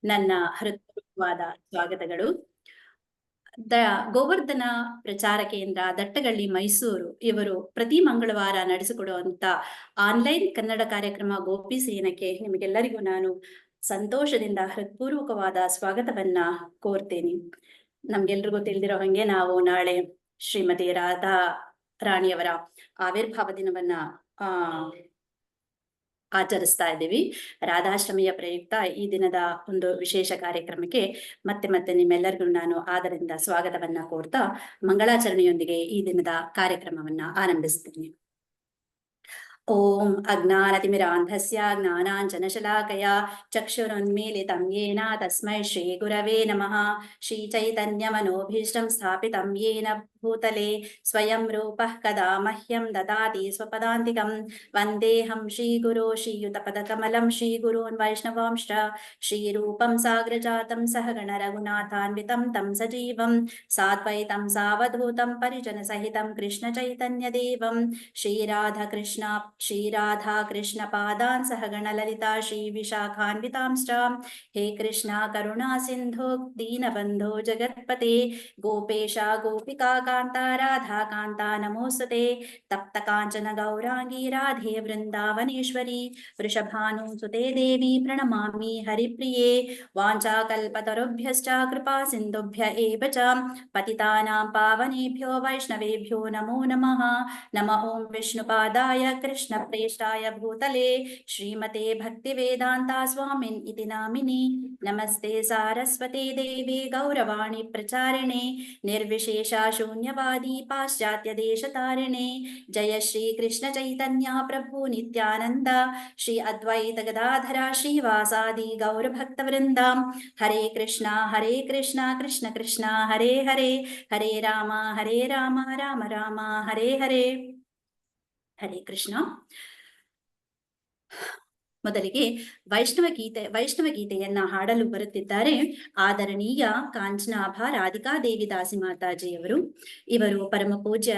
ನನ್ನ ಹೃತ್ಪೂರ್ವಕವಾದ ಸ್ವಾಗತಗಳು. ಗೋವರ್ಧನ ಪ್ರಚಾರ ಕೇಂದ್ರ ದಟ್ಟಗಳ್ಳಿ ಮೈಸೂರು ಇವರು ಪ್ರತಿ ಮಂಗಳವಾರ ನಡೆಸಿಕೊಡುವಂತ ಆನ್ಲೈನ್ ಕನ್ನಡ ಕಾರ್ಯಕ್ರಮ ಗೋಪಿ ಸೇನಕ್ಕೆ ನಿಮಗೆಲ್ಲರಿಗೂ ನಾನು ಸಂತೋಷದಿಂದ ಹೃತ್ಪೂರ್ವಕವಾದ ಸ್ವಾಗತವನ್ನ ಕೋರ್ತೇನೆ. ನಮ್ಗೆಲ್ರಿಗೂ ತಿಳಿದಿರೋ ಹಂಗೆ ನಾವು ನಾಳೆ ಶ್ರೀಮತಿ ರಾಧಾ ರಾಣಿಯವರ ಆವಿರ್ಭಾವ ದಿನವನ್ನ ಆಚರಿಸ್ತಾ ಇದ್ದೀವಿ. ರಾಧಾಷ್ಟಮಿಯ ಪ್ರಯುಕ್ತ ಈ ದಿನದ ಒಂದು ವಿಶೇಷ ಕಾರ್ಯಕ್ರಮಕ್ಕೆ ಮತ್ತೆ ನಿಮ್ಮೆಲ್ಲರಿಗೂ ನಾನು ಆದರಿಂದ ಸ್ವಾಗತವನ್ನ ಕೋರ್ತಾ ಮಂಗಳಾಚರಣೆಯೊಂದಿಗೆ ಈ ದಿನದ ಕಾರ್ಯಕ್ರಮವನ್ನ ಆರಂಭಿಸ್ತೀನಿ. ಓಂ ಅಜ್ಞಾನತಿಮಿರಾಂಧಸ್ಯ ಜ್ಞಾನಾಂಜನಶಲಾಕಯ ಚಕ್ಷುರುನ್ಮೀಲಿತಂ ಯೇನ ತಸ್ಮೈ ಶ್ರೀ ಗುರವೇ ನಮಃ. ಶ್ರೀ ಚೈತನ್ಯ ಮನೋಭೀಷ್ಟಂ ಸ್ಥಾಪಿತಂ ಯೇನ ಭೂತಲೆ ಸ್ವಯಂ ರೂಪಃ ಕದಾ ಮಹ್ಯಂ ದದಾತಿ ಸ್ವಪದಾಂತಿಕಂ. ವಂದೇಹಂ ಶ್ರೀಗುರೋ ಶ್ರೀಯುತಪದಕಮಲಂ ಶ್ರೀಗುರೋನ್ ವೈಷ್ಣವಾಂಶ್ಚ ಶ್ರೀರೂಪಂ ಸಾಗ್ರಜಾತಂ ಸಹಗಣ ರಘುನಾಥಾನ್ವಿತಂ ತಂ ಸಜೀವಂ ಸಾದ್ವೈತಂ ಸಾವಧೂತಂ ಪರಿಜನಸಹಿತಂ ಕೃಷ್ಣ ಚೈತನ್ಯ ದೇವಂ ಶ್ರೀರಾಧಾ ಕೃಷ್ಣ ಪಾದಾನ್ ಸಹಗಣ ಲಲಿತಾ ಶ್ರೀ ವಿಶಾಖಾನ್ವಿತಾಂಶ್ಚ. ಹೇ ಕೃಷ್ಣ ಕರುಣಾ ಸಿಂಧೋ ದೀನಬಂಧೋ ಜಗತ್ಪತೆ ಗೋಪೇಶ ಗೋಪಿಕಾ ಕಾಂತ ರಾಧಾ ಕಾಂತ ನಮೋಸ್ತುತೆ. ತಪ್ತ ಕಾಂಚನ ಗೌರಾಂಗಿ ರಾಧೆ ವೃಂದಾವನೇಶ್ವರಿ ವೃಷಭಾನುಸುತೆ ದೇವಿ ಪ್ರಣಮಾಮಿ ಹರಿಪ್ರಿಯೇ. ವಾಂಛಾಕಲ್ಪತರುಭ್ಯಶ್ಚ ಕೃಪಾ ಸಿಂಧುಭ್ಯ ಏವ ಚ ಪತಿತಾನಾಂ ಪಾವನೇಭ್ಯೋ ವೈಷ್ಣವೇಭ್ಯೋ ನಮೋ ನಮಃ. ನಮಃ ಓಂ ವಿಷ್ಣುಪಾದಾಯ ಕೃಷ್ಣ ಪ್ರೇಷ್ಠಾಯ ಭೂತಲೆ ಶ್ರೀಮತೆ ಭಕ್ತಿವೇದಾಂತ ಸ್ವಾಮಿನ್ ಇತಿ ನಾಮಿನಿ. ನಮಸ್ತೆ ಸಾರಸ್ವತೆ ದೇವಿ ಗೌರವಾಣಿ ಪ್ರಚಾರಿಣೆ ನಿರ್ವಿಶೇಷ ಶೂನ್ಯವಾದಿ ಪಾಶ್ಚಾತ್ಯ ದೇಶತಾರಿಣೆ. ಜಯ ಶ್ರೀ ಕೃಷ್ಣ ಚೈತನ್ಯ ಪ್ರಭು ನಿತ್ಯಾನಂದ ಶ್ರೀ ಅದ್ವೈತ ಗದಾಧರ ಶ್ರೀವಾಸಾದಿ ಗೌರಭಕ್ತವೃಂದ. ಹರೇ ಕೃಷ್ಣ ಕೃಷ್ಣ ಕೃಷ್ಣ ಹರೇ ಹರೇ ಹರೇ ರಾಮ ರಾಮ ರಾಮ ಹರೇ ಹರೇ. ಹರೇ ಕೃಷ್ಣ. ಮೊದಲಿಗೆ ವೈಷ್ಣವ ಗೀತೆಯನ್ನ ಹಾಡಲು ಬರುತ್ತಿದ್ದಾರೆ ಆದರಣೀಯ ಕಾಂಚನಾಭ ರಾಧಿಕಾ ದೇವಿ ದಾಸಿ ಮಾತಾಜಿಯವರು. ಇವರು ಪರಮ ಪೂಜ್ಯ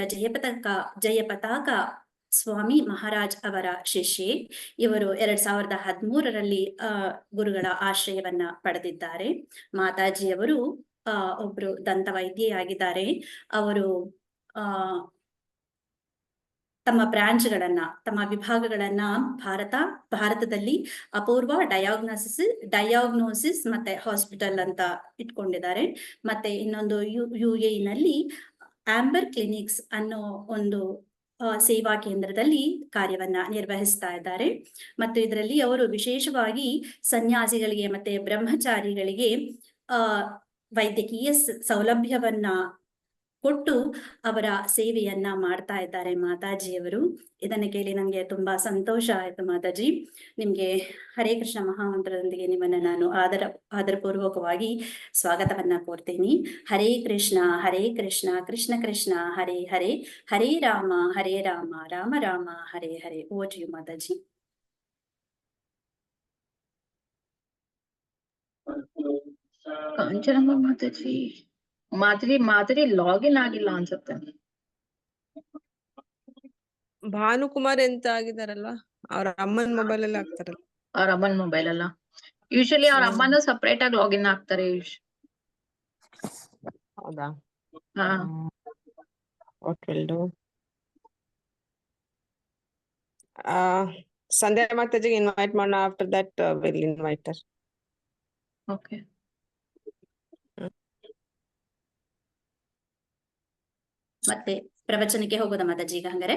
ಜಯಪತಾಕ ಸ್ವಾಮಿ ಮಹಾರಾಜ್ ಅವರ ಶಿಷ್ಯೆ. ಇವರು 2013ರಲ್ಲಿ ಗುರುಗಳ ಆಶ್ರಯವನ್ನ ಪಡೆದಿದ್ದಾರೆ. ಮಾತಾಜಿಯವರು ಒಬ್ರು ದಂತ ವೈದ್ಯೆಯಾಗಿದ್ದಾರೆ. ಅವರು ತಮ್ಮ ಬ್ರಾಂಚ್ಗಳನ್ನ ತಮ್ಮ ವಿಭಾಗಗಳನ್ನ ಭಾರತದಲ್ಲಿ ಅಪೂರ್ವ ಡಯಾಗ್ನೋಸಿಸ್ ಮತ್ತೆ ಹಾಸ್ಪಿಟಲ್ ಅಂತ ಇಟ್ಕೊಂಡಿದ್ದಾರೆ. ಮತ್ತೆ ಇನ್ನೊಂದು UAE ನಲ್ಲಿ ಆಂಬರ್ ಕ್ಲಿನಿಕ್ಸ್ ಅನ್ನೋ ಒಂದು ಸೇವಾ ಕೇಂದ್ರದಲ್ಲಿ ಕಾರ್ಯವನ್ನ ನಿರ್ವಹಿಸ್ತಾ ಇದ್ದಾರೆ. ಮತ್ತು ಇದರಲ್ಲಿ ಅವರು ವಿಶೇಷವಾಗಿ ಸನ್ಯಾಸಿಗಳಿಗೆ ಮತ್ತೆ ಬ್ರಹ್ಮಚಾರಿಗಳಿಗೆ ವೈದ್ಯಕೀಯ ಸೌಲಭ್ಯವನ್ನ ಕೊಟ್ಟು ಅವರ ಸೇವೆಯನ್ನ ಮಾಡ್ತಾ ಇದ್ದಾರೆ ಮಾತಾಜಿಯವರು. ಇದನ್ನು ಕೇಳಿ ನನಗೆ ತುಂಬಾ ಸಂತೋಷ ಆಯ್ತು ಮಾತಾಜಿ. ನಿಮ್ಗೆ ಹರೇ ಕೃಷ್ಣ ಮಹಾಮಂತ್ರದೊಂದಿಗೆ ನಿಮ್ಮನ್ನ ನಾನು ಆದರಪೂರ್ವಕವಾಗಿ ಸ್ವಾಗತವನ್ನ ಕೋರ್ತೇನೆ. Hare Krishna Krishna Krishna Hare Hare Hare Rama Rama Rama Hare Hare. Over to you Mataji. Kanchanamma Mataji login ಆಗಿಲ್ಲ ಅನ್ಸುತ್ತೆ. ಭಾನುಕುಮಾರ್ ಎಂತ ಆಗಿದಾರಲ್ಲ, ಅವ್ರ ಅಮ್ಮನ ಮೊಬೈಲ್ ಅಲ್ಲಿ ಆಗ್ತಾರಲ್ಲ. ಅವ್ರ ಅಮ್ಮನ ಮೊಬೈಲ್ ಅಲ್ಲ, ಯೂಶಲಿ ಅವ್ರ ಅಮ್ಮನ ಸಪರೇಟ್ ಆಗಿ ಲಾಗಿನ್ ಆಗ್ತಾರೆ. ಹೌದಾ? ಹಾ, ವಾಟ್ ವಿಲ್ ಡು? ಸಂಧ್ಯಾ ಮಾತಾಜಿಗೆ ಇನ್ವೈಟ್ ಮಾಡೋಣ. After that will invite her. Okay. ಮತ್ತೆ ಪ್ರವಚನಕ್ಕೆ ಹೋಗೋದ ಮಾತಾಜಿ ಈಗ ಹಂಗಾರೆ?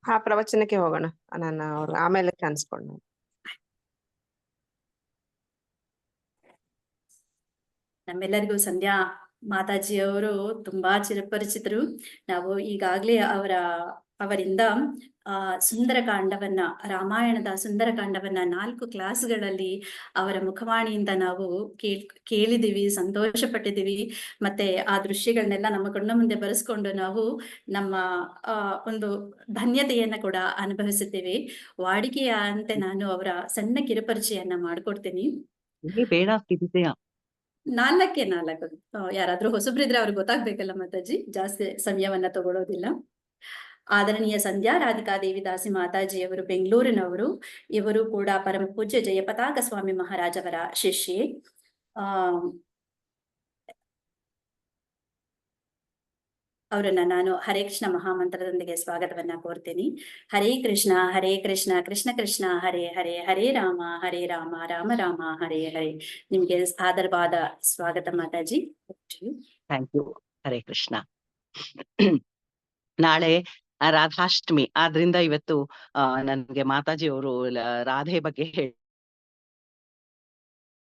ಹಾ, ಪ್ರವಚನಕ್ಕೆ ಹೋಗೋಣ. ನಾನು ಅವ್ರು ಆಮೇಲೆ ಕಾಣಿಸ್ಕೊಂಡು. ನಮ್ಮೆಲ್ಲರಿಗೂ ಸಂಧ್ಯಾ ಮಾತಾಜಿಯವರು ತುಂಬಾ ಚಿರಪರಿಚಿತರು. ನಾವು ಈಗಾಗ್ಲೇ ಅವರಿಂದ ಸುಂದರಕಾಂಡವನ್ನ, ರಾಮಾಯಣದ ಸುಂದರಕಾಂಡವನ್ನ 4 ಕ್ಲಾಸ್ಗಳಲ್ಲಿ ಅವರ ಮುಖವಾಣಿಯಿಂದ ನಾವು ಕೇಳಿದೀವಿ, ಸಂತೋಷ ಪಟ್ಟಿದ್ದೀವಿ. ಮತ್ತೆ ಆ ದೃಶ್ಯಗಳನ್ನೆಲ್ಲ ನಮ್ಮ ಕಣ್ಣ ಮುಂದೆ ಬರೆಸ್ಕೊಂಡು ನಾವು ನಮ್ಮ ಒಂದು ಧನ್ಯತೆಯನ್ನ ಕೂಡ ಅನುಭವಿಸಿದ್ದೇವೆ. ವಾಡಿಕೆಯ ಅಂತೆ ನಾನು ಅವರ ಸಣ್ಣ ಕಿರುಪರಿಚಯನ್ನ ಮಾಡ್ಕೊಡ್ತೀನಿ. ನಾಲ್ಕು ಯಾರಾದ್ರೂ ಹೊಸಬ್ರಿದ್ರೆ ಅವ್ರಿಗೆ ಗೊತ್ತಾಗ್ಬೇಕಲ್ಲ ಮಾತಾಜಿ, ಜಾಸ್ತಿ ಸಮಯವನ್ನ ತಗೊಳ್ಳೋದಿಲ್ಲ. ಆದರಣೀಯ ಸಂಧ್ಯಾ ರಾಧಿಕಾ ದೇವಿ ದಾಸಿ ಮಾತಾಜಿಯವರು ಬೆಂಗಳೂರಿನವರು. ಇವರು ಕೂಡ ಪರಮ ಪೂಜ್ಯ ಜಯಪತಾಕ ಸ್ವಾಮಿ ಮಹಾರಾಜ್ ಅವರ ಶಿಷ್ಯೆ. ಆ ಅವರನ್ನ ನಾನು ಹರೇ ಕೃಷ್ಣ ಮಹಾಮಂತ್ರದೊಂದಿಗೆ ಸ್ವಾಗತವನ್ನ ಕೋರ್ತೀನಿ. ಹರೇ ಕೃಷ್ಣ ಕೃಷ್ಣ ಕೃಷ್ಣ ಹರೇ ಹರೇ, ಹರೇ ರಾಮ ರಾಮ ರಾಮ ಹರೇ ಹರೇ. ನಿಮ್ಗೆ ಆದರವಾದ ಸ್ವಾಗತ ಮಾತಾಜಿ. Thank you. ಹರೇ ಕೃಷ್ಣ. ನಾಳೆ ರಾಧಾಷ್ಟಮಿ ಆದ್ರಿಂದ ಇವತ್ತು ನನ್ಗೆ ಮಾತಾಜಿ ಅವರು ರಾಧೆ ಬಗ್ಗೆ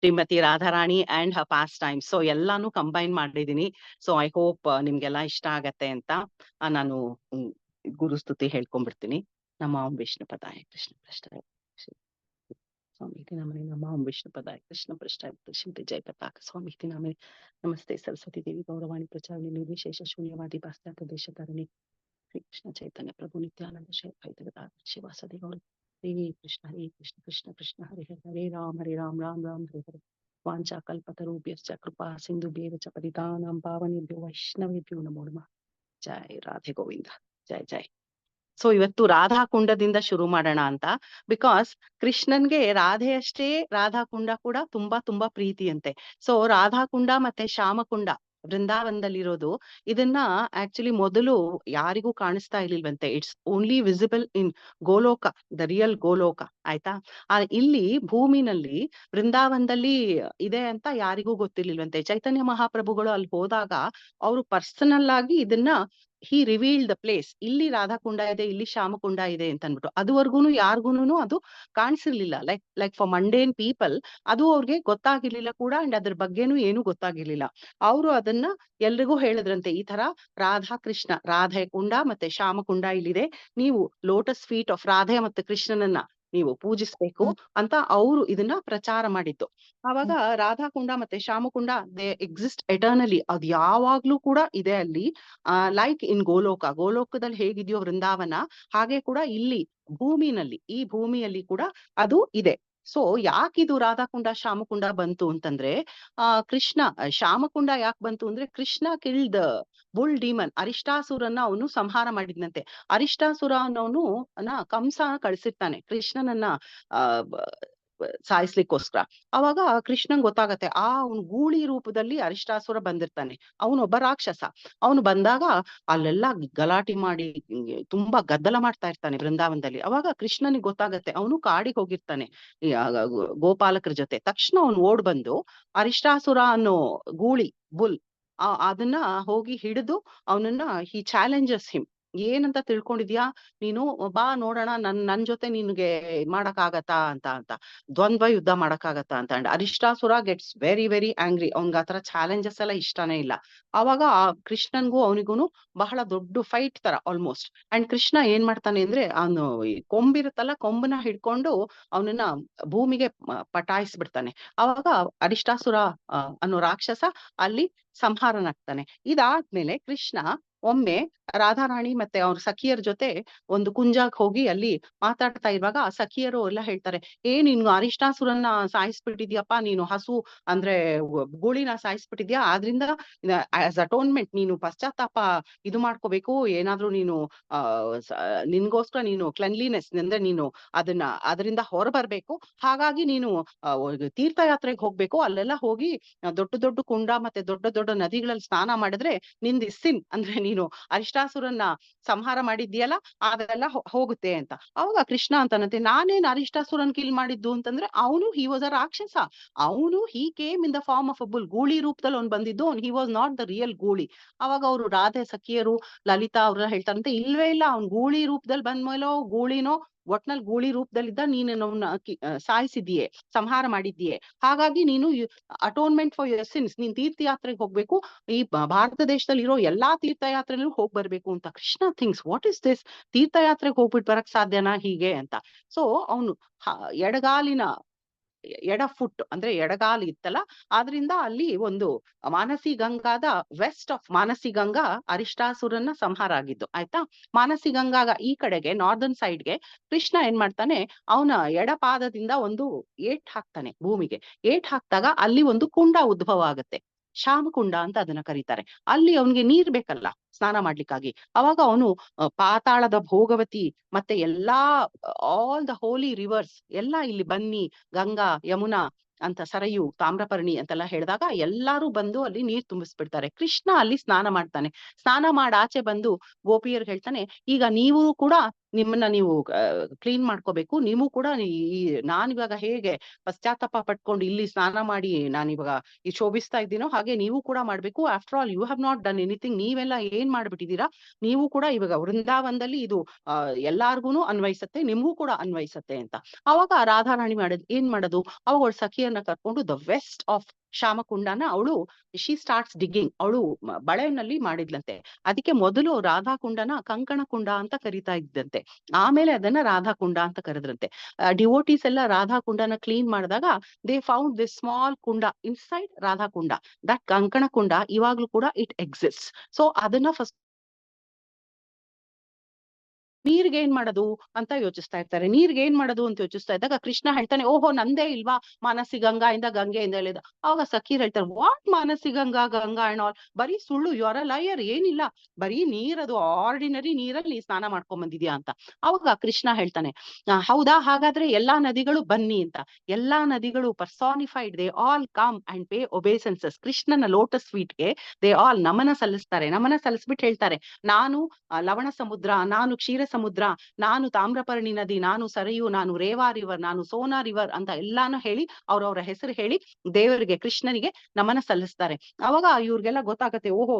Shrimati Radharani and her past time, so ಎಲ್ಲಾನು ಕಂಬೈನ್ ಮಾಡಿದೀನಿ. ಸೊ ಐ ಹೋಪ್ ನಿಮ್ಗೆಲ್ಲಾ ಇಷ್ಟ ಆಗತ್ತೆ ಅಂತ ನಾನು ಗುರುಸ್ತುತಿ ಹೇಳ್ಕೊಂಡ್ಬಿಡ್ತೀನಿ. ನಮ್ಮ ಓಂ ವಿಷ್ಣು ಪದಾಯ ಕೃಷ್ಣ ಪೃಷ್ಠಾಯ ಸ್ವಾಮಿ ನಮನೆ, ನಮ್ಮ ಓಂ ವಿಷ್ಣು ಪದಾಯ ಕೃಷ್ಣ ಪೃಷ್ಠಾಯ ಶ್ರೀಮತಿ ಜಯ ಪತಾಕ ಸ್ವಾಮಿ ನಮನೆ. ನಮಸ್ತೆ ಸರಸ್ವತಿ ದೇವಿ ಗೌರವಾಣಿ ಪ್ರಚಾರಣಿ ನಿರ್ವಿಶೇಷ ಶೂನ್ಯವಾದಿ ಪಾಶ್ಚಾತ್ಯ ದೇಶಕಾರಿಣಿ ಶ್ರೀ ಕೃಷ್ಣ ಚೈತನ್ಯ ಪ್ರಭು ನಿತ್ಯಾನಂದ ಶಿವಾಸದಿ ಗೌರಿ. ಹರೇ ಕೃಷ್ಣ ಕೃಷ್ಣ ಕೃಷ್ಣ ಹರೇ ಹರೇ, ಹರೇ ರಾಮ ರಾಮ ರಾಮ ಹರೇ ಹರೇ. ವಾಂಚಾ ಕಲ್ಪತರುಭ್ಯಶ್ಚ ಕೃಪಾ ಸಿಂಧುಭ್ಯೇವ ಚ ಪತಿತಾನಾಂ ಪಾವನೇಭ್ಯೋ ವೈಷ್ಣವೇಭ್ಯೋ ನಮೋ ನಮಃ. ಜೈ ರಾಧೆ ಗೋವಿಂದ, ಜೈ ಜೈ. ಸೊ ಇವತ್ತು ರಾಧಾ ಕುಂಡದಿಂದ ಶುರು ಮಾಡೋಣ ಅಂತ. ಬಿಕಾಸ್ ಕೃಷ್ಣನ್ಗೆ ರಾಧೆ ಅಷ್ಟೇ ರಾಧಾ ಕುಂಡ ಕೂಡ ತುಂಬಾ ತುಂಬಾ ಪ್ರೀತಿಯಂತೆ. ಸೊ ರಾಧಾ ಕುಂಡ ಮತ್ತೆ ಶ್ಯಾಮಕುಂಡ ವೃಂದಾವನದಲ್ಲಿರೋದು, ಇದನ್ನ ಆಕ್ಚುಲಿ ಮೊದಲು ಯಾರಿಗೂ ಕಾಣಿಸ್ತಾ ಇರ್ಲಿಲ್ವಂತೆ. It's only visible in Goloka, the real Goloka, ಆಯ್ತಾ. ಇಲ್ಲಿ ಭೂಮಿನಲ್ಲಿ ವೃಂದಾವನದಲ್ಲಿ ಇದೆ ಅಂತ ಯಾರಿಗೂ ಗೊತ್ತಿರ್ಲಿಲ್ವಂತೆ. ಚೈತನ್ಯ ಮಹಾಪ್ರಭುಗಳು ಅಲ್ಲಿ ಹೋದಾಗ ಅವರು ಪರ್ಸನಲ್ ಆಗಿ ಇದನ್ನ ಹಿ ರಿವೀಲ್ಡ್ ದ ಪ್ಲೇಸ್. ಇಲ್ಲಿ ರಾಧಾಕುಂಡ ಇದೆ, ಇಲ್ಲಿ ಶ್ಯಾಮಕುಂಡ ಇದೆ ಅಂತ ಅನ್ಬಿಟ್ಟು. ಅದುವರೆಗೂನು ಯಾರಿಗೂನು ಅದು ಕಾಣಿಸಿರ್ಲಿಲ್ಲ. ಲೈಕ್ ಫಾರ್ ಮಂಡೇನ್ ಪೀಪಲ್ ಅದು ಅವ್ರಿಗೆ ಗೊತ್ತಾಗಿರ್ಲಿಲ್ಲ ಕೂಡ, ಅಂಡ್ ಅದ್ರ ಬಗ್ಗೆನೂ ಏನು ಗೊತ್ತಾಗಿರ್ಲಿಲ್ಲ. ಅವರು ಅದನ್ನ ಎಲ್ರಿಗೂ ಹೇಳಿದ್ರಂತೆ, ಈ ತರ ರಾಧಾ ಕೃಷ್ಣ, ರಾಧೆ ಕುಂಡ ಮತ್ತೆ ಶ್ಯಾಮಕುಂಡ ಇಲ್ಲಿದೆ, ನೀವು ಲೋಟಸ್ ಫೀಟ್ ಆಫ್ ರಾಧೆ ಮತ್ತೆ ಕೃಷ್ಣನನ್ನ ನೀವು ಪೂಜಿಸ್ಬೇಕು ಅಂತ ಅವರು ಇದನ್ನ ಪ್ರಚಾರ ಮಾಡಿದ್ದು. ಆವಾಗ ರಾಧಾಕುಂಡ ಮತ್ತೆ ಶ್ಯಾಮಕುಂಡ ದೇ ಎಕ್ಸಿಸ್ಟ್ ಎಟರ್ನಲಿ, ಅದು ಯಾವಾಗ್ಲೂ ಕೂಡ ಇದೆ ಅಲ್ಲಿ. ಲೈಕ್ ಇನ್ ಗೋಲೋಕದಲ್ಲಿ ಹೇಗಿದೆಯೋ ವೃಂದಾವನ, ಹಾಗೆ ಕೂಡ ಇಲ್ಲಿ ಭೂಮಿನಲ್ಲಿ, ಈ ಭೂಮಿಯಲ್ಲಿ ಕೂಡ ಅದು ಇದೆ. ಸೊ ಯಾಕಿದು ರಾಧಾಕುಂಡ ಶ್ಯಾಮಕುಂಡ ಬಂತು ಅಂತಂದ್ರೆ, ಕೃಷ್ಣ ಶ್ಯಾಮಕುಂಡ ಯಾಕೆ ಬಂತು ಅಂದ್ರೆ, ಕೃಷ್ಣ ಕಿಲ್ಡ್ ಬುಲ್ ಡಿಮನ್, ಅರಿಷ್ಟಾಸುರನ್ನ ಅವನು ಸಂಹಾರ ಮಾಡಿದ್ನಂತೆ. ಅರಿಷ್ಟಾಸುರ ಅನ್ನೋನು ಕಂಸ ಕಳಿಸಿರ್ತಾನೆ ಕೃಷ್ಣನನ್ನ ಸಾಯಿಸ್ಲಿಕ್ಕೋಸ್ಕರ. ಅವಾಗ ಕೃಷ್ಣನ್ ಗೊತ್ತಾಗತ್ತೆ, ಅವ್ನು ಗೂಳಿ ರೂಪದಲ್ಲಿ ಅರಿಷ್ಟಾಸುರ ಬಂದಿರ್ತಾನೆ, ಅವನೊಬ್ಬ ರಾಕ್ಷಸ. ಅವನು ಬಂದಾಗ ಅಲ್ಲೆಲ್ಲ ಗಲಾಟೆ ಮಾಡಿ ತುಂಬಾ ಗದ್ದಲ ಮಾಡ್ತಾ ಇರ್ತಾನೆ ವೃಂದಾವನದಲ್ಲಿ. ಅವಾಗ ಕೃಷ್ಣನಿಗೆ ಗೊತ್ತಾಗತ್ತೆ, ಅವನು ಕಾಡಿಗೆ ಹೋಗಿರ್ತಾನೆ ಗೋಪಾಲಕರ ಜೊತೆ. ತಕ್ಷಣ ಅವನು ಓಡ್ ಬಂದು ಅರಿಷ್ಟಾಸುರ ಅನ್ನೋ ಗೂಳಿ ಬುಲ್ ಅದನ್ನ ಹೋಗಿ ಹಿಡಿದು ಅವನನ್ನ ಹಿ ಚಾಲೆಂಜಸ್ ಹಿಮ್. ಏನಂತ ತಿಳ್ಕೊಂಡಿದ್ಯಾ ನೀನು, ಬಾ ನೋಡೋಣ, ನನ್ ಜೊತೆ ನಿನ್ಗೆ ಮಾಡಕ್ ಆಗತ್ತಾ ಅಂತ ದ್ವಂದ್ವ ಯುದ್ಧ ಮಾಡಕ್ ಆಗತ್ತಾ ಅಂತ. And Arishtasura gets very very angry. ಅವ್ನ್ಗ ಆತರ ಚಾಲೆಂಜಸ್ ಎಲ್ಲ ಇಷ್ಟನೇ ಇಲ್ಲ. ಅವಾಗ ಆ ಕೃಷ್ಣನ್ಗೂ ಅವನಿಗೂ ಬಹಳ ದೊಡ್ಡ ಫೈಟ್ ತರ ಆಲ್ಮೋಸ್ಟ್. ಅಂಡ್ ಕೃಷ್ಣ ಏನ್ ಮಾಡ್ತಾನೆ ಅಂದ್ರೆ, ಅವನು ಕೊಂಬಿರುತ್ತಲ್ಲ, ಕೊಂಬನ ಹಿಡ್ಕೊಂಡು ಅವನನ್ನ ಭೂಮಿಗೆ ಪಟಾಯಿಸ್ಬಿಡ್ತಾನೆ. ಅವಾಗ ಅರಿಷ್ಟಾಸುರ ಅನ್ನೋ ರಾಕ್ಷಸ ಅಲ್ಲಿ ಸಂಹಾರನಾಗ್ತಾನೆ. ಇದಾದ್ಮೇಲೆ ಕೃಷ್ಣ ಒಮ್ಮೆ ರಾಧಾರಾಣಿ ಮತ್ತೆ ಅವ್ರ ಸಖಿಯರ ಜೊತೆ ಒಂದು ಕುಂಜಾಗ್ ಹೋಗಿ ಅಲ್ಲಿ ಮಾತಾಡ್ತಾ ಇರುವಾಗ ಆ ಸಖಿಯರು ಎಲ್ಲ ಹೇಳ್ತಾರೆ, ನೀನು ಅರಿಷ್ಟಾಸುರನ್ನ ಸಾಯಿಸ್ಬಿಟ್ಟಿದ್ಯಪ್ಪ, ನೀನು ಹಸು ಅಂದ್ರೆ ಗೂಳಿನ ಸಾಯಿಸ್ಬಿಟ್ಟಿದ್ಯಾ, ಆದ್ರಿಂದ ಆಸ್ ಅಟೋನ್ಮೆಂಟ್ ನೀನು ಪಶ್ಚಾತ್ತಾಪ ಇದು ಮಾಡ್ಕೋಬೇಕು, ಏನಾದ್ರೂ ನೀನು ನಿನ್ಗೋಸ್ಕರ ನೀನು ಕ್ಲೆನ್ಲಿನೆಸ್ ಅಂದ್ರೆ ನೀನು ಅದರಿಂದ ಹೊರಬರ್ಬೇಕು, ಹಾಗಾಗಿ ನೀನು ತೀರ್ಥಯಾತ್ರೆಗೆ ಹೋಗ್ಬೇಕು, ಅಲ್ಲೆಲ್ಲ ಹೋಗಿ ದೊಡ್ಡ ದೊಡ್ಡ ಕುಂಡ ಮತ್ತೆ ದೊಡ್ಡ ದೊಡ್ಡ ನದಿಗಳಲ್ಲಿ ಸ್ನಾನ ಮಾಡಿದ್ರೆ ನಿಂದ ಸಿನ್ ಅಂದ್ರೆ ನೀನು ಅರಿಷ್ಟಾಸುರನ್ನ ಸಂಹಾರ ಮಾಡಿದ್ಯಲ್ಲ ಅದೆಲ್ಲ ಹೋಗುತ್ತೆ ಅಂತ. ಅವಾಗ ಕೃಷ್ಣ ಅಂತನಂತೆ, ನಾನೇನ್ ಅರಿಷ್ಟಾಸುರನ್ ಕಿಲ್ ಮಾಡಿದ್ದು ಅಂತಂದ್ರೆ, ಅವನು ಹಿ ವಾಸ್ ಅ ರಾಕ್ಷಸ, ಅವನು he came in the form of a bull, ಗೂಳಿ ರೂಪದಲ್ಲಿ ಅವ್ನು ಬಂದಿದ್ದು, he was not the real ಗೂಳಿ. ಅವಾಗ ಅವರು ರಾಧೆ ಸಖಿಯರು ಲಲಿತಾ ಅವ್ರೆಲ್ಲ ಹೇಳ್ತಾರಂತೆ, ಇಲ್ವೇ ಇಲ್ಲ, ಅವ್ನು ಗೂಳಿ ರೂಪದಲ್ಲಿ ಬಂದ್ಮೇಲೋ ಗೂಳಿನೋ ಒಟ್ನಲ್ಲಿ ಗೂಳಿ ರೂಪದಲ್ಲಿದ್ದ, ನೀನು ಸಾಯಿಸಿದೀಯೇ, ಸಂಹಾರ ಮಾಡಿದ್ದೀಯೆ, ಹಾಗಾಗಿ ನೀನು ಅಟೋನ್ಮೆಂಟ್ ಫಾರ್ ಯುವರ್ ಸಿನ್ಸ್, ನೀನ್ ತೀರ್ಥಯಾತ್ರೆಗೆ ಹೋಗ್ಬೇಕು, ಈ ಭಾರತ ದೇಶದಲ್ಲಿ ಇರೋ ಎಲ್ಲಾ ತೀರ್ಥಯಾತ್ರೆನೂ ಹೋಗ್ ಬರ್ಬೇಕು ಅಂತ. Krishna thinks, what is this, ತೀರ್ಥಯಾತ್ರೆಗೆ ಹೋಗ್ಬಿಟ್ಟು ಬರಕ್ ಸಾಧ್ಯನಾ ಹೀಗೆ ಅಂತ. ಸೊ ಅವನು ಎಡಗಾಲಿನ ಎಡ ಫುಟ್ ಅಂದ್ರೆ ಎಡಗಾಲು ಇತ್ತಲ್ಲ, ಆದ್ರಿಂದ ಅಲ್ಲಿ ಒಂದು ಮಾನಸಿ ಗಂಗಾದ ವೆಸ್ಟ್ ಆಫ್ ಮಾನಸಿ ಗಂಗಾ ಅರಿಷ್ಟಾಸುರನ್ನ ಸಂಹಾರ ಆಗಿದ್ದು, ಆಯ್ತಾ. ಮಾನಸಿ ಗಂಗಾಗ ಈ ಕಡೆಗೆ ನಾರ್ದರ್ನ್ ಸೈಡ್ಗೆ ಕೃಷ್ಣ ಏನ್ ಮಾಡ್ತಾನೆ, ಅವನ ಎಡಪಾದದಿಂದ ಒಂದು ಏಟ್ ಹಾಕ್ತಾನೆ ಭೂಮಿಗೆ. ಏಟ್ ಹಾಕ್ದಾಗ ಅಲ್ಲಿ ಒಂದು ಕುಂಡ ಉದ್ಭವ ಆಗುತ್ತೆ, ಶ್ಯಾಮಕುಂಡ ಅಂತ ಅದನ್ನ ಕರೀತಾರೆ. ಅಲ್ಲಿ ಅವನಿಗೆ ನೀರ್ ಬೇಕಲ್ಲ ಸ್ನಾನ ಮಾಡ್ಲಿಕ್ಕಾಗಿ. ಅವಾಗ ಅವನು ಪಾತಾಳದ ಭೋಗವತಿ ಮತ್ತೆ ಎಲ್ಲಾ ಆಲ್ ದ ಹೋಲಿ ರಿವರ್ಸ್ ಎಲ್ಲ ಇಲ್ಲಿ ಬನ್ನಿ, ಗಂಗಾ ಯಮುನಾ ಅಂತ ಸರಯು ತಾಮ್ರಪರ್ಣಿ ಅಂತೆಲ್ಲ ಹೇಳಿದಾಗ ಎಲ್ಲಾರು ಬಂದು ಅಲ್ಲಿ ನೀರ್ ತುಂಬಿಸ್ಬಿಡ್ತಾರೆ. ಕೃಷ್ಣ ಅಲ್ಲಿ ಸ್ನಾನ ಮಾಡ್ತಾನೆ. ಸ್ನಾನ ಮಾಡಿ ಆಚೆ ಬಂದು ಗೋಪಿಯರ್ ಹೇಳ್ತಾನೆ, ಈಗ ನೀವು ಕೂಡ ನಿಮ್ಮನ್ನ ನೀವು ಕ್ಲೀನ್ ಮಾಡ್ಕೋಬೇಕು. ನೀವು ಕೂಡ ನಾನಿವಾಗ ಹೇಗೆ ಪಶ್ಚಾತ್ತಾಪ ಪಟ್ಕೊಂಡು ಇಲ್ಲಿ ಸ್ನಾನ ಮಾಡಿ ನಾನಿವಾಗ ಈ ಶೋಭಿಸ್ತಾ ಇದ್ದೀನೋ ಹಾಗೆ ನೀವು ಕೂಡ ಮಾಡ್ಬೇಕು. After all you have not done anything. ನೀವೆಲ್ಲ ಏನ್ ಮಾಡ್ಬಿಟ್ಟಿದೀರಾ, ನೀವು ಕೂಡ ಇವಾಗ ವೃಂದಾವನದಲ್ಲಿ ಇದು ಎಲ್ಲಾರ್ಗೂನು ಅನ್ವಯಿಸತ್ತೆ, ನಿಮ್ಗೂ ಕೂಡ ಅನ್ವಯಿಸತ್ತೆ ಅಂತ. ಅವಾಗ ರಾಧಾರಾಣಿ ಏನ್ ಮಾಡೋದು, ಅವಾಗ ಸಖಿಯನ್ನ ಕರ್ಕೊಂಡು ದ ವೆಸ್ಟ್ ಆಫ್ ಶಾಮಕುಂಡನ ಅವಳು ಶಿ ಸ್ಟಾರ್ಟ್ಸ್ ಡಿಗ್ಗಿಂಗ್. ಅವಳು ಬಳೆನಲ್ಲಿ ಮಾಡಿದ್ಲಂತೆ. ಅದಕ್ಕೆ ಮೊದಲು ರಾಧಾಕುಂಡನ ಕಂಕಣ ಕುಂಡ ಅಂತ ಕರಿತಾ ಇದ್ದಂತೆ, ಆಮೇಲೆ ಅದನ್ನ ರಾಧಾಕುಂಡ ಅಂತ ಕರೆದ್ರಂತೆ. ಡಿವೋಟೀಸ್ ಎಲ್ಲ ರಾಧಾಕುಂಡನ ಕ್ಲೀನ್ ಮಾಡಿದಾಗ they found this small kunda inside Radhakunda. That Kankana Kunda ಇವಾಗ್ಲೂ ಕೂಡ ಇಟ್ ಎಕ್ಸಿಸ್ಟ್. ಸೊ ಅದನ್ನ ಫಸ್ಟ್ ನೀರ್ಗೆ ಏನ್ ಮಾಡೋದು ಅಂತ ಯೋಚಿಸ್ತಾ ಇರ್ತಾರೆ. ನೀರ್ಗೆ ಏನ್ ಮಾಡೋದು ಅಂತ ಯೋಚಿಸ್ತಾ ಇದ್ದಾಗ ಕೃಷ್ಣ ಹೇಳ್ತಾನೆ, ಓಹೋ ನಂದೇ ಇಲ್ವಾ ಮಾನಸಿ ಗಂಗಾಯಿಂದ ಗಂಗೆಯಿಂದ ಹೇಳಿದ. ಅವಾಗ ಸಖೀರ್ ಹೇಳ್ತಾರೆ, what Manasi Ganga and all, ಬರೀ ಸುಳ್ಳು, ಯು ಆರ್ ಅ ಲಯರ್. ಏನಿಲ್ಲ, ಬರೀ ನೀರದು ಆರ್ಡಿನರಿ ನೀರಲ್ಲಿ ಸ್ನಾನ ಮಾಡ್ಕೊಂಡ್ ಬಂದಿದ್ಯಾ ಅಂತ. ಅವಾಗ ಕೃಷ್ಣ ಹೇಳ್ತಾನೆ, ಹೌದಾ, ಹಾಗಾದ್ರೆ ಎಲ್ಲಾ ನದಿಗಳು ಬನ್ನಿ ಅಂತ. ಎಲ್ಲಾ ನದಿಗಳು personified, they all come and pay obeisances. ಕೃಷ್ಣನ ಲೋಟಸ್ ಫೀಟ್ಗೆ ದೇ ಆಲ್ ನಮನ ಸಲ್ಲಿಸ್ತಾರೆ. ನಮನ ಸಲ್ಲಿಸ್ಬಿಟ್ಟು ಹೇಳ್ತಾರೆ, ನಾನು ಲವಣ ಸಮುದ್ರ, ನಾನು ಕ್ಷೀರ ಸಮುದ್ರ, ನಾನು ತಾಮ್ರಪರ್ಣಿ ನದಿ, ನಾನು ಸರಯು, ನಾನು ರೇವಾ ರಿವರ್, ನಾನು ಸೋನಾ ರಿವರ್ ಅಂತ ಎಲ್ಲಾನು ಹೇಳಿ ಅವ್ರವ್ರ ಹೆಸರು ಹೇಳಿ ದೇವರಿಗೆ ಕೃಷ್ಣನಿಗೆ ನಮನ ಸಲ್ಲಿಸ್ತಾರೆ. ಅವಾಗ ಇವ್ರಿಗೆಲ್ಲ ಗೊತ್ತಾಗತ್ತೆ, ಓಹೋ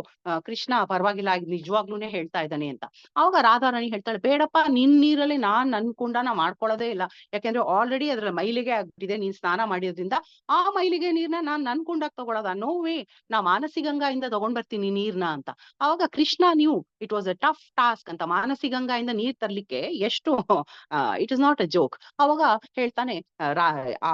ಕೃಷ್ಣ ಪರವಾಗಿಲ್ಲ, ನಿಜವಾಗ್ಲೂನೇ ಹೇಳ್ತಾ ಇದ್ದಾನೆ ಅಂತ. ಅವಾಗ ರಾಧಾರಾಣಿ ಹೇಳ್ತಾಳೆ, ಬೇಡಪ್ಪ, ನಿನ್ ನೀರಲ್ಲಿ ನಾನ್ ನನ್ ಕುಂಡನ ಮಾಡ್ಕೊಳ್ಳೋದೇ ಇಲ್ಲ. ಯಾಕೆಂದ್ರೆ ಆಲ್ರೆಡಿ ಅದ್ರ ಮೈಲಿಗೆ ಆಗ್ಬಿಟ್ಟಿದೆ ನೀನ್ ಸ್ನಾನ ಮಾಡಿದ್ರಿಂದ. ಆ ಮೈಲಿಗೆ ನೀರ್ನ ನಾನ್ ನನ್ ಕುಂಡಕ್ ತಗೊಳೋದ? ನೋ ವೇ, ನಾ ಮಾನಸಿ ಗಂಗಾಯಿಂದ ತಗೊಂಡ್ ಬರ್ತೀನಿ ನೀರ್ನ ಅಂತ. ಅವಾಗ ಕೃಷ್ಣ ನೀವು it was a tough task ಅಂತ, ಮಾನಸಿ ಗಂಗಾಯಿಂದ ನೀರ್ ತರ್ಲಿಕ್ಕೆ ಎಷ್ಟು it is not a joke. ಅವಾಗ ಹೇಳ್ತಾನೆ, ಆ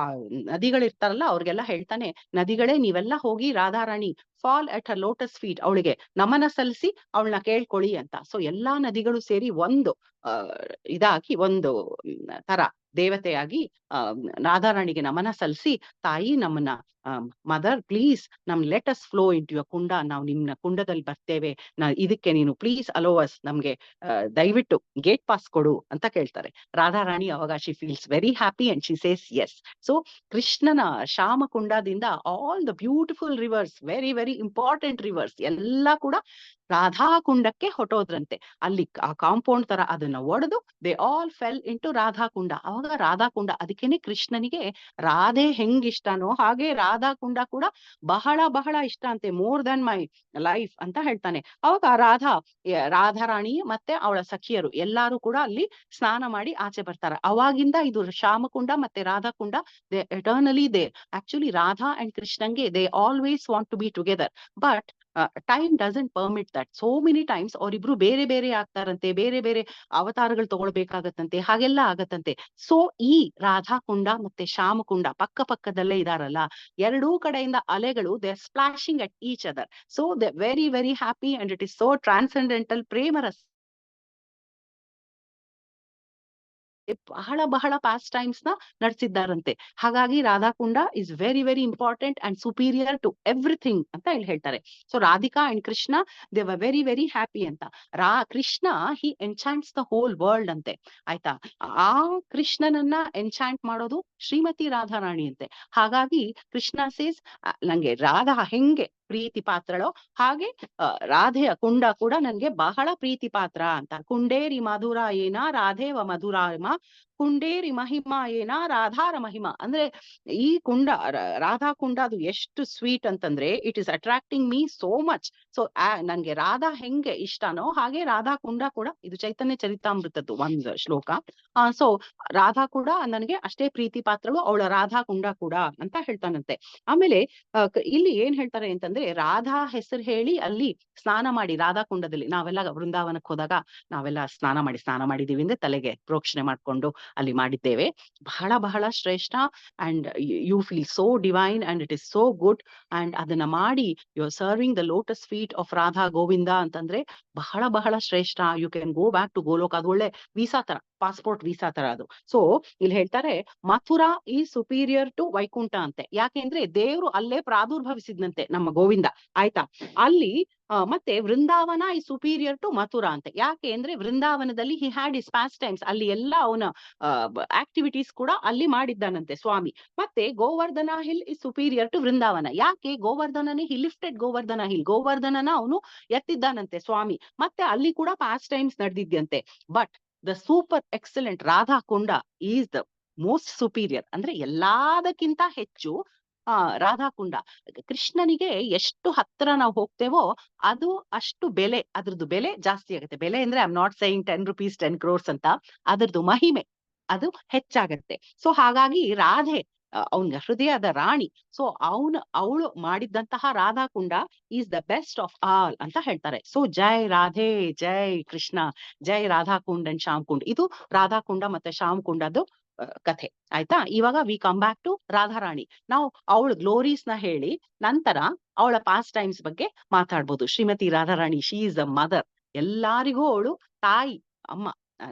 ನದಿಗಳಿರ್ತಾರಲ್ಲ ಅವ್ರಿಗೆಲ್ಲ ಹೇಳ್ತಾನೆ, ನದಿಗಳೇ ನೀವೆಲ್ಲ ಹೋಗಿ Radharani fall at her lotus feet, ಅವಳಿಗೆ ನಮನ ಸಲ್ಲಿಸಿ ಅವಳನ್ನ ಕೇಳ್ಕೊಳ್ಳಿ ಅಂತ. ಸೊ ಎಲ್ಲಾ ನದಿಗಳು ಸೇರಿ ಒಂದು ಇದಾಗಿ ಒಂದು ತರ ದೇವತೆಯಾಗಿ ರಾಧಾರಾಣಿಗೆ ನಮನ ಸಲ್ಲಿಸಿ, ತಾಯಿ ನಮ್ಮನ್ನ mother please let us flow into your kunda, ನಾವು ನಿಮ್ನ ಕುಂಡದಲ್ಲಿ ಬರ್ತೇವೆ, ಇದಕ್ಕೆ ನೀನು ಪ್ಲೀಸ್ ಅಲೋವಸ್, ನಮ್ಗೆ ದಯವಿಟ್ಟು ಗೇಟ್ ಪಾಸ್ ಕೊಡು ಅಂತ ಕೇಳ್ತಾರೆ. ರಾಧಾರಾಣಿ ಅವಾಗ she feels very happy and she says yes. So ಕೃಷ್ಣನ ಶಾಮಕುಂಡದಿಂದ all the beautiful rivers, very very important rivers ಎಲ್ಲ ಕೂಡ ರಾಧಾಕುಂಡಕ್ಕೆ ಹೊಟ್ಟೋದ್ರಂತೆ. ಅಲ್ಲಿ ಆ ಕಾಂಪೌಂಡ್ ತರ ಅದನ್ನ ಒಡೆದು ದೇ ಆಲ್ ಫೆಲ್ ಇಂಟು ರಾಧಾಕುಂಡ. ಅವಾಗ ರಾಧಾಕುಂಡ, ಅದಕ್ಕೇನೆ ಕೃಷ್ಣನಿಗೆ ರಾಧೆ ಹೆಂಗಿಷ್ಟನೋ ಹಾಗೆ ರಾಧಾಕುಂಡ ಕೂಡ ಬಹಳ ಬಹಳ ಇಷ್ಟ ಅಂತೆ, ಮೋರ್ ದನ್ ಮೈ ಲೈಫ್ ಅಂತ ಹೇಳ್ತಾನೆ. ಅವಾಗ ರಾಧಾರಾಣಿ ಮತ್ತೆ ಅವಳ ಸಖಿಯರು ಎಲ್ಲಾರು ಕೂಡ ಅಲ್ಲಿ ಸ್ನಾನ ಮಾಡಿ ಆಚೆ ಬರ್ತಾರೆ. ಅವಾಗಿಂದ ಇದು ಶಾಮಕುಂಡ ಮತ್ತೆ Radhakunda they eternally there. Actually Radha and ಕೃಷ್ಣಂಗೆ they always want to be together, but time doesn't permit that. So many times ಅವರಿಬ್ರು ಬೇರೆ ಬೇರೆ ಆಗ್ತಾರಂತೆ, ಬೇರೆ ಬೇರೆ ಅವತಾರಗಳು ತಗೊಳ್ಬೇಕಾಗತ್ತಂತೆ, ಹಾಗೆಲ್ಲ ಆಗತ್ತಂತೆ. ಸೊ ಈ ರಾಧಾಕುಂಡ ಮತ್ತೆ ಶಾಮಕುಂಡ ಪಕ್ಕ ಪಕ್ಕದಲ್ಲೇ ಇದಾರಲ್ಲ, ಎರಡೂ ಕಡೆಯಿಂದ ಅಲೆಗಳು they are splashing at each other. So they very very happy and it is so transcendental. ಪ್ರೇಮರಸ ಬಹಳ ಬಹಳ ಪಾಸ್ಟ್ ಟೈಮ್ಸ್ ನ ನಡೆಸಿದ್ದಾರಂತೆ. ಹಾಗಾಗಿ Radhakunda is very very important and superior to everything ಅಂತ ಇಲ್ಲಿ ಹೇಳ್ತಾರೆ. So Radhika and Krishna they were very very happy ಅಂತ. Krishna he enchants the whole world ಅಂತೆ, ಆಯ್ತಾ. ಆ ಕೃಷ್ಣನನ್ನ ಎನ್ಚಾಂಟ್ ಮಾಡೋದು ಶ್ರೀಮತಿ ರಾಧಾರಾಣಿ ಅಂತೆ. ಹಾಗಾಗಿ ಕೃಷ್ಣ ಸೇಸ್, ನಂಗೆ ರಾಧಾ ಹೆಂಗೆ ಪ್ರೀತಿ ಪಾತ್ರಳೋ ಹಾಗೆ ರಾಧೆಯ ಕುಂಡ ಕೂಡ ನನ್ಗೆ ಬಹಳ ಪ್ರೀತಿ ಪಾತ್ರ ಅಂತ. ಕುಂಡೇರಿ ಮಧುರ ಏನ ರಾಧೇವ ಮಧುರಾಮ, ಕುಂಡೇರಿ ಮಹಿಮಾ ಏನ ರಾಧಾರ ಮಹಿಮಾ. ಅಂದ್ರೆ ಈ ಕುಂಡ ರಾಧಾ ಕುಂಡ ಅದು ಎಷ್ಟು ಸ್ವೀಟ್ ಅಂತಂದ್ರೆ it is attracting me so much. So ನನ್ಗೆ ರಾಧಾ ಹೆಂಗೆ ಇಷ್ಟನೋ ಹಾಗೆ ರಾಧಾ ಕುಂಡ ಕೂಡ, ಇದು ಚೈತನ್ಯ ಚರಿತಾಮೃತದ್ದು ಒಂದು ಶ್ಲೋಕ. ಸೊ ರಾಧಾ ಕೂಡ ನನಗೆ ಅಷ್ಟೇ ಪ್ರೀತಿ ಪಾತ್ರಳು, ಅವಳ ರಾಧಾ ಕುಂಡ ಕೂಡ ಅಂತ ಹೇಳ್ತಾನಂತೆ. ಆಮೇಲೆ ಇಲ್ಲಿ ಏನ್ ಹೇಳ್ತಾರೆ ಅಂತಂದ್ರೆ, ರಾಧಾ ಹೆಸರು ಹೇಳಿ ಅಲ್ಲಿ ಸ್ನಾನ ಮಾಡಿ ರಾಧಾ ಕುಂಡದಲ್ಲಿ ನಾವೆಲ್ಲ ವೃಂದಾವನಕ್ಕೆ ಹೋದಾಗ ನಾವೆಲ್ಲ ಸ್ನಾನ ಮಾಡಿದೀವಿ ಅಂದ್ರೆ ತಲೆಗೆ ಪ್ರೋಕ್ಷಣೆ ಮಾಡ್ಕೊಂಡು ಅಲ್ಲಿ ಮಾಡಿದ್ದೇವೆ. ಬಹಳ ಬಹಳ ಶ್ರೇಷ್ಠ and you feel so divine and it is so good. And ಅದನ್ನ ಮಾಡಿ you are serving the lotus feet of Radha Govinda ಅಂತಂದ್ರೆ ಬಹಳ ಬಹಳ ಶ್ರೇಷ್ಠ. You can go back to Golok. ಅದು ಒಳ್ಳೆ ವೀಸಾ ತರ, ಪಾಸ್ಪೋರ್ಟ್ ವೀಸಾ ತರ ಅದು. ಸೊ ಇಲ್ಲಿ ಹೇಳ್ತಾರೆ ಮಥುರಾ ಈ ಸುಪೀರಿಯರ್ ಟು ವೈಕುಂಠ ಅಂತೆ. ಯಾಕೆಂದ್ರೆ ದೇವ್ರು ಅಲ್ಲೇ ಪ್ರಾದುರ್ಭವಿಸಿದ್ನಂತೆ ನಮ್ಮ ಗೋವಿಂದ, ಆಯ್ತಾ. ಅಲ್ಲಿ ಮತ್ತೆ ವೃಂದಾವನ ಈ ಸುಪೀರಿಯರ್ ಟು ಮಥುರಾ ಅಂತೆ. ಯಾಕೆ ಅಂದ್ರೆ ವೃಂದಾವನದಲ್ಲಿ he had his past times, ಅಲ್ಲಿ ಎಲ್ಲ ಅವನ ಆಕ್ಟಿವಿಟೀಸ್ ಕೂಡ ಅಲ್ಲಿ ಮಾಡಿದ್ದಾನಂತೆ ಸ್ವಾಮಿ. ಮತ್ತೆ Govardhana hill is superior to Vrindavana. ಯಾಕೆ ಗೋವರ್ಧನನೇ ಹಿ ಲಿಫ್ಟೆಡ್ ಗೋವರ್ಧನ ಹಿಲ್, ಗೋವರ್ಧನನ ಅವನು ಎತ್ತಿದ್ದಾನಂತೆ ಸ್ವಾಮಿ. ಮತ್ತೆ ಅಲ್ಲಿ ಕೂಡ ಪಾಸ್ಟ್ ಟೈಮ್ಸ್ ನಡೆದಿದ್ಯಂತೆ. But the super excellent Radhakunda is the most superior, ಅಂದ್ರೆ ಎಲ್ಲದಕ್ಕಿಂತ ಹೆಚ್ಚು ರಾಧಾಕುಂಡ. ಕೃಷ್ಣನಿಗೆ ಎಷ್ಟು ಹತ್ರ ನಾವು ಹೋಗ್ತೇವೋ ಅದು ಅಷ್ಟು ಬೆಲೆ, ಅದ್ರದ್ದು ಬೆಲೆ ಜಾಸ್ತಿ ಆಗುತ್ತೆ. ಬೆಲೆ ಅಂದ್ರೆ I am not saying 10 rupees 10 crores ಅಂತ, ಅದ್ರದ್ದು ಮಹಿಮೆ ಅದು ಹೆಚ್ಚಾಗತ್ತೆ. ಸೊ ಹಾಗಾಗಿ ರಾಧೆ ಅವನ ಹೃದಯದ ರಾಣಿ. ಸೊ ಅವಳು ಮಾಡಿದ್ದಂತಹ Radhakunda is the best of all ಅಂತ ಹೇಳ್ತಾರೆ. ಸೊ ಜೈ ರಾಧೆ, ಜೈ ಕೃಷ್ಣ, ಜೈ ರಾಧಾಕುಂಡ್ ಅಂಡ್ ಶ್ಯಾಮ್ಕುಂಡ್. ಇದು ರಾಧಾಕುಂಡ ಮತ್ತೆ ಶ್ಯಾಮ್ಕುಂಡದ್ದು ಕಥೆ, ಆಯ್ತಾ. ಇವಾಗ we come back to Radharani. ನಾವು ಅವಳ ಗ್ಲೋರೀಸ್ ನ ಹೇಳಿ ನಂತರ ಅವಳ ಪಾಸ್ಟ್ ಟೈಮ್ಸ್ ಬಗ್ಗೆ ಮಾತಾಡ್ಬೋದು. Shrimati Radharani, she is the mother. ಎಲ್ಲಾರಿಗೂ ಅವಳು ತಾಯಿ, ಅಮ್ಮ,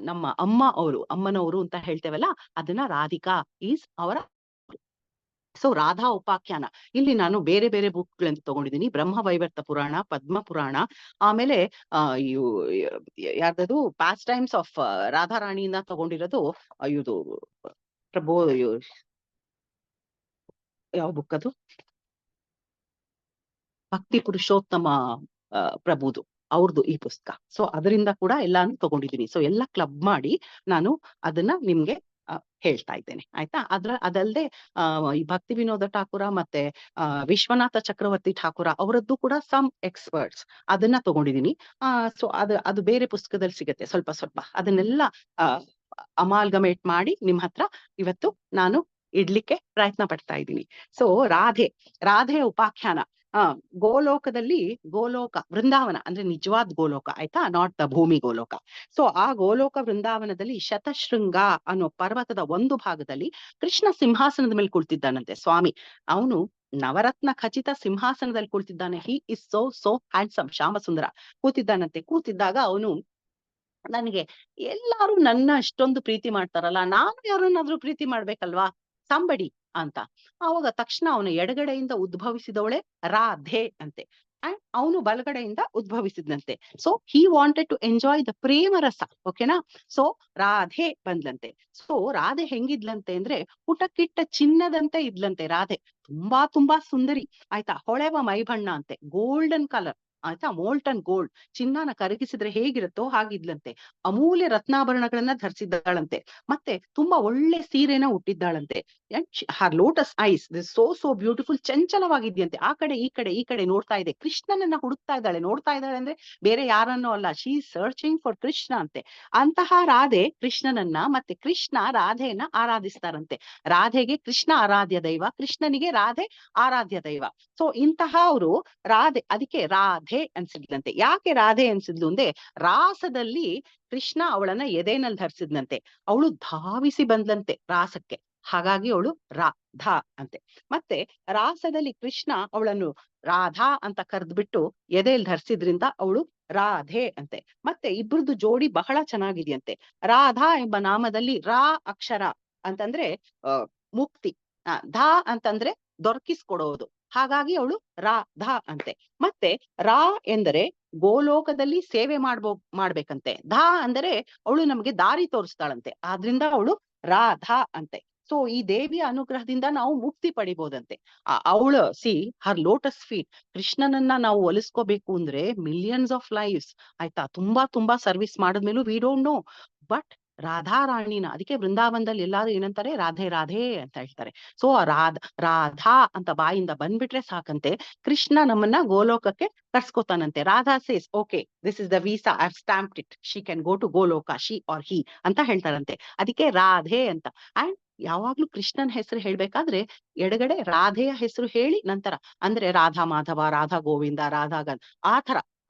ನಮ್ಮ ಅಮ್ಮ, ಅವರು ಅಮ್ಮನವರು ಅಂತ ಹೇಳ್ತೇವಲ್ಲ, ಅದನ್ನ ರಾಧಿಕಾ ಈಸ್ ಅವರ. ಸೊ ರಾಧಾ ಉಪಾಖ್ಯಾನ ಇಲ್ಲಿ ನಾನು ಬೇರೆ ಬೇರೆ ಬುಕ್ಗಳಂತ ತಗೊಂಡಿದ್ದೀನಿ. ಬ್ರಹ್ಮವೈವರ್ತ ಪುರಾಣ, ಪದ್ಮ ಪುರಾಣ, ಆಮೇಲೆ ಯಾರ್ದದು ಪಾಸ್ಟ್ ಟೈಮ್ಸ್ ಆಫ್ ರಾಧಾರಾಣಿಯಿಂದ ತಗೊಂಡಿರೋದು ಇದು ಪ್ರಭೋ, ಯಾವ ಬುಕ್ ಅದು, ಭಕ್ತಿ ಪುರುಷೋತ್ತಮ ಪ್ರಭುದು ಅವ್ರದ್ದು ಈ ಪುಸ್ತಕ. ಸೊ ಅದರಿಂದ ಕೂಡ ಎಲ್ಲಾನು ತಗೊಂಡಿದ್ದೀನಿ. ಸೊ ಎಲ್ಲ ಕ್ಲಬ್ ಮಾಡಿ ನಾನು ಅದನ್ನ ನಿಮ್ಗೆ ಹೇಳ್ತಾ ಇದ್ದೇನೆ, ಆಯ್ತಾ. ಅದಲ್ಲದೆ ಈ ಭಕ್ತಿ ವಿನೋದ ಠಾಕೂರ ಮತ್ತೆ ವಿಶ್ವನಾಥ ಚಕ್ರವರ್ತಿ ಠಾಕೂರ ಅವರದ್ದು ಕೂಡ ಸಮ್ ಎಕ್ಸ್ಪರ್ಟ್ಸ್, ಅದನ್ನ ತಗೊಂಡಿದ್ದೀನಿ. ಸೊ ಅದು ಬೇರೆ ಪುಸ್ತಕದಲ್ಲಿ ಸಿಗುತ್ತೆ ಸ್ವಲ್ಪ ಸ್ವಲ್ಪ. ಅದನ್ನೆಲ್ಲ ಅಮಾಲ್ಗಮೇಟ್ ಮಾಡಿ ನಿಮ್ ಹತ್ರ ಇವತ್ತು ನಾನು ಇಡ್ಲಿಕ್ಕೆ ಪ್ರಯತ್ನ ಪಡ್ತಾ ಇದ್ದೀನಿ. ಸೊ ರಾಧೆಯ ಉಪಾಖ್ಯಾನ. ಗೋಲೋಕದಲ್ಲಿ, ಗೋಲೋಕ ವೃಂದಾವನ ಅಂದ್ರೆ ನಿಜವಾದ ಗೋಲೋಕ, ಆಯ್ತಾ, ನಾಟ್ ದ ಭೂಮಿ ಗೋಲೋಕ. ಸೊ ಆ ಗೋಲೋಕ ವೃಂದಾವನದಲ್ಲಿ ಶತಶೃಂಗ ಅನ್ನೋ ಪರ್ವತದ ಒಂದು ಭಾಗದಲ್ಲಿ ಕೃಷ್ಣ ಸಿಂಹಾಸನದ ಮೇಲೆ ಕುಳಿತಿದ್ದಾನಂತೆ ಸ್ವಾಮಿ. ಅವನು ನವರತ್ನ ಖಚಿತ ಸಿಂಹಾಸನದಲ್ಲಿ ಕುಳಿತಿದ್ದಾನೆ. He is so handsome, Shyamasundara ಕೂತಿದ್ದಾನಂತೆ. ಕೂತಿದ್ದಾಗ ಅವನು, ನನಗೆ ಎಲ್ಲಾರು ನನ್ನ ಅಷ್ಟೊಂದು ಪ್ರೀತಿ ಮಾಡ್ತಾರಲ್ಲ, ನಾನು ಯಾರನ್ನಾದ್ರೂ ಪ್ರೀತಿ ಮಾಡ್ಬೇಕಲ್ವಾ, ಸಂಬಡಿ ಅಂತ. ಆವಾಗ ತಕ್ಷಣ ಅವನ ಎಡಗಡೆಯಿಂದ ಉದ್ಭವಿಸಿದವಳೆ ರಾಧೆ ಅಂತೆ, ಅಂಡ್ ಅವನು ಬಲಗಡೆಯಿಂದ ಉದ್ಭವಿಸಿದ್ನಂತೆ. So he wanted to enjoy the prema rasa, ಓಕೆನಾ. ಸೊ ರಾಧೆ ಬಂದ್ಲಂತೆ. ಸೊ ರಾಧೆ ಹೆಂಗಿದ್ಲಂತೆ ಅಂದ್ರೆ ಪುಟಕ್ಕಿಟ್ಟ ಚಿನ್ನದಂತೆ ಇದ್ಲಂತೆ ರಾಧೆ. ತುಂಬಾ ಸುಂದರಿ, ಆಯ್ತಾ. ಹೊಳೆವ ಮೈಬಣ್ಣ ಅಂತೆ, ಗೋಲ್ಡನ್ ಕಲರ್, ಆಯ್ತಾ, ಮೋಲ್ಟನ್ ಗೋಲ್ಡ್, ಚಿನ್ನನ ಕರಗಿಸಿದ್ರೆ ಹೇಗಿರುತ್ತೋ ಹಾಗಿದ್ಲಂತೆ. ಅಮೂಲ್ಯ ರತ್ನಾಭರಣಗಳನ್ನ ಧರಿಸಿದ್ದಾಳಂತೆ. ಮತ್ತೆ ತುಂಬಾ ಒಳ್ಳೆ ಸೀರೆನ ಉಟ್ಟಿದ್ದಾಳಂತೆ. ಹರ್ ಲೋಟಸ್ ಐಸ್ ಸೋ ಬ್ಯೂಟಿಫುಲ್, ಚಂಚಲವಾಗಿದ್ಯಂತೆ. ಆ ಕಡೆ ಈ ಕಡೆ ನೋಡ್ತಾ ಇದೆ, ಕೃಷ್ಣನನ್ನ ಹುಡುಕ್ತಾ ಇದ್ದಾಳೆ. ನೋಡ್ತಾ ಇದ್ದಾಳೆ ಅಂದ್ರೆ ಬೇರೆ ಯಾರನ್ನೋ ಅಲ್ಲ, she is searching for Krishna ಅಂತೆ. ಅಂತಹ ರಾಧೆ ಕೃಷ್ಣನನ್ನ, ಮತ್ತೆ ಕೃಷ್ಣ ರಾಧೆಯನ್ನ ಆರಾಧಿಸ್ತಾರಂತೆ. ರಾಧೆಗೆ ಕೃಷ್ಣ ಆರಾಧ್ಯ ದೈವ, ಕೃಷ್ಣನಿಗೆ ರಾಧೆ ಆರಾಧ್ಯ ದೈವ. ಸೊ ಇಂತಹ ಅವರು ರಾಧೆ, ಅದಕ್ಕೆ ರಾಧೆ ಅನ್ಸಿದ್ಲಂತೆ. ಯಾಕೆ ರಾಧೆ ಅನ್ಸಿದ್ಲು ಅಂದ್ರೆ ರಾಸದಲ್ಲಿ ಕೃಷ್ಣ ಅವಳನ್ನ ಎದೆನಲ್ಲಿ ಧರಿಸಿದ್ನಂತೆ. ಅವಳು ಧಾವಿಸಿ ಬಂದ್ಲಂತೆ ರಾಸಕ್ಕೆ, ಹಾಗಾಗಿ ಅವಳು ರಾಧಾ ಅಂತೆ. ಮತ್ತೆ ರಾಸದಲ್ಲಿ ಕೃಷ್ಣ ಅವಳನ್ನು ರಾಧಾ ಅಂತ ಕರೆದ್ಬಿಟ್ಟು ಎದೆಯಲ್ಲಿ ಧರಿಸಿದ್ರಿಂದ ಅವಳು ರಾಧೆ ಅಂತೆ. ಮತ್ತೆ ಇಬ್ರದ್ದು ಜೋಡಿ ಬಹಳ ಚೆನ್ನಾಗಿದೆಯಂತೆ. ರಾಧಾ ಎಂಬ ನಾಮದಲ್ಲಿ ರಾ ಅಕ್ಷರ ಅಂತಂದ್ರೆ ಮುಕ್ತಿ, ಧಾ ಅಂತಂದ್ರೆ ದೊರಕಿಸ್ಕೊಡೋದು, ಹಾಗಾಗಿ ಅವಳು ರಾಧಾ ಅಂತೆ. ಮತ್ತೆ ರಾ ಎಂದರೆ ಗೋಲೋಕದಲ್ಲಿ ಸೇವೆ ಮಾಡ್ಬೇಕಂತೆ. ಧಾ ಅಂದರೆ ಅವಳು ನಮಗೆ ದಾರಿ ತೋರಿಸ್ತಾಳಂತೆ, ಆದ್ರಿಂದ ಅವಳು ರಾಧಾ ಅಂತೆ. ಸೊ ಈ ದೇವಿಯ ಅನುಗ್ರಹದಿಂದ ನಾವು ಮುಕ್ತಿ ಪಡಿಬಹುದಂತೆ. ಅವಳು ಹರ್ ಲೋಟಸ್ ಫೀಟ್, ಕೃಷ್ಣನನ್ನ ನಾವು ಒಲಿಸ್ಕೋಬೇಕು ಅಂದ್ರೆ ಮಿಲಿಯನ್ಸ್ ಆಫ್ ಲೈಫ್ಸ್, ಆಯ್ತಾ, ತುಂಬಾ ಸರ್ವಿಸ್ ಮಾಡಿದ್ಮೇಲೂ ವಿ ಡೋಂಟ್ ನೋ. ಬಟ್ ರಾಧಾರಾಣಿನ, ಅದಕ್ಕೆ ವೃಂದಾವನದಲ್ಲಿ ಎಲ್ಲಾರು ಏನಂತಾರೆ, ರಾಧೆ ರಾಧೆ ಅಂತ ಹೇಳ್ತಾರೆ. ಸೊ ರಾಧಾ ಅಂತ ಬಾಯಿಂದ ಬಂದ್ಬಿಟ್ರೆ ಸಾಕಂತೆ, ಕೃಷ್ಣ ನಮ್ಮನ್ನ ಗೋಲೋಕಕ್ಕೆ ಕರ್ಸ್ಕೊತಾನಂತೆ. Radha says okay, this is the visa, I have stamped it, she can go to Goloka, she or he ಅಂತ ಹೇಳ್ತಾರಂತೆ. ಅದಕ್ಕೆ ರಾಧೆ ಅಂತ. ಅಂಡ್ ಯಾವಾಗ್ಲೂ ಕೃಷ್ಣನ್ ಹೆಸರು ಹೇಳ್ಬೇಕಾದ್ರೆ ಎಡಗಡೆ ರಾಧೆಯ ಹೆಸರು ಹೇಳಿ ನಂತರ, ಅಂದ್ರೆ ರಾಧಾ ಮಾಧವ, ರಾಧಾ ಗೋವಿಂದ, ರಾಧಾ ಆ ತರ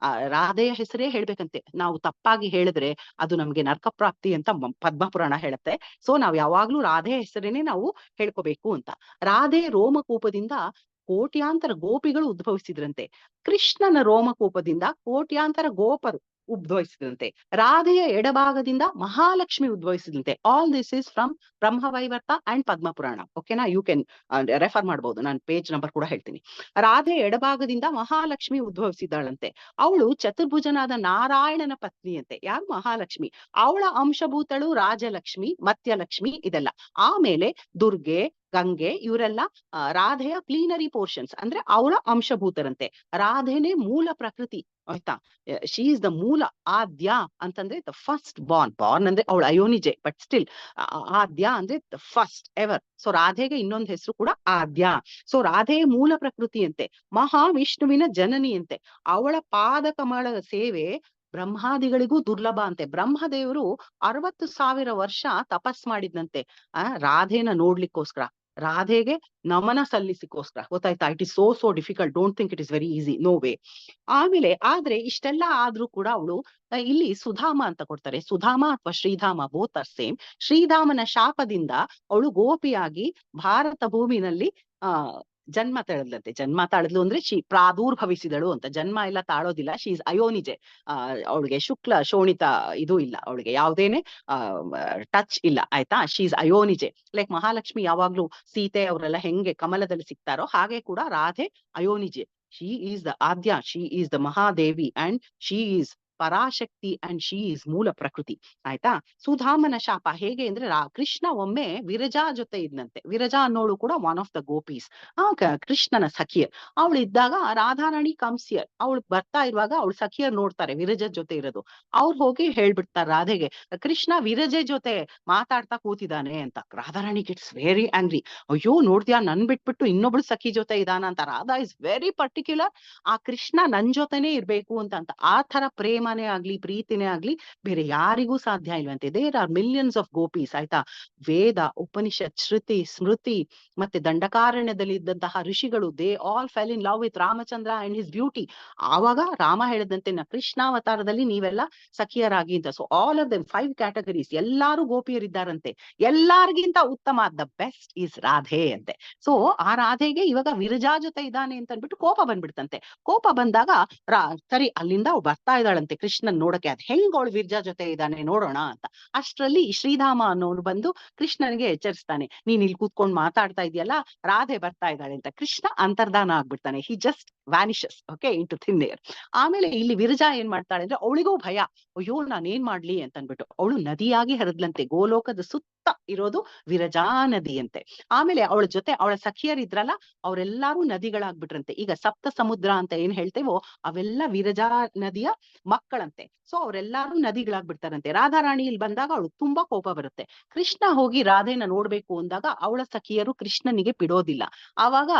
ರಾಧೆಯ ಹೆಸರೇ ಹೇಳ್ಬೇಕಂತೆ. ನಾವು ತಪ್ಪಾಗಿ ಹೇಳಿದ್ರೆ ಅದು ನಮ್ಗೆ ನರಕ ಪ್ರಾಪ್ತಿ ಅಂತ ಪದ್ಮಪುರಾಣ ಹೇಳುತ್ತೆ. ಸೊ ನಾವ್ ಯಾವಾಗ್ಲೂ ರಾಧೆಯ ಹೆಸರೇನೆ ನಾವು ಹೇಳ್ಕೋಬೇಕು ಅಂತ. ರಾಧೆ ರೋಮಕೂಪದಿಂದ ಕೋಟ್ಯಾಂತರ ಗೋಪಿಗಳು ಉದ್ಭವಿಸಿದ್ರಂತೆ. ಕೃಷ್ಣನ ರೋಮಕೂಪದಿಂದ ಕೋಟ್ಯಾಂತರ ಗೋಪರು ಉದ್ಭವಿಸಿದಂತೆ. ರಾಧೆಯ ಎಡಭಾಗದಿಂದ ಮಹಾಲಕ್ಷ್ಮಿ ಉದ್ಭವಿಸಿದಂತೆ. All this is from Brahmavaivarta and Padmapurana. ಓಕೆನಾ, ಯು ಕ್ಯಾನ್ ರೆಫರ್ ಮಾಡಬಹುದು, ನಾನು ಪೇಜ್ ನಂಬರ್ ಕೂಡ ಹೇಳ್ತೀನಿ. ರಾಧೆ ಎಡಭಾಗದಿಂದ ಮಹಾಲಕ್ಷ್ಮಿ ಉದ್ಭವಿಸಿದ್ದಾಳಂತೆ. ಅವಳು ಚತುರ್ಭುಜನಾದ ನಾರಾಯಣನ ಪತ್ನಿಯಂತೆ. ಯಾರು? ಮಹಾಲಕ್ಷ್ಮಿ. ಅವಳ ಅಂಶಭೂತಳು ರಾಜಲಕ್ಷ್ಮಿ, ಮತ್ಯಲಕ್ಷ್ಮಿ ಇದೆಲ್ಲ. ಆಮೇಲೆ ದುರ್ಗೆ, ಗಂಗೆ ಇವರೆಲ್ಲ ರಾಧೆಯ ಪ್ಲೀನರಿ ಪೋರ್ಷನ್ಸ್, ಅಂದ್ರೆ ಅವಳ ಅಂಶಭೂತರಂತೆ. ರಾಧೆನೇ ಮೂಲ ಪ್ರಕೃತಿ, ಆಯ್ತಾ. ಶಿ ಇಸ್ ದ ಮೂಲ, ಆದ್ಯ ಅಂತಂದ್ರೆ ದ ಫಸ್ಟ್ ಬಾರ್ನ್ ಅಂದ್ರೆ ಅವಳು ಅಯೋನಿಜೆ, ಬಟ್ ಸ್ಟಿಲ್ ಆದ್ಯ ಅಂದ್ರೆ ದ ಫಸ್ಟ್ ಎವರ್. ಸೊ ರಾಧೆಗೆ ಇನ್ನೊಂದು ಹೆಸರು ಕೂಡ ಆದ್ಯ. ಸೊ ರಾಧೆಯ ಮೂಲ ಪ್ರಕೃತಿಯಂತೆ, ಮಹಾವಿಷ್ಣುವಿನ ಜನನಿಯಂತೆ. ಅವಳ ಪಾದ ಕಮಲದ ಸೇವೆ ಬ್ರಹ್ಮಾದಿಗಳಿಗೂ ದುರ್ಲಭ ಅಂತೆ. ಬ್ರಹ್ಮದೇವರು 60,000 ವರ್ಷ ತಪಸ್ ಮಾಡಿದ್ನಂತೆ ರಾಧೆನ ನೋಡ್ಲಿಕ್ಕೋಸ್ಕರ, ರಾಧೆಗೆ ನಮನ ಸಲ್ಲಿಸಿಕೋಸ್ಕರ. ಗೊತ್ತಾಯ್ತಾ? It is so difficult, don't think it is very easy, no way. ಆದ್ರೆ ಇಷ್ಟೆಲ್ಲ ಆದ್ರೂ ಕೂಡ ಅವಳು ಇಲ್ಲಿ ಸುಧಾಮ ಅಂತ ಕೊಡ್ತಾರೆ. ಸುಧಾಮ ಅಥವಾ ಶ್ರೀಧಾಮ, ಬೋತ್ ಆರ್ ಸೇಮ್. ಶ್ರೀಧಾಮನ ಶಾಪದಿಂದ ಅವಳು ಗೋಪಿಯಾಗಿ ಭಾರತ ಭೂಮಿನಲ್ಲಿ ಜನ್ಮ ತಾಳದ್ಲಂತೆ. ಜನ್ಮ ತಾಳದ್ಲು ಅಂದ್ರೆ ಪ್ರಾದುರ್ಭವಿಸಿದಳು ಅಂತ. ಜನ್ಮ ಎಲ್ಲ ತಾಳೋದಿಲ್ಲ. She is ಅಯೋನಿಜೆ. ಅವಳಿಗೆ ಶುಕ್ಲ ಶೋಣಿತ ಇದು ಇಲ್ಲ, ಅವಳಿಗೆ ಯಾವ್ದೇನೆ ಟಚ್ ಇಲ್ಲ, ಆಯ್ತಾ. She is ayonije. Like Mahalakshmi ಯಾವಾಗ್ಲೂ ಸೀತೆ ಅವರೆಲ್ಲ ಹೆಂಗೆ ಕಮಲದಲ್ಲಿ ಸಿಗ್ತಾರೋ ಹಾಗೆ ಕೂಡ Radhe ayonije. She is the Adya, she is the Mahadevi and she is Parashakti and she is Mula Prakriti, ಆಯ್ತಾ. ಸುಧಾಮನ ಶಾಪ ಹೇಗೆ ಅಂದ್ರೆ ಕೃಷ್ಣ ಒಮ್ಮೆ ವಿರಜಾ ಜೊತೆ ಇದ್ನಂತೆ. ವಿರಜಾ ಅನ್ನೋಳು ಕೂಡ ಒನ್ ಆಫ್ ದ ಗೋಪೀಸ್, ಕೃಷ್ಣನ ಸಖಿಯರ್. ಅವಳು ಇದ್ದಾಗ ರಾಧಾರಾಣಿ ಕಮ್ಸಿಯರ್, ಅವಳು ಬರ್ತಾ ಇರುವಾಗ ಅವಳು ಸಖಿಯರ್ ನೋಡ್ತಾರೆ ವಿರಜ ಜೊತೆ ಇರೋದು. ಅವ್ರು ಹೋಗಿ ಹೇಳ್ಬಿಡ್ತಾರೆ ರಾಧೆಗೆ, ಕೃಷ್ಣ ವಿರಜೆ ಜೊತೆ ಮಾತಾಡ್ತಾ ಕೂತಿದ್ದಾನೆ ಅಂತ. Radharani gets very angry. ಅಯ್ಯೋ ನೋಡ್ದ್ಯಾ, ನನ್ ಬಿಟ್ಬಿಟ್ಟು ಇನ್ನೊಬ್ಳು ಸಖಿ ಜೊತೆ ಇದಾನ ಅಂತ. ರಾಧಾ ಇಸ್ ವೆರಿ ಪರ್ಟಿಕ್ಯುಲರ್, ಆ ಕೃಷ್ಣ ನನ್ ಜೊತೆನೆ ಇರ್ಬೇಕು ಅಂತ. ಆ ತರ ಪ್ರೇಮನೇ ಆಗ್ಲಿ ಪ್ರೀತಿನೇ ಆಗ್ಲಿ ಬೇರೆ ಯಾರಿಗೂ ಸಾಧ್ಯ ಇಲ್ವಂತೆ. There are millions of gopis, ಆಯ್ತಾ. ವೇದ, ಉಪನಿಷತ್, ಶ್ರುತಿ, ಸ್ಮೃತಿ ಮತ್ತೆ ದಂಡಕಾರಣ್ಯದಲ್ಲಿ ಇದ್ದಂತಹ ಋಷಿಗಳು, they all fell in love with Ramachandra and his beauty. ಆವಾಗ ರಾಮ ಹೇಳಿದಂತೆ ಕೃಷ್ಣಾವತಾರದಲ್ಲಿ ನೀವೆಲ್ಲ ಸಖಿಯರಾಗಿ ಅಂತ. So all of them 5 categories, ಎಲ್ಲಾರು ಗೋಪಿಯರಿದ್ದಾರಂತೆ. ಎಲ್ಲಾರ್ಗಿಂತ ಉತ್ತಮ, ದ ಬೆಸ್ಟ್ ಈಸ್ ರಾಧೆ ಅಂತೆ. ಸೊ ಆ ರಾಧೆಗೆ ಇವಾಗ ವಿರಜಾ ಜೊತೆ ಇದ್ದಾನೆ ಅಂತ ಅಂದ್ಬಿಟ್ಟು ಕೋಪ ಬಂದ್ಬಿಡ್ತಂತೆ. ಕೋಪ ಬಂದಾಗ ಸರಿ ಅಲ್ಲಿಂದ ಬರ್ತಾ ಇದ್ದಾಳಂತೆ ಕೃಷ್ಣನ್ ನೋಡಕ್ಕೆ. ಅದ್ ಹೆಂಗ್ ಅವಳು ವಿರಜಾ ಜೊತೆ ಇದ್ದಾನೆ ನೋಡೋಣ ಅಂತ. ಅಷ್ಟ್ರಲ್ಲಿ ಶ್ರೀಧಾಮ ಅನ್ನೋನು ಬಂದು ಕೃಷ್ಣನಿಗೆ ಎಚ್ಚರಿಸ್ತಾನೆ, ನೀನ್ ಇಲ್ಲಿ ಕೂತ್ಕೊಂಡು ಮಾತಾಡ್ತಾ ಇದೆಯಲ್ಲ, ರಾಧೆ ಬರ್ತಾ ಇದ್ದಾಳೆ ಅಂತ. ಕೃಷ್ಣ ಅಂತರ್ಧಾನ ಆಗ್ಬಿಡ್ತಾನೆ. He just vanishes, okay, into thin air. ಆಮೇಲೆ ಇಲ್ಲಿ ವಿರಜಾ ಏನ್ ಮಾಡ್ತಾಳೆ ಅಂದ್ರೆ ಅವಳಿಗೂ ಭಯ, ಅಯ್ಯೋ ನಾನೇನ್ ಮಾಡ್ಲಿ ಅಂತ ಅನ್ಬಿಟ್ಟು ಅವಳು ನದಿಯಾಗಿ ಹರಿದ್ಲಂತೆ. ಗೋಲೋಕದ ಸುತ್ತ ಇರೋದು ವಿರಜಾ ನದಿ ಅಂತೆ. ಆಮೇಲೆ ಅವಳ ಜೊತೆ ಅವಳ ಸಖಿಯರಿದ್ರಲ್ಲ, ಅವರೆಲ್ಲಾರು ನದಿಗಳಾಗ್ಬಿಟ್ರಂತೆ. ಈಗ ಸಪ್ತ ಸಮುದ್ರ ಅಂತ ಏನ್ ಹೇಳ್ತೇವೋ ಅವೆಲ್ಲ ವಿರಜಾ ನದಿಯ ಮಕ್ಕಳಂತೆ. ಸೊ ಅವರೆಲ್ಲಾರು ನದಿಗಳಾಗ್ಬಿಡ್ತಾರಂತೆ. ರಾಧಾರಾಣಿ ಇಲ್ಲಿ ಬಂದಾಗ ಅವಳು ತುಂಬಾ ಕೋಪ ಬರುತ್ತೆ. ಕೃಷ್ಣ ಹೋಗಿ ರಾಧೆನ ನೋಡ್ಬೇಕು ಅಂದಾಗ ಅವಳ ಸಖಿಯರು ಕೃಷ್ಣನಿಗೆ ಬಿಡೋದಿಲ್ಲ. ಆವಾಗ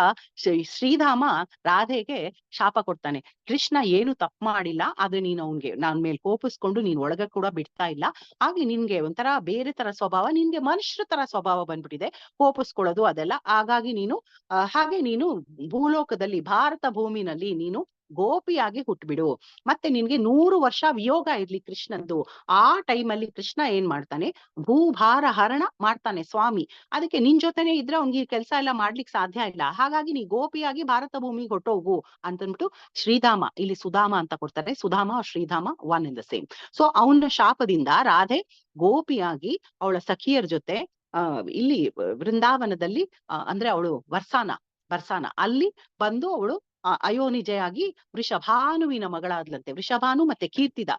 ಶ್ರೀಧಾಮ ರಾಧೆಗೆ ಶಾಪ ಕೊಡ್ತಾನೆ, ಕೃಷ್ಣ ಏನು ತಪ್ಪು ಮಾಡಿಲ್ಲ, ಆದ್ರೆ ನೀನು ಅವನ್ಗೆ ನಾನ್ ಮೇಲೆ ಕೋಪಿಸ್ಕೊಂಡು ನೀನ್ ಒಳಗೆ ಕೂಡ ಬಿಡ್ತಾ ಇಲ್ಲ. ಹಾಗೆ ನಿನ್ಗೆ ಒಂಥರ ಬೇರೆ ತರ ಸ್ವಭಾವ, ನಿನ್ಗೆ ಮನುಷ್ಯರ ತರ ಸ್ವಭಾವ ಬಂದ್ಬಿಟ್ಟಿದೆ, ಕೋಪಿಸ್ಕೊಳ್ಳೋದು ಅದೆಲ್ಲ. ಹಾಗಾಗಿ ನೀನು ಭೂಲೋಕದಲ್ಲಿ ಭಾರತ ಭೂಮಿನಲ್ಲಿ ನೀನು ಗೋಪಿಯಾಗಿ ಹುಟ್ಬಿಡು. ಮತ್ತೆ ನಿನ್ಗೆ 100 ವರ್ಷ ವಿಯೋಗ ಇರ್ಲಿ ಕೃಷ್ಣಂದು. ಆ ಟೈಮಲ್ಲಿ ಕೃಷ್ಣ ಏನ್ ಮಾಡ್ತಾನೆ, ಭೂಭಾರ ಹರಣ ಮಾಡ್ತಾನೆ ಸ್ವಾಮಿ. ಅದಕ್ಕೆ ನಿನ್ ಜೊತೆನೆ ಇದ್ರೆ ಅವ್ನಿಗೆ ಕೆಲಸ ಎಲ್ಲ ಮಾಡ್ಲಿಕ್ಕೆ ಸಾಧ್ಯ ಇಲ್ಲ. ಹಾಗಾಗಿ ನೀ ಗೋಪಿಯಾಗಿ ಭಾರತ ಭೂಮಿಗೆ ಹೊಟ್ಟೋಗು ಅಂತಂದ್ಬಿಟ್ಟು ಶ್ರೀಧಾಮ, ಇಲ್ಲಿ ಸುಧಾಮ ಅಂತ ಕೊಡ್ತಾರೆ. Sudhama Shridhama one in the same. So ಅವನ ಶಾಪದಿಂದ ರಾಧೆ ಗೋಪಿಯಾಗಿ ಅವಳ ಸಖಿಯರ ಜೊತೆ ಇಲ್ಲಿ ವೃಂದಾವನದಲ್ಲಿ ಅಂದ್ರೆ ಅವಳು ಬರ್ಸಾನ ಅಲ್ಲಿ ಬಂದು ಅವಳು ಅಯೋನಿಜೆಯಾಗಿ ವೃಷಭಾನುವಿನ ಮಗಳಾದ್ಲಂತೆ. ವೃಷಭಾನು ಮತ್ತೆ ಕೀರ್ತಿದ.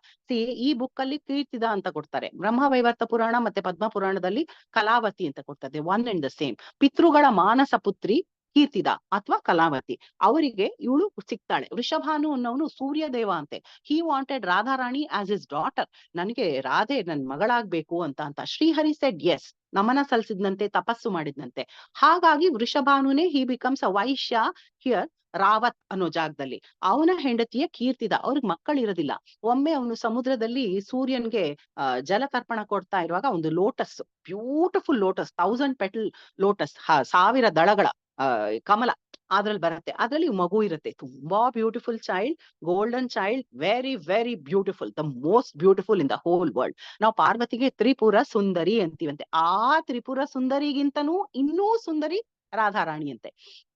ಈ ಬುಕ್ ಅಲ್ಲಿ ಕೀರ್ತಿದ ಅಂತ ಕೊಡ್ತಾರೆ. ಬ್ರಹ್ಮವೈವರ್ತ ಪುರಾಣ ಮತ್ತೆ ಪದ್ಮ ಪುರಾಣದಲ್ಲಿ ಕಲಾವತಿ ಅಂತ ಕೊಡ್ತದೆ. One and the same. ಪಿತೃಗಳ ಮಾನಸ ಪುತ್ರಿ ಕೀರ್ತಿದ ಅಥವಾ ಕಲಾವತಿ. ಅವರಿಗೆ ಇವಳು ಸಿಗ್ತಾಳೆ. ವೃಷಭಾನು ಅನ್ನೋನು ಸೂರ್ಯದೇವ ಅಂತೆ. He wanted Radharani as is daughter. ನನಗೆ ರಾಧೆ ನನ್ ಮಗಳಾಗ್ಬೇಕು ಅಂತ ಶ್ರೀಹರಿ ಸೆಡ್ ಎಸ್. ನಮನ ಸಲ್ಲಿಸಿದ್ನಂತೆ, ತಪಸ್ಸು ಮಾಡಿದ್ನಂತೆ. ಹಾಗಾಗಿ ವೃಷಭಾನುನೇ he becomes a vaishya here Rawat ಅನ್ನೋ ಜಾಗದಲ್ಲಿ. ಅವನ ಹೆಂಡತಿಯ ಕೀರ್ತಿದ. ಅವ್ರಿಗೆ ಮಕ್ಕಳಿರೋದಿಲ್ಲ. ಒಮ್ಮೆ ಅವನು ಸಮುದ್ರದಲ್ಲಿ ಸೂರ್ಯನ್ಗೆ ಜಲತರ್ಪಣ ಕೊಡ್ತಾ ಇರುವಾಗ ಒಂದು lotus, beautiful lotus, 1000 petal lotus, 1000 ದಳಗಳ ಕಮಲ ಅದ್ರಲ್ಲಿ ಬರುತ್ತೆ. ಅದ್ರಲ್ಲಿ ಮಗು ಇರುತ್ತೆ. ತುಂಬಾ beautiful child, golden child, very very beautiful, the most beautiful in the whole world. ನಾವು ಪಾರ್ವತಿಗೆ ತ್ರಿಪುರ ಸುಂದರಿ ಅಂತೀವಂತೆ. ಆ ತ್ರಿಪುರ ಸುಂದರಿಗಿಂತನೂ ಇನ್ನೂ ಸುಂದರಿ ರಾಧಾರಾಣಿ ಅಂತೆ.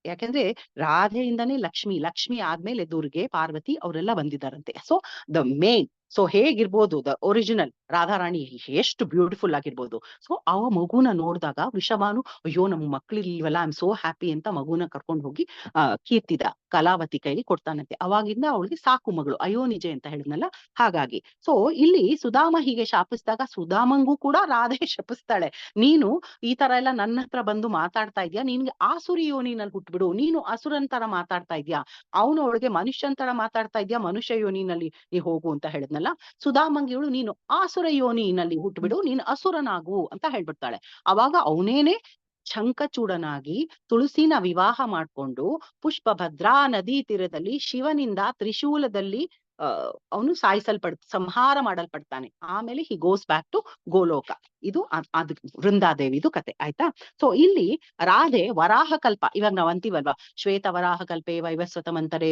ಯಾಕಂದ್ರೆ ರಾಧೆಯಿಂದನೇ ಲಕ್ಷ್ಮಿ ಆದ್ಮೇಲೆ ದುರ್ಗೆ, ಪಾರ್ವತಿ ಅವರೆಲ್ಲ ಬಂದಿದ್ದಾರಂತೆ. ಸೊ ದ ಮೇನ್ ಸೊ ಹೇಗಿರ್ಬೋದು ದ ಒರಿಜಿನಲ್ ರಾಧಾರಾಣಿ ಎಷ್ಟು ಬ್ಯೂಟಿಫುಲ್ ಆಗಿರ್ಬೋದು. ಸೊ ಆ ಮಗುನ ನೋಡಿದಾಗ ವೃಷಭಾನು ಅಯ್ಯೋ ನಮ್ಮ ಮಕ್ಳಿಲ್ವಲ್ಲ, ಐ ಆಮ್ ಸೋ ಹ್ಯಾಪಿ ಅಂತ ಮಗುನ ಕರ್ಕೊಂಡು ಹೋಗಿ ಕೀರ್ತಿದ ಕಲಾವತಿ ಕೈಲಿ ಕೊಡ್ತಾನಂತೆ. ಅವಾಗಿಂದ ಅವಳಿಗೆ ಸಾಕು ಮಗಳು ಅಯೋನಿಜೆ ಅಂತ ಹೇಳಿದ್ನಲ್ಲ, ಹಾಗಾಗಿ. ಸೊ ಇಲ್ಲಿ ಸುಧಾಮ ಹೀಗೆ ಶಾಪಿಸಿದಾಗ ಸುಧಾಮಂಗೂ ಕೂಡ ರಾಧೆ ಶಪಿಸ್ತಾಳೆ, ನೀನು ಈ ತರ ಎಲ್ಲ ನನ್ನ ಹತ್ರ ಬಂದು ಮಾತಾಡ್ತಾ ಇದ್ಯಾ, ನಿನ್ಗೆ ಆಸುರಿ ಯೋನಿನಲ್ಲಿ ಹುಟ್ಬಿಡು, ನೀನು ಅಸುರನ್ ತರ ಮಾತಾಡ್ತಾ ಇದ್ಯಾ, ಅವನು ಅವಳಿಗೆ ಮನುಷ್ಯನ್ ತರ ಮಾತಾಡ್ತಾ ಇದ್ಯಾ, ಮನುಷ್ಯ ಯೋನಿನಲ್ಲಿ ನೀ ಹೋಗು ಅಂತ ಹೇಳಿದ್ನಲ್ಲ. ಸುಧಾಮಂಗಿ ಇವಳು ನೀನು ಆಸುರ ಯೋನಿನಲ್ಲಿ ಹುಟ್ಬಿಡು, ನೀನು ಅಸುರನಾಗು ಅಂತ ಹೇಳ್ಬಿಡ್ತಾಳೆ. ಅವಾಗ ಅವನೇನೆ ಶಂಖಚೂಡನಾಗಿ ತುಳಸಿನ ವಿವಾಹ ಮಾಡ್ಕೊಂಡು ಪುಷ್ಪಭದ್ರಾ ನದಿ ತೀರದಲ್ಲಿ ಶಿವನಿಂದ ತ್ರಿಶೂಲದಲ್ಲಿ ಅವನು ಸಂಹಾರ ಮಾಡಲ್ಪಡ್ತಾನೆ. ಆಮೇಲೆ ಹಿ ಗೋಸ್ ಬ್ಯಾಕ್ ಟು ಗೋಲೋಕ. ಇದು ಅದ್ ವೃಂದಾದೇವಿದು ಕತೆ ಆಯ್ತಾ. ಸೊ ಇಲ್ಲಿ ರಾಧೆ ವರಾಹ ಕಲ್ಪ, ಇವಾಗ ನಾವ್ ಅಂತೀವಲ್ವಾ ಶ್ವೇತ ವರಾಹ ಕಲ್ಪೆ ವೈವಸ್ವತ ಮಂತರೆ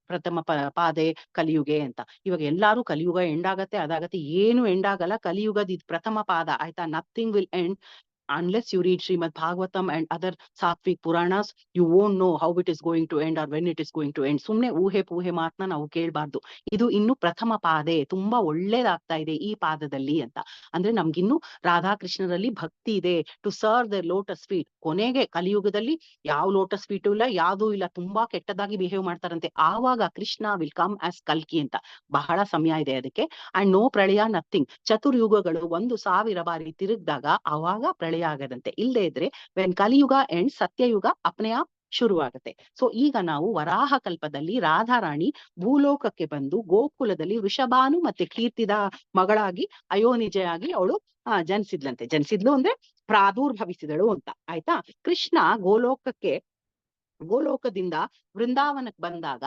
ಪ್ರಥಮ ಪಾದೆ ಕಲಿಯುಗೆ ಅಂತ. ಇವಾಗ ಎಲ್ಲಾರು ಕಲಿಯುಗ ಎಂಡ್ ಆಗತ್ತೆ ಅದಾಗತ್ತೆ, ಏನು ಎಂಡ್ ಆಗಲ್ಲ, ಕಲಿಯುಗದ ಇದು ಪ್ರಥಮ ಪಾದ ಆಯ್ತಾ. Nothing will end unless you read Srimad Bhagavatam and other Sattvic Puranas, you won't know how it is going to end or when it is going to end. ಸುಮ್ನೆ ಊಹೆ ಪೂಹೆ ಮಾತನ್ನ ನಾವು ಕೇಳಬಾರ್ದು. ಇದು ಇನ್ನು ಪ್ರಥಮ ಪಾದೆ, ತುಂಬಾ ಒಳ್ಳೇದಾಗ್ತಾ ಇದೆ ಈ ಪಾದದಲ್ಲಿ ಅಂತ. ಅಂದ್ರೆ ನಮ್ಗಿನ್ನು ರಾಧಾಕೃಷ್ಣರಲ್ಲಿ ಭಕ್ತಿ ಇದೆ, to serve the lotus feet. ಕೊನೆಗೆ ಕಲಿಯುಗದಲ್ಲಿ ಯಾವ ಲೋಟಸ್ ಫೀಟು ಇಲ್ಲ, ಯಾವ್ದೂ ಇಲ್ಲ, ತುಂಬಾ ಕೆಟ್ಟದಾಗಿ ಬಿಹೇವ್ ಮಾಡ್ತಾರಂತೆ. ಆವಾಗ ಕೃಷ್ಣ ವಿಲ್ ಕಮ್ ಆಸ್ ಕಲ್ಕಿ ಅಂತ. ಬಹಳ ಸಮಯ ಇದೆ ಅದಕ್ಕೆ. ಅಂಡ್ ನೋ ಪ್ರಳಯ ನಥಿಂಗ್. ಚತುರ್ಯುಗಗಳು 1000 ಬಾರಿ ತಿರುಗ್ದಾಗ ಅವಾಗ ಪ್ರಳಯ ಆಗದಂತೆ. ಇಲ್ಲದೆ ಇದ್ರೆ ವೆನ್ ಕಲಿಯುಗ ಎಂಡ್ ಸತ್ಯಯುಗ ಅಪ್ನೆ ಆಪ್ ಶುರುವಾಗುತ್ತೆ. ಸೊ ಈಗ ನಾವು ವರಾಹ ಕಲ್ಪದಲ್ಲಿ ರಾಧಾರಾಣಿ ಭೂಲೋಕಕ್ಕೆ ಬಂದು ಗೋಕುಲದಲ್ಲಿ ವೃಷಭಾನು ಮತ್ತೆ ಕೀರ್ತಿದ ಮಗಳಾಗಿ ಅಯೋನಿಜೆಯಾಗಿ ಅವಳು ಜನಿಸಿದ್ಲು ಅಂದ್ರೆ ಪ್ರಾದುರ್ಭವಿಸಿದಳು ಅಂತ ಆಯ್ತಾ. ಕೃಷ್ಣ ಗೋಲೋಕದಿಂದ ವೃಂದಾವನಕ್ಕೆ ಬಂದಾಗ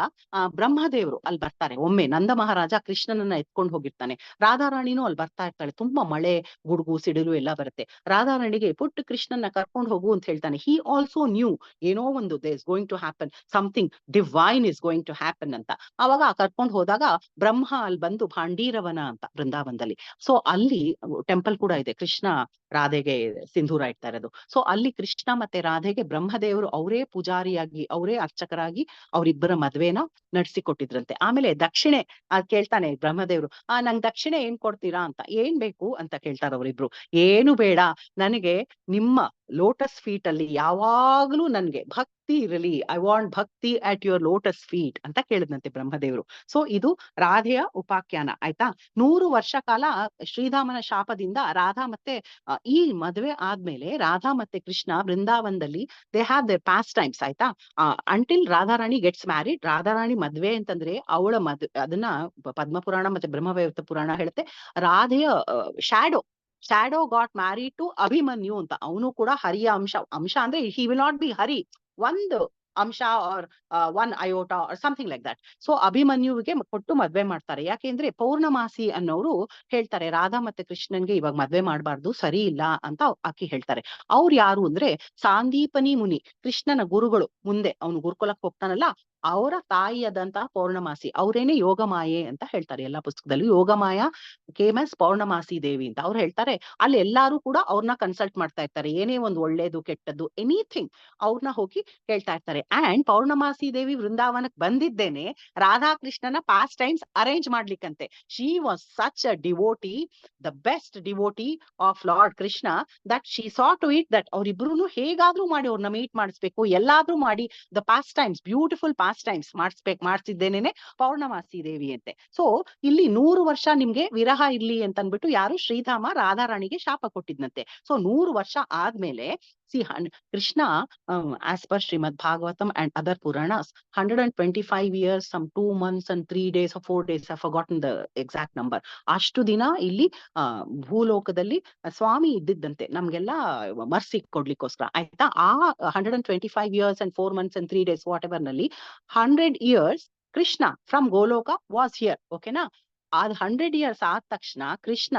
ಬ್ರಹ್ಮದೇವರು ಅಲ್ಲಿ ಬರ್ತಾರೆ. ಒಮ್ಮೆ ನಂದ ಮಹಾರಾಜ ಕೃಷ್ಣನನ್ನ ಎತ್ಕೊಂಡು ಹೋಗಿರ್ತಾನೆ, ರಾಧಾರಾಣಿನೂ ಅಲ್ಲಿ ಬರ್ತಾ ಇರ್ತಾಳೆ. ತುಂಬಾ ಮಳೆ ಗುಡುಗು ಸಿಡಿಲು ಎಲ್ಲ ಬರುತ್ತೆ. ರಾಧಾರಾಣಿಗೆ ಪುಟ್ಟ ಕೃಷ್ಣನ್ನ ಕರ್ಕೊಂಡು ಹೋಗು ಅಂತ ಹೇಳ್ತಾನೆ. ಹಿ ಆಲ್ಸೋ ನ್ಯೂ ಏನೋ ಒಂದು they is going to happen, something divine is going to happen ಅಂತ. ಅವಾಗ ಕರ್ಕೊಂಡು ಹೋದಾಗ ಬ್ರಹ್ಮ ಅಲ್ಲಿ ಬಂದು ಭಾಂಡೀರವನ ಅಂತ ವೃಂದಾವನದಲ್ಲಿ, ಸೊ ಅಲ್ಲಿ ಟೆಂಪಲ್ ಕೂಡ ಇದೆ, ಕೃಷ್ಣ ರಾಧೆಗೆ ಸಿಂಧೂರ ಇಡ್ತಾ ಇರೋದು. ಸೊ ಅಲ್ಲಿ ಕೃಷ್ಣ ಮತ್ತೆ ರಾಧೆಗೆ ಬ್ರಹ್ಮದೇವರು ಅವರೇ ಪೂಜಾರಿಯಾಗಿ ಅವರೇ ಅರ್ಚಕರಾಗಿ ಅವರಿಬ್ಬರ ಮದ್ವೆನ ನಡೆಸಿಕೊಟ್ಟಿದ್ರಂತೆ. ಆಮೇಲೆ ದಕ್ಷಿಣೆ ಕೇಳ್ತಾನೆ ಬ್ರಹ್ಮದೇವರು, ನಂಗ್ ದಕ್ಷಿಣೆ ಏನ್ ಕೊಡ್ತೀರಾ ಅಂತ. ಏನ್ ಬೇಕು ಅಂತ ಕೇಳ್ತಾರ ಅವರಿಬ್ರು. ಏನು ಬೇಡ, ನನಗೆ ನಿಮ್ಮ ಲೋಟಸ್ ಫೀಟ್ ಅಲ್ಲಿ ಯಾವಾಗ್ಲೂ ನನ್ಗೆ ಭಕ್ತಿ ಇರಲಿ, ಐ ವಾಂಟ್ ಭಕ್ತಿ ಅಟ್ ಯುವರ್ ಲೋಟಸ್ ಫೀಟ್ ಅಂತ ಕೇಳಿದ್ನಂತೆ ಬ್ರಹ್ಮದೇವರು. ಸೊ ಇದು ರಾಧೆಯ ಉಪಾಖ್ಯಾನ ಆಯ್ತಾ. 100 ವರ್ಷ ಕಾಲ ಶ್ರೀಧಾಮನ ಶಾಪದಿಂದ ರಾಧಾ ಮತ್ತೆ ಈ ಮದುವೆ ಆದ್ಮೇಲೆ ರಾಧಾ ಮತ್ತೆ ಕೃಷ್ಣ ವೃಂದಾವನದಲ್ಲಿ they have their past times ಆಯ್ತಾ. Until Radharani gets married. Radharani ಮದ್ವೆ ಅಂತಂದ್ರೆ ಅವಳ ಅದನ್ನ ಪದ್ಮಪುರಾಣ ಮತ್ತೆ ಬ್ರಹ್ಮವೈವರ್ತ ಪುರಾಣ ಹೇಳುತ್ತೆ. ರಾಧೆಯ shadow got married to Abhimanyu ಅಂತ. ಅವನು ಕೂಡ ಹರಿಯ ಅಂಶ ಅಂದ್ರೆ he will not be Hari ಒಂದು ಅಂಶ or one iota or something like that. So ಅಭಿಮನ್ಯುವಿಗೆ ಕೊಟ್ಟು ಮದ್ವೆ ಮಾಡ್ತಾರೆ. ಯಾಕೆಂದ್ರೆ ಪೌರ್ಣಮಾಸಿ ಅನ್ನೋರು ಹೇಳ್ತಾರೆ ರಾಧಾ ಮತ್ತೆ ಕೃಷ್ಣನ್ಗೆ ಇವಾಗ ಮದ್ವೆ ಮಾಡಬಾರ್ದು, ಸರಿ ಇಲ್ಲ ಅಂತ ಆಕಿ ಹೇಳ್ತಾರೆ. ಅವ್ರು ಯಾರು ಅಂದ್ರೆ ಸಾಂದೀಪನಿ ಮುನಿ, ಕೃಷ್ಣನ ಗುರುಗಳು. ಮುಂದೆ ಅವನು ಗುರುಕುಲಕ್ಕೆ ಹೋಗ್ತಾನಲ್ಲ, ಅವರ ತಾಯಿಯಾದಂತ ಪೌರ್ಣಮಾಸಿ, ಅವರೇನೆ ಯೋಗಮಾಯೆ ಅಂತ ಹೇಳ್ತಾರೆ ಎಲ್ಲಾ ಪುಸ್ತಕದಲ್ಲೂ. ಯೋಗಮಾಯ ಕೇಮಸ್ ಪೌರ್ಣಮಾಸಿ ದೇವಿ ಅಂತ ಅವ್ರು ಹೇಳ್ತಾರೆ. ಅಲ್ಲಿ ಎಲ್ಲಾರು ಕೂಡ ಅವ್ರನ್ನ ಕನ್ಸಲ್ಟ್ ಮಾಡ್ತಾ ಇರ್ತಾರೆ, ಏನೇ ಒಂದು ಒಳ್ಳೇದು ಕೆಟ್ಟದ್ದು ಎನಿಥಿಂಗ್ ಅವ್ರನ್ನ ಹೋಗಿ ಹೇಳ್ತಾ ಇರ್ತಾರೆ. ಅಂಡ್ ಪೌರ್ಣಮಾಸಿ ದೇವಿ ವೃಂದಾವನಕ್ಕೆ ಬಂದಿದ್ದೇನೆ ರಾಧಾಕೃಷ್ಣನ ಪಾಸ್ಟ್ ಟೈಮ್ಸ್ ಅರೇಂಜ್ ಮಾಡ್ಲಿಕ್ಕಂತೆ. She was such a devotee, the best devotee of Lord Krishna, that she saw to it that ಅವ್ರಿಬ್ರು ಹೇಗಾದ್ರೂ ಮಾಡಿ ಅವ್ರನ್ನ ಮೀಟ್ ಮಾಡಿಸ್ಬೇಕು, ಎಲ್ಲಾದ್ರೂ ಮಾಡಿ the past times, beautiful past times ಮಾಡ್ಸಿದ್ದೇನೆ ಪೌರ್ಣಮಾಸಿ ದೇವಿ ಅಂತೆ. ಸೊ ಇಲ್ಲಿ 100 ವರ್ಷ ನಿಮ್ಗೆ ವಿರಹ ಇರ್ಲಿ ಅಂತ ಅನ್ಬಿಟ್ಟು ಯಾರು ಶ್ರೀಧಾಮ ರಾಧಾರಾಣಿಗೆ ಶಾಪ ಕೊಟ್ಟಿದ್ನಂತೆ. ಸೊ 100 ವರ್ಷ ಆದ್ಮೇಲೆ Krishna as per Srimad Bhagavatam and other Puranas 125 years, some 2 months and 3 days or 4 days, I've forgotten the exact number. ಅಷ್ಟು ದಿನ ಇಲ್ಲಿ ಭೂಲೋಕದಲ್ಲಿ ಸ್ವಾಮಿ ಇದ್ದಿದ್ದಂತೆ ನಮ್ಗೆಲ್ಲ ಮರ್ಸಿ ಕೊಡ್ಲಿಕ್ಕೋಸ್ಕರ ಆಯ್ತಾ. ಆ 125 years and 4 months and 3 days whatever ನಲ್ಲಿ 100 years Krishna from Goloka was here. ಓಕೆನಾ. ಅದ್ 100 years ಆದ ತಕ್ಷಣ ಕೃಷ್ಣ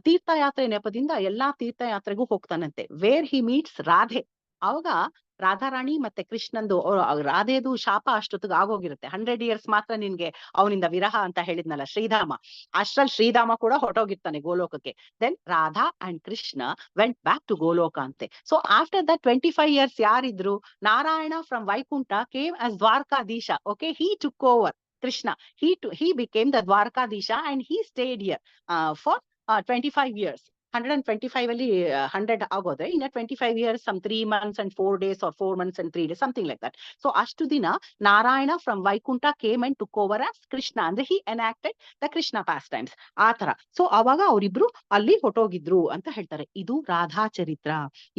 ತೀರ್ಥಯಾತ್ರೆ ನೆಪದಿಂದ ಎಲ್ಲಾ ತೀರ್ಥಯಾತ್ರೆಗೂ ಹೋಗ್ತಾನಂತೆ. Where he meets Radhe. ಅವಾಗ ರಾಧಾರಾಣಿ ಮತ್ತೆ ಕೃಷ್ಣಂದು ರಾಧೆದು ಶಾಪ ಅಷ್ಟೊತ್ತಿಗೆ ಆಗೋಗಿರುತ್ತೆ. 100 years ಮಾತ್ರ ನಿನ್ಗೆ ಅವನಿಂದ ವಿರಹ ಅಂತ ಹೇಳಿದ್ನಲ್ಲ ಶ್ರೀಧಾಮ, ಅಷ್ಟ್ರಲ್ಲಿ ಶ್ರೀಧಾಮ ಕೂಡ ಹೊರಟೋಗಿರ್ತಾನೆ ಗೋಲೋಕಕ್ಕೆ. Then Radha and Krishna went back to Goloka ಅಂತೆ. ಸೊ ಆಫ್ಟರ್ ದಟ್ 25 years ಯಾರಿದ್ರು, Narayana from Vaikuntha came as Dwarakadhisha. Okay, he took over. Krishna. He became the Dwarkadisha and he stayed here for 25 years. 125 ಅಲ್ಲಿ 100 ಆಗೋದ್ರೆ ಇನ್ನ 25 years, some 3 months and 4 days or 4 months and 3 days, something like that. So ಅಷ್ಟು ದಿನ Narayana from Vaikuntha came and took over as Krishna. ಅಂದ್ರೆ he enacted the Krishna pastimes. ಆ ತರ. So ಅವಾಗ ಅವರಿಬ್ರು ಅಲ್ಲಿ ಹೊಟ್ಟೋಗಿದ್ರು ಅಂತ ಹೇಳ್ತಾರೆ. ಇದು ರಾಧಾ ಚರಿತ್ರ,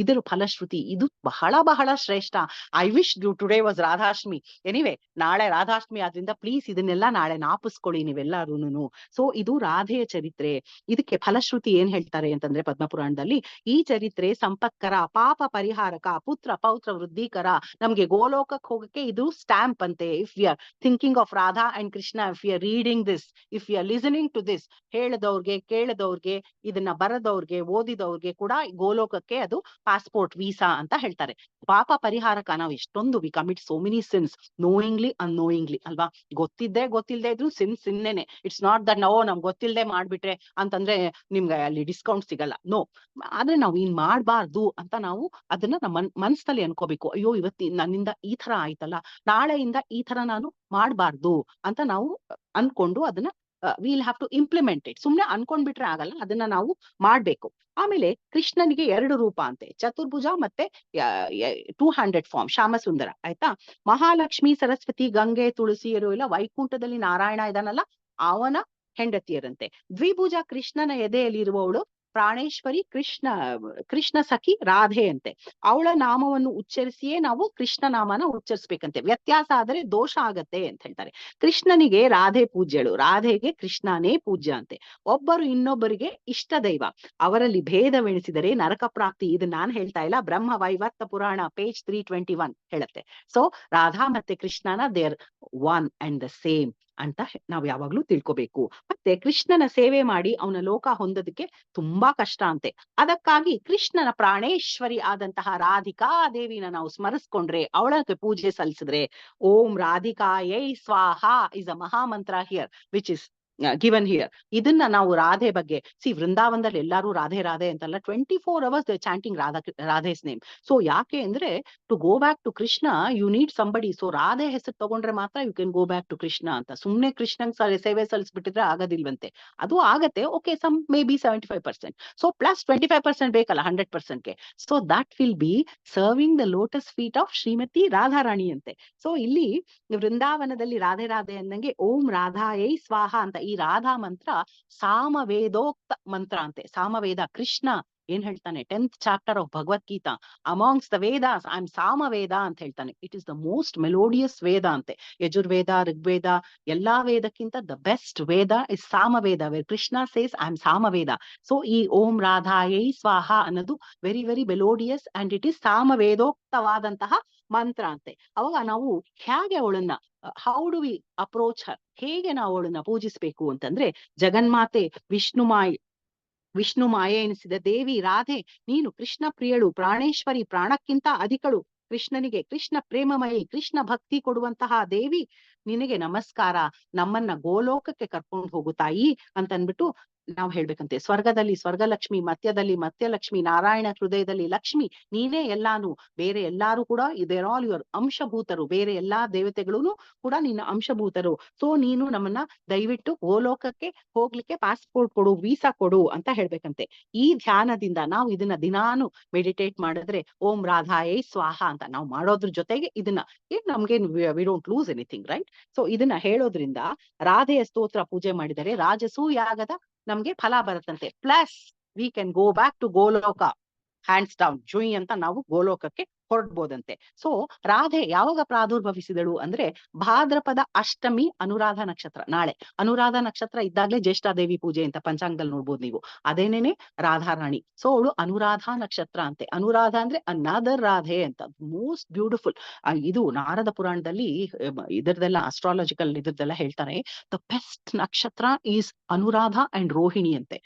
ಇದರ ಫಲಶ್ರುತಿ. ಇದು ಬಹಳ ಬಹಳ ಶ್ರೇಷ್ಠ. I wish today was Radhashtami. Anyway, ನಾಳೆ ರಾಧಾಷ್ಟಮಿ ಆದ್ರಿಂದ ಪ್ಲೀಸ್ ಇದನ್ನೆಲ್ಲ ನಾಳೆ ನಾಪಿಸ್ಕೊಳ್ಳಿ ನೀವೆಲ್ಲಾರೂನು. ಸೊ ಇದು ರಾಧೆಯ ಚರಿತ್ರೆ. ಇದಕ್ಕೆ ಫಲಶ್ರುತಿ ಏನ್ ಹೇಳ್ತಾರೆ ಅಂತಂದ್ರೆ ಪದ್ಮಪುರಾಣದಲ್ಲಿ, ಈ ಚರಿತ್ರೆ ಸಂಪತ್ಕರ, ಪಾಪ ಪರಿಹಾರಕ, ಪುತ್ರ ಪೌತ್ರ ವೃದ್ಧಿಕರ. ನಮ್ಗೆ ಗೋಲೋಕಕ್ಕೆ ಹೋಗಕ್ಕೆ ಇದು ಸ್ಟ್ಯಾಂಪ್ ಅಂತೆ. If you are thinking of Radha and Krishna, if you are reading this, if you are listening to this, ಹೇಳದವ್ರಿಗೆ, ಕೇಳದವ್ರಿಗೆ, ಇದನ್ನ ಬರದವ್ರಿಗೆ, ಓದಿದವ್ರಿಗೆ ಕೂಡ ಗೋಲೋಕಕ್ಕೆ ಅದು ಪಾಸ್ಪೋರ್ಟ್, ವೀಸಾ ಅಂತ ಹೇಳ್ತಾರೆ. ಪಾಪ ಪರಿಹಾರಕ. ನಾವು ಎಷ್ಟೊಂದು we commit so many sins, knowingly unknowingly ಅಲ್ವಾ. ಗೊತ್ತಿಲ್ದೇ ಇದ್ರು ಸಿನ್ನೇನೆ. ಇಟ್ಸ್ ನಾಟ್ ದಟ್ ನಾವು ನಮ್ಗೆ ಗೊತ್ತಿಲ್ಲದೆ ಮಾಡ್ಬಿಟ್ರೆ ಅಂತಂದ್ರೆ ನಿಮ್ಗೆ ಅಲ್ಲಿ ಡಿಸ್ಕೌಂಟ್ ಸಿಗಲ್ಲ. ನೋ, ಆದ್ರೆ ನಾವು ಇನ್ ಮಾಡ್ಬಾರ್ದು ಅಂತ ನಾವು ಅದನ್ನ ನಮ್ಮ ಮನಸ್ಸಲ್ಲಿ ಅನ್ಕೋಬೇಕು. ಅಯ್ಯೋ, ನನ್ನಿಂದ ಈ ತರ ಆಯ್ತಲ್ಲ, ನಾಳೆಯಿಂದ ಈ ತರ ನಾನು ಮಾಡ್ಬಾರ್ದು ಅಂತ ನಾವು ಅನ್ಕೊಂಡು ಅದನ್ನ will have to implement it. ಸುಮ್ನೆ ಅನ್ಕೊಂಡ್ಬಿಟ್ರೆ ಆಗಲ್ಲ, ಅದನ್ನ ನಾವು ಮಾಡ್ಬೇಕು. ಆಮೇಲೆ ಕೃಷ್ಣನಿಗೆ 2 ರೂಪ ಅಂತೆ, ಚತುರ್ಭುಜ ಮತ್ತೆ 200 ಫಾರ್ಮ್, ಶ್ಯಾಮಸುಂದರ. ಆಯ್ತಾ. ಮಹಾಲಕ್ಷ್ಮಿ, ಸರಸ್ವತಿ, ಗಂಗೆ, ತುಳಸಿಯರು ಎಲ್ಲ ವೈಕುಂಠದಲ್ಲಿ ನಾರಾಯಣ ಇದಾನಲ್ಲ ಅವನ ಹೆಂಡತಿಯರಂತೆ. ದ್ವಿಭುಜ ಕೃಷ್ಣನ ಎದೆಯಲ್ಲಿ ಇರುವವಳು ಪ್ರಾಣೇಶ್ವರಿ, ಕೃಷ್ಣ ಸಖಿ ರಾಧೆ ಅಂತೆ. ಅವಳ ನಾಮವನ್ನು ಉಚ್ಚರಿಸಿಯೇ ನಾವು ಕೃಷ್ಣ ನಾಮನ ಉಚ್ಚರಿಸ್ಬೇಕಂತೆ. ವ್ಯತ್ಯಾಸ ಆದ್ರೆ ದೋಷ ಆಗತ್ತೆ ಅಂತ ಹೇಳ್ತಾರೆ. ಕೃಷ್ಣನಿಗೆ ರಾಧೆ ಪೂಜ್ಯಳು, ರಾಧೆಗೆ ಕೃಷ್ಣನೇ ಪೂಜ್ಯ ಅಂತೆ. ಒಬ್ಬರು ಇನ್ನೊಬ್ಬರಿಗೆ ಇಷ್ಟ ದೈವ, ಅವರಲ್ಲಿ ಭೇದವೆಣಿಸಿದರೆ ನರಕ ಪ್ರಾಪ್ತಿ. ಇದು ನಾನ್ ಹೇಳ್ತಾ ಇಲ್ಲ, ಬ್ರಹ್ಮ ವೈವರ್ತ ಪುರಾಣ ಪೇಜ್ 321 ಹೇಳುತ್ತೆ. ಸೊ ರಾಧಾ ಮತ್ತೆ ಕೃಷ್ಣನ there one and the same ಅಂತ ನಾವು ಯಾವಾಗ್ಲೂ ತಿಳ್ಕೊಬೇಕು. ಮತ್ತೆ ಕೃಷ್ಣನ ಸೇವೆ ಮಾಡಿ ಅವನ ಲೋಕ ಹೊಂದೋದಕ್ಕೆ ತುಂಬಾ ಕಷ್ಟ ಅಂತೆ. ಅದಕ್ಕಾಗಿ ಕೃಷ್ಣನ ಪ್ರಾಣೇಶ್ವರಿ ಆದಂತಹ ರಾಧಿಕಾ ದೇವಿನ ನಾವು ಸ್ಮರಿಸ್ಕೊಂಡ್ರೆ, ಅವಳಕ್ಕೆ ಪೂಜೆ ಸಲ್ಲಿಸಿದ್ರೆ, ಓಂ ರಾಧಿಕಾಯೈ swaha is a mahamantra here which is given here. ಇದನ್ನ ನಾವು ರಾಧೆ ಬಗ್ಗೆ ವೃಂದಾವನದಲ್ಲಿ ಎಲ್ಲಾರು ರಾಧೆ ರಾಧೆ ಅಂತಲ್ಲ, 24 hours they chanting Radhe's name. So ಯಾಕೆ ಅಂದ್ರೆ to go back to Krishna you need somebody. So Radhe ಹೆಸರು ತಗೊಂಡ್ರೆ ಮಾತ್ರ you can go back to Krishna ಅಂತ. ಸುಮ್ನೆ ಕೃಷ್ಣನ್ ಸೇವೆ ಸಲ್ಲಿಸ್ಬಿಟ್ಟಿದ್ರೆ ಆಗೋದಿಲ್ವಂತೆ. ಅದು ಆಗತ್ತೆ, okay, some maybe 75%. So plus 25% ಬೇಕಲ್ಲ 100%ಗೆ. So that will be serving the lotus feet of Shrimati Radharani ಅಂತೆ. ಸೊ ಇಲ್ಲಿ ವೃಂದಾವನದಲ್ಲಿ ರಾಧೆ ರಾಧೆ ಅಂದಂಗೆ ಓಂ ರಾಧಾಯೈ ಸ್ವಾಹ ಅಂತ ಈ ರಾಧಾ ಮಂತ್ರ ಸಾಮವೇದೋಕ್ತ ಮಂತ್ರ ಅಂತೆ. ಸಾಮವೇದ ಕೃಷ್ಣ ಏನ್ ಹೇಳ್ತಾನೆ, 10th chapter of Bhagavadgita, amongst the Vedas I am Samaveda ಅಂತ ಹೇಳ್ತಾನೆ. It is the most melodious Veda ಅಂತೆ. ಯಜುರ್ವೇದ, ಋಗ್ವೇದ ಎಲ್ಲಾ ವೇದಕ್ಕಿಂತ the best Veda is Samaveda, where Krishna says I am Samaveda. So ಈ ಓಂ ರಾಧಾಯೈ ಸ್ವಾಹ ಅನ್ನೋದು very very melodious and it is ಸಾಮವೇದೋಕ್ತವಾದಂತಹ ಮಂತ್ರ ಅಂತೆ. ಅವಾಗ ನಾವು ಹೇಗೆ ಅವಳನ್ನ how do we approach her, ಹೇಗೆ ನಾವು ಅವಳನ್ನ ಪೂಜಿಸ್ಬೇಕು ಅಂತಂದ್ರೆ, ಜಗನ್ಮಾತೆ ವಿಷ್ಣು ಮಾಯೆ ಎನಿಸಿದ ದೇವಿ ರಾಧೆ, ನೀನು ಕೃಷ್ಣ ಪ್ರಿಯಳು, ಪ್ರಾಣೇಶ್ವರಿ, ಪ್ರಾಣಕ್ಕಿಂತ ಅಧಿಕಳು. ಕೃಷ್ಣನಿಗೆ ಕೃಷ್ಣ ಪ್ರೇಮಮಯಿ, ಕೃಷ್ಣ ಭಕ್ತಿ ಕೊಡುವಂತಹ ದೇವಿ, ನಿನಗೆ ನಮಸ್ಕಾರ. ನಮ್ಮನ್ನ ಗೋಲೋಕಕ್ಕೆ ಕರ್ಕೊಂಡು ಹೋಗು ತಾಯಿ ಅಂತ ಅನ್ಬಿಟ್ಟು ನಾವ್ ಹೇಳ್ಬೇಕಂತೆ. ಸ್ವರ್ಗದಲ್ಲಿ ಸ್ವರ್ಗಲಕ್ಷ್ಮಿ, ಮಧ್ಯದಲ್ಲಿ ಮಧ್ಯಲಕ್ಷ್ಮಿ, ನಾರಾಯಣ ಹೃದಯದಲ್ಲಿ ಲಕ್ಷ್ಮಿ, ನೀನೇ ಎಲ್ಲಾನು, ಬೇರೆ ಎಲ್ಲಾರು ಕೂಡ ದೇರ್ ಆಲ್ ಯುವರ್ ಅಂಶಭೂತರು. ಬೇರೆ ಎಲ್ಲಾ ದೇವತೆಗಳು ಕೂಡ ನಿನ್ನ ಅಂಶಭೂತರು. ಸೊ ನೀನು ನಮ್ಮನ್ನ ದಯವಿಟ್ಟು ಗೋಲೋಕಕ್ಕೆ ಹೋಗ್ಲಿಕ್ಕೆ ಪಾಸ್ಪೋರ್ಟ್ ಕೊಡು, ವೀಸಾ ಕೊಡು ಅಂತ ಹೇಳ್ಬೇಕಂತೆ. ಈ ಧ್ಯಾನದಿಂದ ನಾವು ಇದನ್ನ ದಿನಾನು ಮೆಡಿಟೇಟ್ ಮಾಡಿದ್ರೆ, ಓಂ ರಾಧಾಯೈ ಸ್ವಾಹ ಅಂತ ನಾವು ಮಾಡೋದ್ರ ಜೊತೆಗೆ ಇದನ್ನ ನಮ್ಗೆ we don't lose anything, right? So ಇದನ್ನ ಹೇಳೋದ್ರಿಂದ ರಾಧೆಯ ಸ್ತೋತ್ರ ಪೂಜೆ ಮಾಡಿದರೆ ರಾಜಸೂಯಾಗದ ನಮ್ಗೆ ಫಲ ಬರುತ್ತಂತೆ. Plus we can go back to Goloka, hands down ಜುಯ್ ಅಂತ ನಾವು ಗೋಲೋಕಕ್ಕೆ ಹೊರಡ್ಬೋದಂತೆ. ಸೊ ರಾಧೆ ಯಾವಾಗ ಪ್ರಾದುರ್ಭವಿಸಿದಳು ಅಂದ್ರೆ ಭಾದ್ರಪದ ಅಷ್ಟಮಿ ಅನುರಾಧ ನಕ್ಷತ್ರ. ನಾಳೆ ಅನುರಾಧ ನಕ್ಷತ್ರ ಇದ್ದಾಗ್ಲೇ ಜ್ಯೇಷ್ಠಾದೇವಿ ಪೂಜೆ ಅಂತ ಪಂಚಾಂಗದಲ್ಲಿ ನೋಡ್ಬೋದು ನೀವು. ಅದೇನೇನೆ ರಾಧಾರಾಣಿ. ಸೊ ಅವಳು ಅನುರಾಧ ನಕ್ಷತ್ರ ಅಂತೆ. ಅನುರಾಧ ಅಂದ್ರೆ ಅನದರ್ ರಾಧೆ ಅಂತ. Most beautiful. ಇದು ನಾರದ ಪುರಾಣದಲ್ಲಿ ಇದರದೆಲ್ಲ ಅಸ್ಟ್ರಾಲಜಿಕಲ್ ಇದ್ರದೆಲ್ಲ ಹೇಳ್ತಾರೆ, ದ ಬೆಸ್ಟ್ ನಕ್ಷತ್ರ ಈಸ್ ಅನುರಾಧ ಅಂಡ್ ರೋಹಿಣಿ ಅಂತೆ.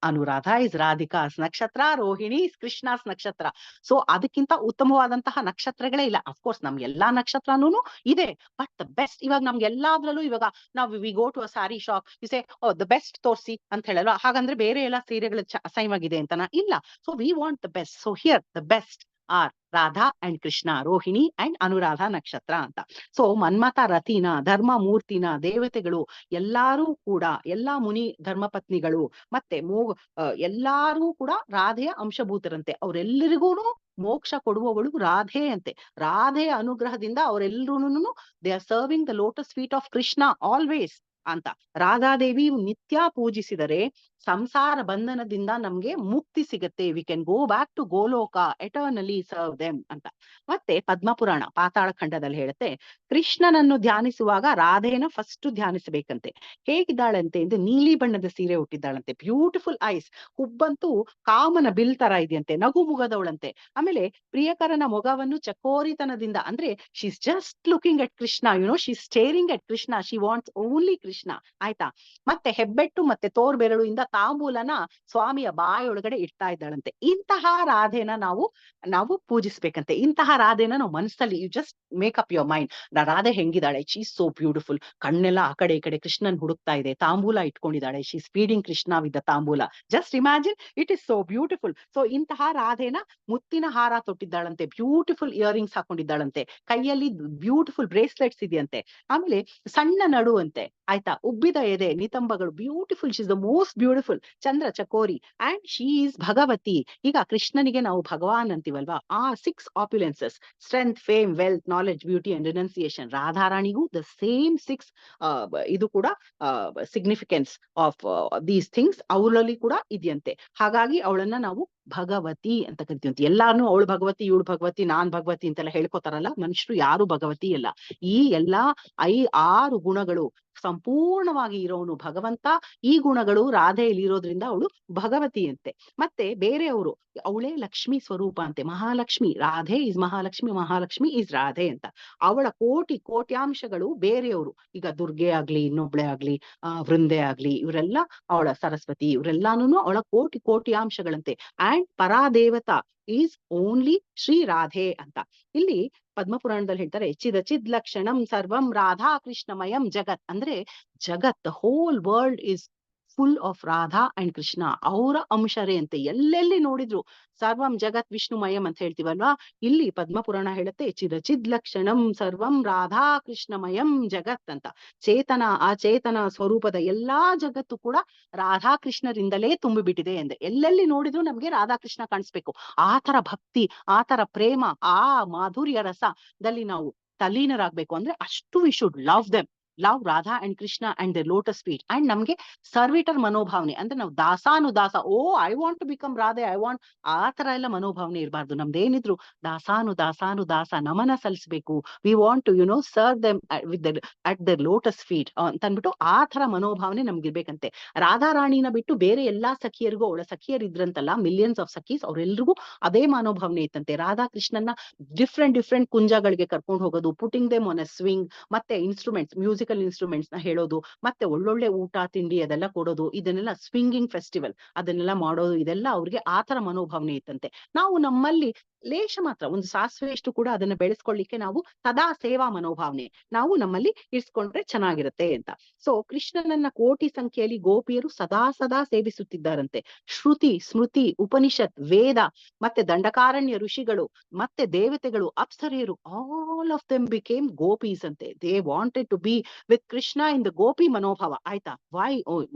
ಅನುರಾಧ ಇಸ್ ರಾಧಿಕಾಸ್ ನಕ್ಷತ್ರ, ರೋಹಿಣಿ ಇಸ್ ಕೃಷ್ಣಾಸ್ ನಕ್ಷತ್ರ. ಸೊ ಅದಕ್ಕಿಂತ ಉತ್ತಮವಾದಂತಹ ನಕ್ಷತ್ರಗಳೇ ಇಲ್ಲ. ಅಫ್ಕೋರ್ಸ್ ನಮ್ಗೆ ಎಲ್ಲಾ ನಕ್ಷತ್ರನೂ ಇದೆ, ಬಟ್ ದ ಬೆಸ್ಟ್ ಇವಾಗ ನಮ್ಗೆ ಎಲ್ಲಾದ್ರಲ್ಲೂ ಇವಾಗ ನಾವು we go to a sari shop, ಇಸೆ ದ ಬೆಸ್ಟ್ ತೋರ್ಸಿ ಅಂತ ಹೇಳಲ್ವಾ. ಹಾಗಂದ್ರೆ ಬೇರೆ ಎಲ್ಲಾ ಸೀರೆಗಳು ಅಸಹ್ಯವಾಗಿದೆ ಅಂತನಾ? ಇಲ್ಲ. So we want the best. So here the best are Radha and Krishna, Rohini and Anuradha ನಕ್ಷತ್ರ ಅಂತ. ಸೊ ಮನ್ಮಥ ರಥಿನ, ಧರ್ಮ ಮೂರ್ತಿನ, ದೇವತೆಗಳು ಎಲ್ಲಾರು ಕೂಡ, ಎಲ್ಲಾ ಮುನಿ ಧರ್ಮಪತ್ನಿಗಳು ಮತ್ತೆ ಎಲ್ಲಾರು ಕೂಡ ರಾಧೆಯ ಅಂಶಭೂತರಂತೆ. ಅವರೆಲ್ಲರಿಗೂ ಮೋಕ್ಷ ಕೊಡುವವಳು ರಾಧೆ ಅಂತೆ. ರಾಧೆಯ ಅನುಗ್ರಹದಿಂದ ಅವರೆಲ್ಲರೂ they are serving the lotus feet of Krishna always ಅಂತ. ರಾಧಾದೇವಿ ನಿತ್ಯ ಪೂಜಿಸಿದರೆ ಸಂಸಾರ ಬಂಧನದಿಂದ ನಮ್ಗೆ ಮುಕ್ತಿ ಸಿಗತ್ತೆ. We can go back to Goloka, eternally serve them ಅಂತ. ಮತ್ತೆ ಪದ್ಮಪುರಾಣ ಪಾತಾಳ ಖಂಡದಲ್ಲಿ ಹೇಳುತ್ತೆ, ಕೃಷ್ಣನನ್ನು ಧ್ಯಾನಿಸುವಾಗ ರಾಧೆನ ಫಸ್ಟ್ ಧ್ಯಾನಿಸಬೇಕಂತೆ. ಹೇಗಿದ್ದಾಳಂತೆ ಅಂದ್ರೆ ನೀಲಿ ಬಣ್ಣದ ಸೀರೆ ಹುಟ್ಟಿದ್ದಾಳಂತೆ, ಬ್ಯೂಟಿಫುಲ್ ಐಸ್, ಹುಬ್ಬಂತೂ ಕಾಮನ ಬಿಲ್ ತರ ಇದೆಯಂತೆ, ನಗು ಮುಗದವಳಂತೆ. ಆಮೇಲೆ ಪ್ರಿಯಕರನ ಮೊಗವನ್ನು ಚಕೋರಿತನದಿಂದ, ಅಂದ್ರೆ she's just looking at Krishna, she's steering at Krishna, she wants only Krishna, ಆಯ್ತಾ. ಮತ್ತೆ ಹೆಬ್ಬೆಟ್ಟು ಮತ್ತೆ ತೋರ್ಬೆರಳುಯಿಂದ ತಾಂಬೂಲನ ಸ್ವಾಮಿಯ ಬಾಯೊಳಗಡೆ ಇಡ್ತಾ ಇದ್ದಾಳಂತೆ. ಇಂತಹ ರಾಧೆನ ನಾವು ಪೂಜಿಸ್ಬೇಕಂತೆ. ಇಂತಹ ರಾಧೆನ ನಾವು ಮನಸ್ಸಲ್ಲಿ, you just make up your mind, Radhe ಹೆಂಗಿದ್ದಾಳೆ, ಶಿ ಈಸ್ ಸೋ ಬ್ಯೂಟಿಫುಲ್, ಕಣ್ಣೆಲ್ಲ ಆ ಕಡೆ ಈ ಕಡೆ ಕೃಷ್ಣನ್ ಹುಡುಕ್ತಾ ಇದೆ, ತಾಂಬೂಲ ಇಟ್ಕೊಂಡಿದ್ದಾಳೆ, she is feeding Krishna with the ತಾಂಬೂಲ, just imagine, it is so beautiful. So ಇಂತಹ ರಾಧೆನ ಮುತ್ತಿನ ಹಾರ ತೊಟ್ಟಿದ್ದಾಳಂತೆ, ಬ್ಯೂಟಿಫುಲ್ ಇಯರಿಂಗ್ಸ್ ಹಾಕೊಂಡಿದ್ದಾಳಂತೆ, ಕೈಯಲ್ಲಿ ಬ್ಯೂಟಿಫುಲ್ ಬ್ರೇಸ್ಲೆಟ್ಸ್ ಇದೆಯಂತೆ, ಆಮೇಲೆ ಸಣ್ಣ ನಡು ಅಂತೆ, ಆಯ್ತಾ, ಉಬ್ಬಿದ ಎದೆ, ನಿತಂಬಗಳು, beautiful, she is the most beautiful, ಚಂದ್ರ ಚಕೋರಿ, ಅಂಡ್ ಶಿ ಈಸ್ ಭಗವತಿ. ಈಗ ಕೃಷ್ಣನಿಗೆ ನಾವು ಭಗವಾನ್ ಅಂತೀವಲ್ವಾ, ಆ 6 opulences, strength, fame, wealth, knowledge, beauty and renunciation, ರಾಧಾರಾಣಿಗೂ ದ ಸೇಮ್ 6 ಇದು ಕೂಡ ಸಿಗ್ನಿಫಿಕೆನ್ಸ್ ಆಫ್ ದೀಸ್ ಥಿಂಗ್ಸ್ ಅವಳಲ್ಲಿ ಕೂಡ ಇದೆಯಂತೆ. ಹಾಗಾಗಿ ಅವಳನ್ನ ನಾವು ಭಗವತಿ ಅಂತ ಕರಿತೀವಂತೆ. ಎಲ್ಲಾನು ಅವಳು ಭಗವತಿ, ಇವಳು ಭಗವತಿ, ನಾನ್ ಭಗವತಿ ಅಂತೆಲ್ಲ ಹೇಳ್ಕೊತಾರಲ್ಲ, ಮನುಷ್ಯರು ಯಾರು ಭಗವತಿ ಇಲ್ಲ. ಈ ಎಲ್ಲಾ 6 ಗುಣಗಳು ಸಂಪೂರ್ಣವಾಗಿ ಇರೋನು ಭಗವಂತ. ಈ ಗುಣಗಳು ರಾಧೆಯಲ್ಲಿ ಇರೋದ್ರಿಂದ ಅವಳು ಭಗವತಿ ಅಂತೆ. ಮತ್ತೆ ಬೇರೆಯವರು ಅವಳೇ ಲಕ್ಷ್ಮಿ ಸ್ವರೂಪ ಅಂತೆ, ಮಹಾಲಕ್ಷ್ಮಿ. ರಾಧೆ ಇಸ್ ಮಹಾಲಕ್ಷ್ಮಿ, ಮಹಾಲಕ್ಷ್ಮಿ ಇಸ್ ರಾಧೆ ಅಂತ. ಅವಳ ಕೋಟ್ಯಾಂಶಗಳು ಬೇರೆಯವರು, ಈಗ ದುರ್ಗೆ ಆಗ್ಲಿ, ಇನ್ನೊಬ್ಳೆ ಆಗ್ಲಿ, ವೃಂದೆ ಆಗ್ಲಿ, ಇವರೆಲ್ಲ ಅವಳ ಸರಸ್ವತಿ, ಇವರೆಲ್ಲಾನು ಅವಳ ಕೋಟ್ಯಾಂಶಗಳಂತೆ. And Paradevata is only Shri Radhe ಅಂತ. ಇಲ್ಲಿ ಪದ್ಮಪುರಾಣದಲ್ಲಿ ಹೇಳ್ತಾರೆ, ಚಿದ್ ಲಕ್ಷಣಂ ಸರ್ವಂ ರಾಧಾ ಕೃಷ್ಣಮಯಂ ಜಗತ್, ಅಂದ್ರೆ ಜಗತ್, the whole world is full of Radha and Krishna, ಅವರ ಅಂಶರೇ ಅಂತೆ. ಎಲ್ಲೆಲ್ಲಿ ನೋಡಿದ್ರು ಸರ್ವಂ ಜಗತ್ ವಿಷ್ಣುಮಯಂ ಅಂತ ಹೇಳ್ತೀವಲ್ವಾ, ಇಲ್ಲಿ ಪದ್ಮಪುರಾಣ ಹೇಳುತ್ತೆ ಚಿದ್ ಲಕ್ಷಣಂ ಸರ್ವಂ ರಾಧಾ ಕೃಷ್ಣಮಯಂ ಜಗತ್ ಅಂತ. ಚೇತನ, ಆ ಚೇತನ ಸ್ವರೂಪದ ಎಲ್ಲಾ ಜಗತ್ತು ಕೂಡ ರಾಧಾ ಕೃಷ್ಣರಿಂದಲೇ ತುಂಬಿಬಿಟ್ಟಿದೆ ಎಂದೆ. ಎಲ್ಲೆಲ್ಲಿ ನೋಡಿದ್ರು ನಮ್ಗೆ ರಾಧಾಕೃಷ್ಣ ಕಾಣಿಸ್ಬೇಕು. ಆ ತರ ಭಕ್ತಿ, ಆ ತರ ಪ್ರೇಮ, ಆ ಮಾಧುರ್ಯ ರಸದಲ್ಲಿ ನಾವು ತಲ್ಲೀನರಾಗ್ಬೇಕು ಅಂದ್ರೆ ಅಷ್ಟು we should love them, love Radha and Krishna and the lotus feet. And ನಮ್ಗೆ ಸರ್ವಿಟರ್ ಮನೋಭಾವನೆ, ಅಂದ್ರೆ ನಾವು ದಾಸಾನುದಾಸ, oh I want to become Radhe, I want, ಆ ತರ ಎಲ್ಲ ಮನೋಭಾವನೆ ಇರಬಾರ್ದು. ನಮ್ದೇನಿದ್ರು ದಾಸಾನುದಾಸ ನಮನ ಸಲ್ಲಿಸ್ಬೇಕು. We want to serve them with at the lotus feet ಅಂತ ಅಂದ್ಬಿಟ್ಟು ಆ ತರ ಮನೋಭಾವನೆ ನಮ್ಗಿರ್ಬೇಕಂತೆ. ರಾಧಾರಾಣಿನ ಬಿಟ್ಟು ಬೇರೆ ಎಲ್ಲಾ ಸಖಿಯರಿಗೂ, ಅವಳ ಸಖಿಯರಿದ್ರಂತಲ್ಲ, ಮಿಲಿಯನ್ಸ್ ಆಫ್ ಸಖೀಸ್, ಅವ್ರೆಲ್ರಿಗೂ ಅದೇ ಮನೋಭಾವನೆ ಇತ್ತಂತೆ. ರಾಧಾ ಕೃಷ್ಣನ್ನ ಡಿಫ್ರೆಂಟ್ ಕುಂಜಗಳಿಗೆ ಕರ್ಕೊಂಡು ಹೋಗೋದು, putting them on a swing, ಮತ್ತೆ ಇನ್ಸ್ಟ್ರೂಮೆಂಟ್ಸ್, ಮ್ಯೂಸಿಕಲ್ ಇನ್ಸ್ಟ್ರೂಮೆಂಟ್ಸ್ ನ ಹೇಳೋದು, ಮತ್ತೆ ಒಳ್ಳೊಳ್ಳೆ ಊಟ ತಿಂಡಿ ಅದೆಲ್ಲ ಕೊಡೋದು, ಇದನ್ನೆಲ್ಲ ಸ್ವಿಂಗಿಂಗ್ ಫೆಸ್ಟಿವಲ್ ಅದನ್ನೆಲ್ಲ ಮಾಡೋದು, ಇದೆಲ್ಲ ಅವ್ರಿಗೆ ಆತರ ಮನೋಭಾವನೆ ಇತ್ತಂತೆ. ನಾವು ನಮ್ಮಲ್ಲಿ ಲೇಷ ಮಾತ್ರ, ಒಂದು ಸಾಸಿವೆಯಷ್ಟು ಕೂಡ ಅದನ್ನ ಬೆಳೆಸ್ಕೊಳ್ಳಿಕ್ಕೆ ನಾವು ಸದಾ ಸೇವಾ ಮನೋಭಾವನೆ ನಾವು ನಮ್ಮಲ್ಲಿ ಇರಿಸ್ಕೊಂಡ್ರೆ ಚೆನ್ನಾಗಿರುತ್ತೆ ಅಂತ. ಸೊ ಕೃಷ್ಣನನ್ನ ಕೋಟಿ ಸಂಖ್ಯೆಯಲ್ಲಿ ಗೋಪಿಯರು ಸದಾ ಸೇವಿಸುತ್ತಿದ್ದಾರಂತೆ. ಶ್ರುತಿ, ಸ್ಮೃತಿ, ಉಪನಿಷತ್, ವೇದ, ಮತ್ತೆ ದಂಡಕಾರಣ್ಯ ಋಷಿಗಳು, ಮತ್ತೆ ದೇವತೆಗಳು, ಅಪ್ಸರೆಯರು, all of them became gopis ಅಂತೆ. They wanted to be with Krishna in the gopi ಮನೋಭಾವ, ಆಯ್ತಾ.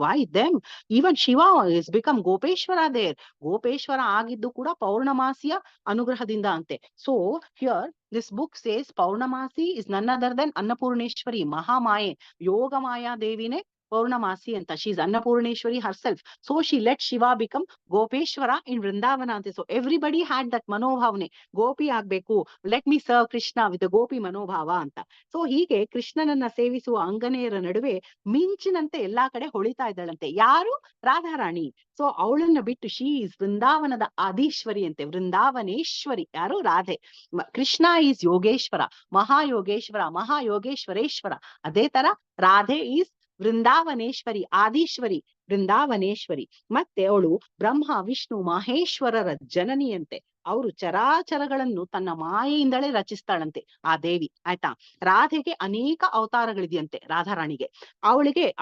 Why them, even Shiva is become Gopeshwara there. Gopeshwara ಆಗಿದ್ದು ಕೂಡ ಪೌರ್ಣಮಾಸಿಯ ಅನುಗ್ರಹದಿಂದ ಅಂತೆ. So here this book says Paurnamasi is none other than Annapurneshwari, Mahamaye, Yogamaya Devine Paurnamasi anta. She is Annapurneshwari herself. So she let Shiva become Gopeshwara in Vrindavana ante. So everybody had that manobhavane, Gopi agbeku, let me serve Krishna with the Gopi manobhava anta. So ಹೀಗೆ ಕೃಷ್ಣನನ್ನ ಸೇವಿಸುವ ಅಂಗನೆಯರ ನಡುವೆ ಮಿಂಚಿನಂತೆ ಎಲ್ಲಾ ಕಡೆ ಹೊಳಿತಾ ಇದ್ದಾಳಂತೆ. ಯಾರು? Radharani. So ಅವಳನ್ನ ಬಿಟ್ಟು ಶಿ ಈಸ್ ವೃಂದಾವನದ ಆದೀಶ್ವರಿ ಅಂತೆ, ವೃಂದಾವನೇಶ್ವರಿ. ಯಾರು? ರಾಧೆ. ಕೃಷ್ಣ ಈಸ್ ಯೋಗೇಶ್ವರ, ಮಹಾಯೋಗೇಶ್ವರೇಶ್ವರ. ಅದೇ ತರ ರಾಧೆ ಈಸ್ ವೃಂದಾವನೇಶ್ವರಿ, ಆದೀಶ್ವರಿ, ವೃಂದಾವನೇಶ್ವರಿ. ಮತ್ತೆ ಅವಳು ಬ್ರಹ್ಮ ವಿಷ್ಣು ಮಹೇಶ್ವರರ ಜನನಿಯಂತೆ. ಅವರು ಚರಾಚರಗಳನ್ನು ತನ್ನ ಮಾಯೆಯಿಂದಲೇ ರಚಿಸ್ತಾಳಂತೆ ಆ ದೇವಿ, ಆಯ್ತಾ. ರಾಧೆಗೆ ಅನೇಕ ಅವತಾರಗಳಿದೆಯಂತೆ ರಾಧಾರಾಣಿಗೆ.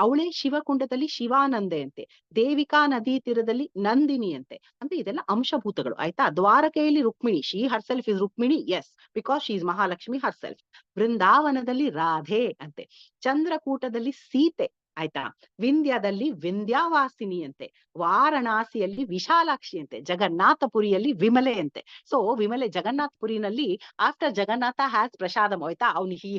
ಅವಳೇ ಶಿವಕುಂಡದಲ್ಲಿ ಶಿವಾನಂದೆ ಅಂತೆ, ದೇವಿಕಾ ನದಿ ತೀರದಲ್ಲಿ ನಂದಿನಿ ಅಂತೆ. ಅಂದ್ರೆ ಇದೆಲ್ಲ ಅಂಶಭೂತಗಳು, ಆಯ್ತಾ. ದ್ವಾರಕೆಯಲ್ಲಿ Rukmini, she herself is Rukmini, yes, because she is Mahalakshmi herself. ಬೃಂದಾವನದಲ್ಲಿ ರಾಧೆ ಅಂತೆ, ಚಂದ್ರಕೂಟದಲ್ಲಿ ಸೀತೆ, ಆಯ್ತಾ. ವಿಂಧ್ಯದಲ್ಲಿ ವಿಂಧ್ಯಾವಾಸಿನಿ ಅಂತೆ, ವಾರಣಾಸಿಯಲ್ಲಿ ವಿಶಾಲಾಕ್ಷಿ ಅಂತೆ, ಜಗನ್ನಾಥಪುರಿಯಲ್ಲಿ ವಿಮಲೆ ಅಂತೆ. ಸೊ ವಿಮಲೆ ಜಗನ್ನಾಥಪುರಿನಲ್ಲಿ ಆಫ್ಟರ್ ಜಗನ್ನಾಥ ಹ್ಯಾಸ್ ಪ್ರಸಾದಂ, ಆಯ್ತಾ, ಅವ್ನು ಹಿ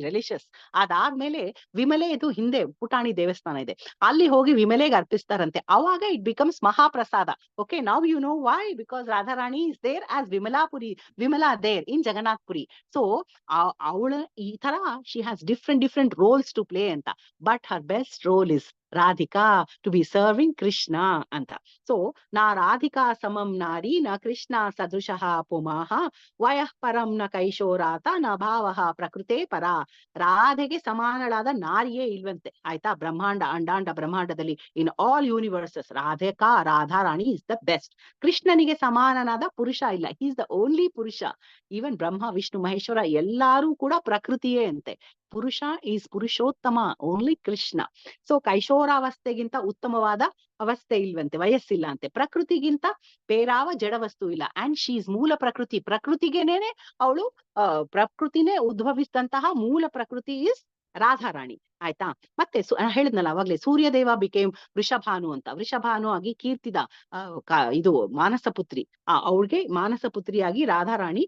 ರಿಲಿಷಿಯಸ್. ಅದಾದ್ಮೇಲೆ ವಿಮಲೆ ಇದು ಹಿಂದೆ ಪುಟಾಣಿ ದೇವಸ್ಥಾನ ಇದೆ, ಅಲ್ಲಿ ಹೋಗಿ ವಿಮಲೆಗೆ ಅರ್ಪಿಸ್ತಾರಂತೆ. ಅವಾಗ it becomes mahaprasada. Okay, now you know why, because Radharani is there as Vimala there in Jagannathapuri. So ಅವಳ ಈ ತರ she has different roles to play ಅಂತ. But her best role is Radhika, to be serving Krishna ಅಂತ. ಸೊ ನಾ ರಾಧಿಕಾ ಸಮಂ ನಾರಿ ನ ಕೃಷ್ಣ ಸದೃಶಃ ಪುಮಾಹ ವಯಃ ಪರಂ ನ ಕೈಶೋರಾತ ನ ಭಾವಃ ಪ್ರಕೃತೇ ಪರ. ರಾಧೆಗೆ ಸಮಾನಳಾದ ನಾರಿಯೇ ಇಲ್ವಂತೆ, ಆಯ್ತಾ. ಅಂಡಾಂಡ ಬ್ರಹ್ಮಾಂಡದಲ್ಲಿ in all universes Radharani is the best. ಕೃಷ್ಣನಿಗೆ ಸಮಾನನಾದ ಪುರುಷ ಇಲ್ಲ, he is the only purusha. Even Brahma Vishnu Maheshwara ಎಲ್ಲಾರು ಕೂಡ ಪ್ರಕೃತಿಯೇ ಅಂತೆ. Purusha is Purushottama, only Krishna. So ಕೈಶೋರಾವಸ್ಥೆಗಿಂತ ಉತ್ತಮವಾದ ಅವಸ್ಥೆ ಇಲ್ವಂತೆ, ವಯಸ್ಸಿಲ್ಲ ಅಂತೆ. ಪ್ರಕೃತಿಗಿಂತ ಬೇರಾವ ಜಡ ವಸ್ತು ಇಲ್ಲ. ಅಂಡ್ ಶಿ ಇಸ್ ಮೂಲ ಪ್ರಕೃತಿ, ಪ್ರಕೃತಿಗೆನೇನೆ ಅವಳು ಪ್ರಕೃತಿನೇ ಉದ್ಭವಿಸಿದಂತಹ ಮೂಲ ಪ್ರಕೃತಿ ಇಸ್ ರಾಧಾರಾಣಿ, ಆಯ್ತಾ. ಮತ್ತೆ ಹೇಳಿದ್ನಲ್ಲ ಅವಾಗ್ಲೇ, ಸೂರ್ಯದೇವ ಬಿಕೇಮ್ ವೃಷಭಾನು ಅಂತ. ವೃಷಭಾನು ಆಗಿ ಕೀರ್ತಿದ ಇದು ಮಾನಸಪುತ್ರಿ, ಅವಳಿಗೆ ಮಾನಸಪುತ್ರಿಯಾಗಿ ರಾಧಾರಾಣಿ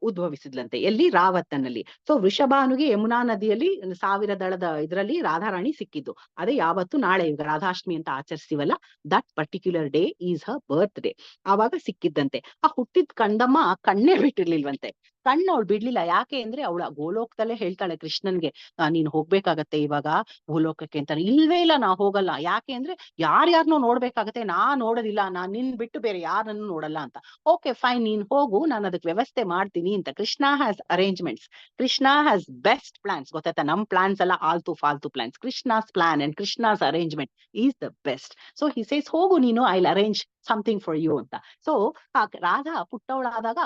ಉದ್ಭವಿಸಿದ್ಲಂತೆ, ಎಲ್ಲಿ, ರಾವತ್ತನಲ್ಲಿ. ಸೊ ವೃಷಭಾನುಗೆ ಯಮುನಾ ನದಿಯಲ್ಲಿ 1000 ದಳದ ಇದರಲ್ಲಿ ರಾಧಾರಾಣಿ ಸಿಕ್ಕಿದ್ದು. ಅದೇ ಯಾವತ್ತು ನಾಳೆ ಈಗ ರಾಧಾಷ್ಟಮಿ ಅಂತ ಆಚರಿಸ್ತೀವಲ್ಲ, that particular day is her birthday. ಆವಾಗ ಸಿಕ್ಕಿದ್ದಂತೆ. ಆ ಹುಟ್ಟಿದ್ ಕಂದಮ್ಮ ಕಣ್ಣೇ ಬಿಟ್ಟಿರ್ಲಿಲ್ವಂತೆ, ಕಣ್ಣು ಅವಳು ಬಿಡ್ಲಿಲ್ಲ. ಯಾಕೆ ಅಂದ್ರೆ ಅವಳ ಗೋಲೋಕದಲ್ಲೇ ಹೇಳ್ತಾಳೆ ಕೃಷ್ಣನ್ಗೆ, ನೀನ್ ಹೋಗ್ಬೇಕಾಗತ್ತೆ ಇವಾಗ ಭೂಲೋಕಕ್ಕೆ ಅಂತ. ಇಲ್ವೇ ಇಲ್ಲ, ನಾ ಹೋಗಲ್ಲ. ಯಾಕೆ ಅಂದ್ರೆ ಯಾರ್ಯಾರನ್ನೋ ನೋಡ್ಬೇಕಾಗತ್ತೆ, ನಾ ನೋಡೋದಿಲ್ಲ, ನಾನ್ ನಿನ್ ಬಿಟ್ಟು ಬೇರೆ ಯಾರನ್ನು ನೋಡಲ್ಲ ಅಂತ. ಓಕೆ ಫೈನ್, ನೀನ್ ಹೋಗು, ನಾನು ಅದಕ್ಕೆ ವ್ಯವಸ್ಥೆ ಮಾಡ್ತೀನಿ ಅಂತ. Krishna has arrangements, Krishna has best plans, ಗೊತ್ತಾಯ್ತಾ. ನಮ್ ಪ್ಲಾನ್ಸ್ ಎಲ್ಲ ಆಲ್ತು ಫಾಲ್ತು plans. Krishna's plan and Krishna's arrangement is the best. So he says, ಹೋಗು ನೀನು, I will arrange something for you ಅಂತ. ಸೊ ರಾಧಾ ಪುಟ್ಟವಳಾದಾಗ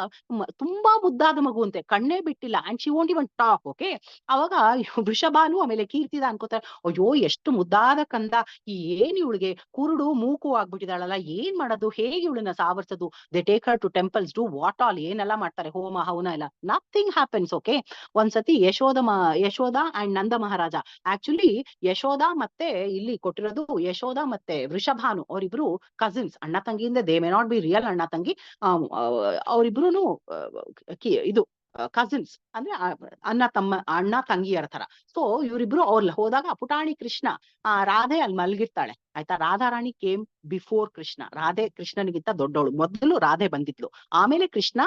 ತುಂಬಾ ಮುದ್ದಾದ ಮಗು ಅಂತೆ, ಕಣ್ಣೇ ಬಿಟ್ಟಿಲ್ಲ. And she won't even talk. Okay, ಅವಾಗ ವೃಷಭಾನು ಆಮೇಲೆ ಕೀರ್ತಿದ ಅನ್ಕೋತಾರೆ, ಅಯ್ಯೋ ಎಷ್ಟು ಮುದ್ದಾದ ಕಂದ, ಏನ್ ಇವಳಿಗೆ ಕುರುಡು ಮೂಕು ಆಗ್ಬಿಟ್ಟಿದಾಳಲ್ಲ, ಏನ್ ಮಾಡೋದು, ಹೇಗೆ ಇವಳನ್ನ ಸಾವರ್ಸೋದು. They take her to temples, do what all, ಏನೆಲ್ಲ ಮಾಡ್ತಾರೆ, ಹೋಮ ಹವನ ಎಲ್ಲ. Nothing happens. ಓಕೆ, ಒಂದ್ಸತಿ ಯಶೋದ ಅಂಡ್ ನಂದ ಮಹಾರಾಜ, ಆಕ್ಚುಲಿ ಯಶೋದ ಮತ್ತೆ ಇಲ್ಲಿ ಕೊಟ್ಟಿರೋದು ಯಶೋದ ಮತ್ತೆ ವೃಷಭಾನು ಅವರಿಬ್ರು ಕಸಿನ್ಸ್, ಅಣ್ಣ ತಂಗಿಯಿಂದ. They may not be real ಅಣ್ಣ ತಂಗಿ, ಅವರಿಬ್ರು ಇದು ಕಸಿನ್ಸ್, ಅಂದ್ರೆ ಅಣ್ಣ ತಂಗಿಯರ ತರ. ಸೊ ಇವರಿಬ್ರು ಅವ್ರಲ್ಲಿ ಹೋದಾಗ ಪುಟಾಣಿ ಕೃಷ್ಣ, ರಾಧೆ ಅಲ್ಲಿ ಮಲ್ಗಿರ್ತಾಳೆ, ಆಯ್ತಾ. Radharani came before Krishna. ರಾಧೆ ಕೃಷ್ಣನಿಗಿಂತ ದೊಡ್ಡವಳು. ಮೊದಲು ರಾಧೆ ಬಂದಿದ್ಲು, ಆಮೇಲೆ ಕೃಷ್ಣ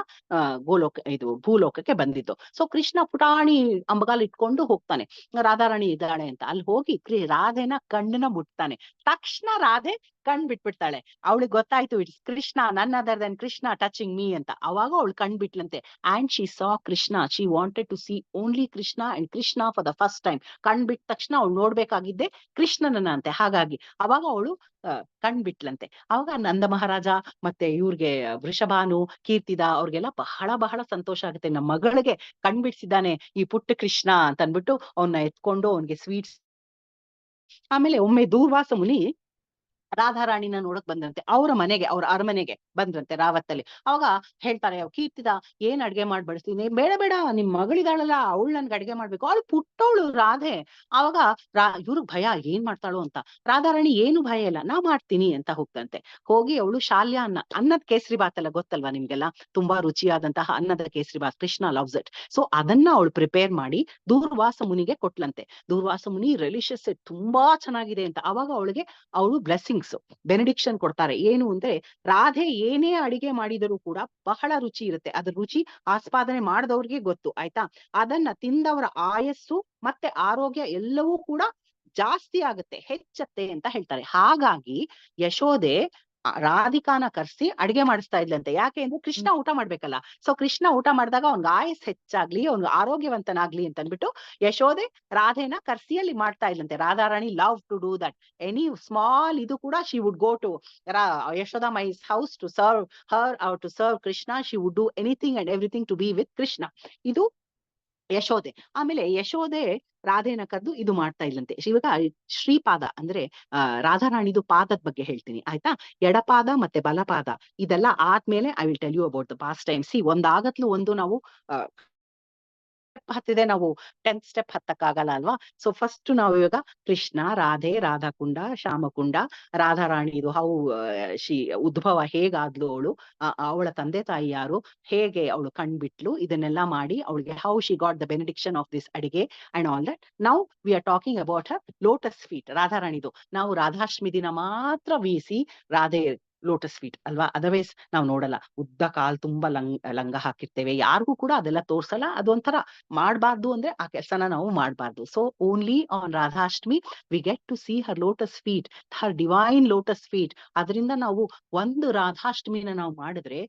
ಭೂಲೋಕಕ್ಕೆ ಬಂದಿದ್ದು. ಸೊ ಕೃಷ್ಣ ಪುಟಾಣಿ ಅಂಬಗಾಲ್ ಇಟ್ಕೊಂಡು ಹೋಗ್ತಾನೆ, ರಾಧಾರಾಣಿ ಇದ್ದಾಳೆ ಅಂತ. ಅಲ್ಲಿ ಹೋಗಿ ರಾಧೆನ ಕಣ್ಣನ್ನ ಮುಟ್ತಾನೆ. ತಕ್ಷಣ ರಾಧೆ ಕಣ್ ಬಿಟ್ಬಿಡ್ತಾಳೆ. ಅವಳಿಗೆ ಗೊತ್ತಾಯ್ತು, it's Krishna, none other than Krishna touching me ಅಂತ. ಅವಾಗ ಅವಳು ಕಣ್ ಬಿಟ್ಲಂತೆ. And she saw Krishna, she wanted to see only Krishna and Krishna for the first time. ಕಣ್ ಬಿಟ್ಟ ತಕ್ಷಣ ಅವಳು ನೋಡ್ಬೇಕಾಗಿದ್ದೆ ಕೃಷ್ಣನನ್ನ ಅಂತೆ. ಹಾಗಾಗಿ ಅವಾಗ ಅವಳು ಕಣ್ ಬಿಟ್ಲಂತೆ. ಅವಾಗ ನಂದ ಮಹಾರಾಜ ಮತ್ತೆ ಇವ್ರಿಗೆ ವೃಷಭಾನು ಕೀರ್ತಿದ ಅವ್ರಿಗೆಲ್ಲ ಬಹಳ ಬಹಳ ಸಂತೋಷ ಆಗುತ್ತೆ. ನಮ್ಮ ಮಗಳಿಗೆ ಕಣ್ ಬಿಡ್ಸಿದ್ದಾನೆ ಈ ಪುಟ್ಟ ಕೃಷ್ಣ ಅಂತ ಅನ್ಬಿಟ್ಟು ಅವನ್ನ ಎತ್ಕೊಂಡು ಅವನ್ಗೆ ಸ್ವೀಟ್ಸ್. ಆಮೇಲೆ ಒಮ್ಮೆ ದೂರ್ವಾಸ ಮುನಿ ರಾಧಾರಾಣಿನ ನೋಡಕ್ ಬಂದ್ರಂತೆ, ಅವ್ರ ಅರಮನೆಗೆ ಬಂದ್ರಂತೆ ರಾವತ್ತಲ್ಲಿ. ಅವಾಗ ಹೇಳ್ತಾರೆ, ಕೀರ್ತಿದ ಏನ್ ಅಡ್ಗೆ ಮಾಡಿ ಬಡಿಸ್ತೀನಿ. ಬೇಡ ನಿಮ್ ಮಗಳಿದಾಳಲ್ಲ, ಅವಳು ನನ್ಗೆ ಅಡ್ಗೆ ಮಾಡ್ಬೇಕು, ಅವಳು ಪುಟ್ಟವಳು ರಾಧೆ. ಅವಾಗ ಇವ್ರಿಗೆ ಭಯ, ಏನ್ ಮಾಡ್ತಾಳು ಅಂತ. ರಾಧಾರಾಣಿ ಏನು ಭಯ ಇಲ್ಲ, ನಾ ಮಾಡ್ತೀನಿ ಅಂತ ಹೋಗ್ತಂತೆ. ಹೋಗಿ ಅವಳು ಶಾಲ್ಯ ಅನ್ನದ ಕೇಸರಿ ಬಾತ್ ಎಲ್ಲ ಗೊತ್ತಲ್ವಾ ನಿಮ್ಗೆಲ್ಲ, ತುಂಬಾ ರುಚಿಯಾದಂತಹ ಅನ್ನದ kesari bath, Krishna loves it. So ಅದನ್ನ ಅವಳು ಪ್ರಿಪೇರ್ ಮಾಡಿ ದೂರ್ವಾಸ ಮುನಿಗೆ ಕೊಟ್ಲಂತೆ. ದೂರ್ವಾಸ ಮುನಿ ರಿಲಿಷಿಯಸ್, ತುಂಬಾ ಚೆನ್ನಾಗಿದೆ ಅಂತ. ಅವಾಗ ಅವಳು ಬ್ಲೆಸ್ಸಿಂಗ್ಸ್, ಬೆನಿಡಿಕ್ಷನ್ ಕೊಡ್ತಾರೆ. ಏನು ಅಂದ್ರೆ, ರಾಧೆ ಏನೇ ಅಡಿಗೆ ಮಾಡಿದರೂ ಕೂಡ ಬಹಳ ರುಚಿ ಇರುತ್ತೆ. ಅದ್ರ ರುಚಿ ಆಸ್ವಾದನೆ ಮಾಡಿದವ್ರಿಗೆ ಗೊತ್ತು, ಆಯ್ತಾ. ಅದನ್ನ ತಿಂದವರ ಆಯಸ್ಸು ಮತ್ತೆ ಆರೋಗ್ಯ ಎಲ್ಲವೂ ಕೂಡ ಜಾಸ್ತಿ ಆಗುತ್ತೆ, ಹೆಚ್ಚತ್ತೆ ಅಂತ ಹೇಳ್ತಾರೆ. ಹಾಗಾಗಿ ಯಶೋದೆ ರಾಧಿಕಾನ ಕರ್ಸಿ ಅಡಿಗೆ ಮಾಡಿಸ್ತಾ ಇದ್ಲಂತೆ. ಯಾಕೆ ಅಂದ್ರೆ ಕೃಷ್ಣ ಊಟ ಮಾಡ್ಬೇಕಲ್ಲ. ಸೊ ಕೃಷ್ಣ ಊಟ ಮಾಡಿದಾಗ ಅವ್ನ್ಗೆ ಆಯಸ್ ಹೆಚ್ಚಾಗ್ಲಿ, ಅವ್ನ್ಗೆ ಆರೋಗ್ಯವಂತನಾಗ್ಲಿ ಅಂತ ಅಂದ್ಬಿಟ್ಟು ಯಶೋದೆ ರಾಧೆನ ಕರ್ಸಿಯಲ್ಲಿ ಮಾಡ್ತಾ ಇದ್ಲಂತೆ. Radharani love to do that. Any small ಇದು ಕೂಡ she would go to Yashoda Mai's house to serve her or to serve Krishna. She would do anything and everything to be with Krishna. ಇದು ಯಶೋದೆ. ಆಮೇಲೆ ಯಶೋದೆ ರಾಧೆನ ಕದ್ದು ಇದು ಮಾಡ್ತಾ ಇಲ್ಲಂತೆ. ಇವಾಗ ಶ್ರೀಪಾದ ಅಂದ್ರೆ ರಾಧಾರಾಣಿದು ಪಾದದ ಬಗ್ಗೆ ಹೇಳ್ತೀನಿ ಆಯ್ತಾ. ಎಡಪಾದ ಮತ್ತೆ ಬಲಪಾದ ಇದೆಲ್ಲ ಆದ್ಮೇಲೆ I will tell you about the pastime. ಒಂದಾಗತ್ಲು ಒಂದು ನಾವು ಹತ್ತಿದೆ, ನಾವು 10th ಸ್ಟೆಪ್ ಹತ್ತಕ್ಕಾಗಲ್ಲ ಅಲ್ವಾ. ಸೊ ಫಸ್ಟ್ ನಾವು ಇವಾಗ ಕೃಷ್ಣ, ರಾಧೆ, ರಾಧಾಕುಂಡ, ಶ್ಯಾಮಕುಂಡ, ರಾಧಾರಾಣಿ ಇದು ಹೌ ಉದ್ಭವ ಹೇಗಾದ್ಲು, ಅವಳ ತಂದೆ ತಾಯಿ ಯಾರು, ಹೇಗೆ ಅವಳು ಕಣ್ಬಿಟ್ಲು, ಇದನ್ನೆಲ್ಲ ಮಾಡಿ ಅವಳಿಗೆ how she got the benediction of this ಅಡಿಗೆ and all that. Now we are talking about her lotus feet. ರಾಧಾರಾಣಿದು ನಾವು ರಾಧಾಷ್ಟಮಿ ದಿನ ಮಾತ್ರ ವೀಸಿ ರಾಧೆ ಲೋಟಸ್ ಫೀಟ್ ಅಲ್ವಾ. ಅದರ್ವೈಸ್ ನಾವು ನೋಡಲ್ಲ. ಉದ್ದ ಕಾಲ್ ತುಂಬಾ ಲಂಗ ಹಾಕಿರ್ತೇವೆ, ಯಾರಿಗೂ ಕೂಡ ಅದೆಲ್ಲ ತೋರ್ಸಲ್ಲ. ಅದೊಂಥರ ಮಾಡ್ಬಾರ್ದು ಅಂದ್ರೆ ಆ ಕೆಲಸನ ನಾವು ಮಾಡ್ಬಾರ್ದು. So only on Radhashtami we get to see her lotus feet, her divine lotus feet. ಅದರಿಂದ ನಾವು ಒಂದು ರಾಧಾಷ್ಟಮಿನ ನಾವು ಮಾಡಿದ್ರೆ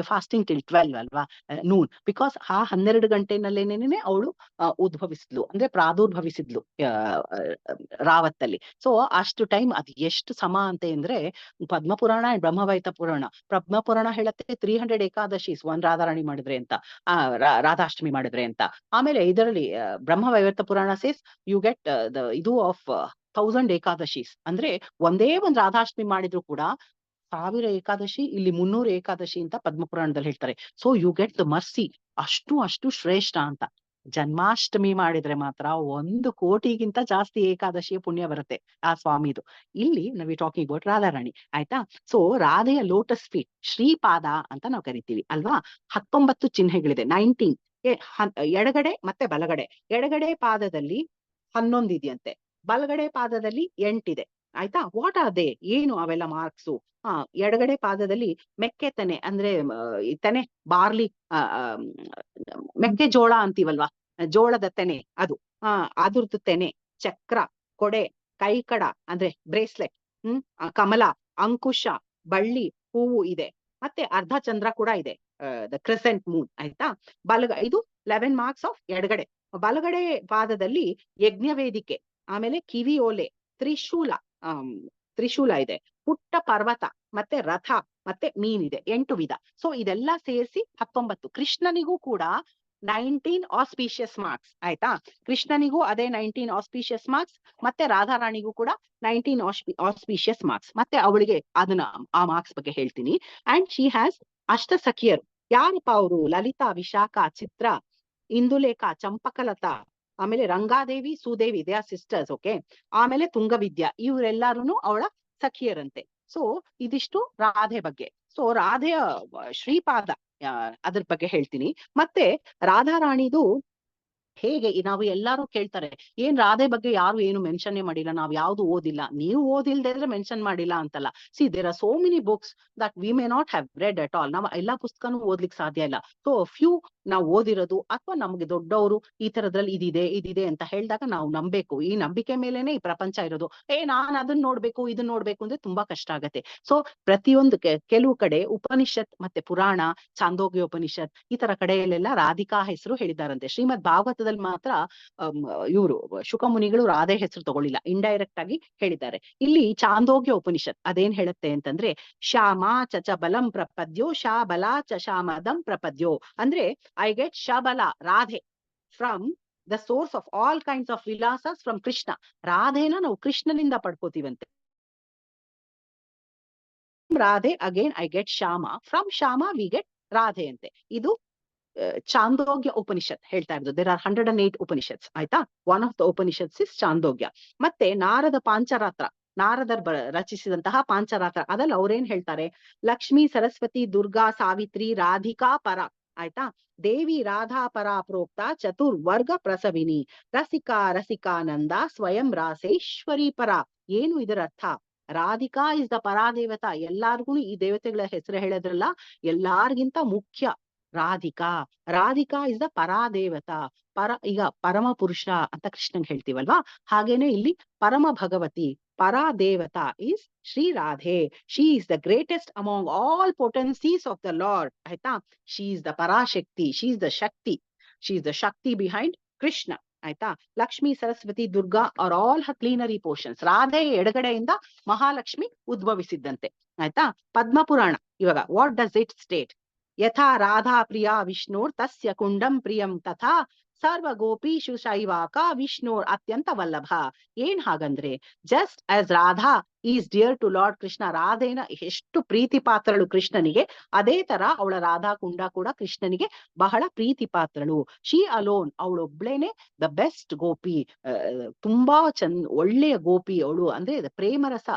ಫಾಸ್ಟಿಂಗ್ ಟಿಲ್ 12 ಅಲ್ವಾ, ನೂನ್. ಬಿಕಾಸ್ ಆ 12 ಗಂಟೆನಲ್ಲೇನೇನೆ ಅವಳು ಉದ್ಭವಿಸಿದ್ಲು ಅಂದ್ರೆ ಪ್ರಾದುರ್ಭವಿಸಿದ್ಲು ರಾವತ್ತಲ್ಲಿ. ಸೊ ಅಷ್ಟು ಟೈಮ್ ಅದು ಎಷ್ಟು ಸಮ ಅಂತ ಅಂದ್ರೆ ಪದ್ಮಪುರಾಣ ಅಂಡ್ ಬ್ರಹ್ಮವೈತ ಪುರಾಣ. ಪದ್ಮಪುರಾಣ ಹೇಳತ್ತೆ 300 ಏಕಾದಶೀಸ್ ಒಂದ್ ರಾಧಾರಾಣಿ ಮಾಡಿದ್ರೆ ಅಂತ, ರಾಧಾಷ್ಟಮಿ ಮಾಡಿದ್ರೆ ಅಂತ. ಆಮೇಲೆ ಇದರಲ್ಲಿ ಬ್ರಹ್ಮವೈವರ್ತ ಪುರಾಣ ಸೇಸ್ ಯು ಗೆಟ್ ದ ಇದು ಆಫ್ 1000 ಏಕಾದಶೀಸ್. ಅಂದ್ರೆ ಒಂದೇ ಒಂದ್ ರಾಧಾಷ್ಟಮಿ ಮಾಡಿದ್ರು ಕೂಡ 1000 ಏಕಾದಶಿ, ಇಲ್ಲಿ 300 ಏಕಾದಶಿ ಅಂತ ಪದ್ಮಪುರಾಣದಲ್ಲಿ ಹೇಳ್ತಾರೆ. So you get the mercy. ಅಷ್ಟು ಶ್ರೇಷ್ಠ ಅಂತ. ಜನ್ಮಾಷ್ಟಮಿ ಮಾಡಿದ್ರೆ ಮಾತ್ರ 1 ಕೋಟಿಗಿಂತ ಜಾಸ್ತಿ ಏಕಾದಶಿಯ ಪುಣ್ಯ ಬರುತ್ತೆ ಆ ಸ್ವಾಮಿದು. ಇಲ್ಲಿ ನಾವು ಟಾಕಿಂಗ್ ಅಬೌಟ್ ರಾಧಾರಾಣಿ ಆಯ್ತಾ. ಸೊ ರಾಧೆಯ ಲೋಟಸ್ ಫೀಟ್ ಶ್ರೀಪಾದ ಅಂತ ನಾವು ಕರಿತೀವಿ ಅಲ್ವಾ. 19 ಚಿಹ್ನೆಗಳಿದೆ, 19. ಎಡಗಡೆ ಮತ್ತೆ ಬಲಗಡೆ. ಎಡಗಡೆ ಪಾದದಲ್ಲಿ 11 ಇದೆಯಂತೆ, ಬಲಗಡೆ ಪಾದದಲ್ಲಿ 8 ಇದೆ ಆಯ್ತಾ. ವಾಟ್ ಆರ್ ದೇ, ಏನು ಅವೆಲ್ಲ ಮಾರ್ಕ್ಸು? ಎಡಗಡೆ ಪಾದದಲ್ಲಿ ಮೆಕ್ಕೆ ತೆನೆ ಅಂದ್ರೆ ತೆನೆ, ಬಾರ್ಲಿ, ಮೆಕ್ಕೆಜೋಳ ಅಂತೀವಲ್ವಾ, ಜೋಳದ ತೆನೆ ಅದು, ಅದ್ರದ್ದು ತೆನೆ, ಚಕ್ರ, ಕೊಡೆ, ಕೈಕಡ ಅಂದ್ರೆ ಬ್ರೇಸ್ಲೆಟ್, ಕಮಲ, ಅಂಕುಶ, ಬಳ್ಳಿ, ಹೂವು ಇದೆ. ಮತ್ತೆ ಅರ್ಧ ಚಂದ್ರ ಕೂಡ ಇದೆ, ದ ಕ್ರೆಸೆಂಟ್ ಮೂನ್ ಆಯ್ತಾ. ಇದು 11 ಮಾರ್ಕ್ಸ್ ಆಫ್ ಎಡಗಡೆ. ಬಲಗಡೆ ಪಾದದಲ್ಲಿ ಯಜ್ಞವೇದಿಕೆ, ಆಮೇಲೆ ಕಿವಿ ಓಲೆ, ತ್ರಿಶೂಲ ಇದೆ, ಪುಟ್ಟ ಪರ್ವತ, ಮತ್ತೆ ರಥ, ಮತ್ತೆ ಮೀನಿದೆ. 8 ವಿಧ. ಸೊ ಇದೆಲ್ಲ ಸೇರಿಸಿ 19. ಕೃಷ್ಣನಿಗೂ ಕೂಡ 19 ಆಸ್ಪೀಷಿಯಸ್ ಮಾರ್ಕ್ಸ್ ಆಯ್ತಾ. ಕೃಷ್ಣನಿಗೂ ಅದೇ 19 ಆಸ್ಪೀಷಿಯಸ್ ಮಾರ್ಕ್ಸ್, ಮತ್ತೆ ರಾಧಾರಾಣಿಗೂ ಕೂಡ 19 ಆಸ್ಪೀಷಿಯಸ್ ಮಾರ್ಕ್ಸ್. ಮತ್ತೆ ಅವಳಿಗೆ ಅದನ್ನ ಆ ಮಾರ್ಕ್ಸ್ ಬಗ್ಗೆ ಹೇಳ್ತೀನಿ. ಅಂಡ್ ಶಿ ಹ್ಯಾಸ್ ಅಷ್ಟ ಸಖಿಯರು. ಯಾರಪ್ಪ ಅವರು? ಲಲಿತಾ, ವಿಶಾಖ, ಚಿತ್ರ, ಇಂದುಲೇಖ, ಚಂಪಕಲತಾ, ಆಮೇಲೆ ರಂಗಾದೇವಿ, Sudevi, they are sisters. Okay. ಆಮೇಲೆ ತುಂಗವಿದ್ಯಾ, ಇವರೆಲ್ಲಾರು ಅವಳ ಸಖಿಯರಂತೆ. ಸೊ ಇದಿಷ್ಟು ರಾಧೆ ಬಗ್ಗೆ. ಸೊ ರಾಧೆಯ ಶ್ರೀಪಾದ ಅದ್ರ ಬಗ್ಗೆ ಹೇಳ್ತೀನಿ. ಮತ್ತೆ ರಾಧಾರಾಣಿದು ಹೇಗೆ ನಾವು ಎಲ್ಲಾರು ಕೇಳ್ತಾರೆ, ಏನ್ ರಾಧೆ ಬಗ್ಗೆ ಯಾರು ಏನು ಮೆನ್ಷನ್ ಮಾಡಿಲ್ಲ, ನಾವ್ ಯಾವ್ದು ಓದಿಲ್ಲ. ನೀವು ಓದಿಲ್ದೇ ಇದ್ರೆ ಮೆನ್ಷನ್ ಮಾಡಿಲ್ಲ ಅಂತಲ್ಲ. See there are so many books that we may not have read at all. ನಾವು ಎಲ್ಲಾ ಪುಸ್ತಕನೂ ಓದ್ಲಿಕ್ಕೆ ಸಾಧ್ಯ ಇಲ್ಲ. ಸೊ ಫ್ಯೂ ನಾವು ಓದಿರೋದು, ಅಥವಾ ನಮ್ಗೆ ದೊಡ್ಡವರು ಈ ತರದ್ರಲ್ಲಿ ಇದಿದೆ ಅಂತ ಹೇಳಿದಾಗ ನಾವು ನಂಬೇಕು. ಈ ನಂಬಿಕೆ ಮೇಲೆನೆ ಈ ಪ್ರಪಂಚ ಇರೋದು. ನಾನ್ ಅದನ್ನ ನೋಡ್ಬೇಕು, ಇದನ್ನ ನೋಡ್ಬೇಕು ಅಂದ್ರೆ ತುಂಬಾ ಕಷ್ಟ ಆಗತ್ತೆ. ಸೊ ಪ್ರತಿಯೊಂದು ಕೆಲವು ಕಡೆ ಉಪನಿಷತ್ ಮತ್ತೆ ಪುರಾಣ, ಚಾಂದೋಗ್ಯ ಉಪನಿಷತ್ ಈ ತರ ಕಡೆಯಲ್ಲೆಲ್ಲ ರಾಧಿಕಾ ಹೆಸರು ಹೇಳಿದಾರಂತೆ. ಶ್ರೀಮದ್ ಭಾಗವತದಲ್ಲಿ ಮಾತ್ರ ಇವರು ಶುಕಮುನಿಗಳು ರಾಧೆ ಹೆಸರು ತಗೊಳ್ಳಿಲ್ಲ, ಇಂಡೈರೆಕ್ಟ್ ಆಗಿ ಹೇಳಿದ್ದಾರೆ. ಇಲ್ಲಿ ಚಾಂದೋಗ್ಯ ಉಪನಿಷತ್ ಅದೇನ್ ಹೇಳುತ್ತೆ ಅಂತಂದ್ರೆ, ಶ್ಯಾಮ ಚ ಬಲಂ ಪ್ರಪದ್ಯೋ ಶಾಬಲ ಚ ಶಾಮದಂ ಪ್ರಪದ್ಯೋ. ಅಂದ್ರೆ I get shabala Radhe from the source of all kinds of vilasas from Krishna. ರಾಧೆನ ನಾವು ಕೃಷ್ಣನಿಂದ ಪಡ್ಕೋತೀವಂತೆ. Radhe again I get Shyama, from Shyama we get Radhe ಅಂತೆ. ಇದು ಚಾಂದೋಗ್ಯ ಉಪನಿಷತ್ ಹೇಳ್ತಾ ಇರೋದು. ದೇರ್ ಆರ್ 108 ಉಪನಿಷತ್ಸ್ ಆಯ್ತಾ. One of the Upanishads is Chandogya. ಮತ್ತೆ ನಾರದ ಪಾಂಚರಾತ್ರ, ನಾರದರ್ ರಚಿಸಿದಂತಹ ಪಾಂಚರಾತ್ರ, ಅದ್ರಲ್ಲಿ ಅವ್ರೇನ್ ಹೇಳ್ತಾರೆ, ಲಕ್ಷ್ಮೀ, ಸರಸ್ವತಿ, ದುರ್ಗಾ, ಸಾವಿತ್ರಿ, ರಾಧಿಕಾ ಪರ ಆಯ್ತಾ. ದೇವಿ ರಾಧಾ ಪರ ಪ್ರೋಕ್ತ ಚತುರ್ವರ್ಗ ಪ್ರಸವಿನಿ, ರಸಿಕಾ ರಸಿಕಾನಂದ ಸ್ವಯಂ ರಾಸೇಶ್ವರಿ ಪರ. ಏನು ಇದರ ಅರ್ಥ? Radhika is the Paradevata. ಎಲ್ಲಾರ್ಗು ಈ ದೇವತೆಗಳ ಹೆಸರು ಹೇಳೋದ್ರಲ್ಲ, ಎಲ್ಲಾರ್ಗಿಂತ ಮುಖ್ಯ ರಾಧಿಕಾ. Radhika is the Paradevata. ಈಗ ಪರಮ ಪುರುಷ ಅಂತ ಕೃಷ್ಣನ್ ಹೇಳ್ತೀವಲ್ವಾ, ಹಾಗೇನೆ ಇಲ್ಲಿ ಪರಮ Bhagavati, Paradevata is Sri Radhe. She is the greatest among all potencies of the Lord. ಆಯ್ತಾ? She is the Parashakti. She is the Shakti. She is the Shakti behind Krishna. ಆಯ್ತಾ? Lakshmi, Saraswati, Durga are all her plenary portions. Radhe ಎಡಗಡೆಯಿಂದ ಮಹಾಲಕ್ಷ್ಮಿ ಉದ್ಭವಿಸಿದ್ದಂತೆ. ಆಯ್ತಾ? ಪದ್ಮಪುರಾಣ ಇವಾಗ what does it state? ಯಥಾ ರಾಧಾ ಪ್ರಿಯಾ ವಿಷ್ಣುರ್ ತಸ್ಯ ಕುಂಡಂ ಪ್ರಿಯಂ ತಥಾ ಸರ್ವ ಗೋಪೀಶು ಶೈವಾಕ ವಿಷ್ಣುರ್ ಅತ್ಯಂತ ವಲ್ಲಭ. ಏನ್ ಹಾಗಂದ್ರೆ, just as Radha is dear to Lord Krishna, ರಾಧೇನ ಎಷ್ಟು ಪ್ರೀತಿ ಪಾತ್ರಳು ಕೃಷ್ಣನಿಗೆ, ಅದೇ ತರ ಅವಳ ರಾಧಾ ಕುಂಡ ಕೂಡ ಕೃಷ್ಣನಿಗೆ ಬಹಳ ಪ್ರೀತಿ ಪಾತ್ರಳು. ಶಿ ಅಲೋನ್, ಅವಳೊಬ್ಳೇನೆ ದ ಬೆಸ್ಟ್ ಗೋಪಿ, ತುಂಬಾ ಒಳ್ಳೆಯ ಗೋಪಿ ಅವಳು. ಅಂದ್ರೆ ಪ್ರೇಮರಸ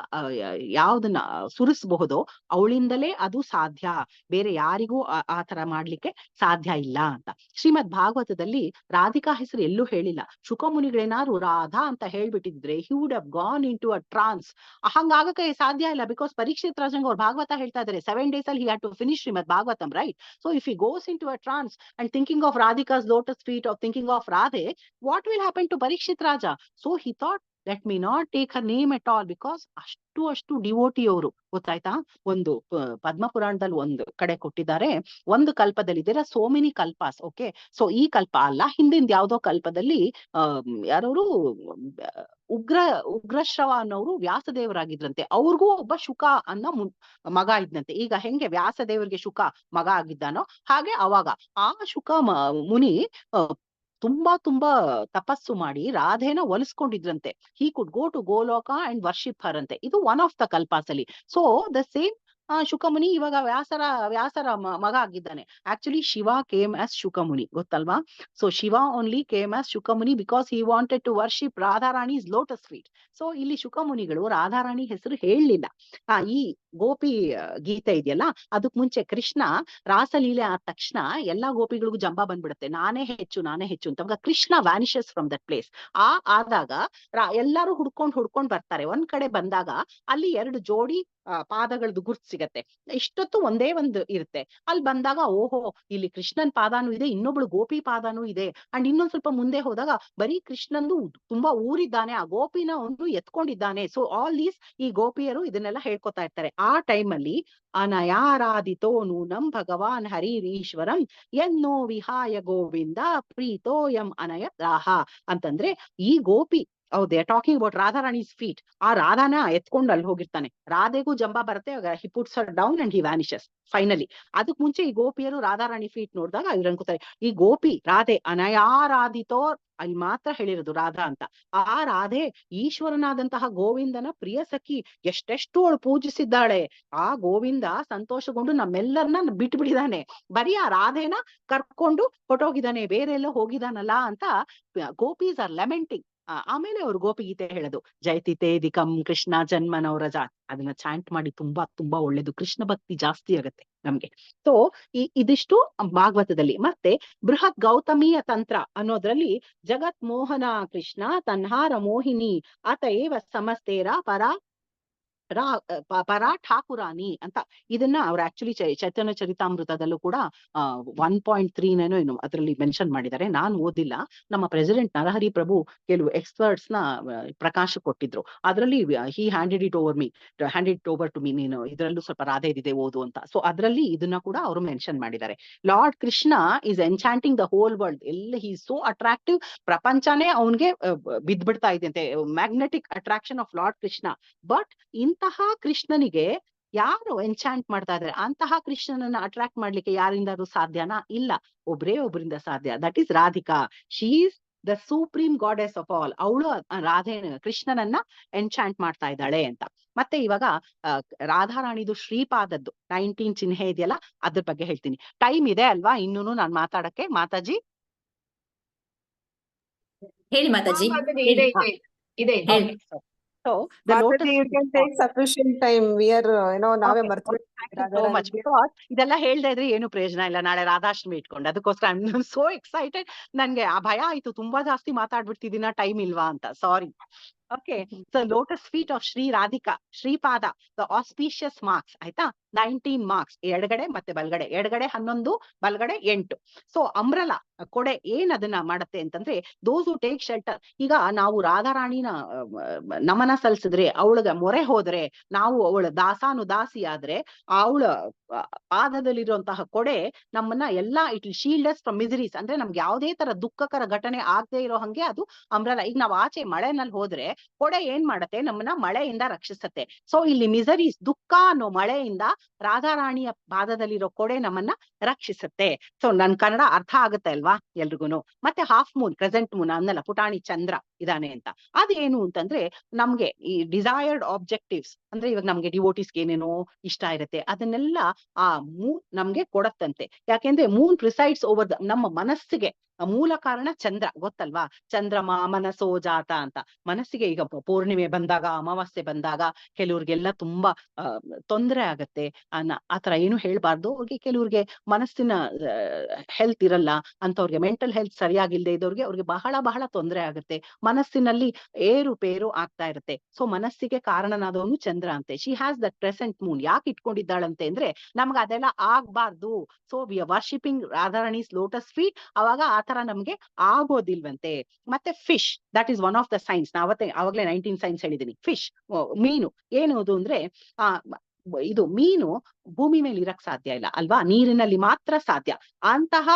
ಯಾವ್ದನ್ನ ಸುರಿಸಬಹುದೋ ಅವಳಿಂದಲೇ ಅದು ಸಾಧ್ಯ, ಬೇರೆ ಯಾರಿಗೂ ಆ ತರ ಮಾಡ್ಲಿಕ್ಕೆ ಸಾಧ್ಯ ಇಲ್ಲ ಅಂತ. ಶ್ರೀಮದ್ ಭಾಗವತದಲ್ಲಿ ರಾಧಿಕಾ ಹೆಸರು ಎಲ್ಲೂ ಹೇಳಿಲ್ಲ. ಶುಕಮುನಿಗಳೇನಾದ್ರು ರಾಧಾ ಅಂತ ಹೇಳ್ಬಿಟ್ಟಿದ್ರೆ he would have gone in to a trance. ಹಂಗಾಗಕ್ಕೆ ಸಾಧ್ಯ ಇಲ್ಲ, ಬಿಕಾಸ್ ಪರೀಕ್ಷಿತ್ ರಾಜಂಗ್ ಅವ್ರು ಭಾಗವತ ಹೇಳ್ತಾ ಇದ್ದಾರೆ 7 days ಅಲ್ಲಿ he had to finish Shrimad Bhagavatam, right? So if he goes into a trance and thinking of Radhika's lotus feet or thinking of Radhe, what will happen to Parikshit Raja? So he thought, let me not take her name at all, because ಅಷ್ಟು devotee ಅವರು, ಗೊತ್ತಾಯ್ತಾ? ಒಂದು ಪದ್ಮಪುರಾಣದಲ್ಲಿ ಒಂದು ಕಡೆ ಕೊಟ್ಟಿದ್ದಾರೆ, ಒಂದು ಕಲ್ಪದಲ್ಲಿ there are so many kalpas. Okay, so ಈ ಕಲ್ಪ ಅಲ್ಲ, ಹಿಂದಿನ ಯಾವ್ದೋ ಕಲ್ಪದಲ್ಲಿ ಯಾರವರು ಉಗ್ರಶ್ರವ ಅನ್ನೋರು ವ್ಯಾಸದೇವರಾಗಿದ್ರಂತೆ. ಅವ್ರಿಗೂ ಒಬ್ಬ ಶುಕ ಅನ್ನೋ ಮಗ ಇದ್ದಂತೆ. ಈಗ ಹೆಂಗೆ ವ್ಯಾಸದೇವರಿಗೆ ಶುಕ ಮಗ ಆಗಿದ್ದಾನೋ ಹಾಗೆ ಅವಾಗ ಆ ಶುಕ ಮುನಿ ತುಂಬಾ ತಪಸ್ಸು ಮಾಡಿ ರಾಧೇನ ಒಲಿಸ್ಕೊಂಡಿದ್ರಂತೆ. He could go to Goloka and worship her ಅಂತೆ. ಇದು ಒನ್ ಆಫ್ ದ ಕಲ್ಪಾಸಲಿ. ಸೊ ದ ಸೇಮ್ ಶುಕಮುನಿ ಇವಾಗ ವ್ಯಾಸರ ಮಗ ಆಗಿದ್ದಾನೆ. Actually Shiva came as Shukamuni, ಗೊತ್ತಲ್ವಾ? So Shiva only came as Shukamuni because he wanted to worship Radharani's lotus feet. So ಇಲ್ಲಿ ಶುಕಮುನಿಗಳು ರಾಧಾರಾಣಿ ಹೆಸರು ಹೇಳಲಿಲ್ಲ. ಈ ಗೋಪಿ ಗೀತೆ ಇದೆಯಲ್ಲ, ಅದಕ್ ಮುಂಚೆ ಕೃಷ್ಣ ರಾಸಲೀಲೆ ಆದ ತಕ್ಷಣ ಎಲ್ಲಾ ಗೋಪಿಗಳಿಗೂ ಜಂಬ ಬಂದ್ಬಿಡುತ್ತೆ, ನಾನೇ ಹೆಚ್ಚು ಅಂತ. Krishna vanishes from that place. ಆದಾಗ ಎಲ್ಲಾರು ಹುಡ್ಕೊಂಡ್ ಬರ್ತಾರೆ. ಒಂದ್ ಕಡೆ ಬಂದಾಗ ಅಲ್ಲಿ 2 ಜೋಡಿ ಪಾದಗಳದ್ದು ಗುರ್ತು ಸಿಗತ್ತೆ. ಇಷ್ಟೊತ್ತು ಒಂದೇ ಒಂದು ಇರುತ್ತೆ. ಅಲ್ಲಿ ಬಂದಾಗ ಓಹೋ, ಇಲ್ಲಿ ಕೃಷ್ಣನ್ ಪಾದಾನು ಇದೆ, ಇನ್ನೊಬ್ಳು ಗೋಪಿ ಪಾದಾನು ಇದೆ. ಅಂಡ್ ಇನ್ನೊಂದ್ ಸ್ವಲ್ಪ ಮುಂದೆ ಹೋದಾಗ ಬರೀ ಕೃಷ್ಣಂದು ತುಂಬಾ ಊರಿದ್ದಾನೆ, ಆ ಗೋಪಿನ ಒಂದು ಎತ್ಕೊಂಡಿದ್ದಾನೆ. ಸೊ ಆಲ್ ದೀಸ್ ಈ ಗೋಪಿಯರು ಇದನ್ನೆಲ್ಲ ಹೇಳ್ಕೊತಾ ಇರ್ತಾರೆ. ಆ ಟೈಮಲ್ಲಿ ಅನಯಾರಾಧಿತೋ ನೂನಂ ಭಗವಾನ್ ಹರಿರೀಶ್ವರಂ ಎನ್ನೋ ವಿಹಾಯ ಗೋವಿಂದ ಪ್ರೀತೋಯಂ ಅನಯದ್ರಾಹ ಅಂತಂದ್ರೆ, ಈ gopi they are talking about Radharani's feet. ಆ ರಾಧಾನ ಎತ್ಕೊಂಡು ಅಲ್ಲಿ ಹೋಗಿರ್ತಾನೆ. ರಾಧೆಗೂ ಜಂಬ ಬರುತ್ತೆ, he puts her down and he vanishes finally. ಅದಕ್ ಮುಂಚೆ ಈ ಗೋಪಿಯರು ರಾಧಾರಾಣಿ ಫೀಟ್ ನೋಡಿದಾಗ ಇವ್ರು ಅನ್ಕೋತಾರೆ, ಈ ಗೋಪಿ ರಾಧೆ ಅನಯಾರಾಧಿತೋ, ಅಲ್ಲಿ ಮಾತ್ರ ಹೇಳಿರೋದು ರಾಧಾ ಅಂತ. ಆ ರಾಧೆ ಈಶ್ವರನಾದಂತಹ ಗೋವಿಂದನ ಪ್ರಿಯ ಸಖಿ, ಎಷ್ಟೆಷ್ಟು ಅವಳು ಪೂಜಿಸಿದ್ದಾಳೆ. ಆ ಗೋವಿಂದ ಸಂತೋಷಗೊಂಡು ನಮ್ಮೆಲ್ಲರನ್ನ ಬಿಟ್ಟು ಬಿಡಿದಾನೆ, ಬರೀ ಆ ರಾಧೆನ ಕರ್ಕೊಂಡು ಹೊಟ್ಟೋಗಿದ್ದಾನೆ, ಬೇರೆ ಎಲ್ಲೋ ಹೋಗಿದಾನಲ್ಲ ಅಂತ ಗೋಪೀಸ್ ಆರ್ ಲೆಮೆಂಟಿಂಗ್. ಆಮೇಲೆ ಅವ್ರು ಗೋಪಿಗೀತೆ ಹೇಳೋದು, ಜೈತಿತೇದಿಕಂ ಕೃಷ್ಣ ಜನ್ಮನವರಜ. ಅದನ್ನ ಚಾಂಟ್ ಮಾಡಿ ತುಂಬಾ ಒಳ್ಳೇದು, ಕೃಷ್ಣ ಭಕ್ತಿ ಜಾಸ್ತಿ ಆಗುತ್ತೆ ನಮ್ಗೆ. ಸೊ ಇದಿಷ್ಟು ಭಾಗವತದಲ್ಲಿ. ಮತ್ತೆ ಬೃಹತ್ ಗೌತಮಿಯ ತಂತ್ರ ಅನ್ನೋದ್ರಲ್ಲಿ ಜಗತ್ ಮೋಹನ ಕೃಷ್ಣ ತನ್ಹಾರ ಮೋಹಿನಿ ಅತಏವ ಸಮಸ್ತೇರ ಪರಾ ಠಾಕುರಾನಿ ಅಂತ. ಇದನ್ನ ಅವ್ರು ಆಕ್ಚುಲಿ ಚೈತನ್ಯ ಚರಿತಾಮೃತದಲ್ಲೂ ಕೂಡ 1.3 ಏನು ಅದರಲ್ಲಿ ಮೆನ್ಷನ್ ಮಾಡಿದ್ದಾರೆ. ನಾನು ಓದಿಲ್ಲ. ನಮ್ಮ ಪ್ರೆಸಿಡೆಂಟ್ ನರಹರಿ ಪ್ರಭು ಕೆಲವು ಎಕ್ಸ್ಪರ್ಟ್ಸ್ ನ ಪ್ರಕಾಶ ಕೊಟ್ಟಿದ್ರು. ಅದರಲ್ಲಿ he handed it over to me, ನೀನು ಇದರಲ್ಲೂ ಸ್ವಲ್ಪ ರಾಧೆ ಇದಿದೆ ಓದು ಅಂತ. ಸೊ ಅದರಲ್ಲಿ ಇದನ್ನ ಕೂಡ ಅವರು ಮೆನ್ಷನ್ ಮಾಡಿದ್ದಾರೆ. Lord Krishna is enchanting the whole world. ಎಲ್ಲ ಹಿ ಸೋ ಅಟ್ರಾಕ್ಟಿವ್, ಪ್ರಪಂಚನೇ ಅವನ್ಗೆ ಬಿದ್ದ್ಬಿಡ್ತಾ ಇದೆಯಂತೆ, magnetic attraction of Lord Krishna. But ಇಂತಹ ಕೃಷ್ಣನಿಗೆ ಯಾರು ಎನ್ಚಾಂಟ್ ಮಾಡ್ತಾ ಇದ್ದಾರೆ? ಅಂತಹ ಕೃಷ್ಣನನ್ನ ಅಟ್ರಾಕ್ಟ್ ಮಾಡ್ಲಿಕ್ಕೆ ಯಾರಿಂದಾದ್ರೂ ಸಾಧ್ಯನಾ? ಇಲ್ಲ, ಒಬ್ಬರಿಂದ ಸಾಧ್ಯ. That is Radhika. She is the supreme goddess of all. ಅವಳು ರಾಧೆ ಕೃಷ್ಣನನ್ನ ಎನ್ಚಾಂಟ್ ಮಾಡ್ತಾ ಇದ್ದಾಳೆ ಅಂತ. ಮತ್ತೆ ಇವಾಗ ರಾಧಾರಾಣಿದು ಶ್ರೀಪಾದದ್ದು 19 ಚಿಹ್ನೆ ಇದೆಯಲ್ಲ, ಅದ್ರ ಬಗ್ಗೆ ಹೇಳ್ತೀನಿ. ಟೈಮ್ ಇದೆ ಅಲ್ವಾ ಇನ್ನೂನು ನಾನ್ ಮಾತಾಡಕ್ಕೆ? ಮಾತಾಜಿ ಹೇಳಿ ಮಾತಾಜಿ. ಇದೆ. So the lotus you can take sufficient time. We are, ನಾವೇ ಮರ್ತು so much because ಇದೆಲ್ಲ ಹೇಳ್ತಾ ಇದ್ರೆ ಏನು ಪ್ರಯೋಜನ ಇಲ್ಲ. ನಾಳೆ ರಾಧಾಷ್ಟಮಿ ಇಟ್ಕೊಂಡು, ಅದಕ್ಕೋಸ್ಕರ ಐ ಆಮ್ ಸೋ ಎಕ್ಸೈಟೆಡ್. ನನ್ಗೆ ಆ ಭಯ ಆಯ್ತು, ತುಂಬಾ ಜಾಸ್ತಿ ಮಾತಾಡ್ಬಿಡ್ತಿದ್ದೀನ, ಟೈಮ್ ಇಲ್ವಾ ಅಂತ. ಸಾರಿ. Okay, so lotus feet of Sri Radhika, Shripad, the auspicious marks, ಆಯ್ತಾ? 19 marks, ಎಡಗಡೆ ಮತ್ತೆ ಬಲಗಡೆ, ಎಡಗಡೆ 11, ಬಲಗಡೆ 8. ಸೊ ಅಂಬ್ರಲಾ ಕೊಡೆ ಏನ್ ಅದನ್ನ ಮಾಡತ್ತೆ ಅಂತಂದ್ರೆ, ದೋಸ್ ಹೂ ಟೇಕ್ ಶೆಲ್ಟರ್, ಈಗ ನಾವು ರಾಧಾರಾಣಿನ ನಮನ ಸಲ್ಲಿಸಿದ್ರೆ, ಅವಳಿಗೆ ಮೊರೆ ಹೋದ್ರೆ, ನಾವು ಅವಳ ದಾಸಾನುದಾಸಿ ಆದ್ರೆ, ಅವಳ ಪಾದದಲ್ಲಿರುವಂತಹ ಕೊಡೆ ನಮ್ಮನ್ನ ಎಲ್ಲಾ it will shield us from miseries, ಅಂದ್ರೆ ನಮ್ಗೆ ಯಾವುದೇ ತರ ದುಃಖಕರ ಘಟನೆ ಆಗದೆ ಇರೋ ಹಂಗೆ ಅದು ಅಂಬ್ರಲಾ. ಈಗ ನಾವು ಆಚೆ ಮಳೆನಲ್ಲಿ ಹೋದ್ರೆ ಕೊಡೆ ಏನ್ ಮಾಡತ್ತೆ, ನಮ್ಮನ್ನ ಮಳೆಯಿಂದ ರಕ್ಷಿಸತ್ತೆ. ಸೊ ಇಲ್ಲಿ ಮಿಸರೀಸ್, ದುಃಖ ಅನ್ನೋ ಮಳೆಯಿಂದ ರಾಧಾರಾಣಿಯ ಪಾದದಲ್ಲಿರೋ ಕೊಡೆ ನಮ್ಮನ್ನ ರಕ್ಷಿಸುತ್ತೆ. ಸೊ ನನ್ ಕನ್ನಡ ಅರ್ಥ ಆಗುತ್ತೆ ಅಲ್ವಾ ಎಲ್ರಿಗೂನು. ಮತ್ತೆ ಹಾಫ್ ಮೂನ್, ಪ್ರೆಸೆಂಟ್ ಮೂನ್ ಅನ್ನಲ್ಲ, ಪುಟಾಣಿ ಚಂದ್ರ ಇದಾನೆ ಅಂತ. ಅದೇನು ಅಂತಂದ್ರೆ, ನಮ್ಗೆ ಈ ಡಿಸೈರ್ಡ್ ಆಬ್ಜೆಕ್ಟಿವ್ಸ್, ಅಂದ್ರೆ ಇವಾಗ ನಮ್ಗೆ ಡಿವೋಟಿಸ್ಗೆ ಏನೇನೋ ಇಷ್ಟ ಇರುತ್ತೆ, ಅದನ್ನೆಲ್ಲ ಆ ಮೂನ್ ನಮ್ಗೆ ಕೊಡತ್ತಂತೆ. ಯಾಕೆಂದ್ರೆ ಮೂನ್ ಪ್ರಿಸೈಡ್ಸ್ ಓವರ್ ನಮ್ಮ ಮನಸ್ಸಿಗೆ ಮೂಲ ಕಾರಣ ಚಂದ್ರ, ಗೊತ್ತಲ್ವಾ? ಚಂದ್ರಮ ಮನಸೋ ಜಾತ ಅಂತ. ಮನಸ್ಸಿಗೆ ಈಗ ಪೂರ್ಣಿಮೆ ಬಂದಾಗ, ಅಮಾವಾಸ್ಯೆ ಬಂದಾಗ ಕೆಲವ್ರಿಗೆಲ್ಲ ತುಂಬಾ ತೊಂದರೆ ಆಗತ್ತೆ. ಆತರ ಏನು ಹೇಳ್ಬಾರ್ದು. ಅವ್ರಿಗೆ ಕೆಲವ್ರಿಗೆ ಮನಸ್ಸಿನ ಹೆಲ್ತ್ ಇರಲ್ಲ ಅಂತವ್ರಿಗೆ, ಮೆಂಟಲ್ ಹೆಲ್ತ್ ಸರಿಯಾಗಿಲ್ದೆ ಇದ್ದವ್ರಿಗೆ ಅವ್ರಿಗೆ ಬಹಳ ಬಹಳ ತೊಂದರೆ ಆಗುತ್ತೆ. ಮನಸ್ಸಿನಲ್ಲಿ ಏರುಪೇರು ಆಗ್ತಾ ಇರುತ್ತೆ. ಸೊ ಮನಸ್ಸಿಗೆ ಕಾರಣನಾದವನು ಚಂದ್ರ ಅಂತೆ. She has that present moon. ಯಾಕೆ ಇಟ್ಕೊಂಡಿದ್ದಾಳಂತೆ ಅಂದ್ರೆ, ನಮ್ಗೆ ಅದೆಲ್ಲ ಆಗ್ಬಾರ್ದು. So we are worshipping Radharani's lotus feet. ಅವಾಗ ಆತರ ನಮ್ಗೆ ಆಗೋದಿಲ್ವಂತೆ. ಮತ್ತೆ fish, that is one of the signs. ಅವಾಗ್ಲೇ 19 ಸೈನ್ಸ್ ಹೇಳಿದೀನಿ. ಫಿಶ್, ಮೀನು ಏನದು ಅಂದ್ರೆ, ಇದು ಮೀನು ಭೂಮಿ ಮೇಲೆ ಇರಕ್ ಸಾಧ್ಯ ಇಲ್ಲ ಅಲ್ವಾ, ನೀರಿನಲ್ಲಿ ಮಾತ್ರ ಸಾಧ್ಯ. ಅಂತಹ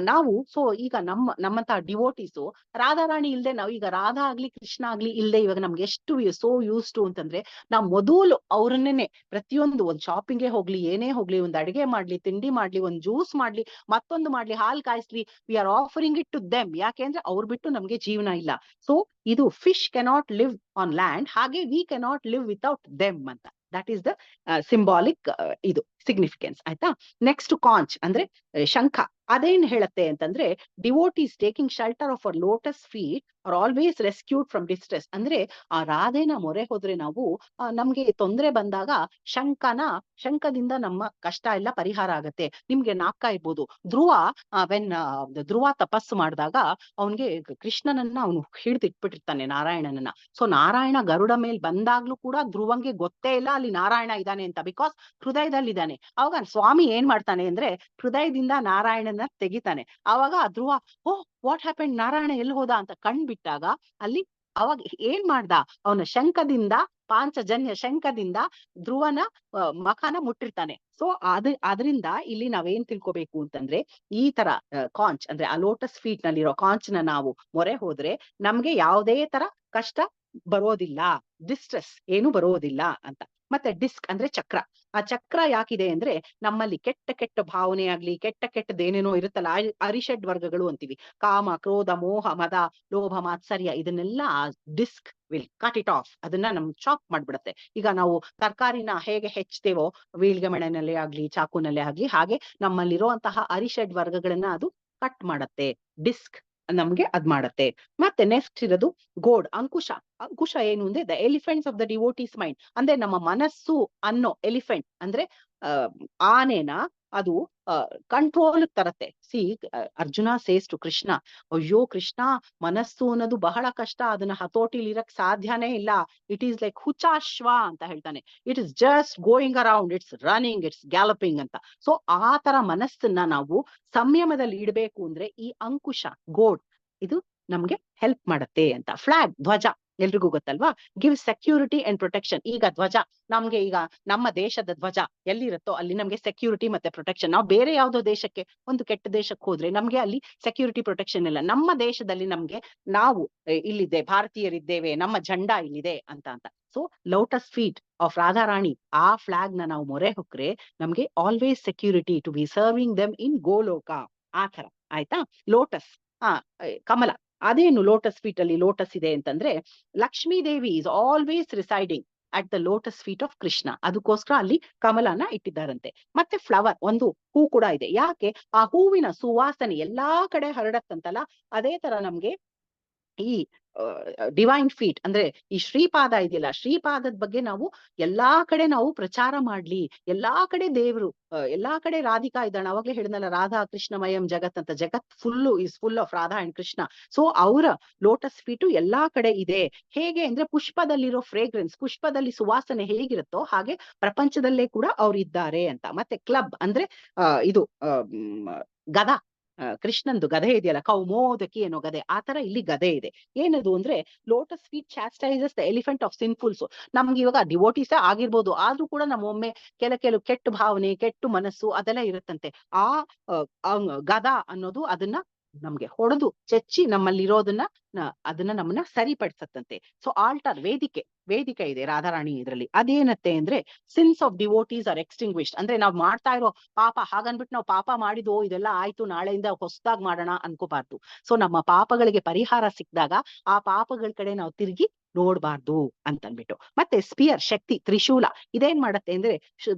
ನಾವು, ಸೊ ಈಗ ನಮ್ಮಂತಹ ಡಿವೋಟೀಸು ರಾಧಾರಾಣಿ ಇಲ್ದೆ, ನಾವು ಈಗ ರಾಧಾ ಆಗ್ಲಿ ಕೃಷ್ಣ ಆಗ್ಲಿ ಇಲ್ದೆ ಇವಾಗ ನಮ್ಗೆ ಎಷ್ಟು ಸೋ ಯೂಸ್ ಟು ಅಂತಂದ್ರೆ, ನಾವು ಮೊದಲು ಅವ್ರನ್ನೇ ಪ್ರತಿಯೊಂದು, ಒಂದ್ ಶಾಪಿಂಗ್ಗೆ ಹೋಗ್ಲಿ, ಏನೇ ಹೋಗ್ಲಿ, ಒಂದ್ ಅಡಿಗೆ ಮಾಡ್ಲಿ, ತಿಂಡಿ ಮಾಡ್ಲಿ, ಒಂದ್ ಜ್ಯೂಸ್ ಮಾಡ್ಲಿ, ಮತ್ತೊಂದು ಮಾಡ್ಲಿ, ಹಾಲ್ ಕಾಯಿಸ್ಲಿ, we are offering it to them. ಯಾಕೆಂದ್ರೆ ಅವ್ರು ಬಿಟ್ಟು ನಮ್ಗೆ ಜೀವನ ಇಲ್ಲ. ಸೊ ಇದು fish cannot live on land, ಹಾಗೆ we cannot live without them ಅಂತ. ದಟ್ ಈಸ್ ದ ಸಿಂಬಾಲಿಕ್ ಇದು ಸಿಗ್ನಿಫಿಕೆನ್ಸ್. ಆಯ್ತಾ? ನೆಕ್ಸ್ಟ್ ಕಾಂಚ್ ಅಂದ್ರೆ ಶಂಖ. ಅದೇನ್ ಹೇಳತ್ತೆ ಅಂತಂದ್ರೆ, devotees taking shelter of our lotus feet are always rescued from distress. ಅಂದ್ರೆ ಆ ರಾಧೆನ ಮೊರೆ ಹೋದ್ರೆ ನಾವು, ನಮ್ಗೆ ತೊಂದರೆ ಬಂದಾಗ ಶಂಖದಿಂದ ನಮ್ಮ ಕಷ್ಟ ಎಲ್ಲ ಪರಿಹಾರ ಆಗತ್ತೆ. ನಿಮ್ಗೆ ನಾಪ್ಕ ಇರ್ಬೋದು, ಧ್ರುವ ತಪಸ್ಸು ಮಾಡಿದಾಗ ಅವನ್ಗೆ ಕೃಷ್ಣನನ್ನ ಅವನು ಹಿಡಿದಿಟ್ಬಿಟ್ಟಿರ್ತಾನೆ, ನಾರಾಯಣನನ್ನ. ಸೊ ನಾರಾಯಣ ಗರುಡ ಮೇಲ್ ಬಂದಾಗ್ಲೂ ಕೂಡ ಧ್ರುವಂಗೆ ಗೊತ್ತೇ ಇಲ್ಲ ಅಲ್ಲಿ ನಾರಾಯಣ ಇದ್ದಾನೆ ಅಂತ, ಬಿಕಾಸ್ ಹೃದಯದಲ್ಲಿದ್ದಾನೆ. ಅವಾಗ ಸ್ವಾಮಿ ಏನ್ ಮಾಡ್ತಾನೆ ಅಂದ್ರೆ, ಹೃದಯದಿಂದ ನಾರಾಯಣನ ತೆಗಿತಾನೆ. ಅವಾಗ ಧ್ರುವ, ವಾಟ್ ಹ್ಯಾಪೆಂಡ್, ನಾರಾಯಣ ಎಲ್ಲಿ ಹೋದ ಅಂತ ಕಂಡ್ಬಿಟ್ಟಾಗ, ಅಲ್ಲಿ ಅವಾಗ ಏನ್ ಮಾಡ್ದ, ಅವನ ಶಂಖದಿಂದ, ಪಾಂಚಜನ್ಯ ಶಂಖದಿಂದ ಧ್ರುವನ ಮಖನ ಮುಟ್ಟಿರ್ತಾನೆ. ಸೊ ಅದರಿಂದ ಇಲ್ಲಿ ನಾವೇನ್ ತಿಳ್ಕೊಬೇಕು ಅಂತಂದ್ರೆ, ಈ ತರ ಕಾಂಚ್ ಅಂದ್ರೆ ಆ ಲೋಟಸ್ ಫೀಟ್ ನಲ್ಲಿರೋ ಕಾಂಚ್ನ ನಾವು ಮೊರೆ ಹೋದ್ರೆ ನಮ್ಗೆ ಯಾವುದೇ ತರ ಕಷ್ಟ ಬರೋದಿಲ್ಲ, ಡಿಸ್ಟ್ರೆಸ್ ಏನು ಬರೋದಿಲ್ಲ ಅಂತ. ಮತ್ತೆ ಡಿಸ್ಕ್ ಅಂದ್ರೆ ಚಕ್ರ. ಆ ಚಕ್ರ ಯಾಕಿದೆ ಅಂದ್ರೆ, ನಮ್ಮಲ್ಲಿ ಕೆಟ್ಟ ಭಾವನೆ ಆಗ್ಲಿ, ಕೆಟ್ಟದೇನೇನೋ ಇರುತ್ತಲ್ಲ, ಅರಿಷಡ್ ವರ್ಗಗಳು ಅಂತೀವಿ, ಕಾಮ, ಕ್ರೋಧ, ಮೋಹ, ಮದ, ಲೋಭ, ಮಾತ್ಸರ್ಯ, ಇದನ್ನೆಲ್ಲ disc will cut it off. ಅದನ್ನ ನಮ್ ಚಾಪ್ ಮಾಡ್ಬಿಡತ್ತೆ. ಈಗ ನಾವು ತರಕಾರಿನ ಹೇಗೆ ಹೆಚ್ಚುತ್ತೇವೋ ವೀಳ್ಗೆ ಮಣೆನಲ್ಲೇ ಆಗ್ಲಿ, ಚಾಕುನಲ್ಲೇ ಆಗ್ಲಿ, ಹಾಗೆ ನಮ್ಮಲ್ಲಿರುವಂತಹ ಅರಿಷಡ್ ವರ್ಗಗಳನ್ನ ಅದು ಕಟ್ ಮಾಡತ್ತೆ. ಡಿಸ್ಕ್ ನಮ್ಗೆ ಅದ್ ಮಾಡತ್ತೆ. ಮತ್ತೆ ನೆಕ್ಸ್ಟ್ ಇರೋದು ಗೋಡ್, ಅಂಕುಶ. ಅಂಕುಶ ಏನು ಅಂದ್ರೆ, ದ elephants of the devotees mind. ಅಂದ್ರೆ ನಮ್ಮ ಮನಸ್ಸು ಅನ್ನೋ ಎಲಿಫೆಂಟ್ ಅಂದ್ರೆ ಆನೆನ ಅದು ಕಂಟ್ರೋಲ್ ತರತ್ತೆ. See Arjuna says to Krishna, ಅಯ್ಯೋ ಕೃಷ್ಣ, ಮನಸ್ಸು ಅನ್ನೋದು ಬಹಳ ಕಷ್ಟ, ಅದನ್ನ ಹತೋಟಿಲಿ ಇರಕ್ ಸಾಧ್ಯನೇ ಇಲ್ಲ. ಇಟ್ ಈಸ್ ಲೈಕ್ ಹುಚಾಶ್ವ ಅಂತ ಹೇಳ್ತಾನೆ. It is just going around, it's running, it's galloping ಅಂತ. ಸೊ ಆ ತರ ಮನಸ್ಸನ್ನ ನಾವು ಸಂಯಮದಲ್ಲಿ ಇಡಬೇಕು ಅಂದ್ರೆ ಈ ಅಂಕುಶ, ಗೋಡ್, ಇದು ನಮ್ಗೆ ಹೆಲ್ಪ್ ಮಾಡತ್ತೆ ಅಂತ. ಫ್ಲಾಗ್, ಧ್ವಜ, ಎಲ್ರಿಗೂ ಗೊತ್ತಲ್ವಾ, ಗಿವ್ ಸೆಕ್ಯೂರಿಟಿ ಅಂಡ್ ಪ್ರೊಟೆಕ್ಷನ್. ಈಗ ಧ್ವಜ ನಮ್ಗೆ, ಈಗ ನಮ್ಮ ದೇಶದ ಧ್ವಜ ಎಲ್ಲಿರುತ್ತೋ ಅಲ್ಲಿ ನಮ್ಗೆ ಸೆಕ್ಯೂರಿಟಿ ಮತ್ತೆ ಪ್ರೊಟೆಕ್ಷನ್. ನಾವು ಬೇರೆ ಯಾವ್ದೋ ದೇಶಕ್ಕೆ, ಒಂದು ಕೆಟ್ಟ ದೇಶಕ್ಕೆ ಹೋದ್ರೆ ನಮ್ಗೆ ಅಲ್ಲಿ ಸೆಕ್ಯೂರಿಟಿ ಪ್ರೊಟೆಕ್ಷನ್ ಇಲ್ಲ. ನಮ್ಮ ದೇಶದಲ್ಲಿ ನಮ್ಗೆ, ನಾವು ಇಲ್ಲಿದೆ, ಭಾರತೀಯರಿದ್ದೇವೆ, ನಮ್ಮ ಜೆಂಡಾ ಇಲ್ಲಿದೆ ಅಂತ. So lotus feet of Radharani, ಆ ಫ್ಲಾಗ್ ನ ನಾವು ಮೊರೆ ಹೊಕ್ರೆ ನಮ್ಗೆ always security to be serving them in Goloka. ಆ ತರ. ಆಯ್ತಾ? ಲೋಟಸ್, ಕಮಲ. ಅದೇನು ಲೋಟಸ್ ಫೀಟ್ ಅಲ್ಲಿ ಲೋಟಸ್ ಇದೆ ಅಂತಂದ್ರೆ, Lakshmi Devi is always residing at the lotus feet of Krishna. ಅದಕ್ಕೋಸ್ಕರ ಅಲ್ಲಿ ಕಮಲನ ಇಟ್ಟಿದ್ದಾರಂತೆ. ಮತ್ತೆ ಫ್ಲವರ್, ಒಂದು ಹೂ ಕೂಡ ಇದೆ. ಯಾಕೆ? ಆ ಹೂವಿನ ಸುವಾಸನೆ ಎಲ್ಲಾ ಕಡೆ ಹರಡತ್ತಂತಲ್ಲ, ಅದೇ ತರ ನಮ್ಗೆ ಈ ಡಿವೈನ್ ಫೀಟ್ ಅಂದ್ರೆ ಈ ಶ್ರೀಪಾದ ಇದೆಯಲ್ಲ, ಶ್ರೀಪಾದದ ಬಗ್ಗೆ ನಾವು ಎಲ್ಲಾ ಕಡೆ ನಾವು ಪ್ರಚಾರ ಮಾಡ್ಲಿ. ಎಲ್ಲಾ ಕಡೆ ದೇವ್ರು, ಎಲ್ಲಾ ಕಡೆ ರಾಧಿಕಾ ಇದ್ದಾಳೆ. ಅವಾಗ್ಲೇ ಹೇಳಿದ್ನಲ್ಲ, ರಾಧಾ ಕೃಷ್ಣಮಯಂ ಜಗತ್ ಅಂತ. ಜಗತ್ is full of Radha and Krishna. So ಅವರ ಲೋಟಸ್ ಫೀಟು ಎಲ್ಲಾ ಕಡೆ ಇದೆ. ಹೇಗೆ ಅಂದ್ರೆ ಪುಷ್ಪದಲ್ಲಿರೋ ಫ್ರೇಗ್ರೆನ್ಸ್, ಪುಷ್ಪದಲ್ಲಿ ಸುವಾಸನೆ ಹೇಗಿರುತ್ತೋ ಹಾಗೆ ಪ್ರಪಂಚದಲ್ಲೇ ಕೂಡ ಅವ್ರು ಇದ್ದಾರೆ ಅಂತ. ಮತ್ತೆ ಕ್ಲಬ್ ಅಂದ್ರೆ ಇದು ಗದ, ಕೃಷ್ಣಂದು ಗದೆ ಇದೆಯಲ್ಲ, ಕೌಮೋದಕಿ ಅನ್ನೋ ಗದೆ, ಆತರ ಇಲ್ಲಿ ಗದೆ ಇದೆ. ಏನದು ಅಂದ್ರೆ lotus feet chastises the elephant of sinfuls. ನಮ್ಗೆ ಇವಾಗ ಡಿವೋಟಿಸೇ ಆಗಿರ್ಬೋದು, ಆದ್ರೂ ಕೂಡ ನಮ್ಮೊಮ್ಮೆ ಕೆಲವು ಕೆಟ್ಟ ಭಾವನೆ, ಕೆಟ್ಟ ಮನಸ್ಸು ಅದೆಲ್ಲ ಇರುತ್ತಂತೆ. ಆ ಗದ ಅನ್ನೋದು ಅದನ್ನ ನಮ್ಗೆ ಹೊಡೆದು ಚೆಚ್ಚಿ ನಮ್ಮಲ್ಲಿರೋದನ್ನ ಅದನ್ನ ನಮ್ಮನ್ನ ಸರಿಪಡಿಸತ್ತಂತೆ. ಸೊ ಆಲ್ಟರ್, ವೇದಿಕೆ ಇದೆ ರಾಧಾರಾಣಿ ಇದ್ರಲ್ಲಿ. ಅದೇನತ್ತೆ ಅಂದ್ರೆ ಸಿನ್ಸ್ ಆಫ್ ಡಿವೋಟೀಸ್ ಆರ್ ಎಕ್ಸ್ಟಿಂಗ್ವಿಶ್ಡ್. ಅಂದ್ರೆ ನಾವ್ ಮಾಡ್ತಾ ಇರೋ ಪಾಪ, ಹಾಗನ್ಬಿಟ್ಟು ನಾವು ಪಾಪ ಮಾಡಿದ್ವು ಇದೆಲ್ಲ ಆಯ್ತು ನಾಳೆಯಿಂದ ಹೊಸದಾಗಿ ಮಾಡೋಣ ಅನ್ಕೋಬಾರ್ದು. ಸೊ ನಮ್ಮ ಪಾಪಗಳಿಗೆ ಪರಿಹಾರ ಸಿಕ್ಕಿದಾಗ ಆ ಪಾಪಗಳ ಕಡೆ ನಾವು ತಿರುಗಿ ನೋಡ್ಬಾರ್ದು ಅಂತನ್ಬಿಟ್ಟು. ಮತ್ತೆ ಸ್ಪಿಯರ್, ಶಕ್ತಿ, ತ್ರಿಶೂಲ ಇದೇನ್ ಮಾಡತ್ತೆ ಅಂದ್ರೆ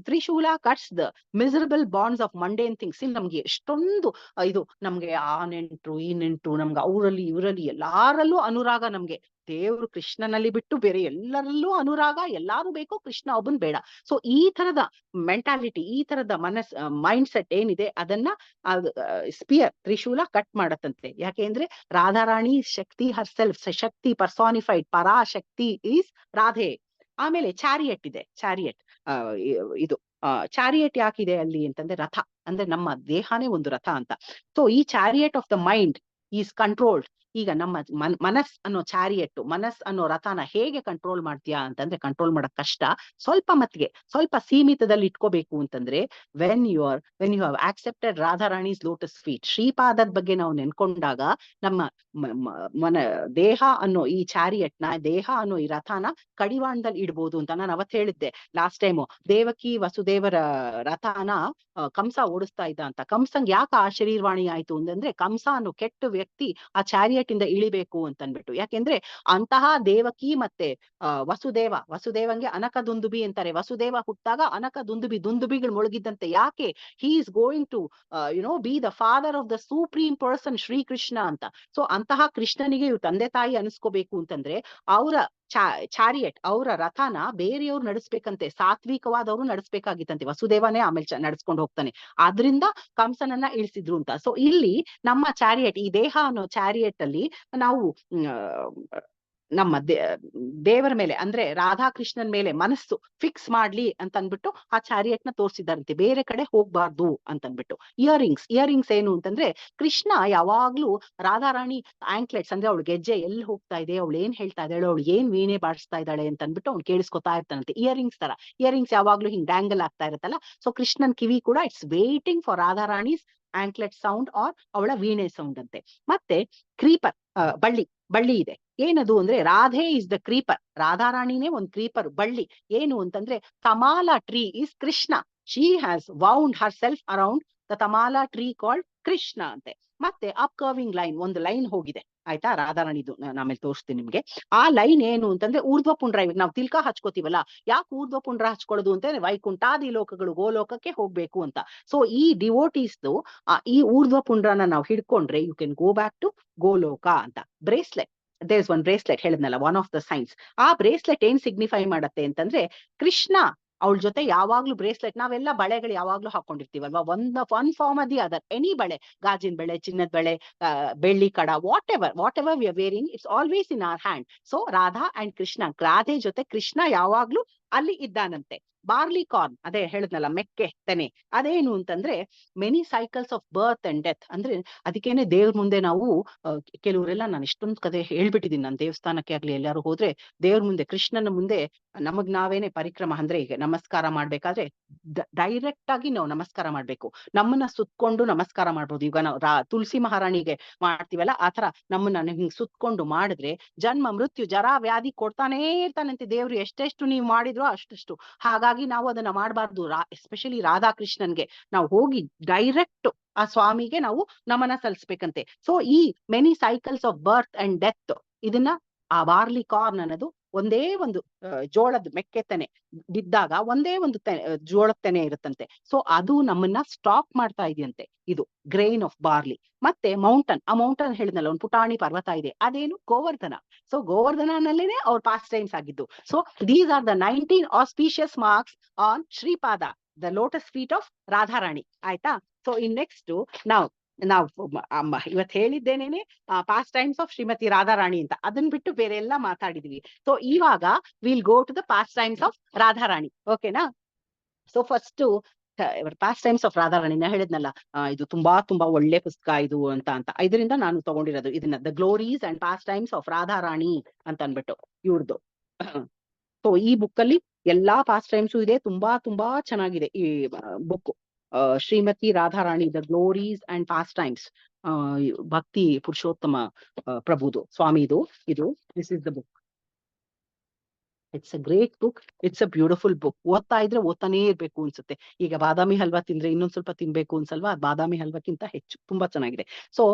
trishula cuts the miserable bonds of mundane things. ಇಲ್ಲಿ ನಮ್ಗೆ ಎಷ್ಟೊಂದು ಇದು, ನಮ್ಗೆ ಆ ನೆಂಟ್ರು ಈ ನೆಂಟ್ರು, ನಮ್ಗೆ ಅವರಲ್ಲಿ ಇವರಲ್ಲಿ ಎಲ್ಲಾರಲ್ಲೂ ಅನುರಾಗ. ನಮ್ಗೆ ದೇವ್ರು ಕೃಷ್ಣನಲ್ಲಿ ಬಿಟ್ಟು ಬೇರೆ ಎಲ್ಲರಲ್ಲೂ ಅನುರಾಗ, ಎಲ್ಲಾರು ಬೇಕು, ಕೃಷ್ಣ ಒಬ್ಬನ್ ಬೇಡ. ಸೊ ಈ ತರದ ಮೆಂಟಾಲಿಟಿ, ಈ ತರದ ಮೈಂಡ್ ಸೆಟ್ ಏನಿದೆ ಅದನ್ನ ಸ್ಪಿಯರ್, ತ್ರಿಶೂಲ ಕಟ್ ಮಾಡತ್ತಂತೆ. ಯಾಕೆಂದ್ರೆ Radharani shakti herself, shakti personified, Parashakti is Radhe. ಆಮೇಲೆ ಚಾರಿಯಟ್ ಇದೆ. ಇದು ಚಾರಿಯಟ್ ಯಾಕಿದೆ ಅಲ್ಲಿ ಅಂತಂದ್ರೆ ರಥ, ಅಂದ್ರೆ ನಮ್ಮ ದೇಹನೇ ಒಂದು ರಥ ಅಂತ. ಸೊ ಈ chariot of the mind is controlled. ಈಗ ನಮ್ಮ ಮನಸ್ ಅನ್ನೋ ಚಾರಿಯಟ್, ಮನಸ್ ಅನ್ನೋ ರಥನ ಹೇಗೆ ಕಂಟ್ರೋಲ್ ಮಾಡ್ತೀಯಾ ಅಂತಂದ್ರೆ ಕಂಟ್ರೋಲ್ ಮಾಡಕ್ ಕಷ್ಟ. ಸ್ವಲ್ಪ ಮಟ್ಟಿಗೆ, ಸ್ವಲ್ಪ ಸೀಮಿತದಲ್ಲಿ ಇಟ್ಕೋಬೇಕು ಅಂತಂದ್ರೆ when you have accepted Radharani's lotus feet, ಶ್ರೀಪಾದದ ಬಗ್ಗೆ ನಾವು ನೆನ್ಕೊಂಡಾಗ ನಮ್ಮ ದೇಹ ಅನ್ನೋ ಈ ಚಾರಿಯಟ್ ನ, ದೇಹ ಅನ್ನೋ ಈ ರಥನ ಕಡಿವಾಣದಲ್ಲಿ ಇಡ್ಬೋದು ಅಂತ ನಾನು ಅವತ್ ಹೇಳಿದ್ದೆ ಲಾಸ್ಟ್ ಟೈಮು. ದೇವಕಿ ವಸುದೇವರ ರಥನ ಕಂಸ ಓಡಿಸ್ತಾ ಇದ್ದ ಅಂತ. ಕಂಸಂಗ್ ಯಾಕೆ ಆ ಶರೀರವಾಣಿ ಆಯ್ತು ಅಂತಂದ್ರೆ ಕಂಸ ಅನ್ನೋ ಕೆಟ್ಟ ವ್ಯಕ್ತಿ ಆ ಚಾರಿಯಟ್ ಇಂದ ಇಳಿಬೇಕು ಅಂತನ್ಬಿಟ್ಟು. ಯಾಕೆಂದ್ರೆ ಅಂತಹ ದೇವಕಿ ಮತ್ತೆ ವಸುದೇವಂಗೆ ಅನಕ ದುಂದುಬಿ ಅಂತಾರೆ. ವಸುದೇವ ಹುಟ್ಟಾಗ ಅನಕ ದುಂದುಬಿಗಳು ಮುಳುಗಿದ್ದಂತೆ. ಯಾಕೆ? He is going to be the father of the supreme person Shrikrishna ಅಂತ. ಸೊ ಅಂತಹ ಕೃಷ್ಣನಿಗೆ ಇವ್ ತಂದೆ ತಾಯಿ ಅನಿಸ್ಕೋಬೇಕು ಅಂತಂದ್ರೆ ಅವರ ಚಾರಿಯಟ್, ಅವರ ರಥನ ಬೇರೆಯವ್ರು ನಡೆಸ್ಬೇಕಂತೆ, ಸಾತ್ವಿಕವಾದವ್ರು ನಡೆಸ್ಬೇಕಾಗಿತ್ತಂತೆ. ವಸುದೇವನೇ ಆಮೇಲೆ ನಡ್ಸ್ಕೊಂಡು ಹೋಗ್ತಾನೆ. ಆದ್ರಿಂದ ಕಂಸನನ್ನ ಇಳಿಸಿದ್ರು ಅಂತ. ಸೊ ಇಲ್ಲಿ ನಮ್ಮ ಚಾರಿಯಟ್, ಈ ದೇಹ ಅನ್ನೋ ಚಾರಿಯಟ್ ಅಲ್ಲಿ ನಾವು ನಮ್ಮ ದೇವರ ಮೇಲೆ ಅಂದ್ರೆ ರಾಧಾಕೃಷ್ಣನ್ ಮೇಲೆ ಮನಸ್ಸು ಫಿಕ್ಸ್ ಮಾಡ್ಲಿ ಅಂತ ಅನ್ಬಿಟ್ಟು ಆ ಚಾರಿಯಟ್ ನ ತೋರ್ಸಿದಾರಂತೆ, ಬೇರೆ ಕಡೆ ಹೋಗ್ಬಾರ್ದು ಅಂತನ್ಬಿಟ್ಟು. ಇಯರಿಂಗ್ಸ್ ಏನು ಅಂತಂದ್ರೆ ಕೃಷ್ಣ ಯಾವಾಗ್ಲೂ ರಾಧಾರಾಣಿ ಆಂಕ್ಲೆಟ್ಸ್ ಅಂದ್ರೆ ಅವಳು ಗೆಜ್ಜೆ ಎಲ್ಲಿ ಹೋಗ್ತಾ ಇದೆ, ಅವಳು ಏನ್ ಹೇಳ್ತಾ ಇದ್ದಾಳೆ, ಅವಳು ಏನ್ ವೀಣೆ ಬಾಡಿಸ್ತಾ ಇದ್ದಾಳೆ ಅಂತ ಅನ್ಬಿಟ್ಟು ಅವ್ನು ಕೇಳಿಸ್ಕೊತಾ ಇರ್ತಾನಂತೆ. ಇಯರಿಂಗ್ಸ್ ಯಾವಾಗ್ಲೂ ಹಿಂಗ್ ಡ್ಯಾಂಗಲ್ ಆಗ್ತಾ ಇರತ್ತಲ್ಲ. ಸೊ ಕೃಷ್ಣನ್ ಕಿವಿ ಕೂಡ it's waiting for Radharani's anklet sound or ಅವಳ ವೀಣೆ ಸೌಂಡ್ ಅಂತೆ. ಮತ್ತೆ ಕ್ರೀಪರ್, ಬಳ್ಳಿ ಇದೆ. ಏನದು ಅಂದ್ರೆ ರಾಧೆ ಇಸ್ ದ ಕ್ರೀಪರ್, ರಾಧಾರಾಣಿನೇ ಒಂದು ಕ್ರೀಪರ್, ಬಳ್ಳಿ. ಏನು ಅಂತಂದ್ರೆ tamala tree is Krishna. She has wound herself around the tamala tree called Krishna ಅಂತೆ. ಮತ್ತೆ ಅಪ್ ಕರ್ವಿಂಗ್ ಲೈನ್, ಒಂದು ಲೈನ್ ಹೋಗಿದೆ ಆಯ್ತಾ ರಾಧಾರಾಣಿದು, ಆಮೇಲೆ ತೋರಿಸ್ತೀನಿ ನಿಮ್ಗೆ. ಆ ಲೈನ್ ಏನು ಅಂತಂದ್ರೆ ಊರ್ಧ್ವ ಪುಂಡ್ರ. ಇವಾಗ ನಾವು ತಿಲ್ಕ ಹಚ್ಕೋತೀವಲ್ಲ, ಯಾಕೆ ಊರ್ಧ್ವ ಪುಂಡ್ರ ಹಚ್ಕೊಳ್ಳೋದು ಅಂತಂದ್ರೆ ವೈಕುಂಠಾದಿ ಲೋಕಗಳು ಗೋಲೋಕಕ್ಕೆ ಹೋಗ್ಬೇಕು ಅಂತ. ಸೊ ಈ ಡಿವೋಟೀಸ್ದು ಈ ಊರ್ಧ್ವ ಪುಂಡ್ರನ ನಾವು ಹಿಡ್ಕೊಂಡ್ರೆ you can go back to Goloka ಅಂತ. Bracelet, there is one bracelet ಹೇಳಿದ್ನಲ್ಲ, ಒನ್ ಆಫ್ ದ ಸೈನ್ಸ್. ಆ ಬ್ರೇಸ್ಲೆಟ್ ಏನ್ ಸಿಗ್ನಿಫೈ ಮಾಡತ್ತೆ ಅಂತಂದ್ರೆ ಕೃಷ್ಣ ಅವಳ ಜೊತೆ ಯಾವಾಗ್ಲೂ ಬ್ರೇಸ್ಲೆಟ್, ನಾವೆಲ್ಲ ಬಳೆಗಳು ಯಾವಾಗ್ಲೂ ಹಾಕೊಂಡಿರ್ತೀವಲ್ವಾ, ಒನ್ ಫಾರ್ಮ್ ಅದಿ ಅದರ್, ಎನಿ ಬಳೆ, ಗಾಜಿನ ಬಳೆ, ಚಿನ್ನದ ಬಳೆ, ಬೆಳ್ಳಿ ಕಡ, what ever we are varying, it's always in our hand. So Radha and Krishna, Radhe ಜೊತೆ ಕೃಷ್ಣ ಯಾವಾಗ್ಲೂ ಅಲ್ಲಿ ಇದ್ದಾನಂತೆ. ಬಾರ್ಲಿ ಕಾರ್ನ್, ಅದೇ ಹೇಳಿದ್ನಲ್ಲ ಮೆಕ್ಕೆ ತೆನೆ, ಅದೇನು ಅಂತಂದ್ರೆ many cycles of birth and death. ಅಂದ್ರೆ ಅದಕ್ಕೇನೆ ದೇವ್ರ ಮುಂದೆ ನಾವು ಕೆಲವರೆಲ್ಲ, ನಾನು ಇಷ್ಟೊಂದು ಕತೆ ಹೇಳ್ಬಿಟ್ಟಿದೀನಿ, ನಾನು ದೇವಸ್ಥಾನಕ್ಕೆ ಆಗ್ಲಿ ಎಲ್ಲಾರು ಹೋದ್ರೆ ದೇವ್ರ ಮುಂದೆ, ಕೃಷ್ಣನ ಮುಂದೆ ನಮಗ್ ನಾವೇನೆ ಪರಿಕ್ರಮ ಅಂದ್ರೆ ಈಗ ನಮಸ್ಕಾರ ಮಾಡ್ಬೇಕಾದ್ರೆ ಡೈರೆಕ್ಟ್ ಆಗಿ ನಾವು ನಮಸ್ಕಾರ ಮಾಡ್ಬೇಕು. ನಮ್ಮನ್ನ ಸುತ್ಕೊಂಡು ನಮಸ್ಕಾರ ಮಾಡ್ಬೋದು. ಈಗ ನಾವು ತುಳಸಿ ಮಹಾರಾಣಿಗೆ ಮಾಡ್ತೀವಲ್ಲ, ಆತರ ನಮ್ಮನ್ನ ಹಿಂಗ್ ಸುತ್ಕೊಂಡು ಮಾಡಿದ್ರೆ ಜನ್ಮ ಮೃತ್ಯು ಜರಾ ವ್ಯಾಧಿ ಕೊಡ್ತಾನೇ ಇರ್ತಾನಂತೆ ದೇವ್ರು, ಎಷ್ಟೆಷ್ಟು ನೀವು ಮಾಡಿದ್ರೋ ಅಷ್ಟಷ್ಟು. ಹಾಗಾಗಿ ನಾವು ಅದನ್ನ ಮಾಡಬಾರ್ದು. ಎಸ್ಪೆಷಲಿ ರಾಧಾಕೃಷ್ಣನ್ಗೆ ನಾವು ಹೋಗಿ ಡೈರೆಕ್ಟ್ ಆ ಸ್ವಾಮಿಗೆ ನಾವು ನಮನ ಸಲ್ಲಿಸ್ಬೇಕಂತೆ. ಸೊ ಈ many cycles of birth and death, ಇದನ್ನ ಆ ಬಾರ್ಲಿ ಕಾರ್ನ್ ಅನ್ನೋದು ಒಂದೇ ಒಂದು ಜೋಳದ ಮೆಕ್ಕೆ ತೆನೆ ಬಿದ್ದಾಗ ಒಂದೇ ಒಂದು ಜೋಳದ ತೆನೆ ಇರುತ್ತಂತೆ. ಸೊ ಅದು ನಮ್ಮನ್ನ ಸ್ಟಾಪ್ ಮಾಡ್ತಾ ಇದೆಯಂತೆ, ಇದು ಗ್ರೈನ್ ಆಫ್ ಬಾರ್ಲಿ. ಮತ್ತೆ ಮೌಂಟನ್, ಆ ಮೌಂಟನ್ ಹೇಳಿದ್ನಲ್ಲ ಒಂದು ಪುಟಾಣಿ ಪರ್ವತ ಇದೆ, ಅದೇನು ಗೋವರ್ಧನ. ಸೊ ಗೋವರ್ಧನನಲ್ಲೇನೆ ಅವ್ರ ಪಾಸ್ಟ್ ಟೈಮ್ಸ್ ಆಗಿದ್ದು. So these are the 19 auspicious marks on Shripada, the lotus feet of Radharani. ಆಯ್ತಾ? ಸೊ ಇನ್ ನೆಕ್ಸ್ಟ್ ನಾವು ಇವತ್ತು ಹೇಳಿದ್ದೇನೇನೆ pastimes of Shrimati Radharani ಅಂತ, ಅದನ್ನ ಬಿಟ್ಟು ಬೇರೆ ಎಲ್ಲ ಮಾತಾಡಿದೀವಿ. ಸೊ ಇವಾಗ will go to the past times of Radharani. ಓಕೆನಾ? So first pastimes of Radharani ನಾ ಹೇಳಿದ್ನಲ್ಲ, ಇದು ತುಂಬಾ ಒಳ್ಳೆ ಪುಸ್ತಕ ಇದು ಅಂತ ಇದರಿಂದ ನಾನು ತಗೊಂಡಿರೋದು ಇದನ್ನ, the glories and past times of Radharani ಅಂತ ಅನ್ಬಿಟ್ಟು ಇವ್ರದ್ದು. ಸೊ ಈ ಬುಕ್ ಅಲ್ಲಿ ಎಲ್ಲಾ ಪಾಸ್ಟ್ ಟೈಮ್ಸು ಇದೆ, ತುಂಬಾ ಚೆನ್ನಾಗಿದೆ ಈ book. Shrimati Radharani, the glories and past times, ಭಕ್ತಿ ಪುರುಷೋತ್ತಮ ಪ್ರಭುದು ಸ್ವಾಮಿದು ಇದು. This is the book. It's a great book, it's a beautiful book. ಓದ್ತಾ ಇದ್ರೆ ಓದ್ತಾನೇ ಇರ್ಬೇಕು ಅನ್ಸುತ್ತೆ. ಈಗ ಬಾದಾಮಿ ಹಲ್ವಾ ತಿಂದ್ರೆ ಇನ್ನೊಂದ್ ಸ್ವಲ್ಪ ತಿನ್ಬೇಕು ಅನ್ಸಲ್ವಾ? ಬಾದಾಮಿ ಹಲ್ವಕ್ಕಿಂತ ಹೆಚ್ಚು ತುಂಬಾ ಚೆನ್ನಾಗಿದೆ. ಸೊ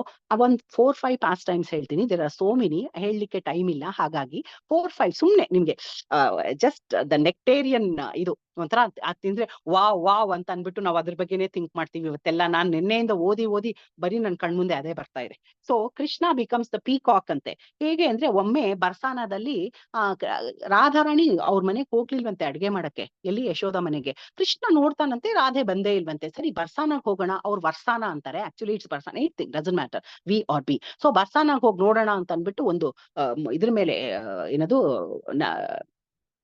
ಒಂದ್ 4-5 ಪಾಸ್ಟ್ ಟೈಮ್ಸ್ ಹೇಳ್ತೀನಿ. ದೇರ್ ಆರ್ ಸೋ ಮೆನಿ, ಹೇಳಲಿಕ್ಕೆ ಟೈಮ್ ಇಲ್ಲ. ಹಾಗಾಗಿ 4-5 ಸುಮ್ನೆ ನಿಮ್ಗೆ ಜಸ್ಟ್ ದ ನೆಕ್ಟೇರಿಯನ್ ಇದು ಒಂಥರ ಅದ್ ತಿಂದ್ರೆ ವಾವ್ ಅಂತ ಅನ್ಬಿಟ್ಟು ನಾವು ಅದ್ರ ಬಗ್ಗೆನೇ ಥಿಂಕ್ ಮಾಡ್ತೀವಿ. ಇವತ್ತೆಲ್ಲ ನಾನ್ ನಿನ್ನೆಯಿಂದ ಓದಿ ಬರೀ ನನ್ ಕಣ್ಮುಂದೆ ಅದೇ ಬರ್ತಾ ಇದೆ. So Krishna becomes the peacock ಅಂತೆ. ಹೇಗೆ ಅಂದ್ರೆ ಒಮ್ಮೆ ಬರ್ಸಾನದಲ್ಲಿ ರಾಧಾರಾಣಿ ಅವ್ರ ಮನೆಗೆ ಹೋಗ್ಲಿಲ್ವಂತೆ ಅಡ್ಗೆ ಮಾಡಕ್ಕೆ, ಎಲ್ಲಿ ಯಶೋಧ ಮನೆಗೆ. ಕೃಷ್ಣ ನೋಡ್ತಾನಂತೆ, ರಾಧೆ ಬಂದೇ ಇಲ್ವಂತೆ. ಸರಿ ಬರ್ಸಾನಾಗ್ ಹೋಗೋಣ, ಅವ್ರು ವರ್ಸಾನ ಅಂತಾರೆ, actually it's Barsana, it doesn't matter, V or B. So ಬರ್ಸಾನಾಗ್ ಹೋಗಿ ನೋಡೋಣ ಅಂತ ಅನ್ಬಿಟ್ಟು ಒಂದು ಇದ್ರ ಮೇಲೆ ಏನದು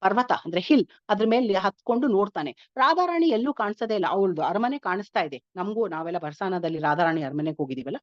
ಪರ್ವತ ಅಂದ್ರೆ ಹಿಲ್, ಅದ್ರ ಮೇಲೆ ಹತ್ಕೊಂಡು ನೋಡ್ತಾನೆ. ರಾಧಾರಾಣಿ ಎಲ್ಲೂ ಕಾಣಿಸೋದೇ ಇಲ್ಲ. ಅವಳದು ಅರಮನೆ ಕಾಣಿಸ್ತಾ ಇದೆ ನಮಗೂ, ನಾವೆಲ್ಲ ಬರ್ಸಾನದಲ್ಲಿ ರಾಧಾರಾಣಿ ಅರಮನೆಗೆ ಹೋಗಿದೀವಲ್ಲ.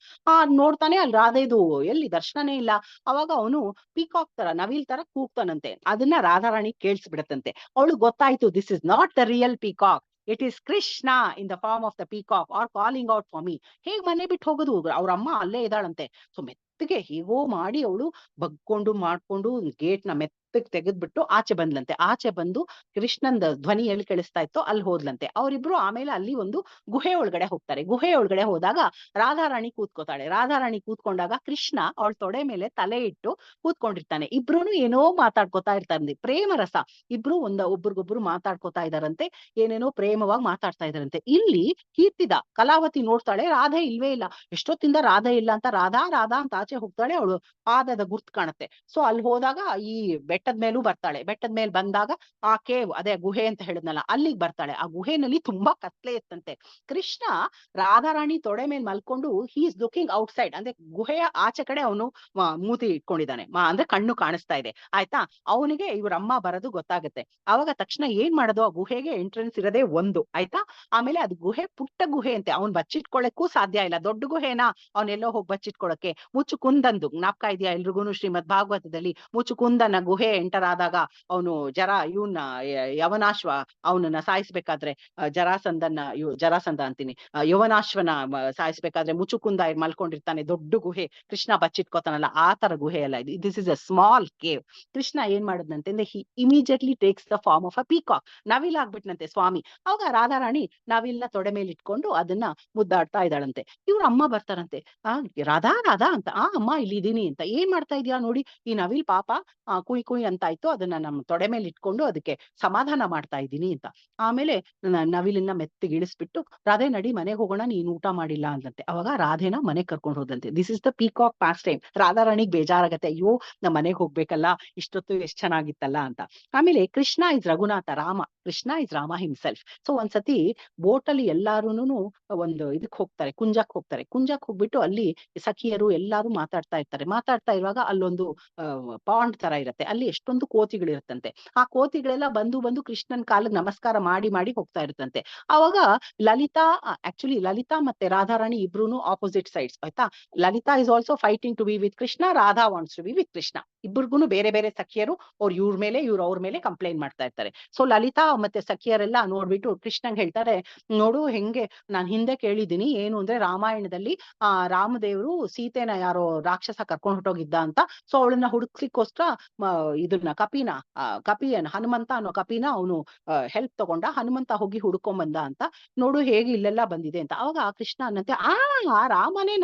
ನೋಡ್ತಾನೆ, ಅಲ್ಲಿ ರಾಧೆದು ಎಲ್ಲಿ ದರ್ಶನನೇ ಇಲ್ಲ. ಅವಾಗ ಅವನು ಪೀಕಾಕ್ ತರ, ನವಿಲ್ ತರ ಕೂಗ್ತಾನಂತೆ. ಅದನ್ನ ರಾಧಾರಾಣಿ ಕೇಳಿಸ್ಬಿಡತ್ತಂತೆ. ಅವಳು ಗೊತ್ತಾಯ್ತು, this is not the real peacock, it is Krishna in the form of the peacock are calling out for me. ಹೇಗ್ ಮನೆ ಬಿಟ್ಟು ಹೋಗೋದು? ಅವ್ರ ಅಮ್ಮ ಅಲ್ಲೇ ಇದ್ದಾಳಂತೆ. ಸೊ ಮೆತ್ತಗೆ ಹೇಗೋ ಮಾಡಿ ಅವಳು ಬಗ್ಕೊಂಡು ಮಾಡ್ಕೊಂಡು ಗೇಟ್ ನ ಮೆತ್ತಗೆ ತೆಗೆದ್ಬಿಟ್ಟು ಆಚೆ ಬಂದ್ಲಂತೆ. ಆಚೆ ಬಂದು ಕೃಷ್ಣಂದ ಧ್ವನಿ ಎಲ್ಲಿ ಕೇಳಿಸ್ತಾ ಇತ್ತೋ ಅಲ್ಲಿ ಹೋದ್ಲಂತೆ. ಅವರಿಬ್ರು ಆಮೇಲೆ ಅಲ್ಲಿ ಒಂದು ಗುಹೆ ಒಳಗಡೆ ಹೋಗ್ತಾರೆ. ಗುಹೆ ಒಳಗಡೆ ಹೋದಾಗ ರಾಧಾರಾಣಿ ಕೂತ್ಕೋತಾಳೆ. ರಾಧಾರಾಣಿ ಕೂತ್ಕೊಂಡಾಗ ಕೃಷ್ಣ ಅವಳ ತೊಡೆ ಮೇಲೆ ತಲೆ ಇಟ್ಟು ಕೂತ್ಕೊಂಡಿರ್ತಾನೆ. ಇಬ್ರು ಏನೋ ಮಾತಾಡ್ಕೋತಾ ಇರ್ತಾರೆ, ಪ್ರೇಮ ರಸ. ಇಬ್ರು ಒಬ್ರಿಗೊಬ್ರು ಮಾತಾಡ್ಕೋತಾ ಇದಾರಂತೆ, ಏನೇನೋ ಪ್ರೇಮವಾಗಿ ಮಾತಾಡ್ತಾ ಇದಾರಂತೆ. ಇಲ್ಲಿ ಕೀರ್ತಿದ ಕಲಾವತಿ ನೋಡ್ತಾಳೆ, ರಾಧೆ ಇಲ್ವೇ ಇಲ್ಲ. ಎಷ್ಟೊತ್ತಿಂದ ರಾಧೆ ಇಲ್ಲ ಅಂತ ರಾಧಾ ಅಂತ ಆಚೆ ಹೋಗ್ತಾಳೆ. ಅವಳು ಪಾದದ ಗುರ್ತು ಕಾಣುತ್ತೆ. ಸೊ ಅಲ್ಲಿ ಹೋದಾಗ ಈ ಬೆಟ್ಟದ ಮೇಲೂ ಬರ್ತಾಳೆ. ಬೆಟ್ಟದ ಮೇಲೆ ಬಂದಾಗ ಆ ಕೇವ್, ಅದೇ ಗುಹೆ ಅಂತ ಹೇಳಿದ್ನಲ್ಲ, ಅಲ್ಲಿಗೆ ಬರ್ತಾಳೆ. ಆ ಗುಹೆನಲ್ಲಿ ತುಂಬಾ ಕತ್ಲೆ ಇತ್ತಂತೆ. ಕೃಷ್ಣ ರಾಧಾರಾಣಿ ತೊಡೆ ಮೇಲೆ ಮಲ್ಕೊಂಡು he is looking out side, ಅಂದ್ರೆ ಗುಹೆಯ ಆಚೆ ಕಡೆ ಅವನು ಮೂತಿ ಇಟ್ಕೊಂಡಿದ್ದಾನೆ, ಅಂದ್ರೆ ಕಣ್ಣು ಕಾಣಿಸ್ತಾ ಇದೆ. ಆಯ್ತಾ? ಅವನಿಗೆ ಇವ್ರ ಅಮ್ಮ ಬರೋದು ಗೊತ್ತಾಗುತ್ತೆ. ಅವಾಗ ತಕ್ಷಣ ಏನ್ ಮಾಡೋದು, ಆ ಗುಹೆಗೆ ಎಂಟ್ರೆನ್ಸ್ ಇರೋದೇ ಒಂದು. ಆಯ್ತಾ? ಆಮೇಲೆ ಅದು ಗುಹೆ ಪುಟ್ಟ ಗುಹೆ ಅಂತೆ, ಅವ್ನ್ ಬಚ್ಚಿಟ್ಕೊಳ್ಳಕ್ಕೂ ಸಾಧ್ಯ ಇಲ್ಲ. ದೊಡ್ಡ ಗುಹೆನಾ ಅವನೆಲ್ಲೋ ಹೋಗಿ ಬಚ್ಚಿಟ್ಕೊಳಕ್ಕೆ. ಮುಚ್ಚು ಕುಂದಂದು ಜ್ಞಾಪಕ ಇದೆಯಾ ಎಲ್ರಿಗೂನು? ಶ್ರೀಮದ್ ಭಾಗವತದಲ್ಲಿ ಮುಚ್ಚು ಕುಂದನ ಗುಹೆ ಎಂಟರ್ ಆದಾಗ ಅವನು ಇವನ್ನ ಯವನಾಶ್ವ ಅವನನ್ನ ಸಾಯಿಸ್ಬೇಕಾದ್ರೆ, ಜರಾಸಂಧ ಅಂತೀನಿ, ಯವನಾಶ್ವನ ಸಾಯಿಸ್ಬೇಕಾದ್ರೆ ಮುಚುಕುಂದ ಮಲ್ಕೊಂಡಿರ್ತಾನೆ. ದೊಡ್ಡ ಗುಹೆ, ಕೃಷ್ಣ ಬಚ್ಚಿಟ್ಕೋತಾನಲ್ಲ, ಆ ತರ ಗುಹೆ ಅಲ್ಲ ಇದು. This is a small cave. Krishna ಏನ್ ಮಾಡಿದ್ನಂತೆ ಅಂದ್ರೆ he immediately takes the form of a peacock. ನವಿಲ್ ಆಗ್ಬಿಟ್ನಂತೆ ಸ್ವಾಮಿ. ಅವಾಗ ರಾಧಾರಾಣಿ ನಾವಿಲ್ನ ತೊಡೆ ಮೇಲೆ ಇಟ್ಕೊಂಡು ಅದನ್ನ ಮುದ್ದಾಡ್ತಾ ಇದ್ದಾಳಂತೆ. ಇವ್ರ ಅಮ್ಮ ಬರ್ತಾರಂತೆ, ರಾಧಾ ಅಂತ. ಅಮ್ಮ ಇಲ್ಲಿ ಇದೀನಿ ಅಂತ. ಏನ್ ಮಾಡ್ತಾ ಇದೀಯಾ ನೋಡಿ, ಈ ನವಿಲ್ ಪಾಪ ಕುಯ್ ಅಂತ ಆಯ್ತು, ಅದನ್ನ ನಮ್ಮ ತೊಡೆ ಮೇಲೆ ಇಟ್ಕೊಂಡು ಅದಕ್ಕೆ ಸಮಾಧಾನ ಮಾಡ್ತಾ ಇದ್ದೀನಿ ಅಂತ. ಆಮೇಲೆ ನವಿಲನ್ನ ಮೆತ್ತಿಗೆ ಇಳಿಸ್ಬಿಟ್ಟು, ರಾಧೆ ನಡಿ ಮನೆಗೆ ಹೋಗೋಣ, ನೀನ್ ಊಟ ಮಾಡಿಲ್ಲ ಅಂದಂತೆ. ಅವಾಗ ರಾಧೆನ ಮನೆಗ್ ಕರ್ಕೊಂಡು ಹೋದಂತೆ. This is the peacock pastime. ರಾಧಾರಾಣಿಗ್ ಬೇಜಾರಾಗತ್ತೆ, ಅಯ್ಯೋ ನಮ್ ಮನೆಗ್ ಹೋಗ್ಬೇಕಲ್ಲ, ಇಷ್ಟೊತ್ತು ಎಷ್ಟ್ ಚೆನ್ನಾಗಿತ್ತಲ್ಲ ಅಂತ. ಆಮೇಲೆ Krishna is Raghunatha, Rama. Krishna is Rama himself. So ಒಂದ್ಸತಿ ಬೋಟಲ್ಲಿ ಎಲ್ಲಾರುನು ಒಂದು ಇದಕ್ ಹೋಗ್ತಾರೆ, ಕುಂಜಕ್ ಹೋಗ್ತಾರೆ. ಕುಂಜಕ್ ಹೋಗ್ಬಿಟ್ಟು ಅಲ್ಲಿ ಸಖಿಯರು ಎಲ್ಲಾರು ಮಾತಾಡ್ತಾ ಇರ್ತಾರೆ. ಮಾತಾಡ್ತಾ ಇರುವಾಗ ಅಲ್ಲೊಂದು ಪಾಂಡ್ ತರ ಇರುತ್ತೆ, ಅಲ್ಲಿ ಎಷ್ಟೊಂದು ಕೋತಿಗಳಿರುತ್ತಂತೆ. ಆ ಕೋತಿಗಳೆಲ್ಲ ಬಂದು ಕೃಷ್ಣನ್ ಕಾಲಿಗೆ ನಮಸ್ಕಾರ ಮಾಡಿ ಹೋಗ್ತಾ ಇರುತ್ತಂತೆ. ಅವಾಗ ಲಲಿತಾ ಮತ್ತೆ ರಾಧಾರಾಣಿ ಇಬ್ರು ಆಪೋಸಿಟ್ ಸೈಡ್ಸ್. ಆಯ್ತಾ? Lalita is also fighting to be with Krishna, Radha wants to be with Krishna. ಇಬ್ಬರಿಗೂ ಬೇರೆ ಸಖಿಯರು ಅವ್ರು ಅವ್ರ ಮೇಲೆ ಕಂಪ್ಲೇಂಟ್ ಮಾಡ್ತಾ ಇರ್ತಾರೆ. ಸೊ ಲಲಿತಾ ಮತ್ತೆ ಸಖಿಯರೆಲ್ಲ ನೋಡ್ಬಿಟ್ಟು ಕೃಷ್ಣಂಗ್ ಹೇಳ್ತಾರೆ, ನೋಡು ಹೆಂಗೆ ನಾನ್ ಹಿಂದೆ ಕೇಳಿದೀನಿ, ಏನು ಅಂದ್ರೆ ರಾಮಾಯಣದಲ್ಲಿ ರಾಮದೇವರು ಸೀತೆನ ಯಾರೋ ರಾಕ್ಷಸ ಕರ್ಕೊಂಡು ಹೊಟ್ಟೋಗಿದ್ದ ಅಂತ. ಸೊ ಅವಳನ್ನ ಹುಡುಕ್ಲಿಕ್ಕೋಸ್ಕರ ಇದನ್ನ ಕಪಿಯನ್ ಹನುಮಂತ ಅನ್ನೋ ಕಪಿನ ಅವನು ಹೆಲ್ಪ್ ತಗೊಂಡ. ಹನುಮಂತ ಹೋಗಿ ಹುಡ್ಕೊಂಬಂದ ಅಂತ. ನೋಡು ಹೇಗೆ ಇಲ್ಲೆಲ್ಲ ಬಂದಿದೆ ಅಂತ. ಅವಾಗ ಕೃಷ್ಣ ಅನ್ನಂತೆ, ರಾಮನೇ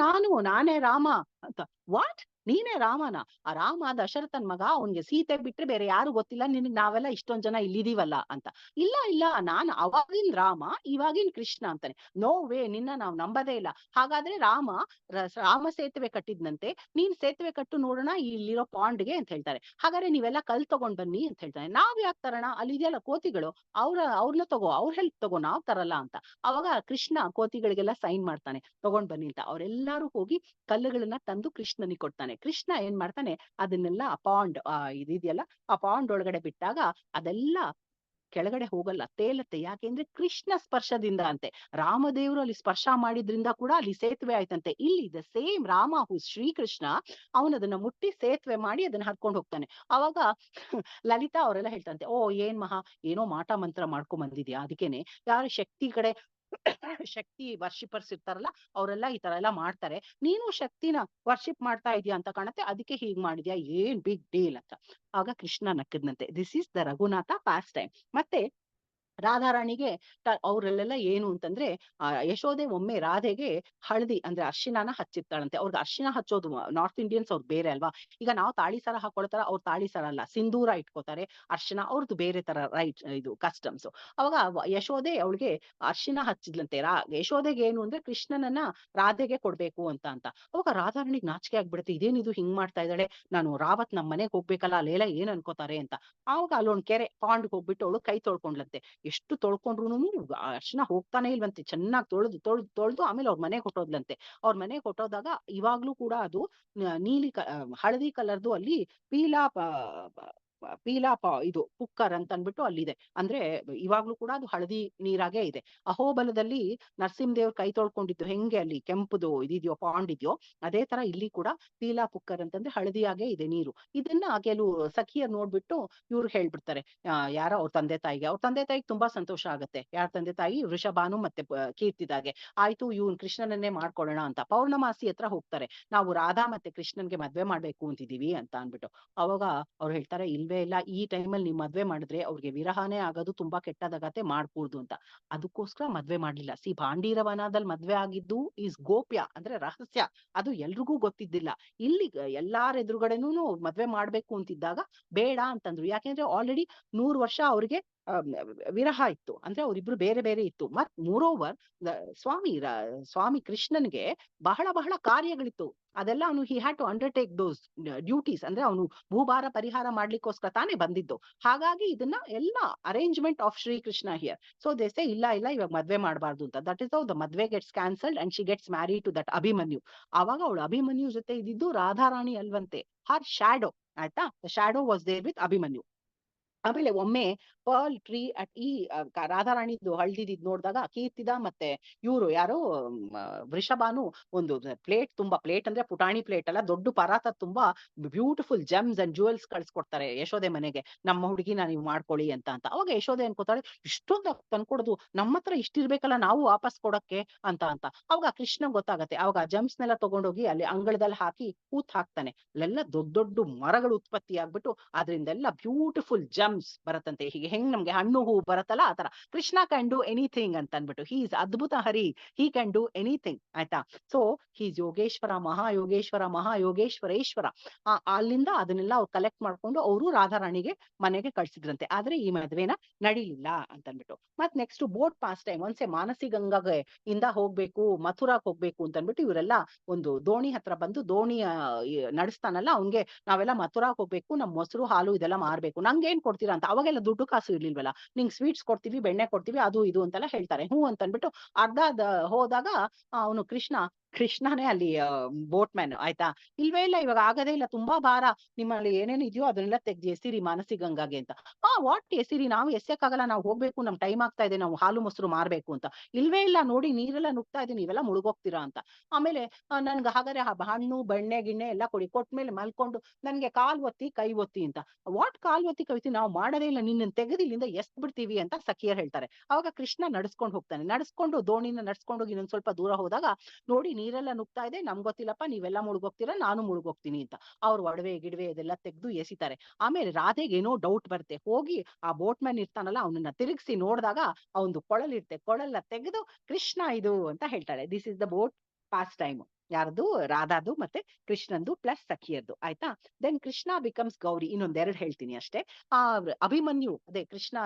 ನಾನೇ ರಾಮ ಅಂತ. ವಾಟ್? ನೀನೇ ರಾಮನ? ಆ ರಾಮ ದಶರಥನ್ ಮಗ, ಅವ್ನ್ಗೆ ಸೀತೆ ಬಿಟ್ರೆ ಬೇರೆ ಯಾರು ಗೊತ್ತಿಲ್ಲ ನಿನಗ್, ನಾವೆಲ್ಲ ಇಷ್ಟೊಂದ್ ಜನ ಇಲ್ಲಿದೀವಲ್ಲ ಅಂತ. ಇಲ್ಲ ಇಲ್ಲ, ನಾನು ಅವಾಗಿನ್ ರಾಮ ಇವಾಗಿನ್ ಕೃಷ್ಣ ಅಂತಾನೆ. ನೋ ವೇ, ನಿನ್ನ ನಾವ್ ನಂಬದೇ ಇಲ್ಲ. ಹಾಗಾದ್ರೆ ರಾಮ ಸೇತುವೆ ಕಟ್ಟಿದ್ನಂತೆ, ನೀನ್ ಸೇತುವೆ ಕಟ್ಟು ನೋಡೋಣ ಇಲ್ಲಿರೋ ಪಾಂಡ್ಗೆ ಅಂತ ಹೇಳ್ತಾರೆ. ಹಾಗಾದ್ರೆ ನೀವೆಲ್ಲ ಕಲ್ ತಗೊಂಡ್ ಬನ್ನಿ ಅಂತ ಹೇಳ್ತಾನೆ. ನಾವ್ ಯಾಕೆ ತರೋಣ, ಅಲ್ಲಿ ಇದೆಯಲ್ಲ ಕೋತಿಗಳು, ಅವ್ರನ್ನ ತಗೋ, ಅವ್ರ ಹೆಲ್ಪ್ ತಗೋ, ನಾವ್ ತರಲ್ಲ ಅಂತ. ಅವಾಗ ಕೃಷ್ಣ ಕೋತಿಗಳಿಗೆಲ್ಲ ಸೈನ್ ಮಾಡ್ತಾನೆ, ತಗೊಂಡ್ ಬನ್ನಿ ಅಂತ. ಅವರೆಲ್ಲಾರು ಹೋಗಿ ಕಲ್ಲುಗಳನ್ನ ತಂದು ಕೃಷ್ಣನಿಗೆ ಕೊಡ್ತಾನೆ. ಕೃಷ್ಣ ಏನ್ ಮಾಡ್ತಾನೆ, ಅದನ್ನೆಲ್ಲ ಆ ಪಾಂಡ್ ಇದೆಯಲ್ಲ, ಆ ಪಾಂಡ್ ಒಳಗಡೆ ಬಿಟ್ಟಾಗ ಅದೆಲ್ಲ ಕೆಳಗಡೆ ಹೋಗಲ್ಲ, ತೇಲತ್ತೆ. ಯಾಕೆಂದ್ರೆ ಕೃಷ್ಣ ಸ್ಪರ್ಶದಿಂದ ಅಂತೆ. ರಾಮದೇವರು ಅಲ್ಲಿ ಸ್ಪರ್ಶ ಮಾಡಿದ್ರಿಂದ ಕೂಡ ಅಲ್ಲಿ ಸೇತುವೆ ಆಯ್ತಂತೆ. ಇಲ್ಲಿ ದ ಸೇಮ್ ರಾಮ ಹೂ ಶ್ರೀಕೃಷ್ಣ, ಅವನದನ್ನ ಮುಟ್ಟಿ ಸೇತುವೆ ಮಾಡಿ ಅದನ್ನ ಹರ್ಕೊಂಡು ಹೋಗ್ತಾನೆ. ಅವಾಗ ಲಲಿತಾ ಅವರೆಲ್ಲ ಹೇಳ್ತಂತೆ, ಓ ಏನ್ ಏನೋ ಮಾಟ ಮಂತ್ರ ಮಾಡ್ಕೊಂಡ್ ಬಂದಿದ್ಯಾ, ಅದಕ್ಕೇನೆ ಯಾರು ಶಕ್ತಿ ಕಡೆ ಶಕ್ತಿ ವರ್ಷಿಪರ್ಸ್ ಇರ್ತಾರಲ್ಲ, ಅವರೆಲ್ಲ ಈ ತರ ಎಲ್ಲ ಮಾಡ್ತಾರೆ, ನೀನು ಶಕ್ತಿನ ವರ್ಷಿಪ್ ಮಾಡ್ತಾ ಇದೀಯ ಅಂತ ಕಾಣತ್ತೆ, ಅದಕ್ಕೆ ಹೀಗ್ ಮಾಡಿದ್ಯಾ, ಏನ್ ಬಿಗ್ ಡೀಲ್ ಅಂತ. ಆಗ ಕೃಷ್ಣ ನಕ್ಕದ್ನಂತೆ. This is the Raghunatha pastime. ಮತ್ತೆ ರಾಧಾರಾಣಿಗೆ ಅವ್ರಲ್ಲೆಲ್ಲ ಏನು ಅಂತಂದ್ರೆ, ಯಶೋದೆ ಒಮ್ಮೆ ರಾಧೆಗೆ ಹಳದಿ ಅಂದ್ರೆ ಅರ್ಶಿನಾನ ಹಚ್ಚಿರ್ತಾಳಂತೆ. ಅವ್ರಿಗೆ ಅರ್ಶಿನ ಹಚ್ಚೋದು ನಾರ್ತ್ ಇಂಡಿಯನ್ಸ್ ಅವ್ರು ಬೇರೆ ಅಲ್ವಾ. ಈಗ ನಾವು ತಾಳಿ ಸರ ಹಾಕೊಳ್ತಾರ, ಅವ್ರು ತಾಳಿ ಸರ ಅಲ್ಲ, ಸಿಂಧೂರ ಇಟ್ಕೋತಾರೆ, ಅರ್ಶಿನ ಅವ್ರದ್ದು ಬೇರೆ ತರ ರೈಟ್, ಇದು ಕಸ್ಟಮ್ಸ್. ಅವಾಗ ಯಶೋದೆ ಅವಳಿಗೆ ಅರ್ಶಿನ ಹಚ್ಚಿದ್ಲಂತೆ. ಯಶೋದೆಗೆ ಏನು ಅಂದ್ರೆ ಕೃಷ್ಣನನ್ನ ರಾಧೆಗೆ ಕೊಡ್ಬೇಕು ಅಂತ. ಅವಾಗ ರಾಧಾರಾಣಿಗೆ ನಾಚಿಕೆ ಆಗ್ಬಿಡುತ್ತೆ, ಇದೇನಿದು ಹಿಂಗ್ ಮಾಡ್ತಾ ಇದ್ದಾಳೆ, ನಾನು ರಾವತ್ ನಮ್ ಮನೆಗ್ ಹೋಗ್ಬೇಕಲ್ಲ, ಅಲ್ಲೆಲ್ಲ ಏನ್ ಅನ್ಕೋತಾರೆ ಅಂತ. ಆವಾಗ ಅಲ್ಲೊಂದ್ ಕೆರೆ ಪಾಂಡ್ಗೆ ಹೋಗ್ಬಿಟ್ಟು ಅವಳು ಕೈ ತೊಳ್ಕೊಂಡ್ಲಂತೆ. ಎಷ್ಟು ತೊಳ್ಕೊಂಡ್ರು ಅರ್ಶಿನ ಹೋಗ್ತಾನೆ ಇಲ್ವಂತೆ. ಚೆನ್ನಾಗಿ ತೊಳ್ದು ಆಮೇಲೆ ಅವ್ರ ಮನೆಗೆ ಹೊಟ್ಟೋದ್ಲಂತೆ. ಅವ್ರ ಮನೆಗೆ ಹೊಟ್ಟೋದಾಗ ಇವಾಗ್ಲೂ ಕೂಡ ಅದು ಹಳದಿ ಕಲರ್ದು ಅಲ್ಲಿ ಇದು ಪುಕ್ಕರ್ ಅಂತ ಅನ್ಬಿಟ್ಟು ಅಲ್ಲಿದೆ. ಅಂದ್ರೆ ಇವಾಗ್ಲೂ ಕೂಡ ಅದು ಹಳದಿ ನೀರಾಗೆ ಇದೆ. ಅಹೋಬಲದಲ್ಲಿ ನರಸಿಂಹದೇವ್ರ ಕೈ ತೊಳ್ಕೊಂಡಿದ್ದು ಹೆಂಗೆ ಅಲ್ಲಿ ಕೆಂಪುದು ಇದಿದ್ಯೋ ಪಾಂಡ್ ಇದೆಯೋ, ಅದೇ ತರ ಇಲ್ಲಿ ಕೂಡ ಪೀಲಾ ಪುಕ್ಕರ್ ಅಂತಂದ್ರೆ ಹಳದಿಯಾಗೆ ಇದೆ ನೀರು. ಇದನ್ನ ಕೆಲವು ಸಖಿಯರ್ ನೋಡ್ಬಿಟ್ಟು ಇವ್ರು ಹೇಳ್ಬಿಡ್ತಾರೆ, ಯಾರೋ ಅವ್ರ ತಂದೆ ತಾಯಿಗೆ ತುಂಬಾ ಸಂತೋಷ ಆಗುತ್ತೆ. ಯಾರ ತಂದೆ ತಾಯಿ, ವೃಷಭಾನು ಮತ್ತೆ ಕೀರ್ತಿದಾಗೆ. ಆಯ್ತು ಇವ್ನ್ ಕೃಷ್ಣನನ್ನೇ ಮಾಡ್ಕೊಳ್ಳೋಣ ಅಂತ ಪೌರ್ಣಮಾಸಿ ಹತ್ರ ಹೋಗ್ತಾರೆ. ನಾವು ರಾಧಾ ಮತ್ತೆ ಕೃಷ್ಣನ್ಗೆ ಮದ್ವೆ ಮಾಡ್ಬೇಕು ಅಂತಿದೀವಿ ಅಂತ ಅನ್ಬಿಟ್ಟು. ಅವಾಗ ಅವ್ರು ಹೇಳ್ತಾರೆ, ಇಲ್ವೇ ಇಲ್ಲ, ಈ ಟೈಮಲ್ಲಿ ನೀವ್ ಮದ್ವೆ ಮಾಡಿದ್ರೆ ಅವ್ರಿಗೆ ವಿರಹನೇ ಆಗೋದು, ತುಂಬಾ ಕೆಟ್ಟದಾಗತ್ತೆ, ಮಾಡ್ಕೂಡ್ದು ಅಂತ. ಅದಕ್ಕೋಸ್ಕರ ಮದ್ವೆ ಮಾಡ್ಲಿಲ್ಲ. ಭಾಂಡೀರವನದಲ್ಲಿ ಮದ್ವೆ ಆಗಿದ್ದು ಈಸ್ ಗೋಪ್ಯ, ಅಂದ್ರೆ ರಹಸ್ಯ, ಅದು ಎಲ್ರಿಗೂ ಗೊತ್ತಿದ್ದಿಲ್ಲ. ಇಲ್ಲಿ ಎಲ್ಲಾರ ಎದುರುಗಡೆನೂ ಮದ್ವೆ ಮಾಡ್ಬೇಕು ಅಂತಿದ್ದಾಗ ಬೇಡ ಅಂತಂದ್ರು. ಯಾಕೆಂದ್ರೆ ಆಲ್ರೆಡಿ 100 ವರ್ಷ ಅವ್ರಿಗೆ ವಿರಹ ಇತ್ತು, ಅಂದ್ರೆ ಅವ್ರಿಬ್ರು ಬೇರೆ ಬೇರೆ ಇತ್ತು. ಮತ್ ಮೋರೋವರ್ ಸ್ವಾಮಿ ಕೃಷ್ಣನ್ಗೆ ಬಹಳ ಬಹಳ ಕಾರ್ಯಗಳಿತ್ತು. ಅದೆಲ್ಲ ಅವನು he had to undertake those duties. ಅಂದ್ರೆ ಅವನು ಭೂಭಾರ ಪರಿಹಾರ ಮಾಡ್ಲಿಕ್ಕೋಸ್ಕರ ತಾನೇ ಬಂದಿದ್ದು. ಹಾಗಾಗಿ ಇದನ್ನ ಎಲ್ಲ arrangement of Shrikrishna here. So ದೇಸೆ ಇಲ್ಲ ಇವಾಗ ಮದ್ವೆ ಮಾಡಬಾರ್ದು ಅಂತ. That is how the madve gets cancelled and she gets married to that Abhimanyu. ಅವಾಗ ಅವಳು ಅಭಿಮನ್ಯು ಜೊತೆ ಇದ್ದಿದ್ದು ರಾಧಾರಾಣಿ ಅಲ್ವಂತೆ, ಹರ್ ಶ್ಯಾಡೋ. ಆಯ್ತಾ, the shadow was there with Abhimanyu. ಆಮೇಲೆ ಒಮ್ಮೆ ಪರ್ಲ್ ಟ್ರೀ ಅಟ್ ಈ ರಾಧಾರಾಣಿದು ಹಳ್ದಿದ್ ನೋಡಿದಾಗ ಕೀರ್ತಿದ ಮತ್ತೆ ಇವರು ಯಾರೋ ವೃಷಭಾನು ಒಂದು ಪ್ಲೇಟ್ ಅಂದ್ರೆ ಪುಟಾಣಿ ಪ್ಲೇಟ್ ಅಲ್ಲ, ದೊಡ್ಡ ಪರಾತ ತುಂಬಾ beautiful gems and jewels ಕಳ್ಸ್ಕೊಡ್ತಾರೆ Yashode ಮನೆಗೆ, ನಮ್ಮ ಹುಡುಗಿನ ನೀವು ಮಾಡ್ಕೊಳ್ಳಿ ಅಂತ. ಅವಾಗ ಯಶೋದೆ ಅನ್ಕೋತಾಳೆ, ಇಷ್ಟೊಂದು ತಂದ್ಕೊಡೋದು, ನಮ್ಮ ಹತ್ರ ಇಷ್ಟಿರ್ಬೇಕಲ್ಲ ನಾವು ವಾಪಸ್ ಕೊಡಕ್ಕೆ ಅಂತ. ಅವಾಗ ಕೃಷ್ಣ ಗೊತ್ತಾಗತ್ತೆ. ಅವಾಗ ಜಮ್ಸ್ ನೆಲ್ಲ ತಗೊಂಡೋಗಿ ಅಲ್ಲಿ ಅಂಗಳದಲ್ಲಿ ಹಾಕಿ ಕೂತ್ ಹಾಕ್ತಾನೆ. ಅಲ್ಲೆಲ್ಲ ದೊಡ್ಡ ದೊಡ್ಡ ಮರಗಳು ಉತ್ಪತ್ತಿ ಆಗ್ಬಿಟ್ಟು ಅದರಿಂದೆಲ್ಲ ಬ್ಯೂಟಿಫುಲ್ ಜಮ್ಸ್ ಬರತ್ತಂತೆ. ಹೀಗೆ ಹೆಂಗ್ ನಮ್ಗೆ ಹಣ್ಣು ಹೂ ಬರತ್ತಲ್ಲ, ಆತರ ಕೃಷ್ಣ ಕ್ಯಾನ್ ಡೂ ಎನಿಥಿಂಗ್ ಅಂತ ಅನ್ಬಿಟ್ಟು, ಹೀ ಇಸ್ ಅದ್ಭುತ ಹರಿ, ಹಿ ಕ್ಯಾನ್ ಡೂ ಎನಿಥಿಂಗ್. ಆಯ್ತಾ, ಸೊ ಹೀಸ್ ಯೋಗೇಶ್ವರ, ಮಹಾಯೋಗೇಶ್ವರೇಶ್ವರ. ಅಲ್ಲಿಂದ ಅದನ್ನೆಲ್ಲ ಅವ್ರು ಕಲೆಕ್ಟ್ ಮಾಡ್ಕೊಂಡು ಅವರು ರಾಧಾರಾಣಿಗೆ ಮನೆಗೆ ಕಳ್ಸಿದ್ರಂತೆ. ಆದ್ರೆ ಈ ಮದ್ವೆನ ನಡೀಲಿಲ್ಲ ಅಂತ ಅನ್ಬಿಟ್ಟು. ಮತ್ ನೆಕ್ಸ್ಟ್ ಬೋಟ್ ಪಾಸ್ ಟೈಮ್. ಒಂದ್ಸೆ ಮಾನಸಿ ಗಂಗಾಗೆ ಇಂದ ಹೋಗ್ಬೇಕು, ಮಥುರಾಕ್ ಹೋಗ್ಬೇಕು ಅಂತ ಅನ್ಬಿಟ್ಟು ಇವರೆಲ್ಲ ಒಂದು ದೋಣಿ ಹತ್ರ ಬಂದು, ದೋಣಿಯ ನಡೆಸ್ತಾನಲ್ಲ ಅವ್ನ್ಗೆ, ನಾವೆಲ್ಲ ಮಥುರಾಕ್ ಹೋಗ್ಬೇಕು, ನಮ್ ಮೊಸರು ಹಾಲು ಇದೆಲ್ಲ ಮಾರ್ಬೇಕು, ನಂಗೆ ಏನ್ ಕೊಡ್ತೀರಾ ಅಂತ. ಅವಾಗೆಲ್ಲ ದುಡ್ಡು ಕಾಸು ಇರ್ಲಿಲ್ವಲ್ಲ, ನಿಂಗ್ ಸ್ವೀಟ್ಸ್ ಕೊಡ್ತೀವಿ, ಬೆಣ್ಣೆ ಕೊಡ್ತೀವಿ, ಅದು ಇದು ಅಂತೆಲ್ಲ ಹೇಳ್ತಾರೆ. ಹ್ಞೂ ಅಂತ ಅನ್ಬಿಟ್ಟು ಹೋದಾಗ ಅವನು ಕೃಷ್ಣನೇ ಅಲ್ಲಿ ಬೋಟ್ ಮ್ಯಾನ್. ಆಯ್ತಾ, ಇಲ್ವೇ ಇಲ್ಲ, ಇವಾಗ ಆಗದೇ ಇಲ್ಲ, ತುಂಬಾ ಭಾರ, ನಿಮ್ಮಲ್ಲಿ ಏನೇನು ಇದೆಯೋ ಅದನ್ನೆಲ್ಲ ತೆಗ್ದು ಎಸಿರಿ ಮಾನಸಿ ಗಂಗಾಗೆ ಅಂತ. ವಾಟ್ ಎಸಿರಿ, ನಾವು ಎಸ್ಯಕ್ಕಾಗಲ್ಲ, ನಾವು ಹೋಗ್ಬೇಕು, ನಮ್ ಟೈಮ್ ಆಗ್ತಾ ಇದೆ, ನಾವು ಹಾಲು ಮೊಸರು ಮಾರ್ಬೇಕು ಅಂತ. ಇಲ್ವೇ ಇಲ್ಲ, ನೋಡಿ ನೀರೆಲ್ಲ ನುಗ್ತಾ ಇದೆ, ನೀವೆಲ್ಲ ಮುಳುಗೋಗ್ತೀರಾ ಅಂತ. ಆಮೇಲೆ ನನ್ಗೆ ಹಾಗಾದ್ರೆ ಹಣ್ಣು ಬೆಣ್ಣೆ ಗಿಣ್ಣೆ ಎಲ್ಲ ಕೊಟ್ಮೇಲೆ ಮಲ್ಕೊಂಡು ನನ್ಗೆ ಕಾಲ್ ಒತ್ತಿ ಕೈ ಒತ್ತಿ ಅಂತ. ವಾಟ್ ಕಾಲ್ ಒತ್ತಿ ಕೈ ಒತ್ತಿ, ನಾವು ಮಾಡದೇ ಇಲ್ಲ, ನಿನ್ನ ತೆಗೆದು ಇಲ್ಲಿಂದ ಎಸ್ ಬಿಡ್ತೀವಿ ಅಂತ ಸಖಿಯರ್ ಹೇಳ್ತಾರೆ. ಅವಾಗ ಕೃಷ್ಣ ನಡ್ಸ್ಕೊಂಡು ಹೋಗ್ತಾನೆ. ದೋಣಿನ ನಡ್ಸ್ಕೊಂಡು ಹೋಗಿ ಇನ್ನೊಂದ್ ಸ್ವಲ್ಪ ದೂರ ಹೋದಾಗ, ನೋಡಿ ನೀರೆಲ್ಲ ನುಗ್ತಾ ಇದೆ, ನಮ್ಗೆ ಗೊತ್ತಿಲ್ಲಪ್ಪ, ನೀವೆಲ್ಲ ಮುಳುಗೋಗ್ತೀರಾ, ನಾನು ಮುಳುಗೋಗ್ತೀನಿ ಅಂತ. ಅವ್ರು ಒಡವೆ ಗಿಡವೆ ಇದೆಲ್ಲ ತೆಗೆದು ಎಸಿತಾರೆ. ಆಮೇಲೆ ರಾಧೆಗೆ ಏನೋ ಡೌಟ್ ಬರುತ್ತೆ. ಹೋಗಿ ಆ ಬೋಟ್ ಮ್ಯಾನ್ ಇರ್ತಾನಲ್ಲ ಅವನನ್ನ ತಿರುಗಿಸಿ ನೋಡಿದಾಗ ಅವನು ಕೊಳಲಿರುತ್ತೆ, ಕೊಳಲ್ಲ ತೆಗೆದು ಕೃಷ್ಣ ಇದು ಅಂತ ಹೇಳ್ತಾಳೆ. This is the boat pastime. ಯಾರ್ದು? ರಾಧಾದು ಮತ್ತೆ ಕೃಷ್ಣಂದು ಪ್ಲಸ್ ಸಖಿಯದ್ದು. ಆಯ್ತಾ? Then Krishna becomes Gauri. ಇನ್ನೊಂದೆರಡು ಹೇಳ್ತೀನಿ ಅಷ್ಟೇ. ಆ ಅಭಿಮನ್ಯು, ಅದೇ Krishna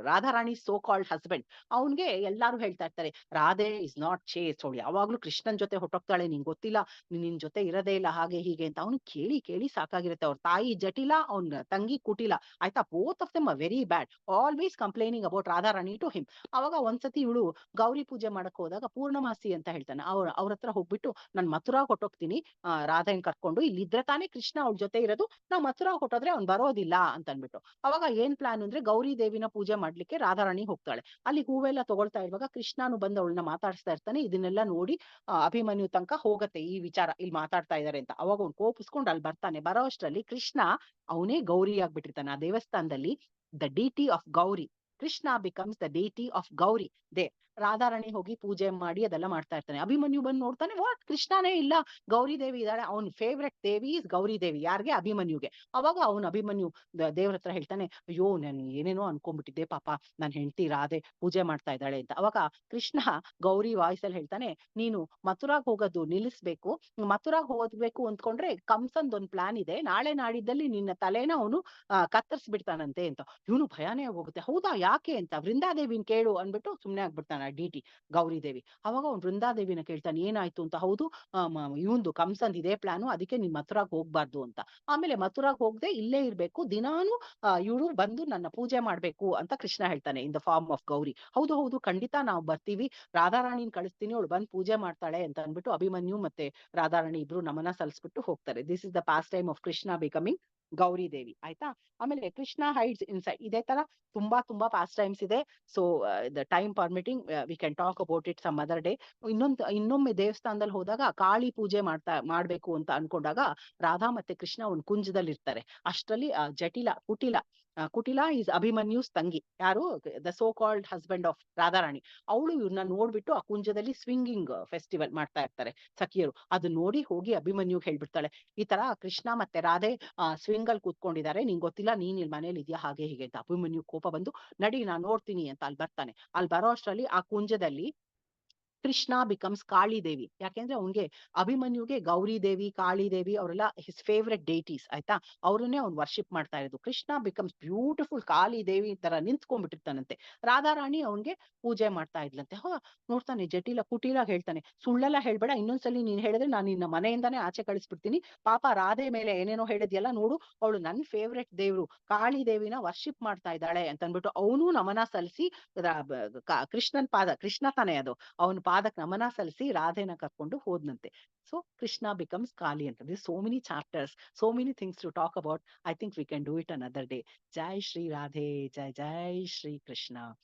Radharani so called husband, ಅವನ್ಗೆ ಎಲ್ಲಾರು ಹೇಳ್ತಾ ಇರ್ತಾರೆ ರಾಧೆ ಇಸ್ ನಾಟ್ ಚೇಸ್, ಅವಳು ಯಾವಾಗ್ಲೂ ಕೃಷ್ಣನ್ ಜೊತೆ ಹೊಟ್ಟೋಗ್ತಾಳೆ, ನಿಂಗೆ ಗೊತ್ತಿಲ್ಲ, ನಿನ್ ಜೊತೆ ಇರೋದೇ ಇಲ್ಲ, ಹಾಗೆ ಹೀಗೆ ಅಂತ. ಅವ್ನು ಕೇಳಿ ಕೇಳಿ ಸಾಕಾಗಿರುತ್ತೆ. ಅವ್ರ ತಾಯಿ ಜಟಿಲ, ಅವ್ನ ತಂಗಿ ಕುಟಿಲ. ಆಯ್ತಾ? Both of them very bad, always complaining about Radharani to him. ಅವಾಗ ಒಂದ್ಸತಿ ಇವಳು ಗೌರಿ ಪೂಜೆ ಮಾಡಕ್ ಹೋದಾಗ ಪೂರ್ಣಮಾಸಿ ಅಂತ ಹೇಳ್ತಾನೆ. ಅವ್ರ ಹತ್ರ ಹೋಗ್ಬಿಟ್ಟು ನಾನ್ ಮಥುರಾಗ್ ಹೊಟ್ಟೋಗ್ತೀನಿ ರಾಧನ್ ಕರ್ಕೊಂಡು, ಇಲ್ಲಿದ್ರೆ ತಾನೇ ಕೃಷ್ಣ ಅವ್ಳ ಜೊತೆ ಇರೋದು, ನಾವ್ ಮಥುರಾಗ್ ಹೊಟ್ಟೋದ್ರೆ ಅವ್ನ್ ಬರೋದಿಲ್ಲ ಅಂತ ಅನ್ಬಿಟ್ಟು. ಅವಾಗ ಏನ್ ಪ್ಲಾನ್ ಅಂದ್ರೆ ಗೌರಿ ದೇವಿನ ಪೂಜೆ ಮಾಡ್ಲಿಕ್ಕೆ ರಾಧಾರಾಣಿ ಹೋಗ್ತಾಳೆ. ಅಲ್ಲಿ ಹೂವೆಲ್ಲ ತಗೊಳ್ತಾ ಇರುವಾಗ ಕೃಷ್ಣನು ಬಂದು ಅವಳನ್ನ ಮಾತಾಡಿಸ್ತಾ ಇರ್ತಾನೆ. ಇದನ್ನೆಲ್ಲ ನೋಡಿ ಅಭಿಮನ್ಯು ತನಕ ಹೋಗತ್ತೆ ಈ ವಿಚಾರ, ಇಲ್ಲಿ ಮಾತಾಡ್ತಾ ಇದಾರೆ ಅಂತ. ಅವಾಗ ಅವ್ನು ಕೋಪಿಸ್ಕೊಂಡು ಅಲ್ಲಿ ಬರ್ತಾನೆ. ಬರೋ ಅಷ್ಟ್ರಲ್ಲಿ ಕೃಷ್ಣ ಅವನೇ ಗೌರಿ ಆಗ್ಬಿಟ್ಟಿರ್ತಾನೆ ಆ ದೇವಸ್ಥಾನದಲ್ಲಿ. The deity of Gauri, Krishna becomes the deity of Gauri there. Radharani ಹೋಗಿ ಪೂಜೆ ಮಾಡಿ ಅದೆಲ್ಲ ಮಾಡ್ತಾ ಇರ್ತಾನೆ. ಅಭಿಮನ್ಯು ಬಂದು ನೋಡ್ತಾನೆ, ವಾಟ್, ಕೃಷ್ಣನೇ ಇಲ್ಲ, ಗೌರಿ ದೇವಿ ಇದ್ದಾಳೆ. ಅವ್ನ ಫೇವ್ರೆಟ್ ದೇವಿ ಇಸ್ ಗೌರಿ ದೇವಿ. ಯಾರಿಗೆ? ಅಭಿಮನ್ಯುಗೆ. ಅವಾಗ ಅವ್ನು ಅಭಿಮನ್ಯು ದೇವ್ರ ಹತ್ರ ಹೇಳ್ತಾನೆ, ಅಯ್ಯೋ ನಾನು ಏನೇನೋ ಅನ್ಕೊಂಡ್ಬಿಟ್ಟಿದ್ದೆ, ಪಾಪ ನನ್ ಹೆಂಡತಿ ರಾಧೆ ಪೂಜೆ ಮಾಡ್ತಾ ಇದ್ದಾಳೆ ಅಂತ. ಅವಾಗ ಕೃಷ್ಣ ಗೌರಿ ವಾಯ್ಸಲ್ಲಿ ಹೇಳ್ತಾನೆ, ನೀನು ಮಥುರಾಗ್ ಹೋಗೋದು ನಿಲ್ಲಿಸ್ಬೇಕು. ಮಥುರಾಗ್ ಹೋಗ್ಬೇಕು ಅಂದ್ಕೊಂಡ್ರೆ ಕಂಸಂದ್ ಒಂದ್ ಪ್ಲಾನ್ ಇದೆ, ನಾಳೆ ನಾಡಿದ್ದಲ್ಲಿ ನಿನ್ನ ತಲೆನ ಅವನು ಕತ್ತರಿಸ್ಬಿಡ್ತಾನಂತೆ ಅಂತ. ಇವನು ಭಯಾನೇ ಹೋಗುತ್ತೆ. ಹೌದಾ, ಯಾಕೆ ಅಂತ ವೃಂದಾದೇವಿನ ಕೇಳು ಅನ್ಬಿಟ್ಟು ಸುಮ್ನೆ ಆಗ್ಬಿಡ್ತಾನೆ ಡಿ ಟಿ ಗೌರಿ ದೇವಿ. ಅವಾಗ ಅವ್ನು ವೃಂದಾದೇವಿನ ಕೇಳ್ತಾನೆ, ಏನಾಯ್ತು ಅಂತ. ಹೌದು, ಇವಂದು ಕಂಸಂದ್ ಇದೇ ಪ್ಲಾನು, ಅದಕ್ಕೆ ನೀನ್ ಮಥುರಾಗ್ ಹೋಗ್ಬಾರ್ದು ಅಂತ. ಆಮೇಲೆ ಮಥುರಾಗ್ ಹೋಗದೆ ಇಲ್ಲೇ ಇರ್ಬೇಕು, ದಿನಾನು ಇವಳು ಬಂದು ನನ್ನ ಪೂಜೆ ಮಾಡ್ಬೇಕು ಅಂತ ಕೃಷ್ಣ ಹೇಳ್ತಾನೆ in the form of Gauri. ಹೌದು ಹೌದು, ಖಂಡಿತ ನಾವು ಬರ್ತೀವಿ, ರಾಧಾರಾಣಿನ ಕಳಿಸ್ತೀನಿ, ಅವಳು ಬಂದು ಪೂಜೆ ಮಾಡ್ತಾಳೆ ಅಂತ ಅನ್ಬಿಟ್ಟು ಅಭಿಮನ್ಯು ಮತ್ತೆ ರಾಧಾರಾಣಿ ಇಬ್ರು ನಮನ ಸಲ್ಲಿಸ್ಬಿಟ್ಟು ಹೋಗ್ತಾರೆ. This is the pastime of Krishna becoming Gauri Devi. ಆಯ್ತಾ? ಆಮೇಲೆ ಕೃಷ್ಣ ಹೈಡ್ಸ್ ಇನ್ಸೈಡ್. ಇದೇ ತರ ತುಂಬಾ ತುಂಬಾ ಪಾಸ್ ಟೈಮ್ಸ್ ಇದೆ. So the time permitting we can talk about it some other day. ಇನ್ನೊಮ್ಮೆ ದೇವಸ್ಥಾನದಲ್ಲಿ ಹೋದಾಗ ಕಾಳಿ ಪೂಜೆ ಮಾಡ್ಬೇಕು ಅಂತ ಅನ್ಕೊಂಡಾಗ ರಾಧಾ ಮತ್ತೆ ಕೃಷ್ಣ ಒಂದು ಕುಂಜದಲ್ಲಿ ಇರ್ತಾರೆ. ಅಷ್ಟರಲ್ಲಿ ಕುಟಿಲ ಈಸ್ ಅಭಿಮನ್ಯುಸ್ ತಂಗಿ. ಯಾರು? The so called husband of Radharani. ಅವಳು ಇವ್ರನ್ನ ನೋಡ್ಬಿಟ್ಟು ಆ ಕುಂಜದಲ್ಲಿ ಸ್ವಿಂಗಿಂಗ್ ಫೆಸ್ಟಿವಲ್ ಮಾಡ್ತಾ ಇರ್ತಾರೆ ಸಖಿಯರು. ಅದು ನೋಡಿ ಹೋಗಿ ಅಭಿಮನ್ಯು ಹೇಳ್ಬಿಡ್ತಾಳೆ, ಈ ತರ ಕೃಷ್ಣ ಮತ್ತೆ ರಾಧೆ ಸ್ವಿಂಗ್ ಅಲ್ಲಿ ಕೂತ್ಕೊಂಡಿದ್ದಾರೆ, ನಿಂಗೆ ಗೊತ್ತಿಲ್ಲ, ನೀನ್ ಇಲ್ಲಿ ಮನೇಲಿ ಇದೆಯಾ, ಹಾಗೆ ಹೀಗೆ ಅಂತ. ಅಭಿಮನ್ಯು ಕೋಪ ಬಂದು, ನಡಿ ನಾನ್ ನೋಡ್ತೀನಿ ಅಂತ ಅಲ್ಲಿ ಬರ್ತಾನೆ. ಅಲ್ಲಿ ಬರೋ ಅಷ್ಟರಲ್ಲಿ ಆ ಕುಂಜದಲ್ಲಿ ಕೃಷ್ಣ ಬಿಕಮ್ಸ್ ಕಾಳಿ ದೇವಿ. ಯಾಕೆಂದ್ರೆ ಅವನ್ಗೆ ಅಭಿಮನ್ಯುಗೆ ಗೌರಿ ದೇವಿ, ಕಾಳಿ ದೇವಿ ಅವರೆಲ್ಲ ಹಿಸ್ ಫೇವ್ರೆಟ್ ಡೇಟೀಸ್. ಆಯ್ತಾ? ಅವ್ರನ್ನೇ ಅವ್ನು ವರ್ಷಿಪ್ ಮಾಡ್ತಾ ಇರೋದು. ಕೃಷ್ಣ ಬಿಕಮ್ಸ್ ಬ್ಯೂಟಿಫುಲ್ ಕಾಳಿ ದೇವಿ ತರ ನಿಂತ್ಕೊಂಡ್ಬಿಟ್ಟಿರ್ತಾನಂತೆ. ರಾಧಾರಾಣಿ ಅವನ್ಗೆ ಪೂಜೆ ಮಾಡ್ತಾ ಇದ್ಲಂತೆ. ನೋಡ್ತಾನೆ ಕುಟಿಲ ಹೇಳ್ತಾನೆ, ಸುಳ್ಳೆಲ್ಲ ಹೇಳ್ಬೇಡ, ಇನ್ನೊಂದ್ಸಲಿ ನೀನ್ ಹೇಳಿದ್ರೆ ನಾನು ನಿನ್ನ ಮನೆಯಿಂದಾನೇ ಆಚೆ ಕಳಿಸ್ಬಿಡ್ತೀನಿ. ಪಾಪ ರಾಧೆ ಮೇಲೆ ಏನೇನೋ ಹೇಳಿದ್ಯಲ್ಲ, ನೋಡು ಅವಳು ನನ್ ಫೇವ್ರೆಟ್ ದೇವ್ರು ಕಾಳಿ ದೇವಿನ ವರ್ಷಿಪ್ ಮಾಡ್ತಾ ಇದ್ದಾಳೆ ಅಂತ ಅನ್ಬಿಟ್ಟು ಅವನು ನಮನ ಸಲ್ಲಿಸಿ ಕೃಷ್ಣನ್ ಪಾದ, ಕೃಷ್ಣ ತಾನೇ ಅದು, ಅವನ ಪಾದಕ್ ನಮನ ಸಲ್ಲಿಸಿ ರಾಧೆನ ಕರ್ಕೊಂಡು ಹೋದ್ನಂತೆ. ಸೊ ಕೃಷ್ಣ ಬಿಕಮ್ಸ್ ಕಾಳಿ ಅಂತ. This so many chapters, so many things to talk about. I think we can do it another day. ಜೈ ಶ್ರೀ ರಾಧೆ, ಜೈ ಜೈ ಶ್ರೀ ಕೃಷ್ಣ.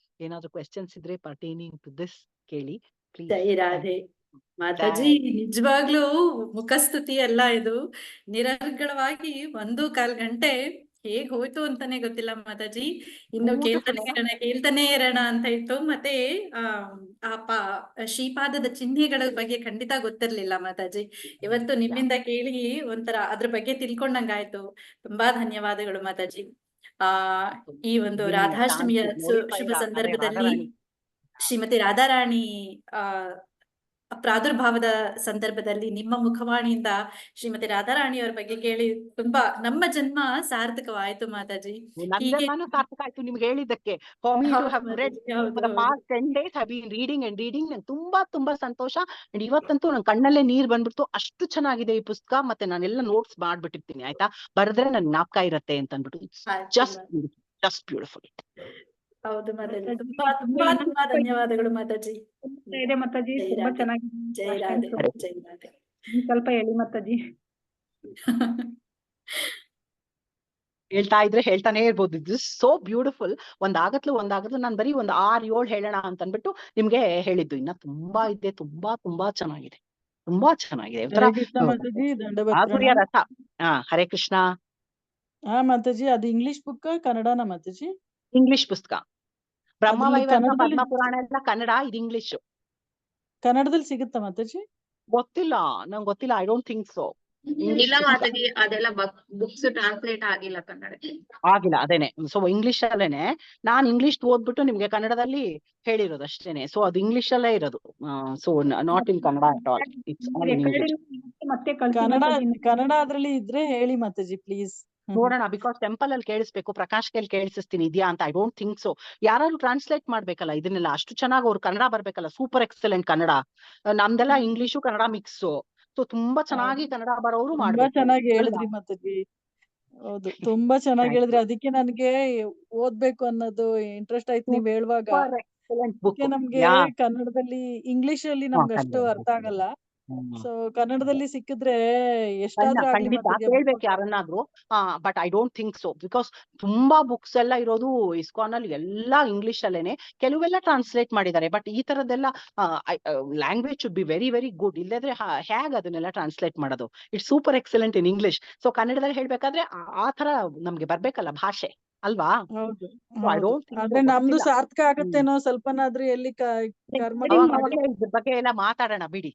ಏನಾದ್ರು ಕ್ವೆಶ್ಚನ್ಸ್ ಇದ್ರೆ ಪರ್ಟೈನಿಂಗ್ ಟು ದಿಸ್ ಕೇಳಿ ಪ್ಲೀಸ್. ಜೈ ರಾಧೆ. ಮಾತಾಜಿ, ನಿಜವಾಗ್ಲೂ ಮುಖಸ್ತುತಿ ಅಲ್ಲ ಇದು, ನಿರರ್ಗಳವಾಗಿ 1.25 ಗಂಟೆ ಹೇಗ್ ಹೋಯ್ತು ಅಂತಾನೆ ಗೊತ್ತಿಲ್ಲ ಮಾತಾಜಿ. ಇನ್ನು ಕೇಳ್ತಾನೆ ಇರೋಣ ಅಂತ ಇತ್ತು. ಮತ್ತೆ ಶ್ರೀಪಾದದ ಚಿಹ್ನೆಗಳ ಬಗ್ಗೆ ಖಂಡಿತ ಗೊತ್ತಿರ್ಲಿಲ್ಲ ಮಾತಾಜಿ. ಇವತ್ತು ನಿಮ್ಮಿಂದ ಕೇಳಿ ಒಂಥರ ಅದ್ರ ಬಗ್ಗೆ ತಿಳ್ಕೊಂಡಂಗಾಯ್ತು. ತುಂಬಾ ಧನ್ಯವಾದಗಳು ಮಾತಾಜಿ. ಈ ಒಂದು ರಾಧಾಷ್ಟಮಿಯ ಶುಭ ಸಂದರ್ಭದಲ್ಲಿ ಶ್ರೀಮತಿ ರಾಧಾರಾಣಿ ಪ್ರಾದುರ್ಭಾವದ ಸಂದರ್ಭದಲ್ಲಿ ನಿಮ್ಮ ಮುಖವಾಣಿಯಿಂದ ಶ್ರೀಮತಿ ರಾಧಾರಾಣಿಯವರ ಬಗ್ಗೆ ಕೇಳಿ ತುಂಬಾ ನಮ್ಮ ಜನ್ಮ ಸಾರ್ಥಕವಾಯ್ತು ಮಾತಾಜಿ. ಸಾರ್ಥಕ ಆಯ್ತು ನಿಮ್ಗೆ ಹೇಳಿದ್ದಕ್ಕೆ. ರೀಡಿಂಗ್ ತುಂಬಾ ತುಂಬಾ ಸಂತೋಷ. ಇವತ್ತಂತೂ ನನ್ ಕಣ್ಣಲ್ಲೇ ನೀರ್ ಬಂದ್ಬಿಡ್ತು, ಅಷ್ಟು ಚೆನ್ನಾಗಿದೆ ಈ ಪುಸ್ತಕ. ಮತ್ತೆ ನಾನೆಲ್ಲ ನೋಟ್ಸ್ ಮಾಡ್ಬಿಟ್ಟಿರ್ತೀನಿ, ಆಯ್ತಾ? ಬರೆದ್ರೆ ನನ್ ಜ್ಞಾಪಕ ಇರತ್ತೆ ಅಂತ ಅನ್ಬಿಟ್ಟು. Just beautiful. ಹೌದು ಮಾತಾಜಿ, ತುಂಬಾ ತುಂಬಾ ತುಂಬಾ ಧನ್ಯವಾದಗಳು ಮಾತಾಜಿ. ಇದೆ ಮಾತಾಜಿ, ತುಂಬಾ ಚೆನ್ನಾಗಿದೆ. ಜೈ ರಾಧೆ, ಜೈ ರಾಧೆ. ಸ್ವಲ್ಪ ಹೇಳಿ ಮಾತಾಜಿ. ಹೇಳ್ತಾ ಇದ್ರೆ ಹೇಳ್ತಾನೆ ಇರ್ಬೋದು. This so beautiful. ಒಂದಾಗತ್ಲು ನಾನ್ ಬರೀ 6-7 ಹೇಳೋಣ ಅಂತ ಅನ್ಬಿಟ್ಟು ನಿಮ್ಗೆ ಹೇಳಿದ್ದು. ಇನ್ನ ತುಂಬಾ ಇದೆ, ತುಂಬಾ ತುಂಬಾ ಚೆನ್ನಾಗಿದೆ, ತುಂಬಾ ಚೆನ್ನಾಗಿದೆ. ರಥ. ಹರೇ ಕೃಷ್ಣ. ಮಾತಾಜಿ, ಅದು ಇಂಗ್ಲಿಷ್ ಬುಕ್ ಕನ್ನಡನ ಮಾತಾಜಿ? ಇಂಗ್ಲಿಷ್ ಪುಸ್ತಕ. ಬ್ರಹ್ಮವೈವರ್ತ ಪದ್ಮ ಪುರಾಣ ಎಲ್ಲ ಕನ್ನಡ, ಇದು ಇಂಗ್ಲಿಷ್. ಕನ್ನಡದಲ್ಲಿ ಸಿಗುತ್ತಾ ಮಾತಾಜಿ? ಗೊತ್ತಿಲ್ಲ, ನಂಗೆ ಗೊತ್ತಿಲ್ಲ. I don't think so. English ಇಲ್ಲ book ಮಾತಾಜಿ, ಅದೆಲ್ಲ ಬುಕ್ಸ್ ಟ್ರಾನ್ಸ್ಲೇಟ್ ಆಗಿಲ್ಲ ಕನ್ನಡಕ್ಕೆ. ಆಗಿಲ್ಲ, ಅದೇನೆ. ಸೊ ಇಂಗ್ಲಿಷ್ ಅಲ್ಲೇನೆ ನಾನ್ ಇಂಗ್ಲಿಷ್ ಓದ್ಬಿಟ್ಟು ನಿಮ್ಗೆ ಕನ್ನಡದಲ್ಲಿ ಹೇಳಿರೋದು ಅಷ್ಟೇನೆ. ಸೊ ಅದು ಇಂಗ್ಲಿಷ್ ಅಲ್ಲೇ ಇರೋದು. So not in Kannada at all, it's all in English. ಮತ್ತೆ ಕಳ್ಸಿ ಕನ್ನಡ ಮಾತಾಜಿ. ಕನ್ನಡ ಅದ್ರಲ್ಲಿ ಇದ್ರೆ ಹೇಳಿ ಮಾತಾಜಿ ಪ್ಲೀಸ್. ನೋಡೋಣ, ಬಿಕಾಸ್ ಟೆಂಪಲ್ ಅಲ್ಲಿ ಕೇಳಿಸ್ಬೇಕು, ಪ್ರಕಾಶ್ ಕೈಲಿ ಕೇಳಿಸ್ತೀನಿ ಇದೆಯಾ ಅಂತ. I don't think so. ಯಾರು ಟ್ರಾನ್ಸ್ಲೇಟ್ ಮಾಡ್ಬೇಕಲ್ಲ ಇದನ್ನೆಲ್ಲ, ಅಷ್ಟು ಚೆನ್ನಾಗಿ ಅವ್ರು ಕನ್ನಡ ಬರ್ಬೇಕಲ್ಲ. Super excellent Kannada. ನಮ್ದೆಲ್ಲ ಇಂಗ್ಲಿಷು ಕನ್ನಡ ಮಿಕ್ಸ್. ಸೊ ತುಂಬಾ ಚೆನ್ನಾಗಿ ಕನ್ನಡ ಬರೋರು ತುಂಬಾ ಮಾಡ್ಬೇಕು ಚೆನ್ನಾಗಿ ಅಲ್ವಾ? ಹೇಳಿದ್ರಿ ಮಾತಾಜಿ. ಹೌದು, ತುಂಬಾ ಚೆನ್ನಾಗಿ ಹೇಳಿದ್ರಿ. ಅದಕ್ಕೆ ನನ್ಗೆ ಓದ್ಬೇಕು ಅನ್ನೋದು ಇಂಟ್ರೆಸ್ಟ್ ಆಯ್ತು ನೀವ್ ಹೇಳುವಾಗ. Super excellent book. ಅದಕ್ಕೆ ನಮ್ಗೆ ಯಾ ಕನ್ನಡದಲ್ಲಿ, ಇಂಗ್ಲಿಷ್ ಅಲ್ಲಿ ನಮ್ಗೆ ಅಷ್ಟು ಅರ್ಥ ಆಗಲ್ಲ. ಸೊ ಕನ್ನಡದಲ್ಲಿ ಸಿಕ್ಕಿದ್ರೆ ಎಷ್ಟಾದ್ರೂ ಆಗ್ಲಿ ಖಂಡಿತ ಮಾತಾಜಿ. ಕೇಳ್ಬೇಕು ಯಾರನ್ನಾದ್ರೂ. But I don't think so, because ತುಂಬಾ ಬುಕ್ಸ್ ಎಲ್ಲ ಇರೋದು ಇಸ್ಕಾನ್ ಅಲ್ಲಿ ಎಲ್ಲ ಇಂಗ್ಲಿಷ್ ಅಲ್ಲೇನೆ. ಕೆಲವೆಲ್ಲ ಟ್ರಾನ್ಸ್ಲೇಟ್ ಮಾಡಿದ್ದಾರೆ. ಬಟ್ ಈ ತರದ್ದೆಲ್ಲ language should be very very good. ಇಲ್ಲದ್ರೆ ಹೇಗ್ ಅದನ್ನೆಲ್ಲ ಟ್ರಾನ್ಸ್ಲೇಟ್ ಮಾಡೋದು? It's super excellent in English. So ಕನ್ನಡದಲ್ಲಿ ಹೇಳ್ಬೇಕಾದ್ರೆ ಆ ತರ ನಮ್ಗೆ ಬರ್ಬೇಕಲ್ಲ ಭಾಷೆ, ಅಲ್ವಾ? ಹೌದು ಐ ಹೌದು. ಡೋಂಟ್ ಥಿಂಕ್ ಆದ್ರೆ ನಮ್ದು ಸಾರ್ಥಕ ಆಗತ್ತೇನೋ ಸ್ವಲ್ಪನಾದ್ರೂ ಎಲ್ಲಿ ಕರ್ಮಗಳು ಮಾಡಿ. ಇದ್ರ ಬಗ್ಗೆ ಎಲ್ಲ ಮಾತಾಡೋಣ ಬಿಡಿ.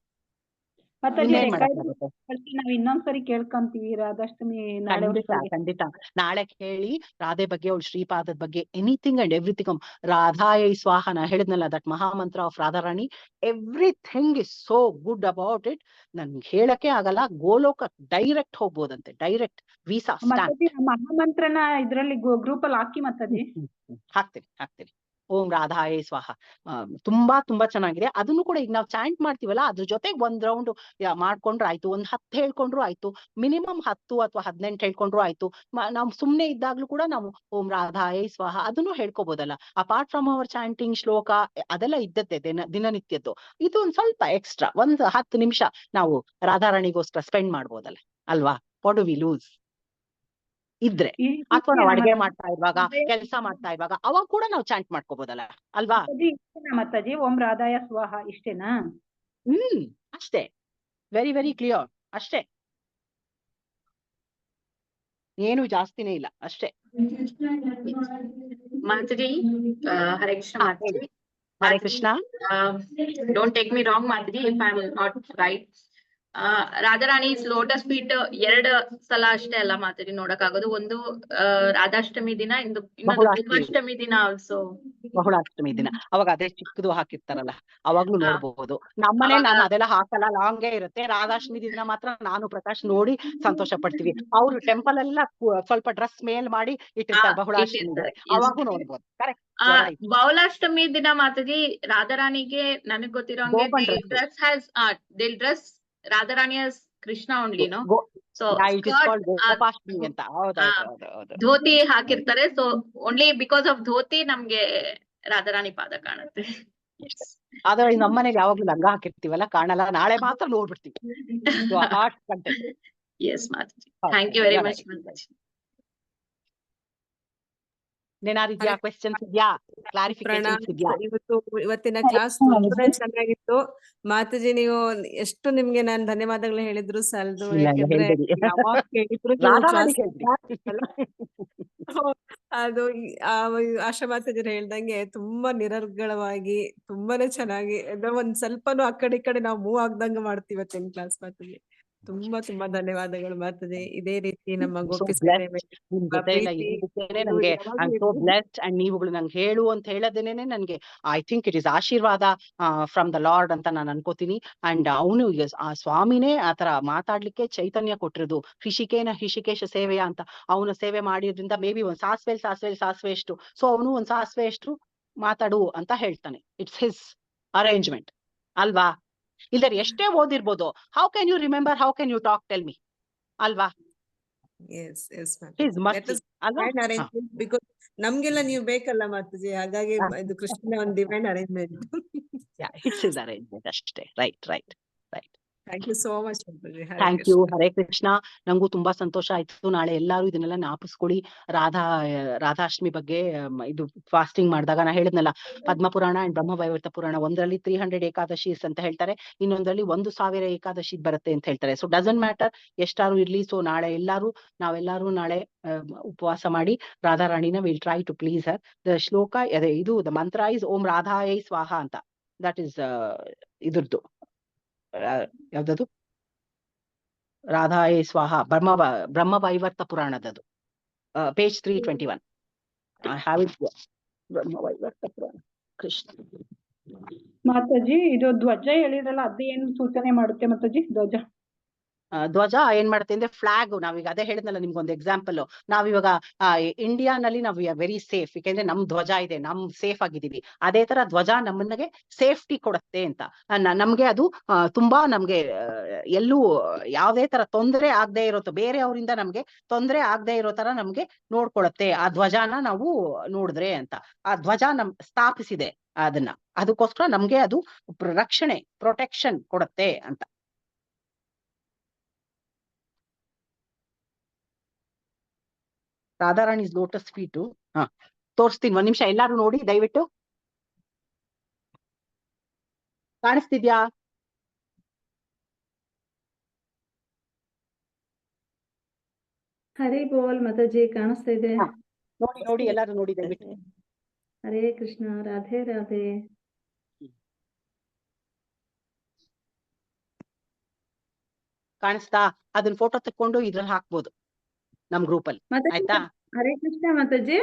ಮಾತಾಜಿ ಇನ್ನೇನ್ ರೆಕಾರ್ಡ್ ಮಾಡಕ್ಕಾಗುತ್ತೆ? ಕಳ್ಸಿ, ನಾವ್ ಇನ್ನೊಂದ್ಸರಿ ಕೇಳ್ಕೊಂತೀವಿ ರಾಧಾಷ್ಟಮಿ ನಾಳೆ ಖಂಡಿತ ಹೊತ್ತಿಗೆ. ಖಂಡಿತ ನಾಳೆ ಹೇಳಿ. ರಾಧೆ ಬಗ್ಗೆ, ಅವಳು ಶ್ರೀಪಾದದ ಬಗ್ಗೆ, ಎನಿಥಿಂಗ್ ಅಂಡ್ ಎವ್ರಿಥಿಂಗ್. ರಾಧಾಯೈ ಸ್ವಾಹ, ನಾ ಹೇಳಿದ್ನಲ್ಲ, that mahamantra of Radharani. Everything is so good about it. ನನ್ಗೆ ಹೇಳಕ್ಕೆ ಆಗಲ್ಲ. ಗೋಲೋಕ ಡೈರೆಕ್ಟ್ ಹೋಗ್ಬೋದಂತೆ, ಡೈರೆಕ್ಟ್ ವೀಸಾ ಸ್ಟಾಂಪ್. ಮಾತಾಜಿ ಮಹಾಮಂತ್ರನ ಇದ್ರಲ್ಲಿ ಗ್ರೂಪ್ ಅಲ್ಲಿ ಹಾಕಿ ಮಾತಾಜಿ. ಹಾಕ್ತೀನಿ. ಓಂ ರಾಧಾಯೇ ಸ್ವಾಹ. ತುಂಬಾ ತುಂಬಾ ಚೆನ್ನಾಗಿದೆ. ಅದನ್ನು ಕೂಡ ಈಗ ನಾವು ಚಾಂಟ್ ಮಾಡ್ತೀವಲ್ಲ, ಅದ್ರ ಜೊತೆಗೆ ಒಂದ್ ರೌಂಡ್ ಮಾಡ್ಕೊಂಡ್ರು ಆಯ್ತು, ಒಂದ್ 10 ಹೇಳ್ಕೊಂಡ್ರು ಆಯ್ತು, ಮಿನಿಮಮ್ 10 ಅಥವಾ 18 ಹೇಳ್ಕೊಂಡ್ರು ಆಯ್ತು. ನಾವು ಸುಮ್ನೆ ಇದ್ದಾಗ್ಲೂ ಕೂಡ ನಾವು ಓಂ ರಾಧಾಯೇ ಸ್ವಾಹ ಅದನ್ನು ಹೇಳ್ಕೋಬಹುದಲ್ಲ. ಅಪಾರ್ಟ್ ಫ್ರಮ್ ಅವರ್ ಚಾಂಟಿಂಗ್ ಶ್ಲೋಕ ಅದೆಲ್ಲ ಇದ್ದದ್ದೇ ದಿನನಿತ್ಯದ್ದು. ಇದು ಒಂದ್ ಸ್ವಲ್ಪ ಎಕ್ಸ್ಟ್ರಾ ಒಂದ್ 10 ನಿಮಿಷ ನಾವು ರಾಧಾರಾಣಿಗೋಸ್ಕರ ಸ್ಪೆಂಡ್ ಮಾಡ್ಬೋದಲ್ಲ, ಅಲ್ವಾ? ವಾಟ್ ಡು ವಿ ಲೂಸ್ ಇದ್ರೆ? ಅಥವಾ ನಾವು ಅಡಿಗೆ ಮಾಡ್ತಾ ಇರುವಾಗ, ಕೆಲಸ ಮಾಡ್ತಾ ಇರುವಾಗ, ಅವಾಗ ಕೂಡ ನಾವು ಚಾಂಟ್ ಮಾಡ್ಕೋಬಹುದಲ್ಲ, ಅಲ್ವಾ? ಮಾತಾಜಿ ಓಂ ರಾಧಾಯ ಸ್ವಾಹ ಇಷ್ಟೇನಾ? ಅಷ್ಟೇ. Very very clear. ಅಷ್ಟೇ, ಏನು ಜಾಸ್ತಿನೇ ಇಲ್ಲ, ಅಷ್ಟೇ. Mataji, Hare Krishna Mataji. Hare Krishna. Don't take me wrong Mataji, if I am not right. Radharani lotus feet 2 ಸಲ ಅಷ್ಟೇ ಅಲ್ಲ ಮಾತಾಜಿ ನೋಡಕ್ಕಾಗೋದು. ಒಂದು ರಾಧಾಷ್ಟಮಿ ದಿನ, ಇನ್ನೊಂದು ದುರ್ಗಾಷ್ಟಮಿ ದಿನ ಆಲ್ಸೋ. ಬಹುಳಾಷ್ಟಮಿ ದಿನ ಅವಾಗ ಅದೇ ಚಿಕ್ಕದು ಹಾಕಿರ್ತಾರಲ್ಲ, ಅವಾಗ್ಲೂ ನೋಡ್ಬಹುದು. ನಮ್ಮನೆ ಅವಾಗ ನಾನು ಅದೆಲ್ಲ ಹಾಕಲ್ಲ, ಲಾಂಗೇ ಇರುತ್ತೆ. ರಾಧಾಷ್ಟಮಿ ದಿನ ಮಾತ್ರ ನಾನು ಪ್ರಕಾಶ್ ನೋಡಿ ಸಂತೋಷ ಪಡ್ತೀವಿ. ಅವ್ರು ಟೆಂಪಲ್ ಎಲ್ಲ ಸ್ವಲ್ಪ ಡ್ರೆಸ್ ಮೇಲ್ ಮಾಡಿ ಇಟ್ಟಿರ್ತಾರೆ ಬಹುಳಾಷ್ಟಮಿ, ಇಟ್ಟಿರ್ತಾರೆ. ಅವಾಗೂ ನೋಡ್ಬೋದು. ಕರೆಕ್ಟ್. ಬೌಲಾಷ್ಟಮಿ ದಿನ ಮಾತಾಜಿ ರಾಧಾರಾಣಿಗೆ ನನಗ್ ಗೊತ್ತಿರೋಂಗೆ dress Radharani as Krishna only, no? So it is called Gopashtami ಅಂತ. ಹೌದೌದು. ಧೋತಿ ಹಾಕಿರ್ತಾರೆ. So only because of dhoti ನಮ್ಗೆ ರಾಧಾರಾಣಿ ಪಾದ ಕಾಣುತ್ತೆ. ಆದ್ರೆ ನಮ್ಮನೇಲಿ ಯಾವಾಗ್ಲೂ ಲಂಗ ಹಾಕಿರ್ತೀವಲ್ಲ, ಕಾಣಲ್ಲ. ನಾಳೆ ಮಾತ್ರ ನೋಡ್ಬಿಡ್ತೀವಿ. Yes Mataji, thank you very much Mataji. ಏನಾರಿದ್ಯಾ? ಕ್ವೆಶ್ಚನ್ಸ್ ಇದ್ಯಾ? ಕ್ಲಾರಿಫಿಕೇಶನ್ಸ್ ಇದ್ಯಾ? ಇವತ್ತಿನ ಕ್ಲಾಸ್ ತುಂಬಾ ಚೆನ್ನಾಗಿತ್ತು ಮಾತಾಜಿ. ನೀವು ಎಷ್ಟು ನಿಮ್ಗೆ ನಾನು ಧನ್ಯವಾದಗಳು ಹೇಳಿದ್ರು ಸಾಲದು. ಯಾಕಂದ್ರೆ ಯಾವಾಗ ಕೇಳಿದ್ರು ನೀವು ಕ್ಲಾಸ್ ಅದು ಆಶಾ ಮಾತಾಜರು ಹೇಳ್ದಂಗೆ ತುಂಬಾ ನಿರರ್ಗಳವಾಗಿ, ತುಂಬಾನೇ ಚೆನ್ನಾಗಿ, ಒಂದ್ ಸ್ವಲ್ಪನೂ ಆ ಕಡೆ ಈ ಕಡೆ ನಾವು ಮೂವ್ ಆಗ್ದಂಗ ಮಾಡ್ತೀವಿ ಇವತ್ತಿನ ಕ್ಲಾಸ್ ಮಾತಾಜಿ. ತುಂಬಾ ತುಂಬಾ ಧನ್ಯವಾದಗಳು ಮಾತಾಜಿ. ಇದೇ ರೀತಿ ನಮ್ಮ ಗೋಪಿ ನಿಮ್ ಜೊತೆ ಎಲ್ಲ ಇದ್ದಿದ್ದಕ್ಕೇನೆ ನಂಗೆ I am so blessed. And ನೀವುಗಳು ನಂಗೆ ಹೇಳು ಅಂತ ಹೇಳೋದೇನೆ ನನ್ಗೆ ಐ ಥಿಂಕ್ ಇಟ್ ಇಸ್ ಆಶೀರ್ವಾದ ಫ್ರಮ್ ದ ಲಾರ್ಡ್ ಅಂತ ನಾನು ಅನ್ಕೋತೀನಿ. ಅಂಡ್ ಅವನು ಆ ಸ್ವಾಮಿನೇ ಆತರ ಮಾತಾಡ್ಲಿಕ್ಕೆ ಚೈತನ್ಯ ಕೊಟ್ಟಿರೋದು. ಹೃಷಿಕೇಶ ಸೇವೆಯ ಅಂತ ಅವನ ಸೇವೆ ಮಾಡಿದ್ರಿಂದ ಮೇ ಬಿ ಒಂದ್ ಸಾಸಿವೆ ಎಷ್ಟು, ಸೊ ಅವನು ಒಂದ್ ಸಾಸಿವೆ ಎಷ್ಟು ಮಾತಾಡು ಅಂತ ಹೇಳ್ತಾನೆ. ಇಟ್ಸ್ ಹಿಸ್ ಅರೇಂಜ್ಮೆಂಟ್, ಅಲ್ವಾ? ಇಲ್ಲದ್ರೆ ಎಷ್ಟೇ ಓದಿರ್ಬೋದು, how can you remember, how can you talk, tell me, ಅಲ್ವಾ? ಬಿಕಾಸ್ ನಮ್ಗೆಲ್ಲ ನೀವು ಬೇಕಲ್ಲ ಮಾತಾಜಿ, ಹಾಗಾಗಿ ಇದು ಕೃಷ್ಣನ ಒಂದು divine arrangement. It's his arrangement ಅಷ್ಟೇ. Right. Thank you so much. Thank you. Hare Krishna. ನಂಗೂ ತುಂಬಾ ಸಂತೋಷ ಆಯ್ತು. ನಾಳೆ ಎಲ್ಲಾರು ಇದನ್ನೆಲ್ಲ ಜ್ಞಾಪಿಸ್ಕೊಳ್ಳಿ. ರಾಧಾಷ್ಟಮಿ ಬಗ್ಗೆ ಇದು ಫಾಸ್ಟಿಂಗ್ ಮಾಡಿದಾಗ ನಾ ಹೇಳಿದ್ನಲ್ಲ, ಪದ್ಮಪುರಾಣ ಅಂಡ್ ಬ್ರಹ್ಮವೈವರ್ತ ಪುರಾಣ, ಒಂದರಲ್ಲಿ 300 ಏಕಾದಶೀಸ್ ಅಂತ ಹೇಳ್ತಾರೆ, ಇನ್ನೊಂದರಲ್ಲಿ 1000 ಏಕಾದಶಿ ಬರುತ್ತೆ ಅಂತ ಹೇಳ್ತಾರೆ. ಸೊ ಡಸಂಟ್ ಮ್ಯಾಟರ್ ಎಷ್ಟಾರು ಇರ್ಲಿ. ಸೊ ನಾಳೆ ನಾವೆಲ್ಲರೂ ನಾಳೆ ಉಪವಾಸ ಮಾಡಿ ರಾಧಾರಾಣಿನ will try to please her. The shloka ಇದು ದ ಮಂತ್ರ ಇಸ್ ಓಂ ರಾಧಾಯೈ ಸ್ವಾಹ ಅಂತ. ದಟ್ ಇಸ್ ಇದ್ರದ್ದು ಯಾವ್ದದು ರಾಧಾಯೇ ಸ್ವಾಹ ಬ್ರಹ್ಮವೈವರ್ತ ಪುರಾಣದದು page 321. I have it here. Brahmavaivarta Purana Krishna. Mataji ಇದು ಧ್ವಜ ಹೇಳಿದ್ರಲ್ಲ ಅದೇನು ಸೂಚನೆ ಮಾಡುತ್ತೆ ಮಾತಾಜಿ ಧ್ವಜ? ಧ್ವಜ ಏನ್ ಮಾಡುತ್ತೆ ಅಂದ್ರೆ ಫ್ಲಾಗ್, ನಾವೀಗ ಅದೇ ಹೇಳಿದ್ನಲ್ಲ ನಿಮ್ಗೊಂದು ಎಕ್ಸಾಂಪಲ್. ನಾವಿವಾಗ ಇಂಡಿಯಾನಲ್ಲಿ ನಾವು ವೆರಿ ಸೇಫ್, ಯಾಕೆಂದ್ರೆ ನಮ್ ಧ್ವಜ ಇದೆ, ನಮ್ ಸೇಫ್ ಆಗಿದ್ದೀವಿ. ಅದೇ ತರ ಧ್ವಜ ನಮ್ಮನ್ಗೆ ಸೇಫ್ಟಿ ಕೊಡುತ್ತೆ ಅಂತ. ನಮ್ಗೆ ಅದು ತುಂಬಾ ನಮ್ಗೆ ಎಲ್ಲೂ ಯಾವ್ದೇ ತರ ತೊಂದರೆ ಆಗದೆ ಇರೋ, ಬೇರೆಯವರಿಂದ ನಮ್ಗೆ ತೊಂದರೆ ಆಗದೆ ಇರೋ ತರ ನಮ್ಗೆ ನೋಡ್ಕೊಳತ್ತೆ ಆ ಧ್ವಜನ ನಾವು ನೋಡಿದ್ರೆ ಅಂತ. ಆ ಧ್ವಜ ಸ್ಥಾಪಿಸಿದೆ ಅದನ್ನ, ಅದಕ್ಕೋಸ್ಕರ ನಮ್ಗೆ ಅದು ರಕ್ಷಣೆ, ಪ್ರೊಟೆಕ್ಷನ್ ಕೊಡುತ್ತೆ ಅಂತ. ರಾಧಾರಾಣಿ ಲೋಟಸ್ ಫೀಟು ತೋರಿಸ್ತೀನಿ, ಒಂದ್ ನಿಮಿಷ ಎಲ್ಲಾರು ನೋಡಿ ದಯವಿಟ್ಟು. ಕಾಣಿಸ್ತಿದ್ಯಾ? ಹರಿ ಬೋಲ್ ಮಾತಾಜಿ, ಕಾಣಿಸ್ತಾ ಇದೆ. ನೋಡಿ ಎಲ್ಲಾರು ನೋಡಿ ದಯವಿಟ್ಟು. ಹರೇ ಕೃಷ್ಣ, ರಾಧೆ ರಾಧೆ. ಕಾಣಿಸ್ತಾ? ಅದನ್ನ ಫೋಟೋ ತಕೊಂಡು ಇದ್ರಲ್ಲಿ ಹಾಕ್ಬೋದು ನಮ್ ಗ್ರೂಪ್ ಅಲ್ಲಿ, ಆಯ್ತಾ? ಹರೇ ಕೃಷ್ಣ ಮಾತಾಜಿ.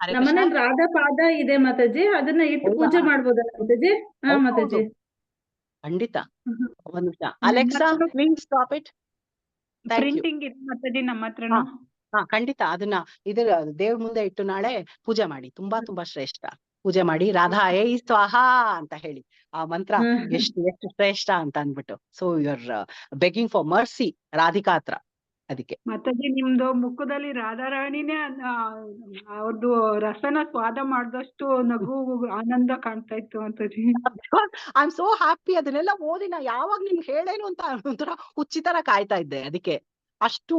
ಹರೇ ಕೃಷ್ಣ. ನಮ್ಮನೇಲಿ ರಾಧಾ ಪಾದ ಇದೆ ಮಾತಾಜಿ, ಅದನ್ನ ಇಟ್ಟು ಪೂಜೆ ಮಾಡ್ಬೋದಲ್ಲ ಮಾತಾಜಿ? ಹಾ ಮಾತಾಜಿ, ಖಂಡಿತ. ಒಂದ್ ನಿಮಿಷ Alexa, please stop it. Printing ಇದೆ ಮಾತಾಜಿ ನಮ್ಮ ಹತ್ರನು. ಖಂಡಿತ ಅದನ್ನ ದೇವ್ರ ಮುಂದೆ ಇಟ್ಟು ನಾಳೆ ಪೂಜೆ ಮಾಡಿ, ತುಂಬಾ ತುಂಬಾ ಶ್ರೇಷ್ಠ. ಪೂಜೆ ಮಾಡಿ ರಾಧಾ ಏ ಸ್ವಾಹ ಅಂತ ಹೇಳಿ ಆ ಮಂತ್ರ ಎಷ್ಟು ಶ್ರೇಷ್ಠ ಅಂತ ಅಂದ್ಬಿಟ್ಟು. So you are begging for mercy Radhika ಹತ್ರ. ಅದಕ್ಕೆ ಮಾತಾಜಿ ನಿಮ್ದು ಮುಖದಲ್ಲಿ ರಾಧಾರಾಣಿನೇ ಅವ್ರದ್ದು ರಸನ ಸ್ವಾದ ಮಾಡಿದಷ್ಟು ನಗು ಆನಂದ ಕಾಣ್ತಾ ಇತ್ತು Mataji. I am so happy. ಅದನ್ನೆಲ್ಲ ಓದಿ ನಾ ಯಾವಾಗ ನಿಮ್ಗೆ ಹೇಳೇನು ಅಂತ ಒಂಥರ ಹುಚ್ಚಿತರ ಕಾಯ್ತಾ ಇದ್ದೆ. ಅದಕ್ಕೆ ಅಷ್ಟು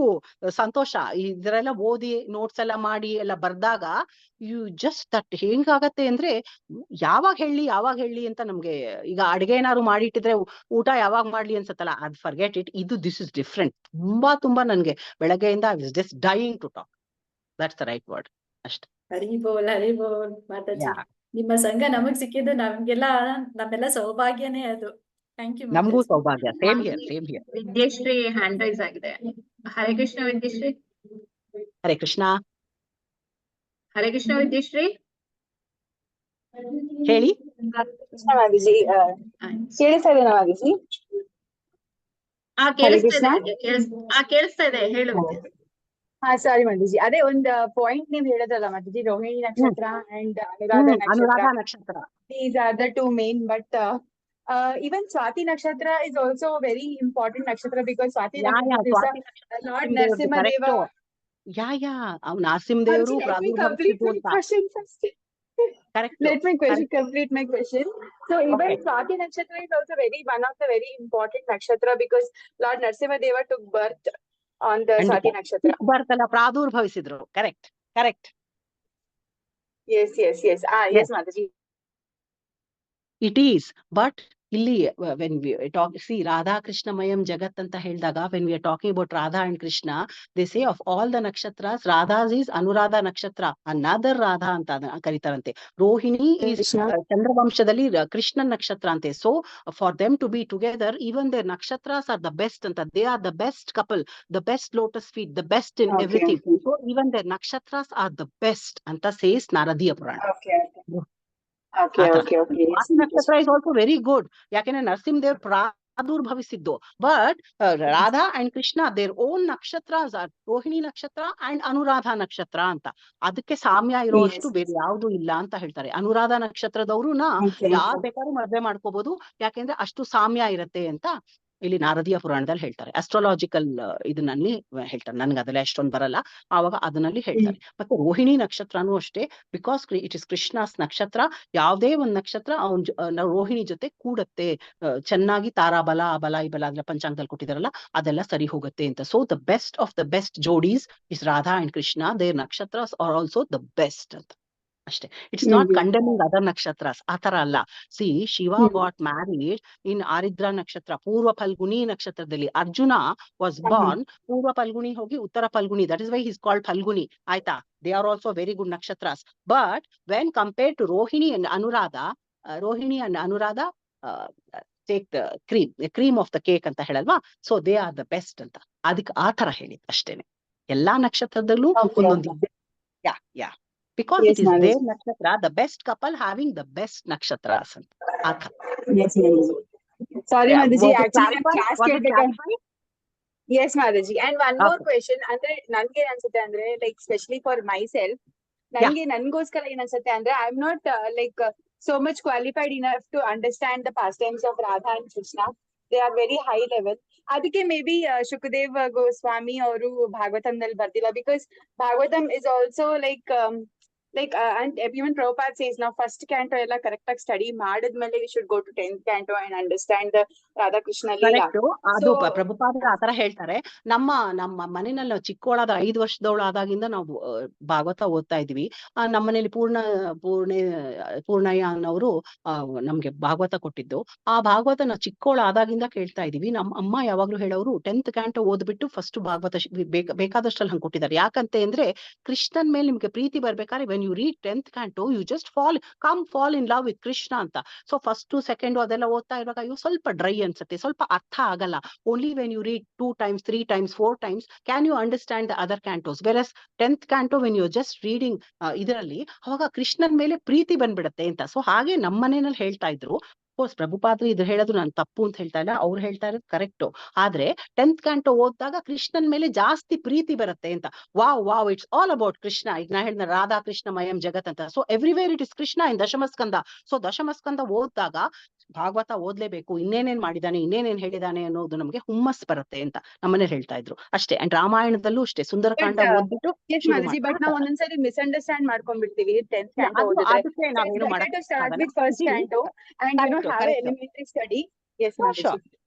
ಸಂತೋಷ. ಇದ್ರೆಲ್ಲ ಓದಿ ನೋಟ್ಸ್ ಎಲ್ಲ ಮಾಡಿ ಎಲ್ಲ ಬರ್ದಾಗ ಯು ಜಸ್ಟ್ ದಟ್ ಹೆಂಗಾಗತ್ತೆ ಅಂದ್ರೆ ಯಾವಾಗ ಹೇಳಿ ಅಂತ ನಮ್ಗೆ ಈಗ ಅಡ್ಗೆ ಏನಾದ್ರು ಮಾಡಿಟ್ಟಿದ್ರೆ ಊಟ ಯಾವಾಗ ಮಾಡ್ಲಿ ಅನ್ಸತ್ತಲ್ಲ, ಅದ್ forget it. This is different. ತುಂಬಾ ನನ್ಗೆ ಬೆಳಗ್ಗೆಯಿಂದ I was just dying to talk. That's the right word. ಅಷ್ಟೇ. ಹರಿ ಬೋಲ್ ಮಾತಾಜಿ. ನಿಮ್ಮ ಸಂಘ ನಮಗ್ ಸಿಕ್ಕಿದ್ದು ನಮ್ಮೆಲ್ಲ ಸೌಭಾಗ್ಯನೇ ಅದು. Thank you. ನಮಗೂ ಸೌಭಾಗ್ಯ. Same here. Vidyashri hand raise ಆಗಿದೆ. ಹರೇ ಕೃಷ್ಣ ವಿದ್ಯಶ್ರೀ. ಹರೇ ಕೃಷ್ಣ. ಹರೇ ಕೃಷ್ಣ ವಿದ್ಯಶ್ರೀ ಹೇಳಿ. ಮಾದಿಜಿ ಕೇಳಿಸ್ತಾ ಇದೆ ಮಾದಿಜಿ? ಕೇಳಿಸ್ತಾ ಇದೆ ಹೇಳು. ಹಾ ಸಾರಿ ಮಾದಿಜಿ, ಅದೇ ಒಂದು ಪಾಯಿಂಟ್ ನೀವ್ ಹೇಳಿದ್ರಲ್ಲ ಮಾದಿಜಿ, ರೋಹಿಣಿ ನಕ್ಷತ್ರ ಅಂಡ್ ಅನುರಾಧ ನಕ್ಷತ್ರ. These are the two main, but even Swati Nakshatra is also a very important nakshatra because Swati Nakshatra is Lord Narsimha Deva. ನರಸಿಂಹದೇವರು Let me complete my question. So even Swati Nakshatra is also one of the very important nakshatra because Lord Narsimha Deva took birth on the Swati Nakshatra. ಬರ್ತಲ್ಲ, ಪ್ರಾದುರ್ಭವಿಸಿದ್ರು. Correct. Yes, Mataji. It is, but ಇಲ್ಲಿ when we talk, see Radha ಕೃಷ್ಣಮಯಂ ಜಗತ್ ಅಂತ ಹೇಳಿದಾಗ when we are talking about Radha and Krishna, they say of all the nakshatras, Radha's is Anuradha nakshatra, another Radha ಅಂತ ಕರೀತಾರಂತೆ. Rohini is ಚಂದ್ರವಂಶದಲ್ಲಿ Krishna ನಕ್ಷತ್ರ ಅಂತೆ. So for them to be together, even their nakshatras are the best ಅಂತ. They are the best couple, the best lotus feet, the best in everything. So even their nakshatras are the best ಅಂತ says ನಾರದೀಯ ಪುರಾಣ. Okay. ನಕ್ಷತ್ರ is also very good. ಯಾಕೆಂದ್ರೆ ನರಸಿಂಹದೇವ್ ಪ್ರಾದುರ್ಭವಿಸಿದ್ದು. But Radha and Krishna their own nakshatras are Rohini nakshatra and Anuradha ನಕ್ಷತ್ರ ಅಂತ. ಅದಕ್ಕೆ ಸಾಮ್ಯ ಇರೋಷ್ಟು ಬೇರೆ ಯಾವ್ದು ಇಲ್ಲ ಅಂತ ಹೇಳ್ತಾರೆ. ಅನುರಾಧ ನಕ್ಷತ್ರದವ್ರುನ ಯಾರ್ ಬೇಕಾದ್ರೂ ಮದ್ವೆ ಮಾಡ್ಕೋಬಹುದು, ಯಾಕೆಂದ್ರೆ ಅಷ್ಟು ಸಾಮ್ಯ ಇರತ್ತೆ ಅಂತ ಇಲ್ಲಿ ನಾರದೀಯ ಪುರಾಣದಲ್ಲಿ ಹೇಳ್ತಾರೆ. ಅಸ್ಟ್ರಾಲಾಜಿಕಲ್ ಇದನ್ನಲ್ಲಿ ಹೇಳ್ತಾರೆ. ನನ್ಗೆ ಅದೆಲ್ಲ ಎಷ್ಟೊಂದು ಬರಲ್ಲ, ಆವಾಗ ಅದನ್ನಲ್ಲಿ ಹೇಳ್ತಾರೆ. ಮತ್ತೆ ರೋಹಿಣಿ ನಕ್ಷತ್ರನೂ ಅಷ್ಟೇ, ಬಿಕಾಸ್ ಇಟ್ ಇಸ್ ಕೃಷ್ಣಸ್ ನಕ್ಷತ್ರ. ಯಾವ್ದೇ ಒಂದ್ ನಕ್ಷತ್ರ ರೋಹಿಣಿ ಜೊತೆ ಕೂಡತ್ತೆ, ಚೆನ್ನಾಗಿ ತಾರಾಬಲ ಆ ಬಲ ಈ ಬಲ ಅದೆಲ್ಲ ಪಂಚಾಂಗದಲ್ಲಿ ಕೊಟ್ಟಿದಾರಲ್ಲ ಅದೆಲ್ಲ ಸರಿ ಹೋಗುತ್ತೆ ಅಂತ. So the best of the best jodis is Radha and Krishna. Their nakshatras are also the best ಅಂತ ಅಷ್ಟೇ. It's not condemning other nakshatras, ಆತರ ಅಲ್ಲ. See Shiva got married in Ardra nakshatra, Purva Phalguni ನಕ್ಷತ್ರದಲ್ಲಿ. ಅರ್ಜುನ ವಾಸ್ ಬಾರ್ನ್ ಪೂರ್ವ ಫಲ್ಗುಣಿ ಹೋಗಿ Uttara Phalguni, that is why his called Phalguni. ಆಯ್ತಾ? They are also very good nakshatras. But when compared to Rohini and Anuradha, take the cream of the cake ಅಂತ ಹೇಳಲ್ವಾ, so they are the best ಅಂತ. ಅದಕ್ಕೆ ಆ ತರ ಹೇಳಿದ್ ಅಷ್ಟೇನೆ. ಎಲ್ಲಾ ನಕ್ಷತ್ರದಲ್ಲೂ Okay, ಒಂದೊಂದು okay. Yeah because Yes, it is Mataji. Their nakshatra, the best couple having the best nakshatras ಅಂತ ಆ ತರ. Yes, Mataji. Sorry, Mataji. Was it Actually, ನಾನು clarified? class Was it ಕೇಳ್ಬೇಕಾದ್ರೆ clarified? Yes, Mataji. And one more Okay. question. ಅಂದ್ರೆ ನನ್ಗೆ ಏನ್ ಅನ್ಸುತ್ತೆ ಅಂದ್ರೆ like especially for myself, ನನ್ಗೋಸ್ಕರ ಏನ್ ಅನ್ಸುತ್ತೆ ಅಂದ್ರೆ I am not like so much qualified enough to understand the pastimes of Radha and Krishna. They are very high level. ಅದಕ್ಕೆ may be ಶುಕದೇವ್ Goswami ಅವರು ಭಾಗವತಂ ನಲ್ಲಿ ಬರ್ದಿಲ್ಲ, because Bhagavatam is also like and even Prabhupada says now first canto ಎಲ್ಲ correct ಆಗಿ study ಮಾಡಿದ್ಮೇಲೆ we should go to 10th canto and understand the Radha Krishna Leela. Correct. ಅದು ಪ್ರಭುಪಾದರು ಆತರ ಹೇಳ್ತಾರೆ. ನಮ್ಮ ಮನೆಯಲ್ಲಿ ನಾವು ಚಿಕ್ಕವಳಾದ 5 ವರ್ಷದವಳಾದಾಗಿಂದ ನಾವು ಭಾಗವತ ಓದ್ತಾ ಇದ್ವಿ. ನಮ್ಮ ಮನೇಲಿ ಪೂರ್ಣಯ್ಯ ಅನ್ನೋರು ನಮ್ಗೆ ಭಾಗವತ ಕೊಟ್ಟಿದ್ದು. ಆ ಭಾಗವತ ನಾವು ಚಿಕ್ಕವಳಾದಾಗಿಂದ ಕೇಳ್ತಾ ಇದೀವಿ. ನಮ್ಮ ಅಮ್ಮ ಯಾವಾಗ್ಲೂ ಹೇಳೋರು 10th ಕ್ಯಾಂಟೋ ಓದ್ಬಿಟ್ಟು ಫಸ್ಟ್ ಭಾಗವತ ಬೇಕಾದಷ್ಟಲ್ಲಿ ಹಂಗೆ ಕೊಟ್ಟಿದ್ದಾರೆ. ಯಾಕಂತೆ ಅಂದ್ರೆ ಕೃಷ್ಣನ್ ಮೇಲೆ ನಿಮ್ಗೆ ಪ್ರೀತಿ ಬರ್ಬೇಕಾದ್ರೆ when you read 10th canto you just fall in love with Krishna ಅಂತ. ಸೊ ಫಸ್ಟ್ ಸೆಕೆಂಡ್ ಅದೆಲ್ಲ ಓದ್ತಾ ಇರುವಾಗ ಇವು ಸ್ವಲ್ಪ ಡ್ರೈ ಅನ್ಸುತ್ತೆ, ಸ್ವಲ್ಪ ಅರ್ಥ ಆಗಲ್ಲ. Only when you read 2 times 3 times 4 times can you understand the other cantos. Versus 10th canto when you just reading ಇದರಲ್ಲಿ ಅವಾಗ ಕೃಷ್ಣನ್ ಮೇಲೆ ಪ್ರೀತಿ ಬಂದ್ಬಿಡುತ್ತೆ ಅಂತ. ಸೊ ಹಾಗೆ ನಮ್ಮ ಮನೆಯಲ್ಲಿ ಹೇಳ್ತಾ ಇದ್ರು. ಕೋರ್ಸ್ ಪ್ರಭುಪಾದ್ರು ಇದು ಹೇಳೋದು ನಾನು ತಪ್ಪು ಅಂತ ಹೇಳ್ತಾ ಇಲ್ಲ, ಅವ್ರು ಹೇಳ್ತಾ ಇರೋದು ಕರೆಕ್ಟು. ಆದ್ರೆ 10th ಕ್ಯಾಂಟೋ ಓದಿದಾಗ ಕೃಷ್ಣನ್ ಮೇಲೆ ಜಾಸ್ತಿ ಪ್ರೀತಿ ಬರುತ್ತೆ ಅಂತ. Wow it's all about Krishna. ಈಗ ನಾ ಹೇಳಿದ ರಾಧಾ ಕೃಷ್ಣ ಮಯಂ ಜಗತ್ ಅಂತ. So everywhere it is Krishna in Dashamaskanda. So Dashamaskanda ಓದಿದಾಗ ಭಾಗವತ ಓದ್ಲೇಬೇಕು, ಇನ್ನೇನೇನ್ ಮಾಡಿದಾನೆ, ಇನ್ನೇನೇನ್ ಹೇಳಿದಾನೆ ಅನ್ನೋದು ನಮ್ಗೆ ಹುಮ್ಮಸ್ ಬರುತ್ತೆ ಅಂತ ನಮ್ಮನೆ ಹೇಳ್ತಾ ಇದ್ರು ಅಷ್ಟೇ. ಅಂಡ್ ರಾಮಾಯಣದಲ್ಲೂ ಅಷ್ಟೇ ಸುಂದರಕಾಂಡ ಓದ್ಬಿಟ್ಟು ಬಟ್ ನಾವು ಒಂದೊಂದ್ಸರಿ ಮಿಸ್ಅಂಡರ್ಸ್ಟ್ಯಾಂಡ್ ಮಾಡ್ಕೊಂಡ್ಬಿಡ್ತೀವಿ 10th canto ಓದಿದ್ರೆ. ಅದಕ್ಕೆ ನಾವೇನು Better to start with first canto and you know have an elementary study. Yes, Mataji.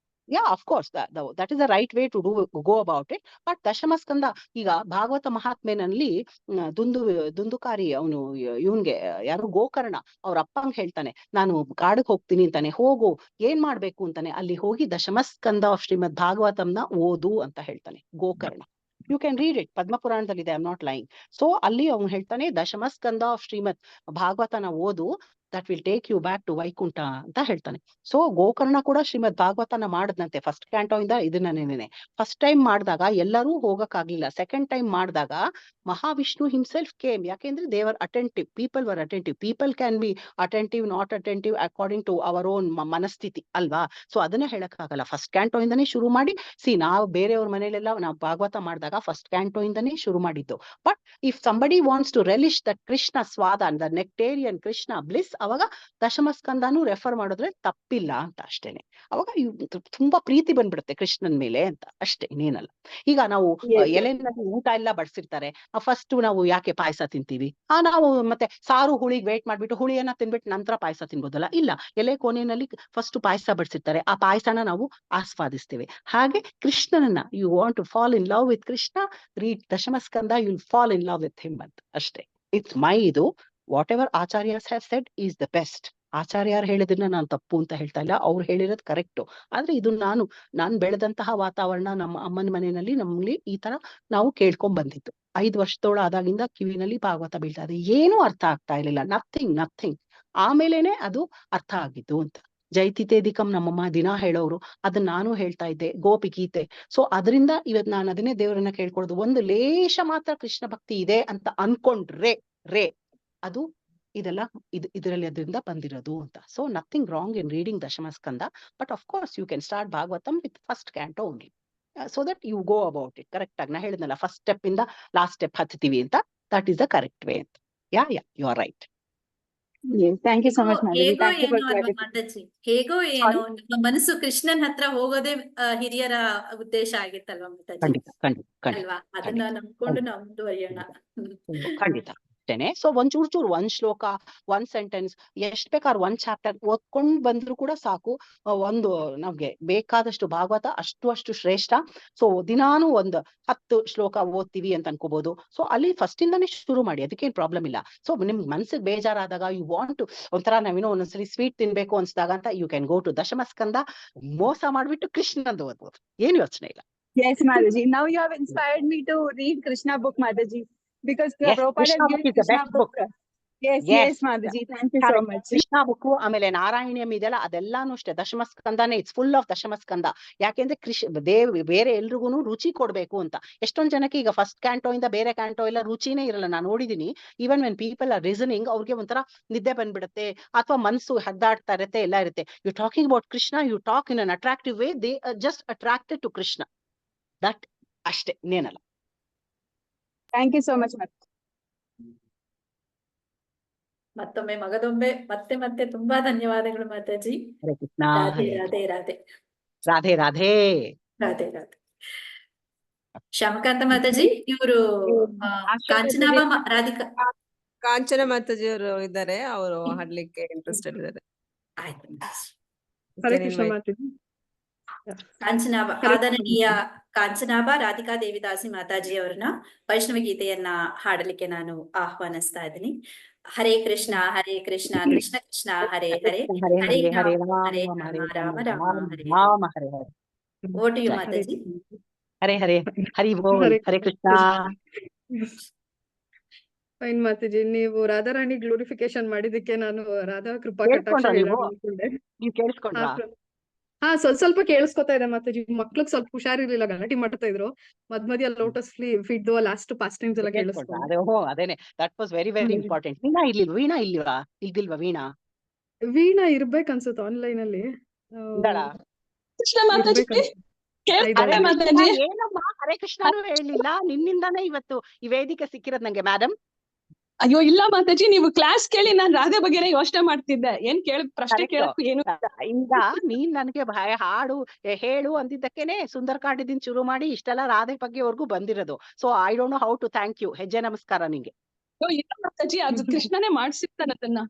Yeah, of course, that is the right way to go about it. But ದಶಮಸ್ಕಂದ ಈಗ ಭಾಗವತ ಮಹಾತ್ಮೆನಲ್ಲಿ ದುಂದುಕಾರಿ ಅವನು ಇವನ್ಗೆ ಯಾರು ಗೋಕರ್ಣ ಅವ್ರ ಅಪ್ಪಂಗ್ ಹೇಳ್ತಾನೆ, ನಾನು ಕಾಡಿಗೆ ಹೋಗ್ತೀನಿ ಅಂತಾನೆ. ಹೋಗು, ಏನ್ ಮಾಡ್ಬೇಕು ಅಂತಾನೆ. ಅಲ್ಲಿ ಹೋಗಿ ದಶಮಸ್ಕಂದ ಆಫ್ ಶ್ರೀಮದ್ ಭಾಗವತಂನ ಓದು ಅಂತ ಹೇಳ್ತಾನೆ Gokarna. You can read it, ಪದ್ಮಪುರಾಣದಲ್ಲಿ ಇದೆ, I am not lying. So ಅಲ್ಲಿ ಅವ್ನು ಹೇಳ್ತಾನೆ ದಶಮಸ್ಕಂದ ಆಫ್ ಶ್ರೀಮದ್ ಭಾಗವತನ ಓದು, that will take you back to Vaikuntha ಅಂತ ಹೇಳ್ತಾನೆ. ಸೊ ಗೋಕರ್ಣ ಕೂಡ ಶ್ರೀಮದ್ ಭಾಗವತನ ಮಾಡದ್ನಂತೆ ಫಸ್ಟ್ ಕ್ಯಾಂಟೋ ಇಂದ. ಇದನ್ನೇನೆ ಫಸ್ಟ್ ಟೈಮ್ ಮಾಡಿದಾಗ ಎಲ್ಲರೂ ಹೋಗಕ್ಕಾಗ್ಲಿಲ್ಲ. ಸೆಕೆಂಡ್ ಟೈಮ್ ಮಾಡಿದಾಗ ಮಹಾವಿಷ್ಣು ಹಿಮ್ಸೆಲ್ಫ್ ಕೇಮ್. ಯಾಕೆಂದ್ರೆ they were attentive, people were attentive. People can be attentive, not attentive according to our own ಮನಸ್ಥಿತಿ ಅಲ್ವಾ. ಸೊ ಅದನ್ನ ಹೇಳಕ್ಕಾಗಲ್ಲ. ಫಸ್ಟ್ ಕ್ಯಾಂಟೋ ಇಂದನೇ ಶುರು ಮಾಡಿ ನಾವು ಬೇರೆಯವ್ರ ಮನೇಲೆಲ್ಲ ನಾವು ಭಾಗವತ ಮಾಡಿದಾಗ ಫಸ್ಟ್ ಕ್ಯಾಂಟೋ ಇಂದನೇ ಶುರು ಮಾಡಿದ್ದು. But if somebody wants to relish that Krishna swada, the ನೆಕ್ಟೇರಿಯನ್ Krishna bliss, ಅವಾಗ ದಶಮಸ್ಕಂದನು ರೆಫರ್ ಮಾಡಿದ್ರೆ ತಪ್ಪಿಲ್ಲ ಅಂತ ಅಷ್ಟೇನೆ. ಅವಾಗ ತುಂಬಾ ಪ್ರೀತಿ ಬಂದ್ಬಿಡುತ್ತೆ ಕೃಷ್ಣನ್ ಮೇಲೆ ಅಂತ ಅಷ್ಟೇ, ಇನ್ನೇನಲ್ಲ. ಈಗ ನಾವು ಎಲೆನಲ್ಲಿ ಊಟ ಎಲ್ಲ ಬಡ್ಸಿರ್ತಾರೆ, ಫಸ್ಟ್ ನಾವು ಯಾಕೆ ಪಾಯಸ ತಿಂತೀವಿ? ನಾವು ಮತ್ತೆ ಸಾರು ಹುಳಿಗೆ ವೇಟ್ ಮಾಡ್ಬಿಟ್ಟು ಹುಳಿಯನ್ನ ತಿನ್ಬಿಟ್ಟು ನಂತರ ಪಾಯಸ ತಿನ್ಬೋದಲ್ಲ? ಇಲ್ಲ, ಎಲೆ ಕೊನೆಯಲ್ಲಿ ಫಸ್ಟ್ ಪಾಯಸ ಬಡ್ಸಿರ್ತಾರೆ, ಆ ಪಾಯಸನ ನಾವು ಆಸ್ವಾದಿಸ್ತೇವೆ. ಹಾಗೆ ಕೃಷ್ಣನನ್ನ you want to fall in love with Krishna, read Dashamaskanda, you will fall in love with him ಅಂತ ಅಷ್ಟೇ. ಇಟ್ಸ್ ಮೈ ಇದು. Whatever acharyas have said is the best. ಆಚಾರ್ಯರು ಹೇಳಿದ್ರನ್ನ ನಾನು ತಪ್ಪು ಅಂತ ಹೇಳ್ತಾ ಇಲ್ಲ, ಅವ್ರು ಹೇಳಿರೋದು ಕರೆಕ್ಟು. ಆದ್ರೆ ಇದು ನಾನು ಬೆಳೆದಂತಹ ವಾತಾವರಣ, ನಮ್ಮ ಅಮ್ಮನ ಮನೆಯಲ್ಲಿ ನಮ್ಮಲ್ಲಿ ಈ ತರ ನಾವು ಕೇಳ್ಕೊಂಡ್ ಬಂದಿತ್ತು. 5 ವರ್ಷದೋಳ ಆದಾಗಿಂದ ಕಿವಿನಲ್ಲಿ ಭಾಗವತ ಬೀಳ್ತಾ ಇದೆ, ಏನೂ ಅರ್ಥ ಆಗ್ತಾ ಇರ್ಲಿಲ್ಲ, ನಥಿಂಗ್. ಆಮೇಲೆನೆ ಅದು ಅರ್ಥ ಆಗಿದ್ದು ಅಂತ. ಜೈತಿತೇದಿಕಂ ನಮ್ಮಮ್ಮ ದಿನ ಹೇಳೋರು, ಅದನ್ನ ನಾನು ಹೇಳ್ತಾ ಇದ್ದೆ, ಗೋಪಿ ಗೀತೆ. ಸೊ ಅದರಿಂದ ಇವತ್ತು ನಾನು ಅದನ್ನೇ ದೇವರನ್ನ ಕೇಳ್ಕೊಳ್ಳೋದು, ಒಂದು ಲೇಷ ಮಾತ್ರ ಕೃಷ್ಣ ಭಕ್ತಿ ಇದೆ ಅಂತ ಅನ್ಕೊಂಡ್ರೆ ಅದು ಇದೆಲ್ಲ ಇದರಲ್ಲಿ ಅದರಿಂದ ಬಂದಿರೋದು ಅಂತ. So nothing wrong in reading Dashamaskanda, but of course you can start Bhagavatam with first canto only, so that you go about it correct ಆಗಿ. ನಾ ಹೇಳಿದ್ನಲ್ಲ, ಫಸ್ಟ್ ಸ್ಟೆಪ್ ಇಂದ ಲಾಸ್ಟ್ ಸ್ಟೆಪ್ ಹತ್ತೀವಿ ಅಂತ, that is the correct way ಅಂತ. You are right. Thank you so much Mataji. ಹೇಗೋ ಏನೋ ನಮ್ಮ ಮನಸ್ಸು ಕೃಷ್ಣನ್ ಹತ್ರ ಹೋಗೋದೇ ಹಿರಿಯರ ಉದ್ದೇಶ ಆಗಿತ್ತಲ್ವಾ ಮಾತಾಜಿ? ಅಲ್ವಾ? ಅದನ್ನ ನಂಬ್ಕೊಂಡು ನಾವು ಮುಂದುವರಿಯೋಣ. ಖಂಡಿತ. ಸೊ ಒಂದ್ ಚೂರ್ ಒಂದ್ ಶ್ಲೋಕ, ಒಂದ್ ಸೆಂಟೆನ್ಸ್, ಎಷ್ಟ್ ಬೇಕಾದ್ರೆ ಒಂದ್ ಚಾಪ್ಟರ್ ಓದ್ಕೊಂಡ್ ಬಂದ್ರು ಕೂಡ ಸಾಕು. ಒಂದು ನಮ್ಗೆ ಬೇಕಾದಷ್ಟು ಭಾಗವತ ಅಷ್ಟು ಶ್ರೇಷ್ಠ. ಸೊ ದಿನಾನು ಒಂದ್ 10 ಶ್ಲೋಕ ಓದ್ತೀವಿ ಅಂತ ಅನ್ಕೋಬಹುದು. ಸೊ ಅಲ್ಲಿ ಫಸ್ಟ್ ಇಂದಾನೇ ಶುರು ಮಾಡಿ, ಅದಕ್ಕೇನ್ ಪ್ರಾಬ್ಲಮ್ ಇಲ್ಲ. ಸೊ ನಿಮ್ ಮನ್ಸಿಗೆ ಬೇಜಾರಾದಾಗ, ಯು ವಾಂಟ್ ಟು ಒಂಥರ ನಾವೇನೋ ಒಂದೊಂದ್ಸಲಿ ಸ್ವೀಟ್ ತಿನ್ಬೇಕು ಅನ್ಸ್ದಾಗ ಅಂತ, ಯು ಕ್ಯಾನ್ ಗೋ ಟು ದಶಮಸ್ಕಂದ, ಮೋಸ ಮಾಡ್ಬಿಟ್ಟು ಕೃಷ್ಣಂದು ಓದ್ಬೋದು, ಏನ್ ಯೋಚನೆ ಇಲ್ಲ. Yes, Mataji. Now you have inspired me to read Krishna book, Mataji. Because Prabhupada has given Krishna book. Yes, Yes. yes, Mataji. Thank you so Correct. much. Krishna book ಆಮೇಲೆ ನಾರಾಯಣಿಯಂ ಇದೆಯಲ್ಲ ಅದೆಲ್ಲಾನು ಅಷ್ಟೇ ದಶಮಸ್ಕಂದಾನೆ it's full of ದಶಮಸ್ಕಂದ. ಯಾಕೆಂದ್ರೆ ಬೇರೆ ಎಲ್ರಿಗೂ ರುಚಿ ಕೊಡ್ಬೇಕು ಅಂತ. ಎಷ್ಟೊಂದ್ ಜನಕ್ಕೆ ಈಗ ಫಸ್ಟ್ ಕ್ಯಾಂಟೋ ಇಂದ ಬೇರೆ ಕ್ಯಾಂಟೋ ಎಲ್ಲ ರುಚಿನೇ ಇರಲ್ಲ. ನಾನು ನೋಡಿದೀನಿ, ಈವನ್ ವೆನ್ ಪೀಪಲ್ ಆರ್ ರಿಸನಿಂಗ್ ಅವ್ರಿಗೆ ಒಂಥರ ನಿದ್ದೆ ಬಂದ್ಬಿಡುತ್ತೆ ಅಥವಾ ಮನ್ಸು ಹದ್ದಾಡ್ತಾ ಇರುತ್ತೆ, ಎಲ್ಲ ಇರುತ್ತೆ. You talking about Krishna, you talk in an attractive way, they just attracted to Krishna. That ಅಷ್ಟೇ, ಇನ್ನೇನಲ್ಲ. Thank you so much, Mataji. ಮತ್ತೊಮ್ಮೆ ಮಗದೊಮ್ಮೆ ಮತ್ತೆ ಮತ್ತೆ ತುಂಬಾ ಧನ್ಯವಾದಗಳು ಮಾತಾಜಿ. ಹರೇ ಕೃಷ್ಣ, ರಾಧೆ ಹರೇ ರಾಧೆ ರಾಧೆ ರಾಧೆ ರಾಧೆ. ರಾಧೆ ರಾಧೆ. ಶ್ಯಾಮಕಾಂತ ಮಾತಾಜಿ ಇವರು ಕಾಂಚನಾಬಾ ರಾಧಿಕಾ. ಕಾಂಚನ ಮಾತಾಜಿ ಅವರು ಇದ್ದಾರೆ, ಅವರು ಹಾಡ್ಲಿಕ್ಕೆ ಇಂಟ್ರೆಸ್ಟೆಡ್ ಇದ್ದಾರೆ. ಆಯ್ತು ಮಾತಾಜಿ. ಹರೇ ಕೃಷ್ಣ ಮಾತಾಜಿ. ಕಾಂಚನಾಬಾ, ಆದರಣೀಯ ಕಾಂಚನಾಬಾ ರಾಧಿಕಾ ದೇವಿದಾಸಿ ಮಾತಾಜಿ ಅವ್ರನ್ನ ವೈಷ್ಣವ ಗೀತೆಯನ್ನ ಹಾಡಲಿಕ್ಕೆ ನಾನು ಆಹ್ವಾನಿಸ್ತಾ ಇದ್ದೀನಿ. Hare Krishna Krishna Krishna Hare Hare, Hare Hare Hare Hare Rama Hare Rama Hare Rama Rama Rama Hare Hare. Rama Hare Hare. Oh to you ಜೈ. ಮಾತಾಜಿ. ಹರೇ ಹರೇ ಹರಿ ಬೋಲ್. ಹರೇ ಕೃಷ್ಣ. ಫೈನ್ ಮಾತಾಜಿ, ನೀವು ರಾಧಾರಾಣಿ ಗ್ಲೋರಿಫಿಕೇಶನ್ ಮಾಡಿದಕ್ಕೆ ನಾನು ರಾಧಾ ಕೃಪಾ ಕಟಾಕ್ಷ ಕೇಳ್ಕೊಂಡ್ರಾ ನೀವು? ಹೇಳೋಣ ಅನ್ಕೊಂಡೆ. ನೀವ್ ಕೇಳಿಸ್ಕೊಂಡ್ರಾ? ಹಾ, ಸ್ವಲ್ಪ ಕೇಳಿಸ್ಕೊತಾ ಇದೆ ಮಾತಾಜಿ. ಮಕ್ಳಿಗೆ ಸ್ವಲ್ಪ ಹುಷಾರಿರ್ಲಿಲ್ಲ, ಗಲಾಟೆ ಮಾಡ್ತಾ ಇದ್ರು. ಮಧ್ಯ lotus feet last pastimes ಎಲ್ಲ ಕೇಳಿಸ್ಕೊಂಡ್ರಾ? ಕೇಳಿಸ್ಕೊಂಡೆ. ಅದೇ, ಅದೇನೆ, that was very very important. Veena ಇಲ್ದಿಲ್ವಾ ವೀಣಾ? ವೀಣಾ ಇರ್ಬೇಕ್ ಅನ್ಸುತ್ತೆ ಆನ್ಲೈನ್ ಅಲ್ಲಿ. ಇದ್ದಾಳಾ? ಕೃಷ್ಣ ಮಾತಾಜಿ ಅರೆ ಕೇಳ್ತಾರೆ ಮಾತಾಜಿ. ಏನಮ್ಮ ಹರೇ ಕೃಷ್ಣನೂ ಹೇಳಿಲ್ಲ, ನಿನ್ನಿಂದಾನೇ ಇವತ್ತು ಈ ವೇದಿಕೆ ಸಿಕ್ಕಿರೋದ್ ನಂಗೆ ಮೇಡಮ್. ಅಯ್ಯೋ ಇಲ್ಲ ಮಾತಾಜಿ, ನೀವು ಕ್ಲಾಸ್ ಕೇಳಿ ನಾನ್ ರಾಧೆ ಬಗ್ಗೆನೇ ಯೋಚನೆ ಮಾಡ್ತಿದ್ದೆ. ಏನ್ ಪ್ರಶ್ನೆ ಕೇಳಕ್ ಏನು ಈಗ ನೀನ್ ನನ್ಗೆ ಹಾಡು ಹೇಳು ಅಂದಿದ್ದಕ್ಕೇನೆ ಸುಂದರಕಾಂಡದಿಂದ ಶುರು ಮಾಡಿ ಇಷ್ಟೆಲ್ಲ ರಾಧೆ ಬಗ್ಗೆವರೆಗೂ ಬಂದಿರೋದು. So I don't know how to thank you. ಹೆಜ್ಜೆ ನಮಸ್ಕಾರ ನಿಂಗೆ. ಅಯ್ಯೋ ಇಲ್ಲ ಮಾತಾಜಿ, ಅದು ಕೃಷ್ಣನೇ ಮಾಡ್ಸಿರ್ತಾನೆ ಅದನ್ನ.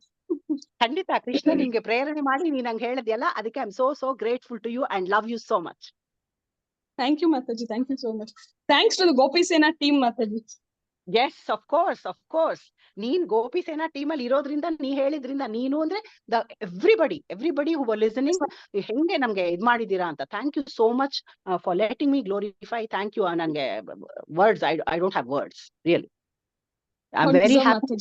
ಖಂಡಿತ ಕೃಷ್ಣ ನಿಂಗೆ ಪ್ರೇರಣೆ ಮಾಡಿ ನೀನ್ ನಂಗೆ ಹೇಳಿದ್ಯಲ್ಲ, ಅದಕ್ಕೆ I am so grateful to you and love you so much. Thank you Mataji, thank you so much. Thanks to Gopi Sena team Mataji. Yes, of course. ನೀನ್ ಗೋಪಿ ಸೇನಾ ಟೀಮ್ ಅಲ್ಲಿ ಇರೋದ್ರಿಂದ, ನೀ ಹೇಳಿದ್ರಿಂದ, ನೀನು ಅಂದ್ರೆ ಎವ್ರಿಬಡಿ ಹೂ ವರ್ ಲಿಸನಿಂಗ್ ಹೆಂಗೆ ನಮ್ಗೆ ಇದ್ ಮಾಡಿದೀರಾ ಅಂತ. Thank you so much for letting me glorify. Thank you. ನನ್ಗೆ words, I don't have words really. I am very happy.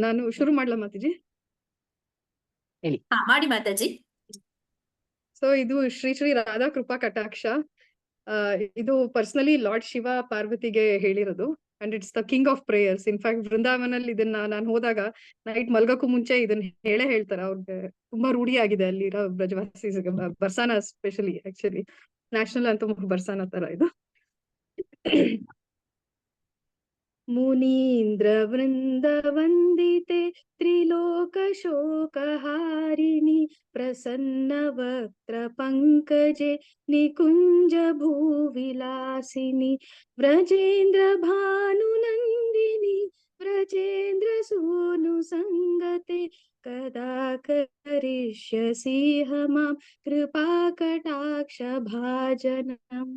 ನಾನು ಶುರು ಮಾಡ್ಲಾ ಮಾತಾಜಿ? ಮಾಡಿ ಮಾತಾಜಿ. ಸೊ ಇದು ಶ್ರೀ ರಾಧಾ ಕೃಪಾ ಕಟಾಕ್ಷ. ಇದು ಪರ್ಸನಲಿ ಲಾರ್ಡ್ ಶಿವ ಪಾರ್ವತಿಗೆ ಹೇಳಿರೋದು. And it's the king of prayers. In fact ವೃಂದಾವನಲ್ಲಿ ಇದನ್ನ ನಾನು ಹೋದಾಗ ನೈಟ್ ಮಲ್ಗಕ್ಕೂ ಮುಂಚೆ ಇದನ್ನ ಹೇಳ್ತಾರೆ. ಅವ್ರಿಗೆ ತುಂಬಾ ರೂಢಿ ಆಗಿದೆ ಅಲ್ಲಿರೋ ಬ್ರಜವಾಸಿ ಬರ್ಸಾನ, ಸ್ಪೆಷಲಿ ಆಕ್ಚುಲಿ ನ್ಯಾಷನಲ್ ಅಂತ ಬರ್ಸಾನ ತರ ಇದು. ಮುನೀಂದ್ರ ವೃಂದ ವಂದಿತೆ ತ್ರಿಲೋಕ ಶೋಕಹಾರಿಣಿ ಪ್ರಸನ್ನ ವಕ್ತ್ರ ಪಂಕಜೆ ನಿಕುಂಜ ಭೂವಿಲಾಸಿನಿ ವ್ರಜೇಂದ್ರ ಭಾನುನಂದಿನಿ ವ್ರಜೇಂದ್ರ ಸೂನು ಸಂಗತೆ ಕದಾ ಕರಿಷ್ಯಸಿ ಮಾಂ ಕೃಪಾ ಕಟಾಕ್ಷ ಭಾಜನಂ.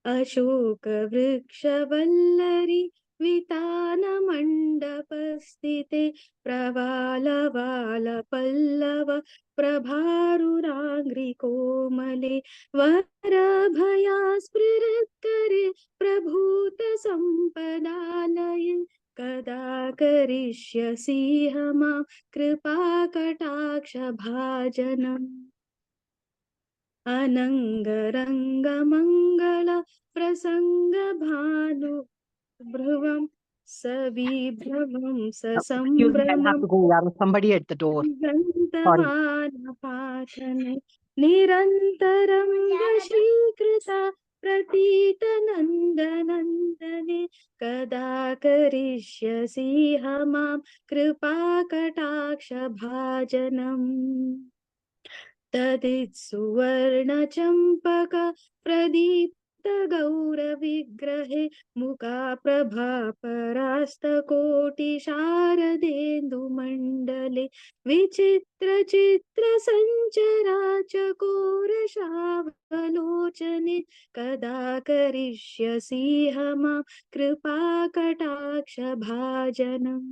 ಅಶೋಕ ವೃಕ್ಷ ವಲ್ಲರಿ ವಿತಾನ ಮಂಡಪಸ್ಥಿತೆ ಪ್ರವಾಲವಾಲ ಪಲ್ಲವ ಪ್ರಭಾರುರಾಂಗ್ರಿ ಕೋಮಲೆ ವರಭಯಾಸ್ಫುರತ್ಕರೆ ಪ್ರಭೂತ ಸಂಪದಾಲಯ ಕದಾ ಕರಿಷ್ಯಸಿ ಮಾಂ ಕೃಪಾ ಕಟಾಕ್ಷ ಭಾಜನಂ. ಅನಂಗರಂಗ ಮಂಗಳ ಪ್ರಸಂಗ ಭಾನು ಭ್ರುವಂ ಸವಿಭ್ರಮಂ ಸಸಂಭ್ರಮಂ ಪಾಠನೆ ನಿರಂತರಂ ವಶೀಕೃತ ಪ್ರತೀತ ನಂದನಂದನೆ ಕದಾ ಕರಿಷ್ಯಸಿ ಮಾಂ ಕೃಪಾ ಕಟಾಕ್ಷ ಭಾಜನಂ. ತದಿತ್ಸುವರ್ಣ ಚಂಪಕ ಪ್ರದೀಪ್ತ ಗೌರ ವಿಗ್ರಹೆ ಮುಖಾ ಪ್ರಭಾ ಪರಾಸ್ತ ಕೋಟಿ ಶಾರದೇಂದು ಮಂಡಲೆ ವಿಚಿತ್ರ ಚಿತ್ರ ಸಂಚರಾ ಚಕೋರ ಶಾವಲೋಚನೆ ಕದಾ ಕರಿಷ್ಯಸಿ ಮಾಂ ಕೃಪಾ ಕಟಾಕ್ಷ ಭಾಜನಂ.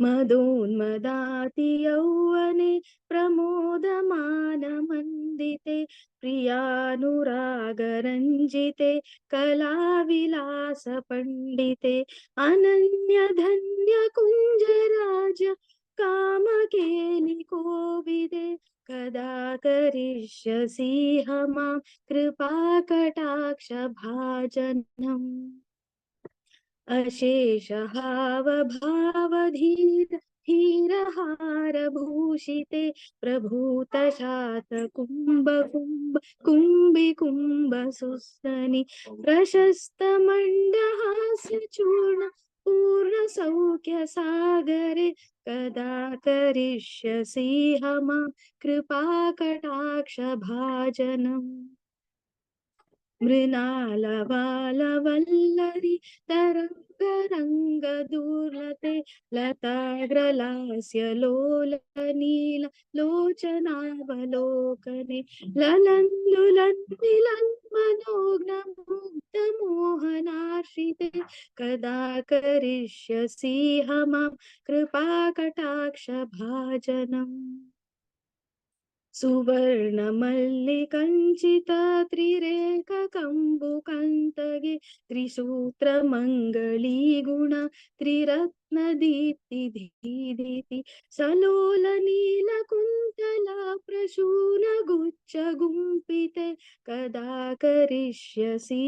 मदोन्मदाति यौवने प्रमोदमानमण्डिते प्रियानुरागरञ्जिते कलाविलासपण्डिते अनन्यधन्यकुञ्जराज कामकेलिकोविदे कदा करिष्यसि मां कृपाकटाक्षभाजनम् अशेषहावभावधीर धीरहारभूषिते कुम्भिकुम्भसुस्तनि प्रशस्तमण्डहास्यचूर्ण पूर्णसौख्यसागरे कदा करिष्यसि मां कृपाकटाक्षभाजनम् मृणालवालवल्लरी तरङ्गरङ्गदूर्लते लताग्रलास्य लोलनील लोचनावलोकने ललन्मुलन्निलन्मनोज्ञमुग्धमोहनाश्रिते कदा करिष्यसि मां कृपाकटाक्षभाजनम् सुवर्णमल्लिकञ्चित त्रिरेककम्बुकन्तगे त्रिसूत्रमङ्गलीगुण त्रिरत्नदीप्तिधीदिति सलोलनीलकुन्तला प्रसूनगुच्छगुम्पिते कदा करिष्यसि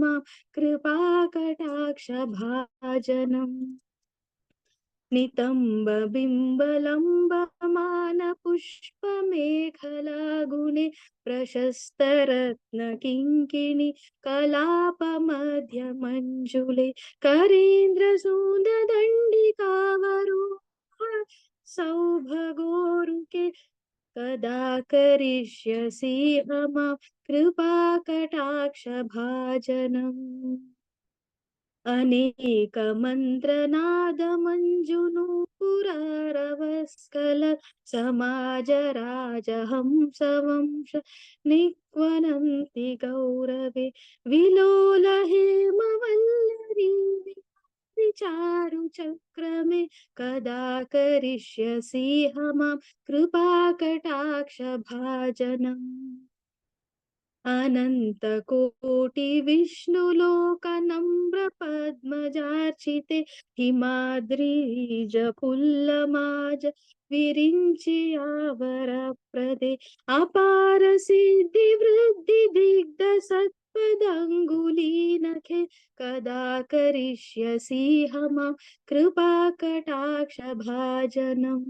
मां कृपाकटाक्षभाजनम् नितम्बबिम्बलम्बमानपुष्पमेखलागुणे प्रशस्तरत्नकिङ्किणि कलापमध्यमञ्जुले करीन्द्रसून्ददण्डिकावरोह सौभगोरुके कदा करिष्यसि मां कृपाकटाक्षभाजनम् अनेकमन्त्रनादमञ्जुनूपुररवस्कल समाजराजहंसवंश निक्वनन्ति गौरवे विलोलहेमवल्लरी विचारुचक्रमे कदा करिष्यसि मां कृपाकटाक्षभाजनम् अनन्तकोटिविष्णुलोकनम्रपद्मजार्चिते हिमाद्रिजपुल्लमाज विरिञ्चियावरप्रदे अपार सिद्धिवृद्धिदिग्धसत्पदङ्गुलीनखे कदा करिष्यसि मां कृपाकटाक्षभाजनम्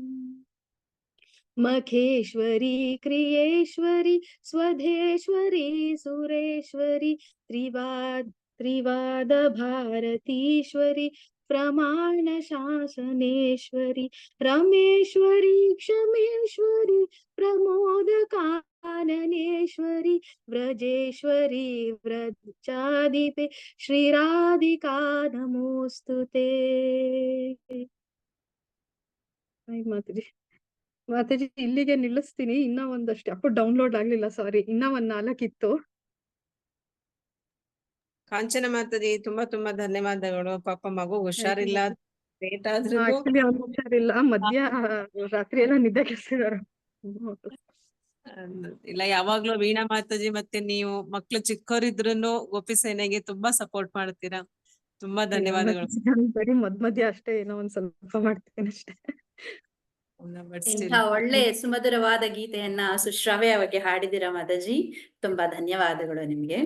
मखेश्वरी क्रियेश्वरी स्वधेश्वरी सुरेश्वरी त्रिवाद भारतीश्वरी प्रमाणशासनेश्वरी रमेश्वरी क्षमेश्वरी प्रमोदकाननेश्वरी व्रजेश्वरी व्रजाधिपे श्रीराधिका नमोस्तुते। ಮಾತಾಡಿ ಮಾತಾಜಿ ಇಲ್ಲಿಗೆ ನಿಲ್ಲಿಸ್ತೀನಿ. ಇನ್ನ ಒಂದಷ್ಟು ಅಪ್ಪ ಡೌನ್ಲೋಡ್ ಆಗ್ಲಿಲ್ಲ, ಸಾರಿ. ಇನ್ನ ಒಂದ್ 4 ಇತ್ತು. ಕಾಂಚನ ಮಾತಾಜಿ ತುಂಬಾ ತುಂಬಾ ಧನ್ಯವಾದಗಳು. ಪಾಪ ಮಗು ಹುಷಾರಿಲ್ಲ, ಲೇಟ್ ಆದ್ರೂ ಆಕ್ಚುಲಿ ಅವ್ನು ಹುಷಾರಿಲ್ಲ, ರಾತ್ರಿ ಎಲ್ಲ ನಿದ್ದೆ ಕೆಡ್ಸಿದಾರೆ. ಇಲ್ಲ, ಯಾವಾಗ್ಲೂ ವೀಣಾ ಮಾತಾಜಿ ಮತ್ತೆ ನೀವು ಮಕ್ಳು ಚಿಕ್ಕವರಿದ್ರುನು ಗೋಪಿ ಸೇನೆಗೆ ತುಂಬಾ ಸಪೋರ್ಟ್ ಮಾಡ್ತೀರಾ. ತುಂಬಾ ಧನ್ಯವಾದಗಳು. ಬರೀ ಮಧ್ಯ ಅಷ್ಟೇ ಏನೋ ಒಂದ್ ಸ್ವಲ್ಪ ಮಾಡ್ತೀನಿ ಅಷ್ಟೇ. ಇಂಥ ಒಳ್ಳೆ ಸುಮಧುರವಾದ ಗೀತೆಯನ್ನ ಸುಶ್ರಾವ್ಯವಾಗಿ ಹಾಡಿದಿರ ಮಾತಾಜಿ, ತುಂಬಾ ಧನ್ಯವಾದಗಳು ನಿಮ್ಗೆ.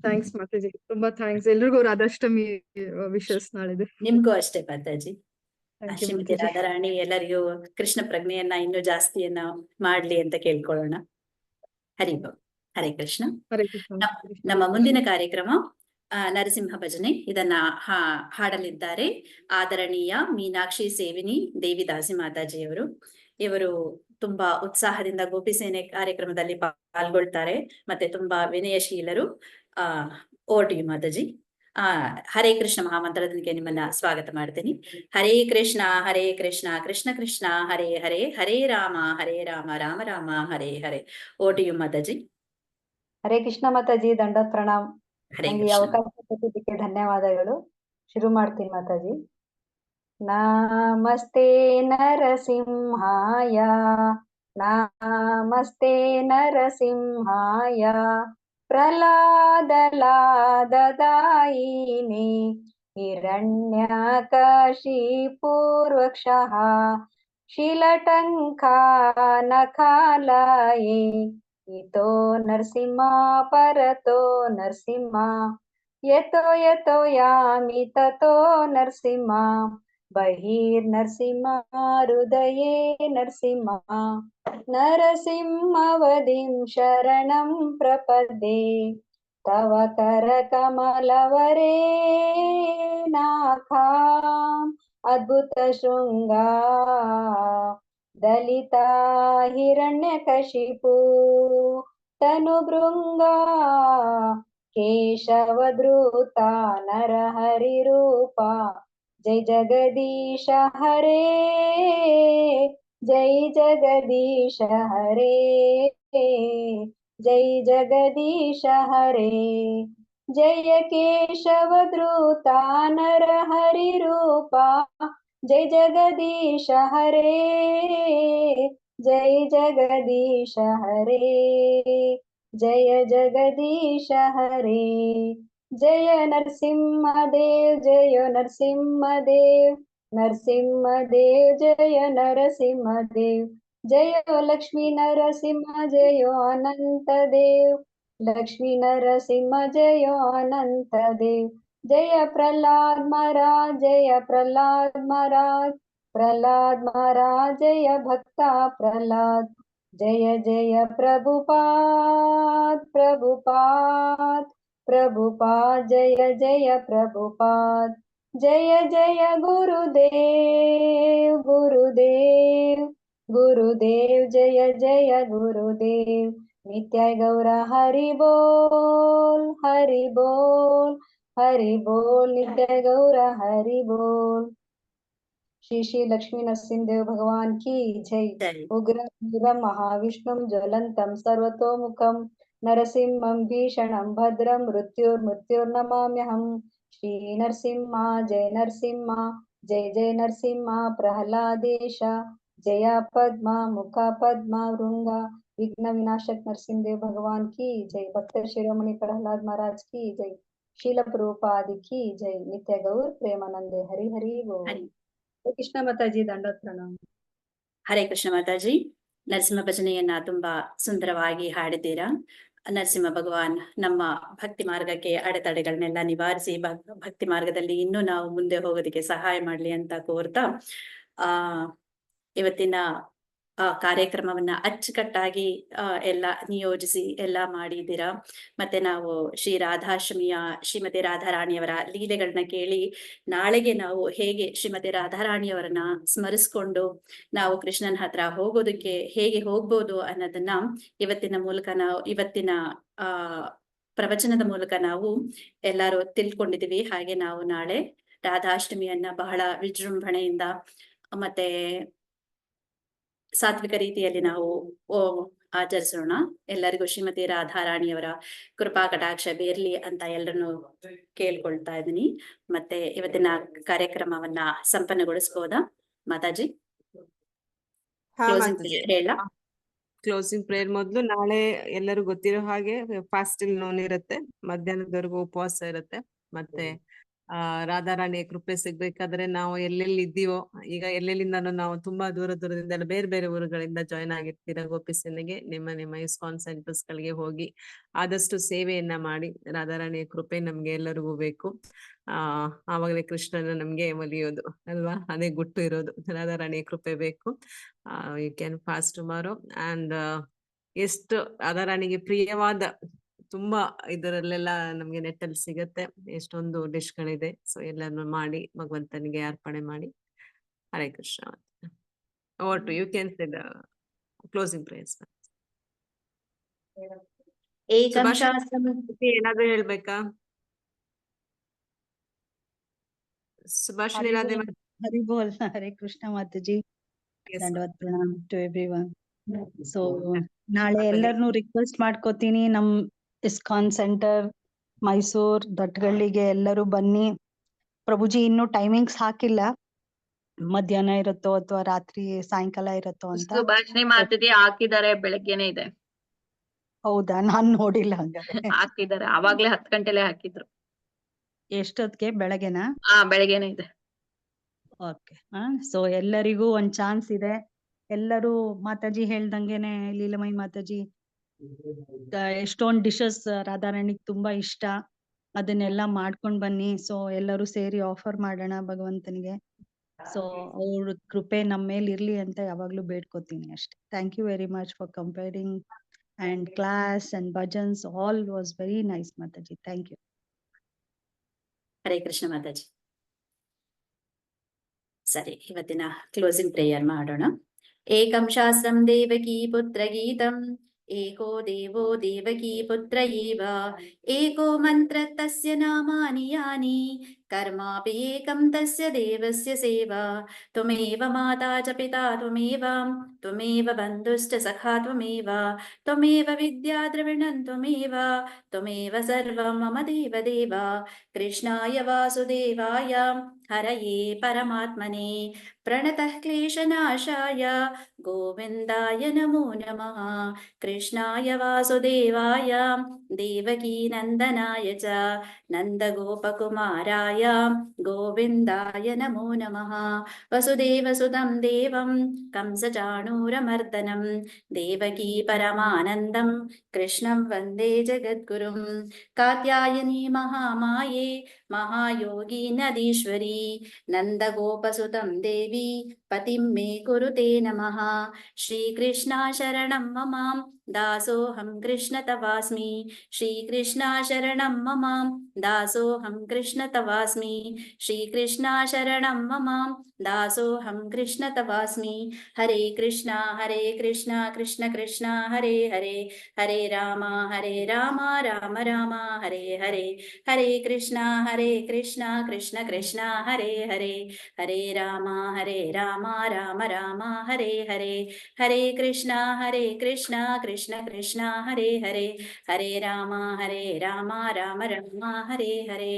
ಥ್ಯಾಂಕ್ಸ್ ಮಾತಾಜಿ, ತುಂಬಾ ಥ್ಯಾಂಕ್ಸ್. ಎಲ್ರಿಗೂ ರಾಧಾಷ್ಟಮಿ ವಿಶಸ್ ನಾಳಿದೆ. ನಿಮ್ಗೂ ಅಷ್ಟೇ ಮಾತಾಜಿ. ಶ್ರೀಮತಿ ರಾಧಾರಾಣಿ ಎಲ್ಲರಿಗೂ ಕೃಷ್ಣ ಪ್ರಜ್ಞೆಯನ್ನ ಇನ್ನೂ ಜಾಸ್ತಿಯನ್ನ ಮಾಡ್ಲಿ ಅಂತ ಕೇಳ್ಕೊಳ್ಳೋಣ. ಹರಿ ಹರೇ ಕೃಷ್ಣ. ನಮ್ಮ ಮುಂದಿನ ಕಾರ್ಯಕ್ರಮ ನರಸಿಂಹ ಭಜನೆ. ಇದನ್ನ ಹಾಡಲಿದ್ದಾರೆ ಆದರಣೀಯ ಮೀನಾಕ್ಷಿ ಸೇವಿನಿ ದೇವಿದಾಸಿ ಮಾತಾಜಿಯವರು. ಇವರು ತುಂಬಾ ಉತ್ಸಾಹದಿಂದ ಗೋಪಿಸೇನೆ ಕಾರ್ಯಕ್ರಮದಲ್ಲಿ ಪಾಲ್ಗೊಳ್ತಾರೆ, ಮತ್ತೆ ತುಂಬಾ ವಿನಯಶೀಲರು. ಓಟಿ ಮಾತಾಜಿ. ಹರೇ ಕೃಷ್ಣ ಮಹಾಮಂತ್ರದೊಂದಿಗೆ ನಿಮ್ಮನ್ನ ಸ್ವಾಗತ ಮಾಡ್ತೀನಿ. ಹರೇ ಕೃಷ್ಣ ಕೃಷ್ಣ ಕೃಷ್ಣ ಹರೇ ಹರೇ, ಹರೇ ರಾಮ ರಾಮ ರಾಮ ಹರೇ ಹರೇ. ಓಟಿಯು ಮಾತಾಜಿ. ಹರೇ ಕೃಷ್ಣ ಮಾತಾಜಿ, ದಂಡೋತ್ ಪ್ರಣಾಮ್. ನಂಗೆ ಈ ಅವಕಾಶ ಕೊಟ್ಟಿದ್ದಕ್ಕೆ ಧನ್ಯವಾದಗಳು. ಶುರು ಮಾಡ್ತೀನಿ ಮಾತಾಜಿ. ನಮಸ್ತೆ ನರಸಿಂಹಾಯ ನಮಸ್ತೆ ನರಸಿಂಹಾಯ ಪ್ರಹ್ಲಾದಲಾದದಾಯಿನೇ ಹಿರಣ್ಯಕಶಿಪೂರ್ವಕ್ಷಃ ಶಿಲಟಂಕಾನಖಾಲಯೇ ಇತೋ ನರಸಿಂಹ ಪರತೋ ನರಸಿಂಹ ಯತೋ ಯತೋ ಯಾಮಿ ತತೋ ನರಸಿಂಹ ಬಹಿರ್ನರಸಿಂಹ ಹೃದಯೇ ನರಸಿಂಹ ನರಸಿಂಹವದಿಂ ಶರಣಂ ಪ್ರಪದ್ಯೆ ತವ ಕರಕಮಲವರೇ ನಾಥಾಂ ಅದ್ಭುತ ಶೃಂಗ ದಲಿತ ಹಿರಣ್ಯಕಶಿಪು ತನು ಭೃಂಗ ಕೇಶವಧೃತ ನರಹರಿ ರೂಪ ಜೈ ಜಗದೀಶ ಹರೇ ಜೈ ಜಗದೀಶ ಹರೇ ಜೈ ಜಗದೀಶ ಹರೇ ಜಯ ಕೇಶವಧೃತ ನರಹರಿ ರೂಪ ಜೈ ಜಗದೀಶ ಹರೇ ಜೈ ಜಗದೀಶ ಹರೇ ಜಯ ಜಗದೀಶ ಹರೇ ಜಯ ನರಸಿಂಹದೇವ್ ಜಯ ನರಸಿಂಹದೇವ್ ನರಸಿಂಹದೇವ್ ಜಯ ನರಸಿಂಹದೇವ್ ಜಯ ಲಕ್ಷ್ಮೀ ನರಸಿಂಹ ಜಯ ಅನಂತ ದೇವ್ ಲಕ್ಷ್ಮೀ ನರಸಿಂಹ ಜಯ ಅನಂತ ದೇವ್ ಜಯ ಪ್ರಹ್ಲಾದ್ ಮಹಾರಾಜ್ ಜಯ ಪ್ರಹ್ಲಾದ್ ಮಹಾರಾಜ್ ಪ್ರಹ್ಲಾದ್ ಮಹಾರಾಜ್ ಜಯ ಭಕ್ತ ಪ್ರಹ್ಲಾದ್ ಜಯ ಜಯ ಪ್ರಭುಪಾದ್ ಪ್ರಭುಪಾದ್ ಪ್ರಭುಪಾದ್ ಜಯ ಜಯ ಪ್ರಭುಪಾದ್ ಜಯ ಜಯ ಗುರುದೇವ್ ಗುರುದೇವ್ ಗುರುದೇವ್ ಜಯ ಜಯ ಗುರುದೇವ್ ನಿತ್ಯ ಗೌರ ಹರಿ ಬೋಲ್ ಹರಿ ಬೋಲ್ ಹರಿ ಬೋಲ್ ನಿತ್ಯ ಗೌರ ಹರಿ ಬೋಲ್ श्री श्री लक्ष्मी नरसिंहदेव भगवान की जय ಜೈ. उग्र वीरं महाविष्णुं ज्वलन्तं सर्वतोमुखं नरसिंहं भीषणं भद्रं मृत्युर्मृत्युर्नमाम्यहं श्री नरसिंह जय नरसिंह जय जय नरसिंह प्रहलादेश जय पद्मा मुख पद्मा वृंग विघ्न विनाशक नरसिंहदेव भगवान की जय भक्त शिरोमणि प्रहलाद महाराज की जय शील प्रभुपाद की जय नित्य गौर प्रेमानंदे हरि हरि बोल ಹರಿ ಕೃಷ್ಣ ಮಾತಾಜಿ ದಂಡೋತ್ ಪ್ರಣಾಮ. ಹರೇ ಕೃಷ್ಣ ಮಾತಾಜಿ. ನರಸಿಂಹ ಭಜನೆಯನ್ನ ತುಂಬಾ ಸುಂದರವಾಗಿ ಹಾಡಿದ್ದೀರಾ. ನರಸಿಂಹ ಭಗವಾನ್ ನಮ್ಮ ಭಕ್ತಿ ಮಾರ್ಗಕ್ಕೆ ಅಡೆತಡೆಗಳನ್ನೆಲ್ಲ ನಿವಾರಿಸಿ ಭಕ್ತಿ ಮಾರ್ಗದಲ್ಲಿ ಇನ್ನೂ ನಾವು ಮುಂದೆ ಹೋಗೋದಕ್ಕೆ ಸಹಾಯ ಮಾಡ್ಲಿ ಅಂತ ಕೋರ್ತಾ ಇವತ್ತಿನ ಕಾರ್ಯಕ್ರಮವನ್ನ ಅಚ್ಚುಕಟ್ಟಾಗಿ ಎಲ್ಲ ನಿಯೋಜಿಸಿ ಎಲ್ಲ ಮಾಡಿದ್ದೀರಾ. ಮತ್ತೆ ನಾವು ಶ್ರೀ ರಾಧಾಷ್ಟಮಿಯ ಶ್ರೀಮತಿ ರಾಧಾರಾಣಿಯವರ ಲೀಲೆಗಳನ್ನ ಕೇಳಿ ನಾಳೆಗೆ ನಾವು ಹೇಗೆ ಶ್ರೀಮತಿ ರಾಧಾರಾಣಿಯವರನ್ನ ಸ್ಮರಿಸ್ಕೊಂಡು ನಾವು ಕೃಷ್ಣನ ಹತ್ರ ಹೋಗೋದಕ್ಕೆ ಹೇಗೆ ಹೋಗ್ಬೋದು ಅನ್ನೋದನ್ನ ಇವತ್ತಿನ ಪ್ರವಚನದ ಮೂಲಕ ನಾವು ಎಲ್ಲರೂ ತಿಳ್ಕೊಂಡಿದೀವಿ. ಹಾಗೆ ನಾವು ನಾಳೆ ರಾಧಾಷ್ಟಮಿಯನ್ನ ಬಹಳ ವಿಜೃಂಭಣೆಯಿಂದ ಮತ್ತೆ ಸಾತ್ವಿಕ ರೀತಿಯಲ್ಲಿ ನಾವು ಆಚರಿಸೋಣ. ಎಲ್ಲರಿಗೂ ಶ್ರೀಮತಿ ರಾಧಾರಾಣಿಯವರ ಕೃಪಾ ಕಟಾಕ್ಷ ಬೇರ್ಲಿ ಅಂತ ಎಲ್ಲರನ್ನು ಕೇಳ್ಕೊಳ್ತಾ ಇದ್ದೀನಿ. ಮತ್ತೆ ಇವತ್ತಿನ ಕಾರ್ಯಕ್ರಮವನ್ನ ಸಂಪನ್ನಗೊಳಿಸಬಹುದಾ ಮಾತಾಜಿ? ಕ್ಲೋಸಿಂಗ್ ಪ್ರೇಯರ್ ಮೊದ್ಲು ನಾಳೆ ಎಲ್ಲರೂ ಗೊತ್ತಿರೋ ಹಾಗೆ ಫಾಸ್ಟಿಂಗ್ ನೋನ್ ಇರುತ್ತೆ, ಮಧ್ಯಾಹ್ನದವರೆಗೂ ಉಪವಾಸ ಇರುತ್ತೆ. ಮತ್ತೆ ರಾಧಾರಾಣಿಯ ಕೃಪೆ ಸಿಗ್ಬೇಕಾದ್ರೆ ನಾವು ಎಲ್ಲೆಲ್ಲಿ ಇದ್ದೀವೋ, ಈಗ ಎಲ್ಲೆಲ್ಲಿಂದ ನಾವು ತುಂಬಾ ದೂರದಿಂದ ಬೇರೆ ಬೇರೆ ಊರುಗಳಿಂದ ಜಾಯ್ನ್ ಆಗಿರ್ತೀರ ಗೋಪಿಸನಿಗೆ, ನಿಮ್ಮ ಇಸ್ಕಾನ್ ಸೆಂಟರ್ಸ್ ಗಳಿಗೆ ಹೋಗಿ ಆದಷ್ಟು ಸೇವೆಯನ್ನ ಮಾಡಿ. ರಾಧಾರಾಣಿಯ ಕೃಪೆ ನಮ್ಗೆ ಎಲ್ಲರಿಗೂ ಬೇಕು. ಆವಾಗಲೇ ಕೃಷ್ಣನ ನಮ್ಗೆ ಒಲಿಯೋದು ಅಲ್ವಾ, ಅದೇ ಗುಟ್ಟು ಇರೋದು. ರಾಧಾರಾಣಿಯ ಕೃಪೆ ಬೇಕು. You can fast tomorrow and ಎಷ್ಟು ರಾಧಾರಾಣಿಗೆ ಪ್ರಿಯವಾದ ತುಂಬಾ ಇದರಲ್ಲೆಲ್ಲ ನಮ್ಗೆ ನೆಟ್ಟಲ್ಲಿ ಸಿಗತ್ತೆ, ಎಷ್ಟೊಂದು ಡಿಶ್ಗಳಿದೆ. ಸೊ ಎಲ್ಲಾನು ಮಾಡಿ ಭಗವಂತನಿಗೆ ಅರ್ಪಣೆ ಮಾಡಿ. Hare Krishna. Over to you can say the closing prayers. ಏನಾದ್ರು ಹೇಳ್ಬೇಕಾ? ಸುಭಾಷಿಣಿ ರಾಧೆ. ಹರಿ ಬೋಲ್. ಹರೇ ಕೃಷ್ಣ ಮಾತಾಜಿ. ದಂಡವತ್ ಪ್ರಣಾಮ್ ಟು ಎವ್ರಿವನ್. ಸೊ ನಾಳೆ ಎಲ್ಲರನ್ನು ರಿಕ್ವೆಸ್ಟ್ ಮಾಡ್ಕೋತೀನಿ, ನಮ್ ಇಸ್ಕಾನ್ ಸೆಂಟರ್ ಮೈಸೂರ್ ದಟ್ಗಳ್ಳಿಗೆ ಎಲ್ಲರೂ ಬನ್ನಿ. ಪ್ರಭುಜಿ ಇನ್ನೂ ಟೈಮಿಂಗ್ಸ್ ಹಾಕಿಲ್ಲ, ಮಧ್ಯಾಹ್ನ ಇರುತ್ತೋ ಅಥವಾ ರಾತ್ರಿ ಸಾಯಂಕಾಲ ಇರುತ್ತೋ ಅಂತ. ಸುಭಾಷಿಣಿ ಮಾತಾಜಿ ಹಾಕಿದ್ದಾರೆ, ಬೆಳಗ್ಗೆನೆ ಇದೆ. ಹೌದಾ, ನಾನ್ ನೋಡಿಲ್ಲ ಹಂಗಾರೆ. ಹಾಕಿದ್ದಾರೆ, ಅವಾಗ್ಲೇ 10 ಗಂಟೆಲೆ ಹಾಕಿದ್ರು. ಎಷ್ಟೊತ್ತಿಗೆ? ಬೆಳಗ್ಗೆನಾ? ಬೆಳಗ್ಗೆನೆ ಇದೆ. ಓಕೆ. ಸೊ ಎಲ್ಲರಿಗೂ ಒಂದ್ ಚಾನ್ಸ್ ಇದೆ. ಎಲ್ಲರೂ ಮಾತಾಜಿ ಹೇಳ್ದಂಗೆನೆ ಲೀಲಮಯಿ ಮಾತಾಜಿ ಎಷ್ಟೊಂದ್ ಡಿಶಸ್ ರಾಧಾರಾಣಿಗ್ ತುಂಬಾ ಇಷ್ಟ, ಅದನ್ನೆಲ್ಲ ಮಾಡ್ಕೊಂಡ್ ಬನ್ನಿ. ಸೊ ಎಲ್ಲರೂ ಸೇರಿ ಆಫರ್ ಮಾಡೋಣ ಭಗವಂತನಿಗೆ. ಸೊ ಅವ್ರ ಕೃಪೆ ನಮ್ಮ ಮೇಲೆ ಇರ್ಲಿ ಅಂತ ಯಾವಾಗ್ಲೂ ಬೇಡ್ಕೋತೀನಿ ಅಷ್ಟೇ. Thank you very much for compering and class and bhajans all was very nice mataji. Thank you. Hare Krishna mataji. ಸರಿ, ಇವತ್ತಿನ ಕ್ಲೋಸಿಂಗ್ ಪ್ರೇಯರ್ ಮಾಡೋಣ. ಏಕಂ ಶಾಸ್ತ್ರಂ ದೇವಕೀ ಪುತ್ರ ಗೀತಂ, ಏಕೋ ದೇವೋ ದೇವಕೀ ಪುತ್ರ ಏವ, ಏಕೋ ಮಂತ್ರ ತಸ್ಯ ನಾಮಾನಿ ಯಾನಿ, ಕರ್ಮಾಪಿ ಏಕಂ ತಸ್ಯ ದೇವಸ್ಯ ಸೇವಾ. ತ್ವಮೇವ ಮಾತಾ ಚ ಪಿತಾ ತ್ವಮೇವ, ತ್ವಮೇವ ಬಂಧುಶ್ಚ ಸಖಾ ತ್ವಮೇವ, ತ್ವಮೇವ ವಿದ್ಯಾ ದ್ರವಿಣಂ ತ್ವಮೇವ, ತ್ವಮೇವ ಸರ್ವಂ ಮಮ ದೇವ ದೇವ. ಕೃಷ್ಣಾಯ ವಾಸುದೇವಾಯ ಹರಯೇ ಪರಮಾತ್ಮನೇ ಪ್ರಣತಃ ಕ್ಲೇಶನಾಶಾಯ ಗೋವಿಂದಾಯ ನಮೋ ನಮಃ. ಕೃಷ್ಣಾಯ ವಾಸುದೇವಾಯ ದೇವಕೀ ನಂದನಾಯ ಚ ನಂದಗೋಪಕುಮಾರಾಯ ಗೋವಿಂದಾಯ ನಮೋ ನಮಃ. ವಸುದೇವಸುತಂ ದೇವಂ ಕಂಸಚಾಣೂರಮರ್ದನಂ ದೇವಕೀ ಪರಮಾನಂದಂ ಕೃಷ್ಣಂ ವಂದೇ ಜಗದ್ಗುರುಂ. ಕಾತ್ಯಾಯನಿ ಮಹಾಮಾಯೇ ಮಹಾಯೋಗಿ ನದೀಶ್ವರಿ ನಂದಗೋಪಸುತಂ ದೇವಿ ಪತಿಂ ಮೇ ಕುರುತೆ ನಮಃ. ಶ್ರೀಕೃಷ್ಣ ಶರಣಂ ಮಮ ದಾಸೋಹಂ ಕೃಷ್ಣ ತವಾಸ್ಮಿ. ಶ್ರೀಕೃಷ್ಣ ಶರಣಂ ಮಮ ದಾಸೋಹಂ ಕೃಷ್ಣ ತವಾಸ್ಮಿ. ಶ್ರೀಕೃಷ್ಣ ಶರಣಂ ಮಮ ದಾಸೋಹಂ ಕೃಷ್ಣ ತವಾಸ್ಮಿ. ಹರೇ ಕೃಷ್ಣ ಕೃಷ್ಣ ಕೃಷ್ಣ ಹರೇ ಹರೇ, ಹರೇ ರಾಮ ರಾಮ ರಾಮ ಹರೇ ಹರೇ. ಹರೇ ಕೃಷ್ಣ ಕೃಷ್ಣ ಕೃಷ್ಣ ಹರೇ ಹರೇ, ಹರೇ ರಾಮ ರಾಮ ರಾಮ ಹರೇ ಹರೇ. ಹರೇ ಕೃಷ್ಣ ಕೃಷ್ಣ ಕೃಷ್ಣ ಹರೇ ಹರೇ, ಹರೇ ರಾಮ ರಾಮ ರಾಮ ಹರೇ ಹರೇ.